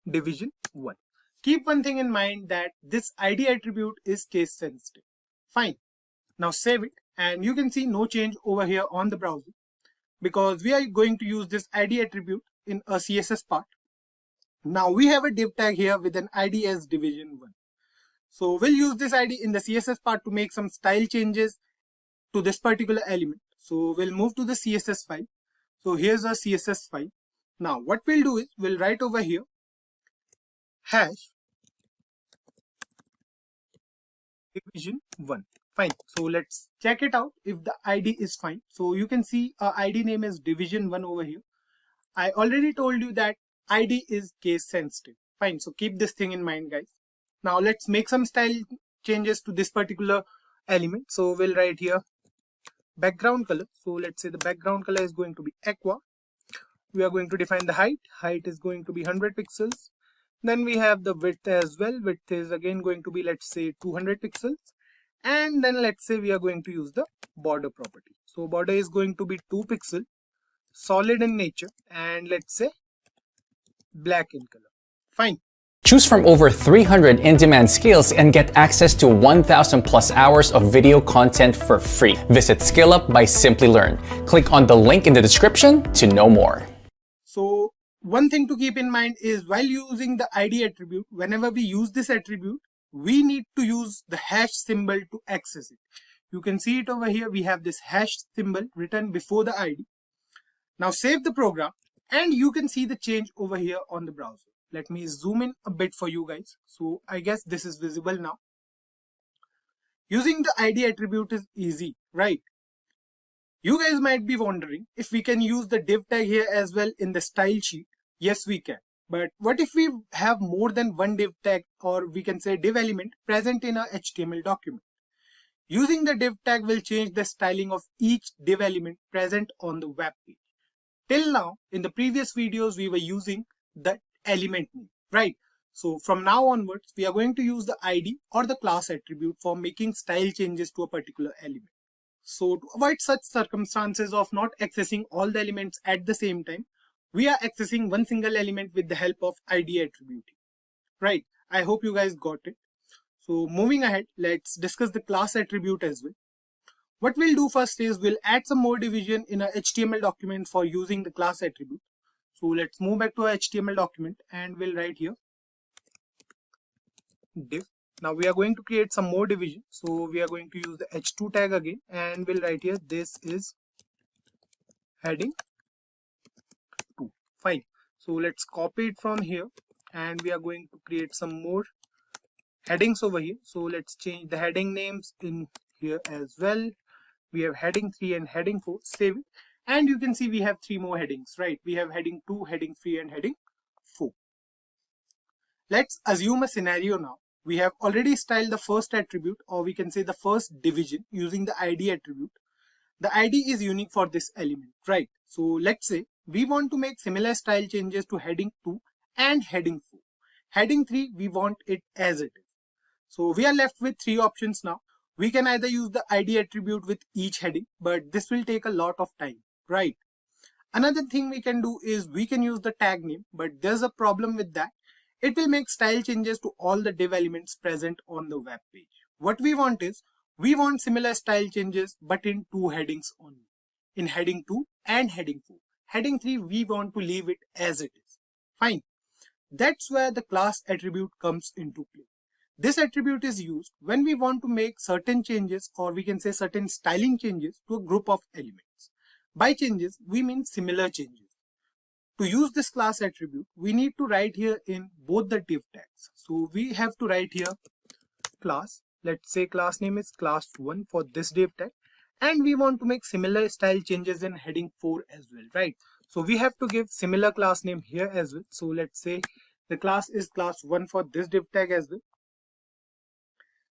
division 1. Keep one thing in mind, that this ID attribute is case sensitive. Fine. Now save it, and you can see no change over here on the browser because we are going to use this ID attribute in a CSS part. Now we have a div tag here with an ID as division 1. So we'll use this ID in the CSS part to make some style changes to this particular element. So we'll move to the CSS file. So here's a CSS file. Now what we'll do is we'll write over here hash division 1. Fine. So let's check it out if the ID is fine. So you can see our ID name is division 1 over here. I already told you that ID is case sensitive. Fine. So keep this thing in mind, guys. Now let's make some style changes to this particular element. So we'll write here background color. So let's say the background color is going to be aqua. We are going to define the height. Height is going to be 100 pixels. Then we have the width as well. Width is again going to be, let's say, 200 pixels. And then let's say we are going to use the border property. So border is going to be 2 pixels, solid in nature, and let's say black in color. Fine. Choose from over 300 in-demand skills and get access to 1,000 plus hours of video content for free. Visit SkillUp by Simplilearn. Click on the link in the description to know more. So one thing to keep in mind is while using the ID attribute, whenever we use this attribute, we need to use the hash symbol to access it. You can see it over here. We have this hash symbol written before the ID. Now save the program and you can see the change over here on the browser. Let me zoom in a bit for you guys. So I guess this is visible now. Using the ID attribute is easy, right? You guys might be wondering if we can use the div tag here as well in the style sheet. Yes, we can. But what if we have more than one div tag, or we can say div element, present in our HTML document? Using the div tag will change the styling of each div element present on the web page. Till now, in the previous videos, we were using the element name, right? So from now onwards, we are going to use the ID or the class attribute for making style changes to a particular element. So to avoid such circumstances of not accessing all the elements at the same time, we are accessing one single element with the help of ID attributing, right? I hope you guys got it. So moving ahead, let's discuss the class attribute as well. What we'll do first is we'll add some more division in our HTML document for using the class attribute. So let's move back to our HTML document and we'll write here div. Now we are going to create some more division. So we are going to use the h2 tag again and we'll write here this is heading 2. Fine. So let's copy it from here and we are going to create some more headings over here. So let's change the heading names in here as well. We have heading 3 and heading 4. Save it. And you can see we have 3 more headings, right? We have heading 2, heading 3 and heading 4. Let's assume a scenario now. We have already styled the first attribute, or we can say the first division, using the ID attribute. The ID is unique for this element, right? So let's say we want to make similar style changes to heading 2 and heading 4. Heading 3, we want it as it is. So we are left with 3 options now. We can either use the ID attribute with each heading, but this will take a lot of time, right? Another thing we can do is we can use the tag name, but there's a problem with that. It will make style changes to all the div elements present on the web page. What we want is, we want similar style changes but in 2 headings only. In heading 2 and heading 4. Heading 3, we want to leave it as it is. Fine. That's where the class attribute comes into play. This attribute is used when we want to make certain changes, or we can say certain styling changes to a group of elements. By changes, we mean similar changes. To use this class attribute, we need to write here in both the div tags. So we have to write here class. Let's say class name is class 1 for this div tag. And we want to make similar style changes in heading 4 as well, right? So we have to give similar class name here as well. So let's say the class is class 1 for this div tag as well.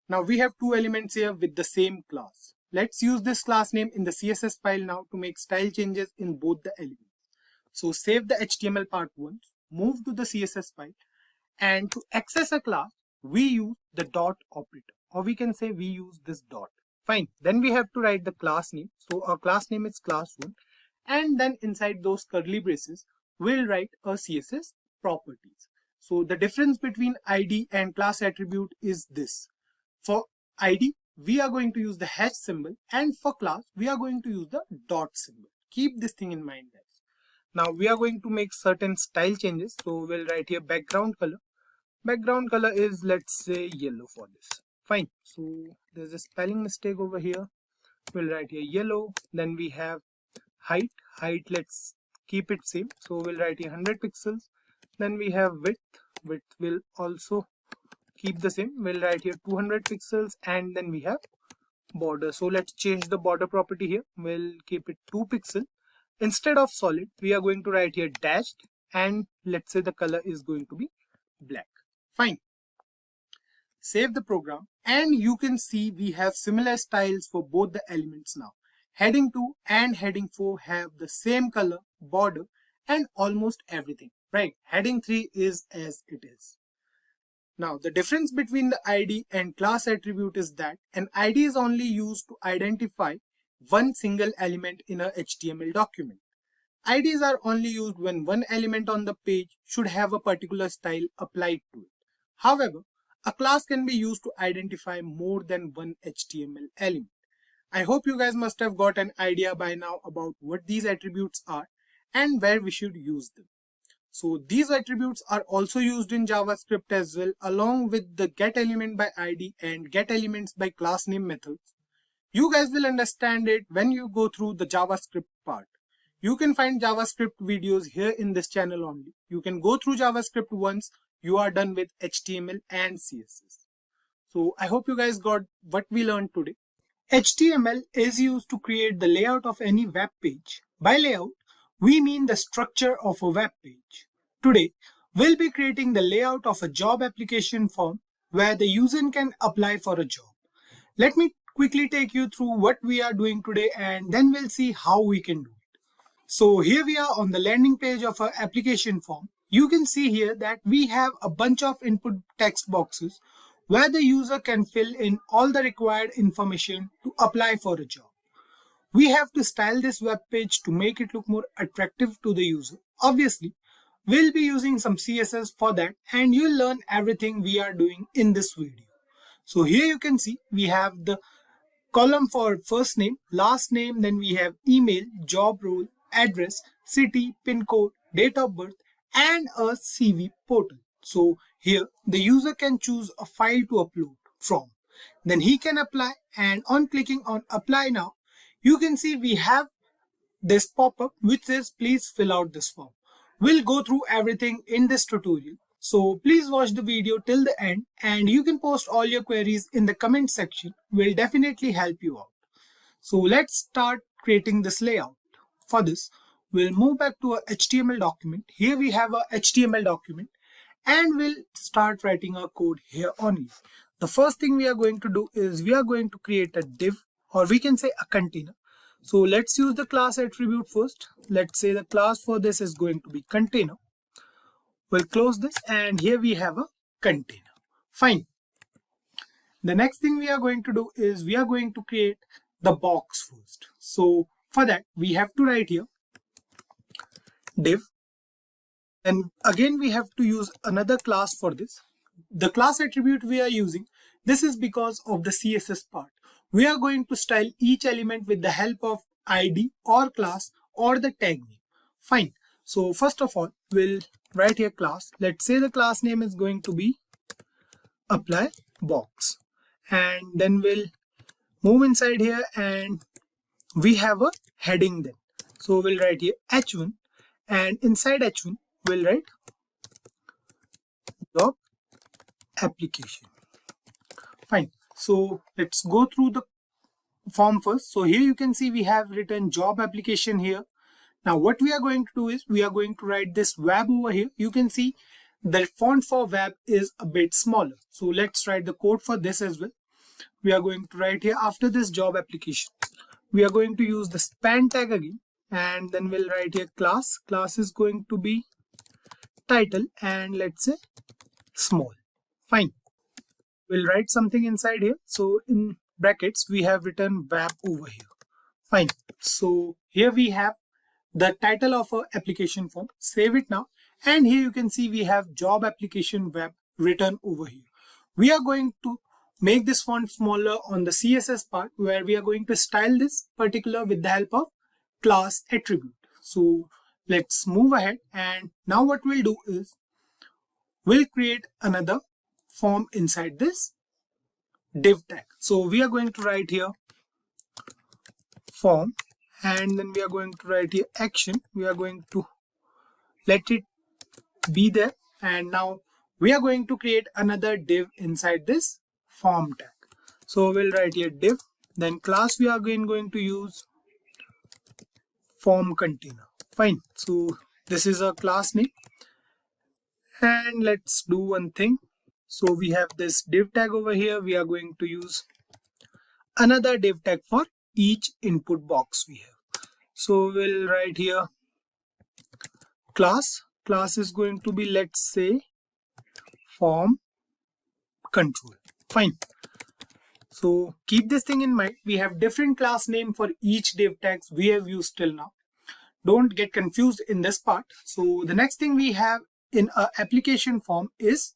Now we have 2 elements here with the same class. Let's use this class name in the CSS file now to make style changes in both the elements. So save the HTML part once, move to the CSS file, and to access a class, we use the dot operator, or we can say we use this dot. Fine. Then we have to write the class name. So our class name is class 1, and then inside those curly braces, we'll write a CSS properties. So the difference between ID and class attribute is this. For ID, we are going to use the hash symbol, and for class, we are going to use the dot symbol. Keep this thing in mind, guys. Now we are going to make certain style changes. So we'll write here background color. Background color is, let's say, yellow for this. Fine. So there's a spelling mistake over here. We'll write here yellow. Then we have height. Height, let's keep it same. So we'll write here 100 pixels. Then we have width. Width will also keep the same. We'll write here 200 pixels and then we have border. So let's change the border property here. We'll keep it 2 pixels. Instead of solid, we are going to write here dashed, and let's say the color is going to be black. Fine. Save the program, and you can see we have similar styles for both the elements now. Heading 2 and heading 4 have the same color, border, and almost everything, right? Heading 3 is as it is. Now, the difference between the ID and class attribute is that an ID is only used to identify one single element in a HTML document. IDs are only used when one element on the page should have a particular style applied to it. However, a class can be used to identify more than one HTML element. I hope you guys must have got an idea by now about what these attributes are and where we should use them. So these attributes are also used in JavaScript as well, along with the getElementById and getElementsByClassName methods. You guys will understand it when you go through the JavaScript part. You can find JavaScript videos here in this channel only. You can go through JavaScript once you are done with HTML and CSS. So I hope you guys got what we learned today. HTML is used to create the layout of any web page. By layout, we mean the structure of a web page. Today, we'll be creating the layout of a job application form where the user can apply for a job. Let me quickly take you through what we are doing today, and then we'll see how we can do it. So here we are on the landing page of our application form. You can see here that we have a bunch of input text boxes where the user can fill in all the required information to apply for a job. We have to style this web page to make it look more attractive to the user. Obviously, we'll be using some CSS for that, and you'll learn everything we are doing in this video. So here you can see we have the column for first name, last name, then we have email, job role, address, city, pin code, date of birth, and a CV portal. So here the user can choose a file to upload from. Then he can apply, and on clicking on apply now, you can see we have this pop-up which says please fill out this form. We'll go through everything in this tutorial. So please watch the video till the end, and you can post all your queries in the comment section. We'll definitely help you out. So let's start creating this layout. For this, we'll move back to our HTML document. Here we have our HTML document, and we'll start writing our code here only. The first thing we are going to do is we are going to create a div, or we can say a container. So let's use the class attribute first. Let's say the class for this is going to be container. We'll close this, and here we have a container. Fine. The next thing we are going to do is we are going to create the box first. So for that, we have to write here div, and again we have to use another class for this. The class attribute we are using, this is because of the CSS part. We are going to style each element with the help of ID or class or the tag name. Fine. So first of all, we'll write here class. Let's say the class name is going to be apply box, and then we'll move inside here, and we have a heading then. So we'll write here h1, and inside h1 we'll write job application. Fine. So let's go through the form first. So here you can see we have written job application here. Now what we are going to do is we are going to write this web over here. You can see the font for web is a bit smaller. So let's write the code for this as well. We are going to write here after this job application. We are going to use the span tag again, and then we'll write here class. Class is going to be title, and let's say small. Fine. We'll write something inside here. So in brackets, we have written web over here. Fine. So here we have the title of our application form. Save it now. And here you can see we have job application web written over here. We are going to make this font smaller on the CSS part, where we are going to style this particular with the help of class attribute. So let's move ahead, and now what we'll do is we'll create another form inside this div tag. So we are going to write here form, and then we are going to write here action. We are going to let it be there, and now we are going to create another div inside this form tag. So we'll write here div, then class we are going to use form container. Fine. So this is a class name, and let's do one thing. So we have this div tag over here. We are going to use another div tag for each input box we have. So we'll write here class. Class is going to be, let's say, form control. Fine. So keep this thing in mind. We have different class name for each div tags we have used till now. Don't get confused in this part. So the next thing we have in our application form is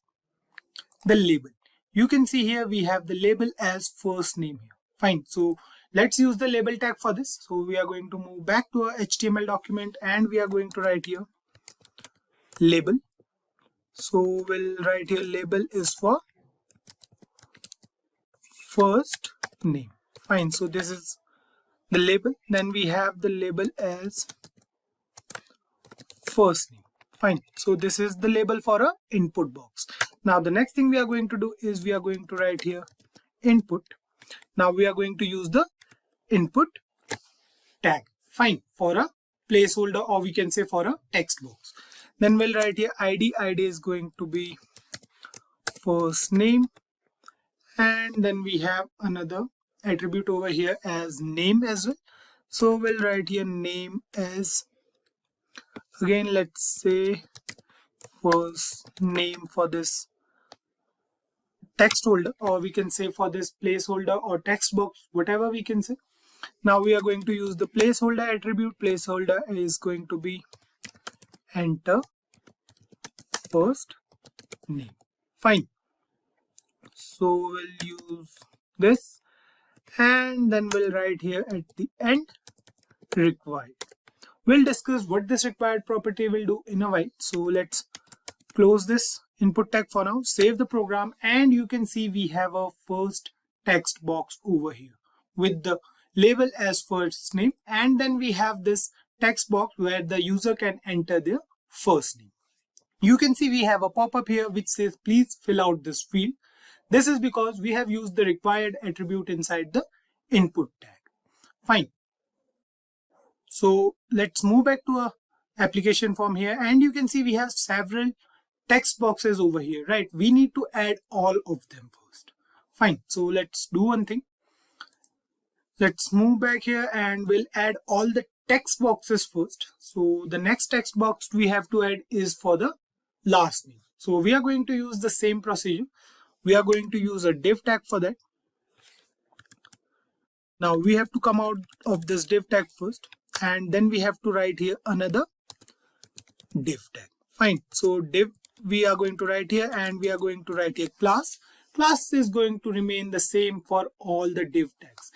the label. You can see here we have the label as first name here. Fine. So let's use the label tag for this. So we are going to move back to our HTML document and we are going to write here label. So we'll write here label is for first name. Fine. So this is the label. Then we have the label as first name. Fine. So this is the label for a input box. Now the next thing we are going to do is we are going to write here input. Now we are going to use the input tag. Fine. For a placeholder, or we can say for a text box. Then we'll write here ID. ID is going to be first name. And then we have another attribute over here as name as well. So we'll write here name as, again, let's say first name for this text holder, or we can say for this placeholder or text box, whatever we can say. Now we are going to use the placeholder attribute. Placeholder is going to be enter first name. Fine. So we'll use this, and then we'll write here at the end required. We'll discuss what this required property will do in a while. So let's close this input tag for now, save the program, and you can see we have a first text box over here with the label as first name, and then we have this text box where the user can enter their first name. You can see we have a pop-up here which says please fill out this field. This is because we have used the required attribute inside the input tag. Fine. So let's move back to our application form here, and you can see we have several text boxes over here, right? We need to add all of them first. Fine. So let's do one thing. Let's move back here and we'll add all the text boxes first. So the next text box we have to add is for the last name. So we are going to use the same procedure. We are going to use a div tag for that. Now we have to come out of this div tag first, and then we have to write here another div tag. Fine. So div we are going to write here, and we are going to write here class. Class is going to remain the same for all the div tags.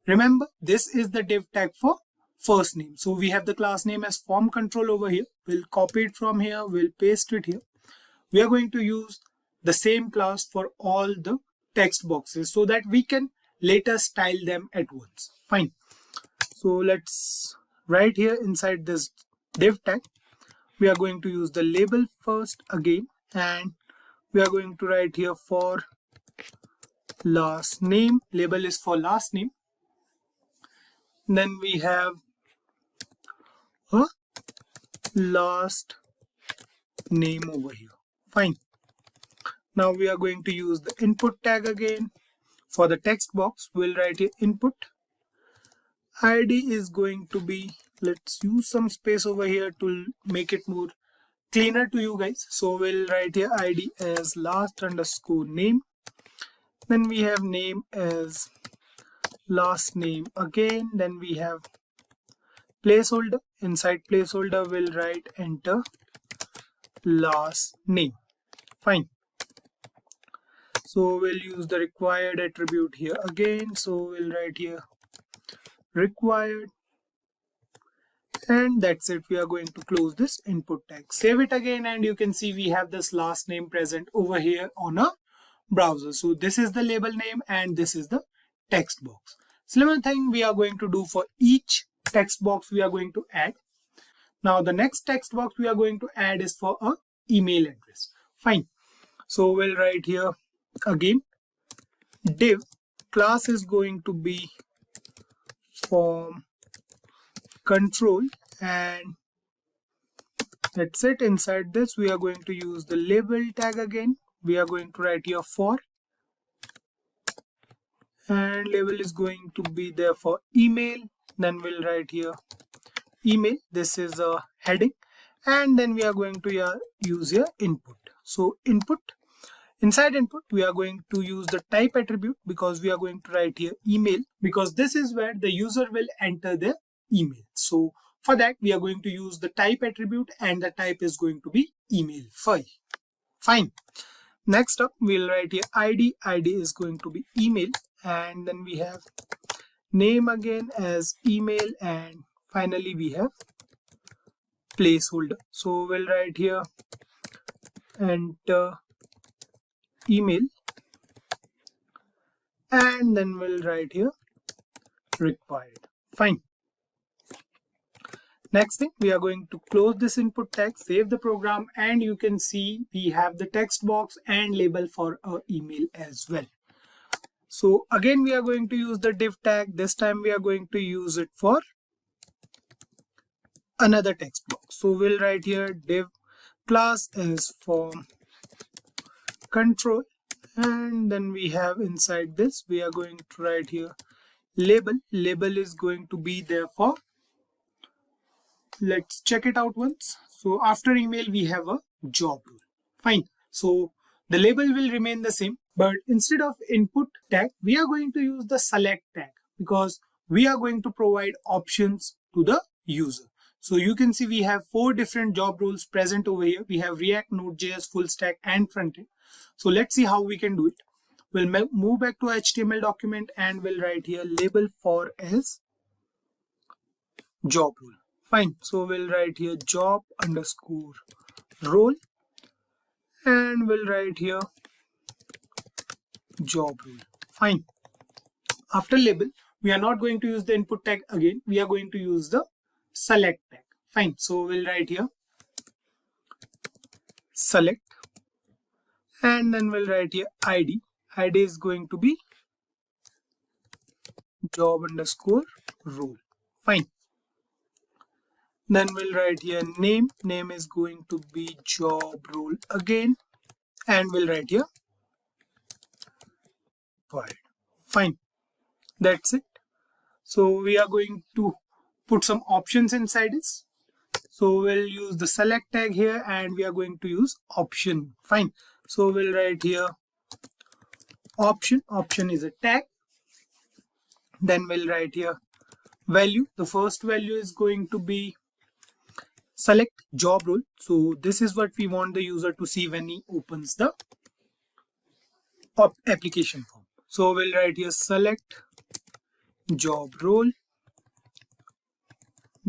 Remember, this is the div tag for first name. So we have the class name as form control over here. We'll copy it from here. We'll paste it here. We are going to use the same class for all the text boxes so that we can later style them at once. Fine. So let's write here inside this div tag. We are going to use the label first again, and we are going to write here for last name. Label is for last name. Then we have a last name over here. Fine. Now we are going to use the input tag again. For the text box, we'll write here input. ID is going to be, let's use some space over here to make it more cleaner to you guys. So we'll write here ID as last underscore name. Then we have name as last name again. Then we have placeholder. Inside placeholder, we'll write enter last name. Fine. So we'll use the required attribute here again. So we'll write here required, and that's it. We are going to close this input tag. Save it again, and you can see we have this last name present over here on a browser. So this is the label name and this is the text box. Similar thing we are going to do for each text box we are going to add. Now the next text box we are going to add is for a email address. Fine. So we'll write here again div class is going to be form control, and that's it. Inside this we are going to use the label tag again. We are going to write here for, and label is going to be there for email. Then we'll write here email. This is a heading, and then we are going to use here input. So input, inside input we are going to use the type attribute because we are going to write here email, because this is where the user will enter their email. So for that we are going to use the type attribute, and the type is going to be email. Fine. Next up we'll write here id. Id is going to be email, and then we have name again as email, and finally we have placeholder. So we'll write here enter email, and then we'll write here required. Fine. Next thing, we are going to close this input tag, save the program, and you can see we have the text box and label for our email as well. So again we are going to use the div tag. This time we are going to use it for another text box. So we'll write here div class is form control, and then we have inside this we are going to write here label. Label is going to be there for, let's check it out once. So after email we have a job role. Fine. So the label will remain the same, but instead of input tag we are going to use the select tag, because we are going to provide options to the user. So you can see we have 4 different job roles present over here. We have React, Node.js, full stack, and frontend. So let's see how we can do it. We'll move back to HTML document, and we'll write here label for as job role. Fine. So we'll write here job underscore role, and we'll write here job role. Fine. After label, we are not going to use the input tag again. We are going to use the select tag. Fine. So we'll write here select, and then we'll write here id. Id is going to be job underscore role. Fine. Then we'll write here name. Name is going to be job role again, and we'll write here required. Fine. That's it. So we are going to put some options inside this. So we'll use the select tag here, and we are going to use option. Fine. So we'll write here option. Option is a tag. Then we'll write here value. The first value is going to be select job role. So this is what we want the user to see when he opens the application form. So we'll write here select job role.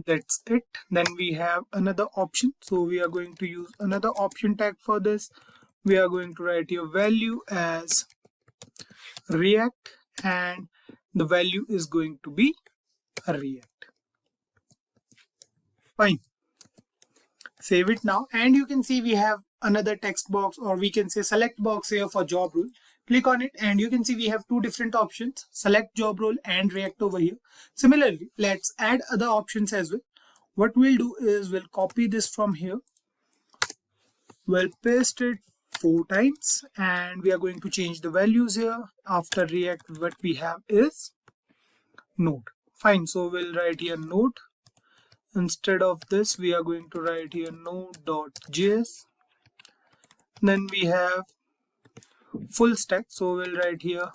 That's it. Then we have another option. So we are going to use another option tag for this. We are going to write here value as React, and the value is going to be React. Fine. Save it now, and you can see we have another text box, or we can say select box here for job role. Click on it, and you can see we have 2 different options, select job role and React over here. Similarly, let's add other options as well. What we'll do is we'll copy this from here. We'll paste it 4 times, and we are going to change the values here. After React, what we have is Node. Fine. So we'll write here Node. Instead of this, we are going to write here node.js. Then we have full stack. So we'll write here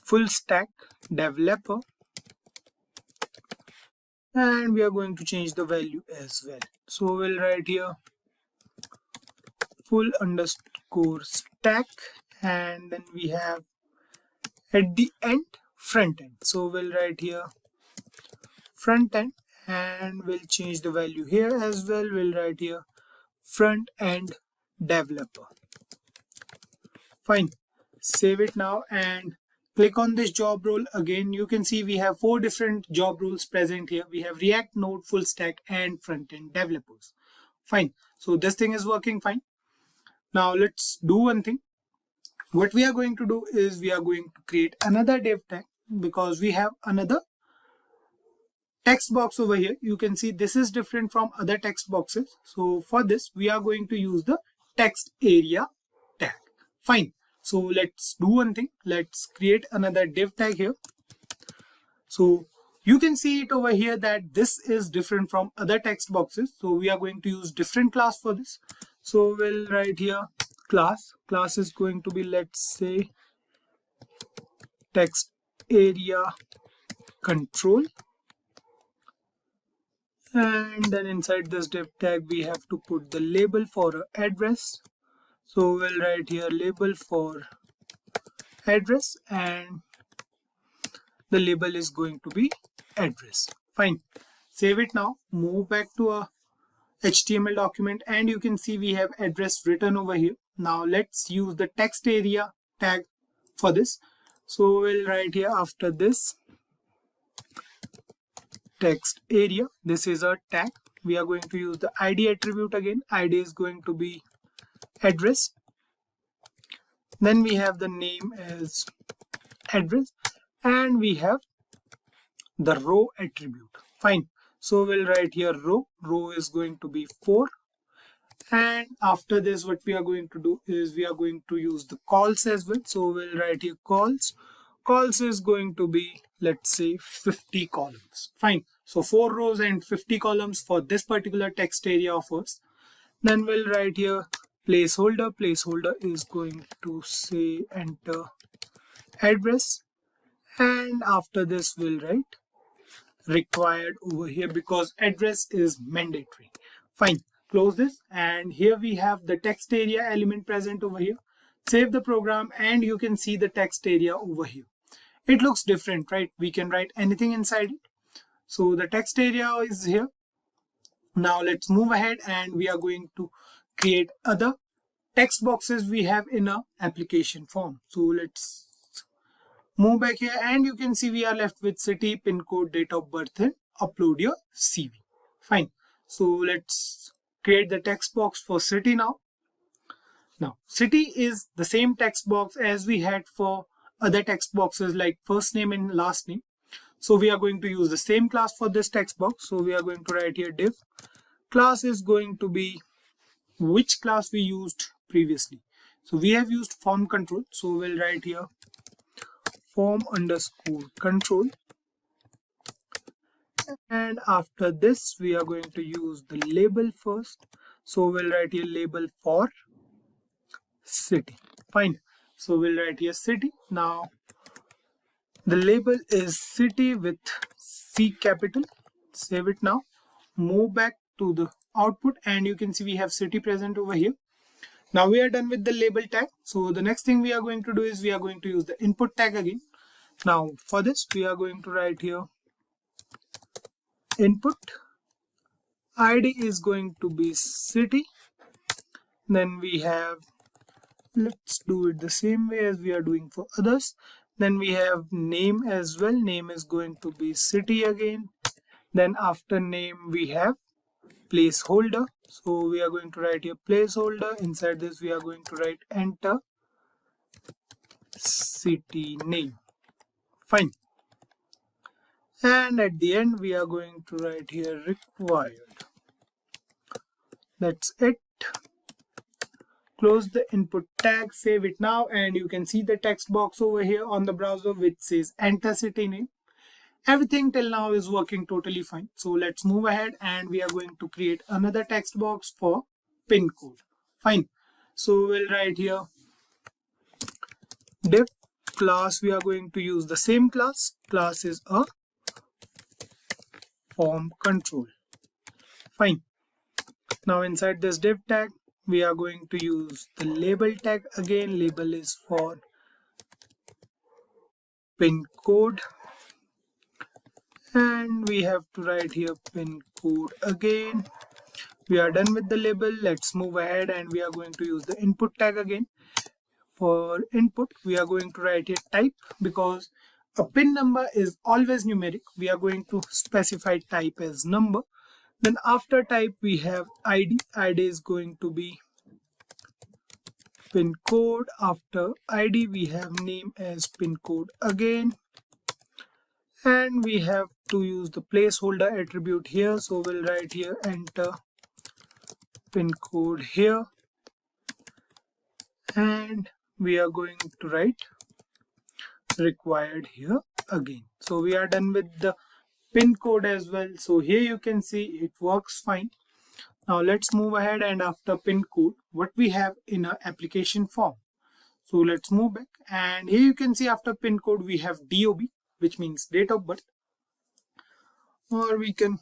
full stack developer, and we are going to change the value as well. So we'll write here full underscore stack, and then we have at the end front end. So we'll write here front end, and we'll change the value here as well. We'll write here front end developer. Fine. Save it now and click on this job role. Again, you can see we have 4 different job roles present here. We have React, Node, full stack, and front end developers. Fine. So this thing is working fine. Now let's do one thing. What we are going to do is we are going to create another div tag because we have another text box over here. You can see this is different from other text boxes. So for this, we are going to use the text area tag. Fine. So let's do one thing. Let's create another div tag here. So you can see it over here that this is different from other text boxes. So we are going to use different class for this. So we'll write here class. Class is going to be, let's say, text area control. And then inside this div tag, we have to put the label for address. So we'll write here label for address, and the label is going to be address. Fine. Save it now. Move back to a HTML document, and you can see we have address written over here. Now let's use the text area tag for this. So we'll write here after this text area. This is our tag. We are going to use the ID attribute again. ID is going to be address. Then we have the name as address, and we have the row attribute. Fine. So we'll write here row. Row is going to be 4. And after this, what we are going to do is we are going to use the calls as well. So we'll write here calls. Calls is going to be, let's say, 50 columns. Fine. So 4 rows and 50 columns for this particular text area of ours. Then we'll write here placeholder. Placeholder is going to say enter address. And after this, we'll write required over here because address is mandatory. Fine. Close this, and here we have the text area element present over here. Save the program, and you can see the text area over here. It looks different, right? We can write anything inside it. So the text area is here. Now let's move ahead, and we are going to create other text boxes we have in our application form. So let's move back here, and you can see we are left with city, pin code, date of birth, and upload your CV. Fine. So let's create the text box for city now. Now, city is the same text box as we had for other text boxes like first name and last name. So we are going to use the same class for this text box. So we are going to write here div. Class is going to be which class we used previously. So we have used form control. So we'll write here form underscore control. And after this, we are going to use the label first. So we'll write here label for city. Fine. So we'll write here city. Now the label is city with C capital. Save it now. Move back to the output, and you can see we have city present over here. Now we are done with the label tag. So the next thing we are going to do is we are going to use the input tag again. Now for this, we are going to write here input. ID is going to be city. Then we have, let's do it the same way as we are doing for others. Then we have name as well. Name is going to be city again. Then after name, we have placeholder. So we are going to write here placeholder. Inside this, we are going to write enter city name. Fine. And at the end, we are going to write here required. That's it. Close the input tag, save it now, and you can see the text box over here on the browser which says enter city name. Everything till now is working totally fine. So let's move ahead, and we are going to create another text box for pin code. Fine. So we'll write here div class. We are going to use the same class. Class is a form control. Fine. Now inside this div tag, we are going to use the label tag again. Label is for pin code, and we have to write here pin code again. We are done with the label. Let's move ahead, and we are going to use the input tag again. For input, we are going to write here type, because a pin number is always numeric. We are going to specify type as number. Then after type, we have ID. ID is going to be pin code. After ID we have name as pin code again, and we have to use the placeholder attribute here, so we'll write here enter pin code here, and we are going to write required here again. So we are done with the pin code as well. So here you can see it works fine. Now let's move ahead, and after pin code what we have in our application form. So let's move back, and here you can see after pin code we have DOB, which means date of birth, or we can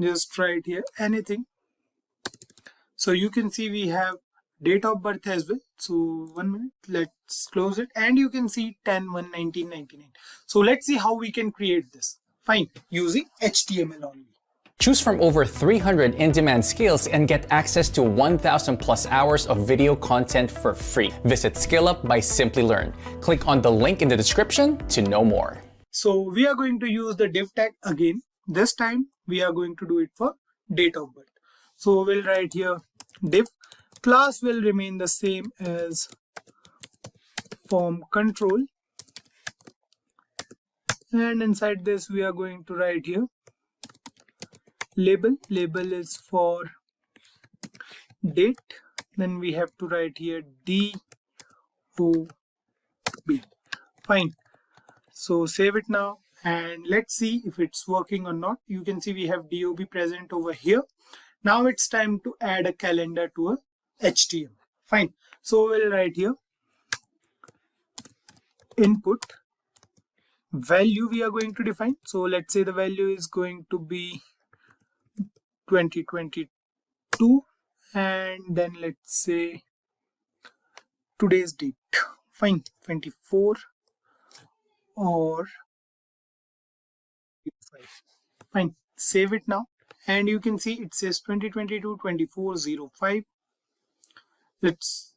just write here anything. So you can see we have date of birth as well. So 1 minute, let's close it, and you can see 10/1/1999. So let's see how we can create this. Fine, using HTML only. Choose from over 300 in-demand skills and get access to 1,000 plus hours of video content for free. Visit SkillUp by Simplilearn. Click on the link in the description to know more. So we are going to use the div tag again. This time we are going to do it for date of birth. So we'll write here div. Class will remain the same as form control, and inside this we are going to write here label. Label is for date, then we have to write here DOB. Fine. So save it now, and let's see if it's working or not. You can see we have DOB present over here. Now it's time to add a calendar to a HTML. Fine. So we'll write here input value we are going to define. So let's say the value is going to be 2022, and then let's say today's date. Fine, 24 or 5. Fine, save it now, and you can see it says 2022-24/05. Let's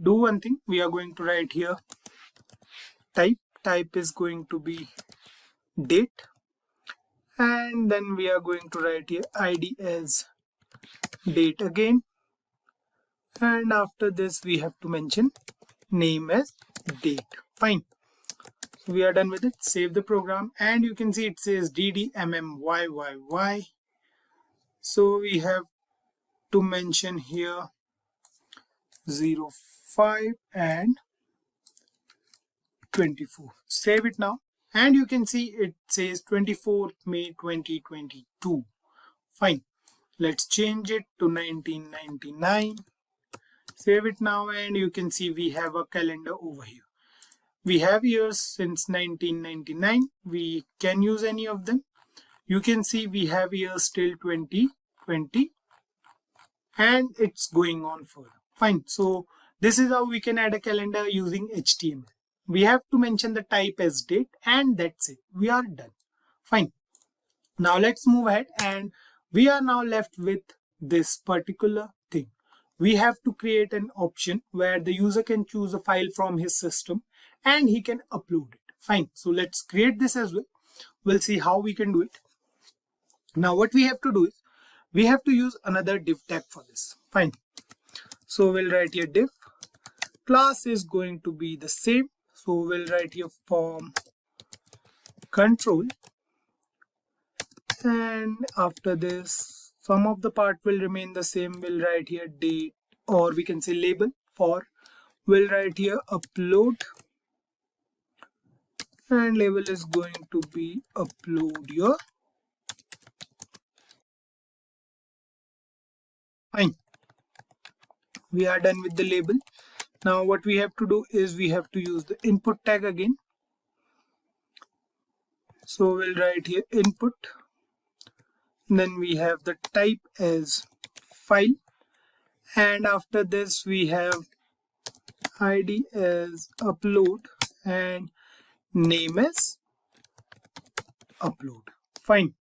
do one thing. We are going to write here type is going to be date, and then we are going to write here ID as date again, and after this we have to mention name as date. Fine, so we are done with it. Save the program, and you can see it says DDMMYYY. So we have to mention here 05 and 24. Save it now, and you can see it says 24th May 2022. Fine, let's change it to 1999. Save it now, and you can see we have a calendar over here. We have years since 1999. We can use any of them. You can see we have years till 2020, and it's going on further. Fine, so this is how we can add a calendar using HTML. We have to mention the type as date, and that's it. We are done. Fine. Now let's move ahead, and we are now left with this particular thing. We have to create an option where the user can choose a file from his system and he can upload it. Fine. So let's create this as well. We'll see how we can do it. Now what we have to do is we have to use another div tag for this. Fine. So we'll write here div. Class is going to be the same. So we'll write here form control, and after this some of the part will remain the same. We'll write here date, or we can say label for. We'll write here upload, and label is going to be upload your. Fine. We are done with the label. Now what we have to do is we have to use the input tag again. So we'll write here input, then we have the type as file, and after this we have ID as upload and name as upload. Fine.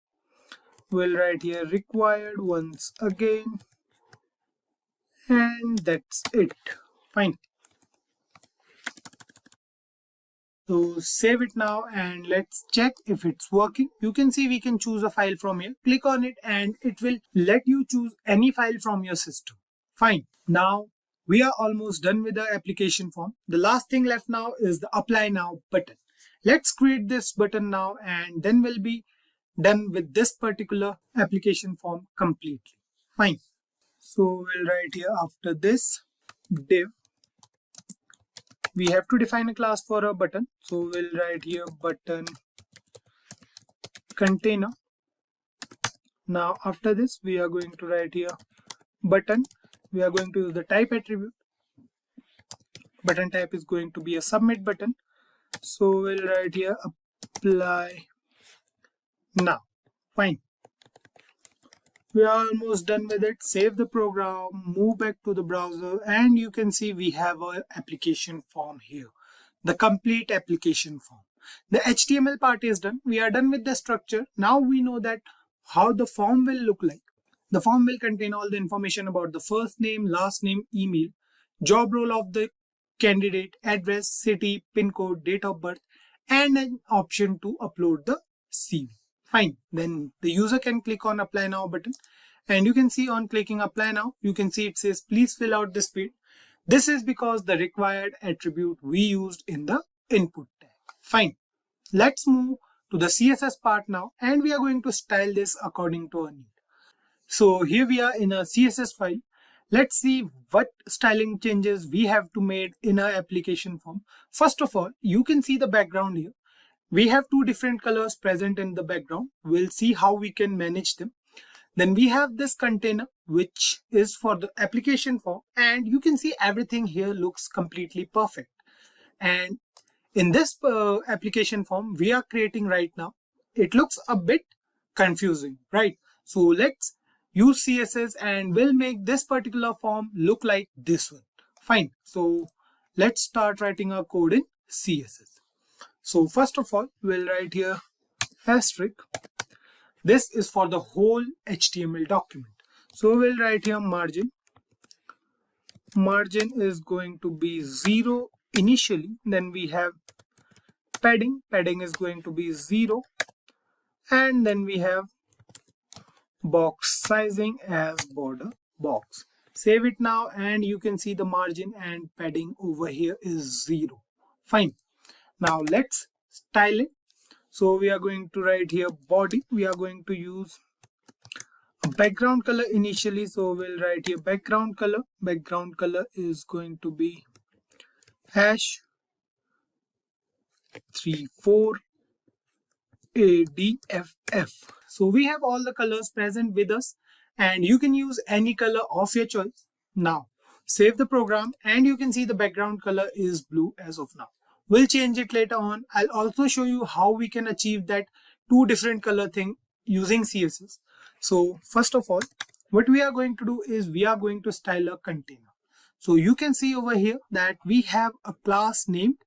We'll write here required once again, and that's it. Fine. So save it now, and let's check if it's working. You can see we can choose a file from here. Click on it and it will let you choose any file from your system. Fine. Now We are almost done with the application form. The last thing left now is the apply now button. Let's create this button now, and then we'll be done with this particular application form completely. Fine. So we'll write here after this div. We have to define a class for a button. So we'll write here button container. Now after this, we are going to write here button. We are going to use the type attribute. Button type is going to be a submit button. So we'll write here apply now. Fine. We are almost done with it. Save the program, move back to the browser, and you can see we have our application form here. The complete application form. The HTML part is done. We are done with the structure. Now we know that how the form will look like. The form will contain all the information about the first name, last name, email, job role of the candidate, address, city, pin code, date of birth, and an option to upload the CV. Fine. Then the user can click on apply now button, and you can see on clicking apply now, you can see it says please fill out this field. This is because the required attribute we used in the input tag. Fine. Let's move to the CSS part now, and we are going to style this according to our need. So here we are in a CSS file. Let's see what styling changes we have to make in our application form. First of all, you can see the background here. We have two different colors present in the background. We'll see how we can manage them. Then we have this container, which is for the application form, and you can see everything here looks completely perfect. And in this application form we are creating right now, it looks a bit confusing, right? So let's use CSS and we'll make this particular form look like this one. Fine. So let's start writing our code in CSS. So first of all, we'll write here asterisk. This is for the whole HTML document. So we'll write here margin. Margin is going to be 0 initially. Then we have padding. Padding is going to be 0. And then we have box sizing as border box. Save it now, and you can see the margin and padding over here is 0. Fine. Now let's style it. So we are going to write here body. We are going to use a background color initially. So we'll write here background color. Background color is going to be hash 34ADFF. So we have all the colors present with us, and you can use any color of your choice. Now save the program, and you can see the background color is blue as of now. We'll change it later on. I'll also show you how we can achieve that two different color thing using CSS. So first of all, what we are going to do is we are going to style a container. So you can see over here that we have a class named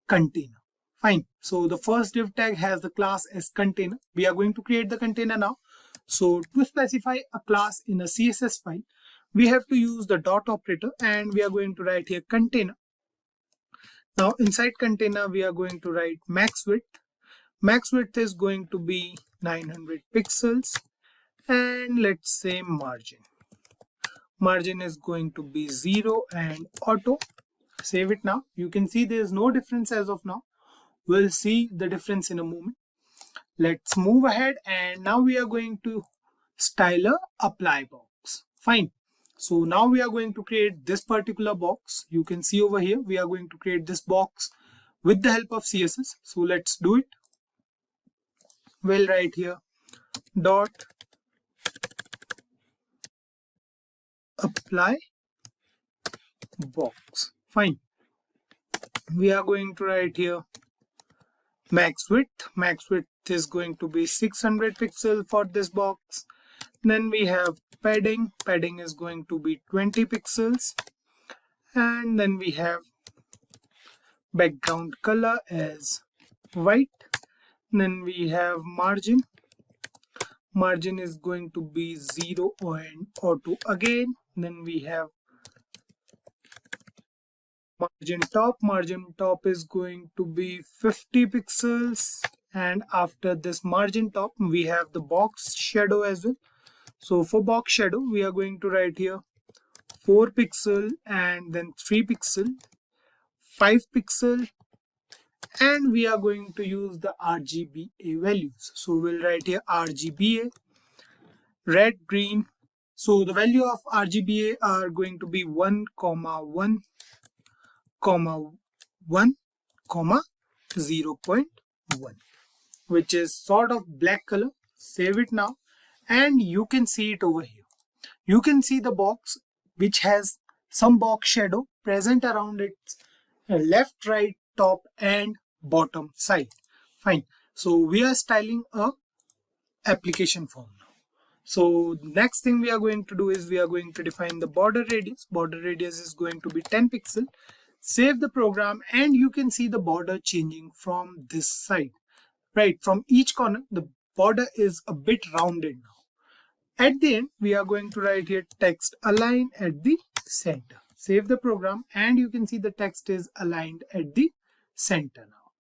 container. Fine. So the first div tag has the class as container. We are going to create the container now. So to specify a class in a CSS file, we have to use the dot operator, and we are going to write here container. Now inside container, we are going to write max width. Max width is going to be 900 pixels, and let's say margin. Margin is going to be 0 and auto. Save it now. You can see there is no difference as of now. We'll see the difference in a moment. Let's move ahead, and now we are going to style a apply box. Fine. So now we are going to create this particular box. You can see over here, we are going to create this box with the help of CSS. So let's do it. We'll write here dot apply box. Fine. We are going to write here max width. Max width is going to be 600 pixels for this box. Then we have padding. Padding is going to be 20 pixels. And then we have background color as white. Then we have margin. Margin is going to be 0 and auto again. Then we have margin top. Margin top is going to be 50 pixels. And after this margin top, we have the box shadow as well. So for box shadow, we are going to write here 4 pixel and then 3 pixel, 5 pixel, and we are going to use the RGBA values. So we'll write here RGBA, red, green. So the value of RGBA are going to be 1, 1, 1, 0.1, which is sort of black color. Save it now, and you can see it over here. You can see the box which has some box shadow present around its left, right, top and bottom side. Fine. So we are styling a application form now. So next thing we are going to do is we are going to define the border radius. Border radius is going to be 10 pixel. Save the program, and you can see the border changing from this side. Right, from each corner the border is a bit rounded now. At the end, we are going to write here text align at the center. Save the program, and you can see the text is aligned at the center now.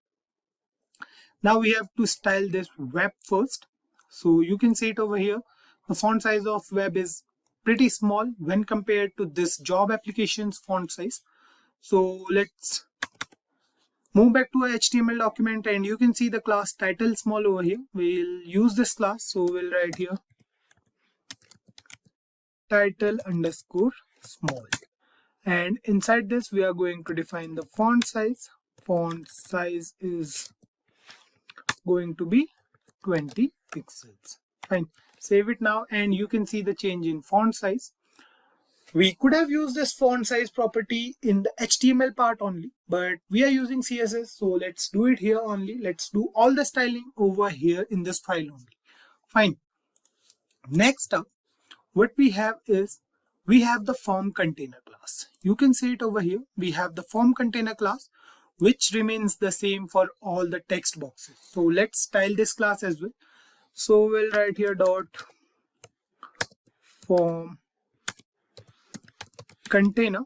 Now we have to style this web first. So you can see it over here. The font size of web is pretty small when compared to this job application's font size. So let's move back to our HTML document, and you can see the class title small over here. We'll use this class. So we'll write here title underscore small, and inside this we are going to define the font size. Font size is going to be 20 pixels. Fine. Save it now, and you can see the change in font size. We could have used this font size property in the HTML part only, but we are using CSS, so let's do it here only. Let's do all the styling over here in this file only. Fine. Next up, what we have is we have the form container class. You can see it over here. We have the form container class, which remains the same for all the text boxes. So let's style this class as well. So we'll write here dot form container,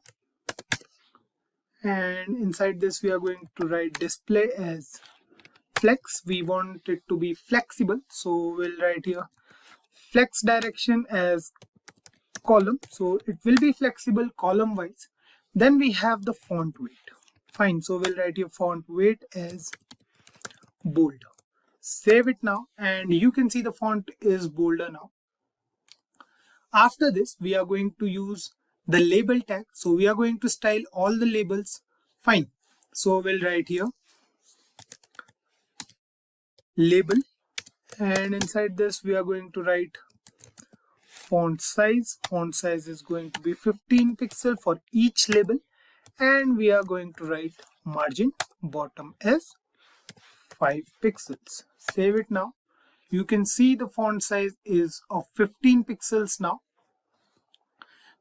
and inside this we are going to write display as flex. We want it to be flexible, so we'll write here flex direction as column, so it will be flexible column wise. Then we have the font weight. Fine, so we'll write here font weight as bolder. Save it now, and you can see the font is bolder now. After this we are going to use the label tag, so we are going to style all the labels. Fine, so we'll write here label, and inside this we are going to write font size. Font size is going to be 15 pixel for each label, and we are going to write margin bottom as 5 pixels. Save it now. You can see the font size is of 15 pixels now.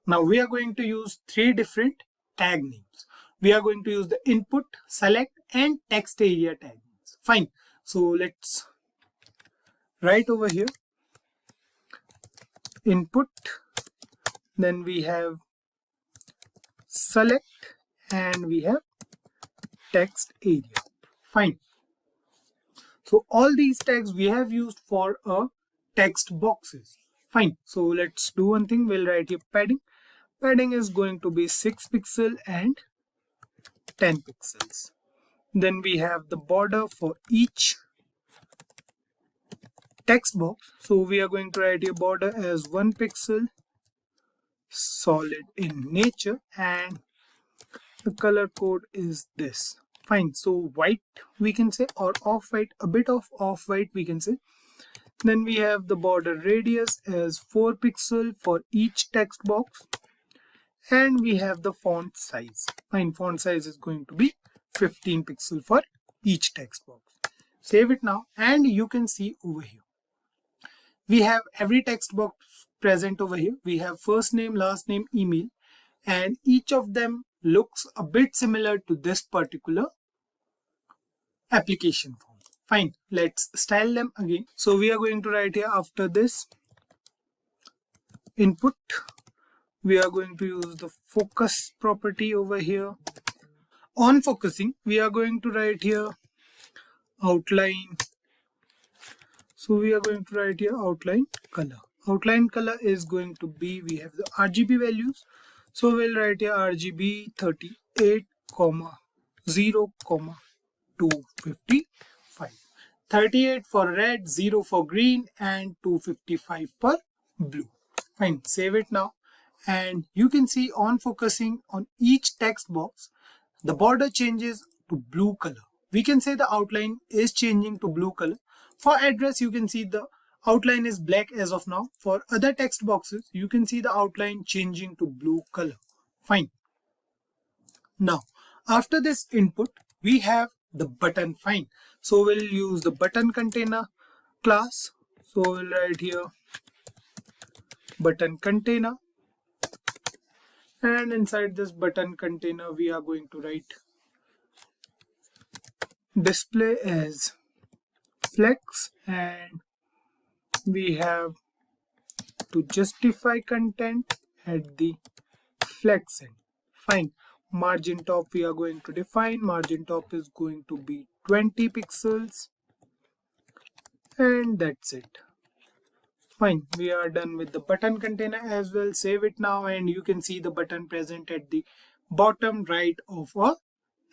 Now we are going to use 3 different tag names. We are going to use the input, select and text area tag names. Fine. So let's write over here input, then we have select, and we have text area. Fine. So all these tags we have used for a text boxes. Fine. So let's do one thing. We'll write here padding. Padding is going to be 6 pixel and 10 pixels. Then we have the border for each text box. So we are going to write here border as 1 pixel, solid in nature, and the color code is this. Fine. So white we can say, or off-white, a bit of off-white we can say. Then we have the border radius as 4 pixel for each text box, and we have the font size. Fine. Font size is going to be 15 pixel for each text box. Save it now, and you can see over here we have every text box present over here. We have first name, last name, email, and each of them looks a bit similar to this particular application form. Fine, let's style them again. So we are going to write here after this input, we are going to use the focus property over here. On focusing, we are going to write here outline. So we are going to write here outline color. Outline color is going to be, we have the RGB values. So we'll write here RGB 38, 0, 255. 38 for red, 0 for green, and 255 for blue. Fine, save it now. And you can see on focusing on each text box, the border changes to blue color. We can say the outline is changing to blue color. For address, you can see the outline is black as of now. For other text boxes, you can see the outline changing to blue color. Fine. Now, after this input, we have the button. Fine. So we'll use the button container class. So we'll write here button container. And inside this button container, we are going to write display as flex, and we have to justify content at the flex end. Fine. Margin top we are going to define. Margin top is going to be 20 pixels, and that's it. Fine, we are done with the button container as well. Save it now, and you can see the button present at the bottom right of our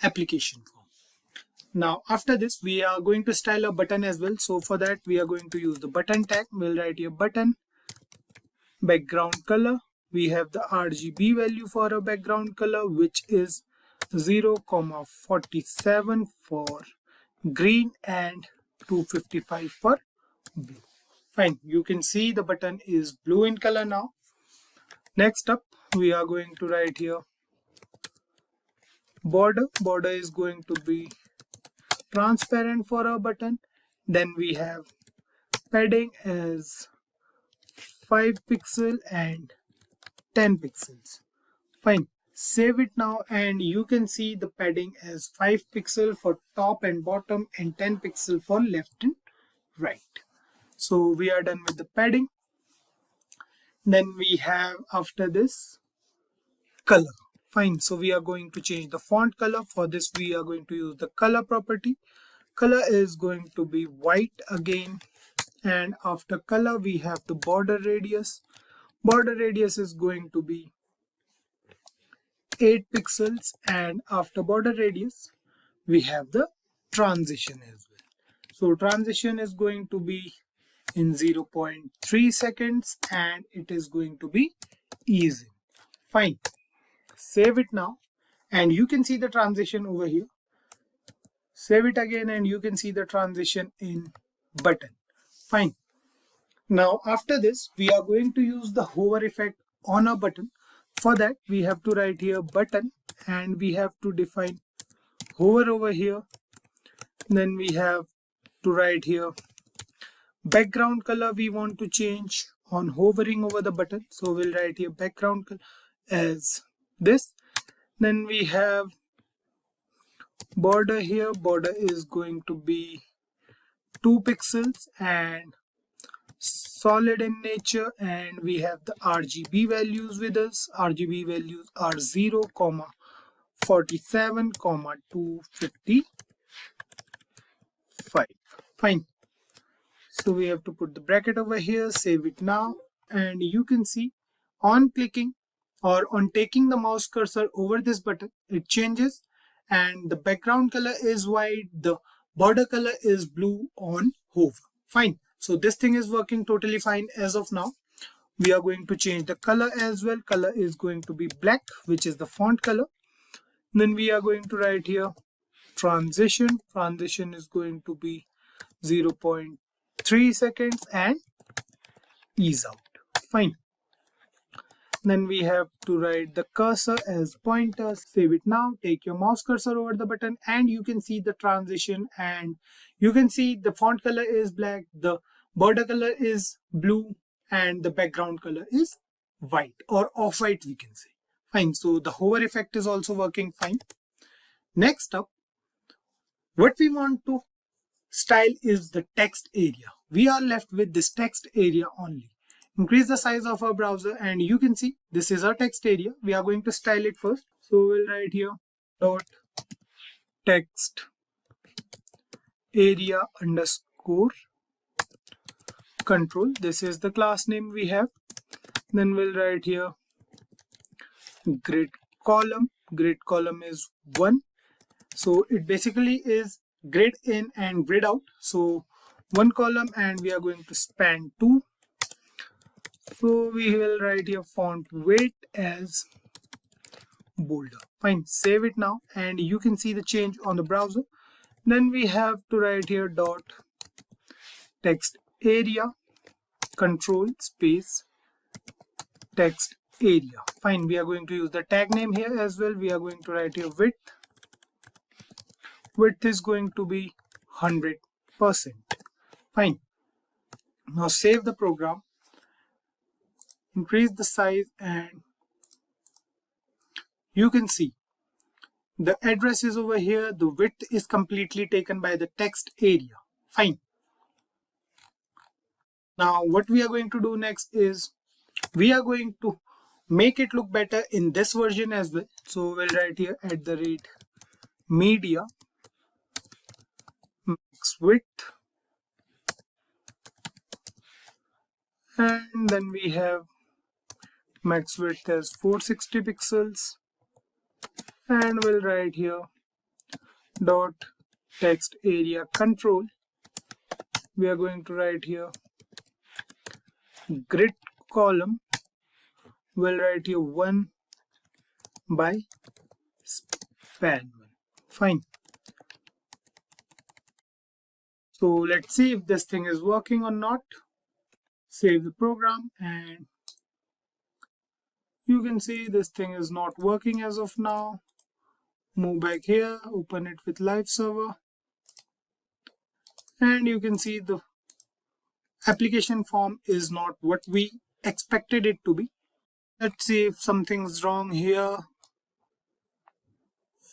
application form. Now after this, we are going to style a button as well. So for that, we are going to use the button tag. We'll write here button background color. We have the RGB value for a background color, which is 0,47 for green and 255 for blue. Fine, you can see the button is blue in color now. Next up, we are going to write here border. Border is going to be transparent for our button. Then we have padding as 5 pixel and 10 pixels. Fine, save it now, and you can see the padding as 5 pixel for top and bottom and 10 pixel for left and right. So we are done with the padding. Then we have after this color. Fine, so we are going to change the font color. For this, we are going to use the color property. Color is going to be white again, and after color we have the border radius. Border radius is going to be 8 pixels, and after border radius we have the transition as well. So transition is going to be in 0.3 seconds, and it is going to be easy. Fine, save it now, and you can see the transition over here. Save it again, and you can see the transition in button. Fine. Now after this, we are going to use the hover effect on a button. For that, we have to write here button, and we have to define hover over here. Then we have to write here background color we want to change on hovering over the button. So we'll write here background color as this. Then we have border here. Border is going to be 2 pixels and solid in nature, and we have the RGB values with us. RGB values are 0, 47, 255. Fine. So we have to put the bracket over here, save it now, and you can see on clicking or on taking the mouse cursor over this button, it changes, and the background color is white, the border color is blue on hover. Fine. So this thing is working totally fine as of now. We are going to change the color as well. Color is going to be black, which is the font color. Then we are going to write here transition. Transition is going to be 0.3 seconds and ease out. Fine. Then we have to write the cursor as pointer. Save it now. Take your mouse cursor over the button, and you can see the transition, and you can see the font color is black, the border color is blue, and the background color is white or off-white, we can say. Fine. So the hover effect is also working fine. Next up, what we want to style is the text area. We are left with this text area only. Increase the size of our browser, and you can see this is our text area. We are going to style it first. So we'll write here dot text area underscore control. This is the class name we have. Then we'll write here grid column. Grid column is 1. So it basically is grid in and grid out. So 1 column, and we are going to span 2. So we will write here font weight as bolder. Fine, save it now, and you can see the change on the browser. Then we have to write here dot text area control space text area. Fine, we are going to use the tag name here as well. We are going to write here width. Width is going to be 100%. Fine. Now save the program, increase the size, and you can see the address is over here. The width is completely taken by the text area. Fine. Now what we are going to do next is we are going to make it look better in this version as well. So we'll write here @media max width, and then we have max width as 460 pixels, and we'll write here dot text area control. We are going to write here grid column. We'll write here 1 by span 1. Fine. So let's see if this thing is working or not. Save the program, and you can see this thing is not working as of now. Move back here, open it with live server, and you can see the application form is not what we expected it to be. Let's see if something's wrong here.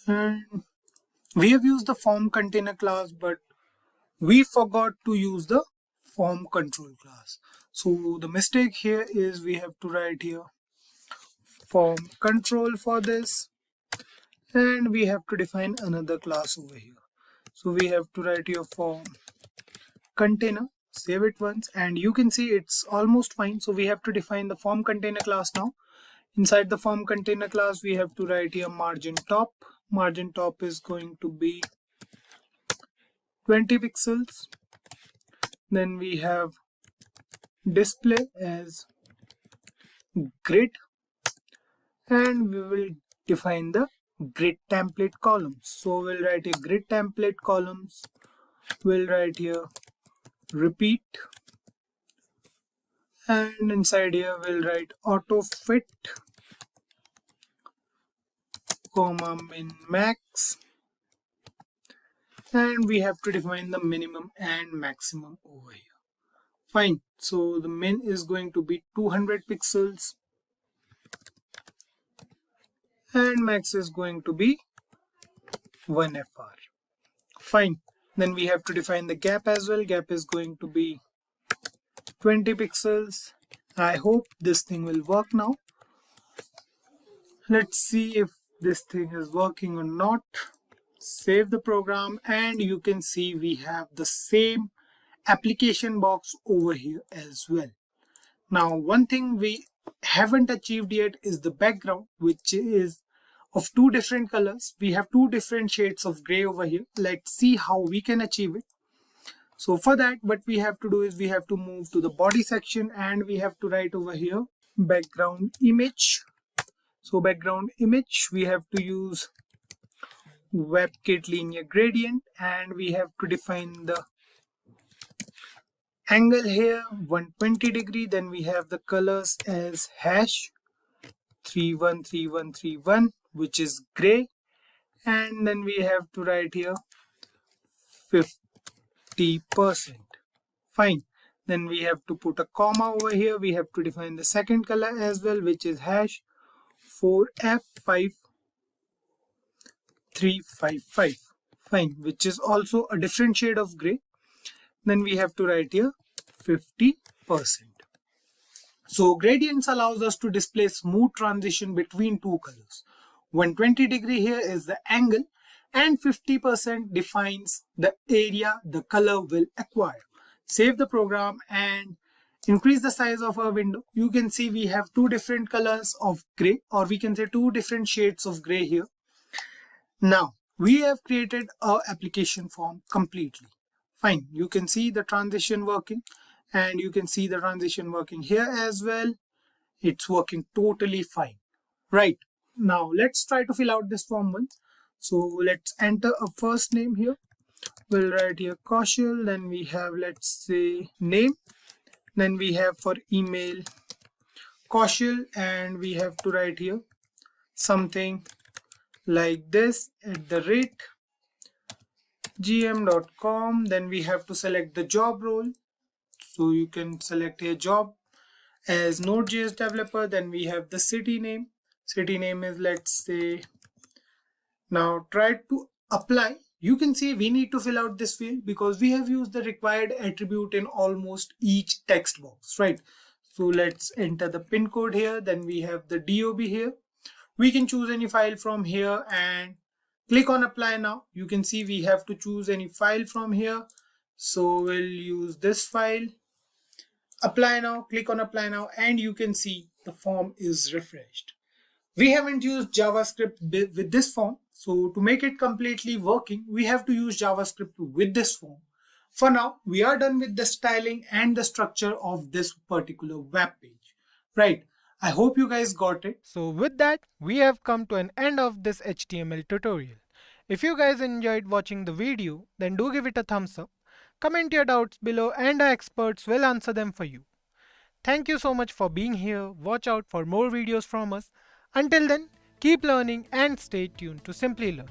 And we have used the form container class, but we forgot to use the form control class. So the mistake here is we have to write here form control for this, and we have to define another class over here. So we have to write here form container, save it once, and you can see it's almost fine. So we have to define the form container class now. Inside the form container class, we have to write here margin top. Margin top is going to be 20 pixels. Then we have display as grid, and we will define the grid template columns. So we'll write here grid template columns. We'll write here repeat, and inside here we'll write auto fit, comma min max, and we have to define the minimum and maximum over here. Fine, so the min is going to be 200 pixels and max is going to be 1 fr. Fine, then we have to define the gap as well. Gap is going to be 20 pixels. I hope this thing will work now. Let's see if this thing is working or not. Save the program, and you can see we have the same application box over here as well. Now one thing we haven't achieved yet is the background, which is of 2 different colors. We have 2 different shades of gray over here. Let's see how we can achieve it. So for that, what we have to do is we have to move to the body section, and we have to write over here background image. So background image, we have to use WebKit linear gradient, and we have to define the angle here 120 degree. Then we have the colors as hash 313131, which is gray, and then we have to write here 50%. Fine, then we have to put a comma over here. We have to define the second color as well, which is hash 4F5355. Fine, which is also a different shade of gray. Then we have to write here 50%. So gradients allows us to display smooth transition between 2 colors. 120 degree here is the angle, and 50% defines the area the color will acquire. Save the program, and increase the size of our window. You can see we have two different colors of gray, or we can say two different shades of gray here. Now we have created our application form completely. Fine, you can see the transition working, and you can see the transition working here as well. It's working totally fine. Right, now let's try to fill out this form once. So let's enter a first name here. We'll write here Kaushal, then we have, let's say, name, then we have for email Kaushal, and we have to write here something like this @gm.com. then we have to select the job role, so you can select here job as Node.js developer. Then we have the city name is, let's say, now try to apply. You can see we need to fill out this field because we have used the required attribute in almost each text box, right? So let's enter the pin code here, then we have the DOB here. We can choose any file from here and click on apply now. You can see we have to choose any file from here, so we'll use this file. Apply now, click on apply now, and you can see the form is refreshed. We haven't used JavaScript with this form, so to make it completely working, we have to use JavaScript with this form. For now, we are done with the styling and the structure of this particular web page. Right, I hope you guys got it. So with that, we have come to an end of this HTML tutorial. If you guys enjoyed watching the video, then do give it a thumbs up. Comment your doubts below and our experts will answer them for you. Thank you so much for being here. Watch out for more videos from us. Until then, keep learning and stay tuned to Simplilearn.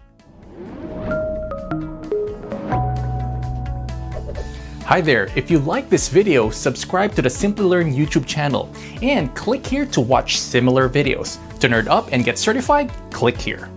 Hi there, if you like this video, subscribe to the Simplilearn YouTube channel and click here to watch similar videos. To nerd up and get certified, click here.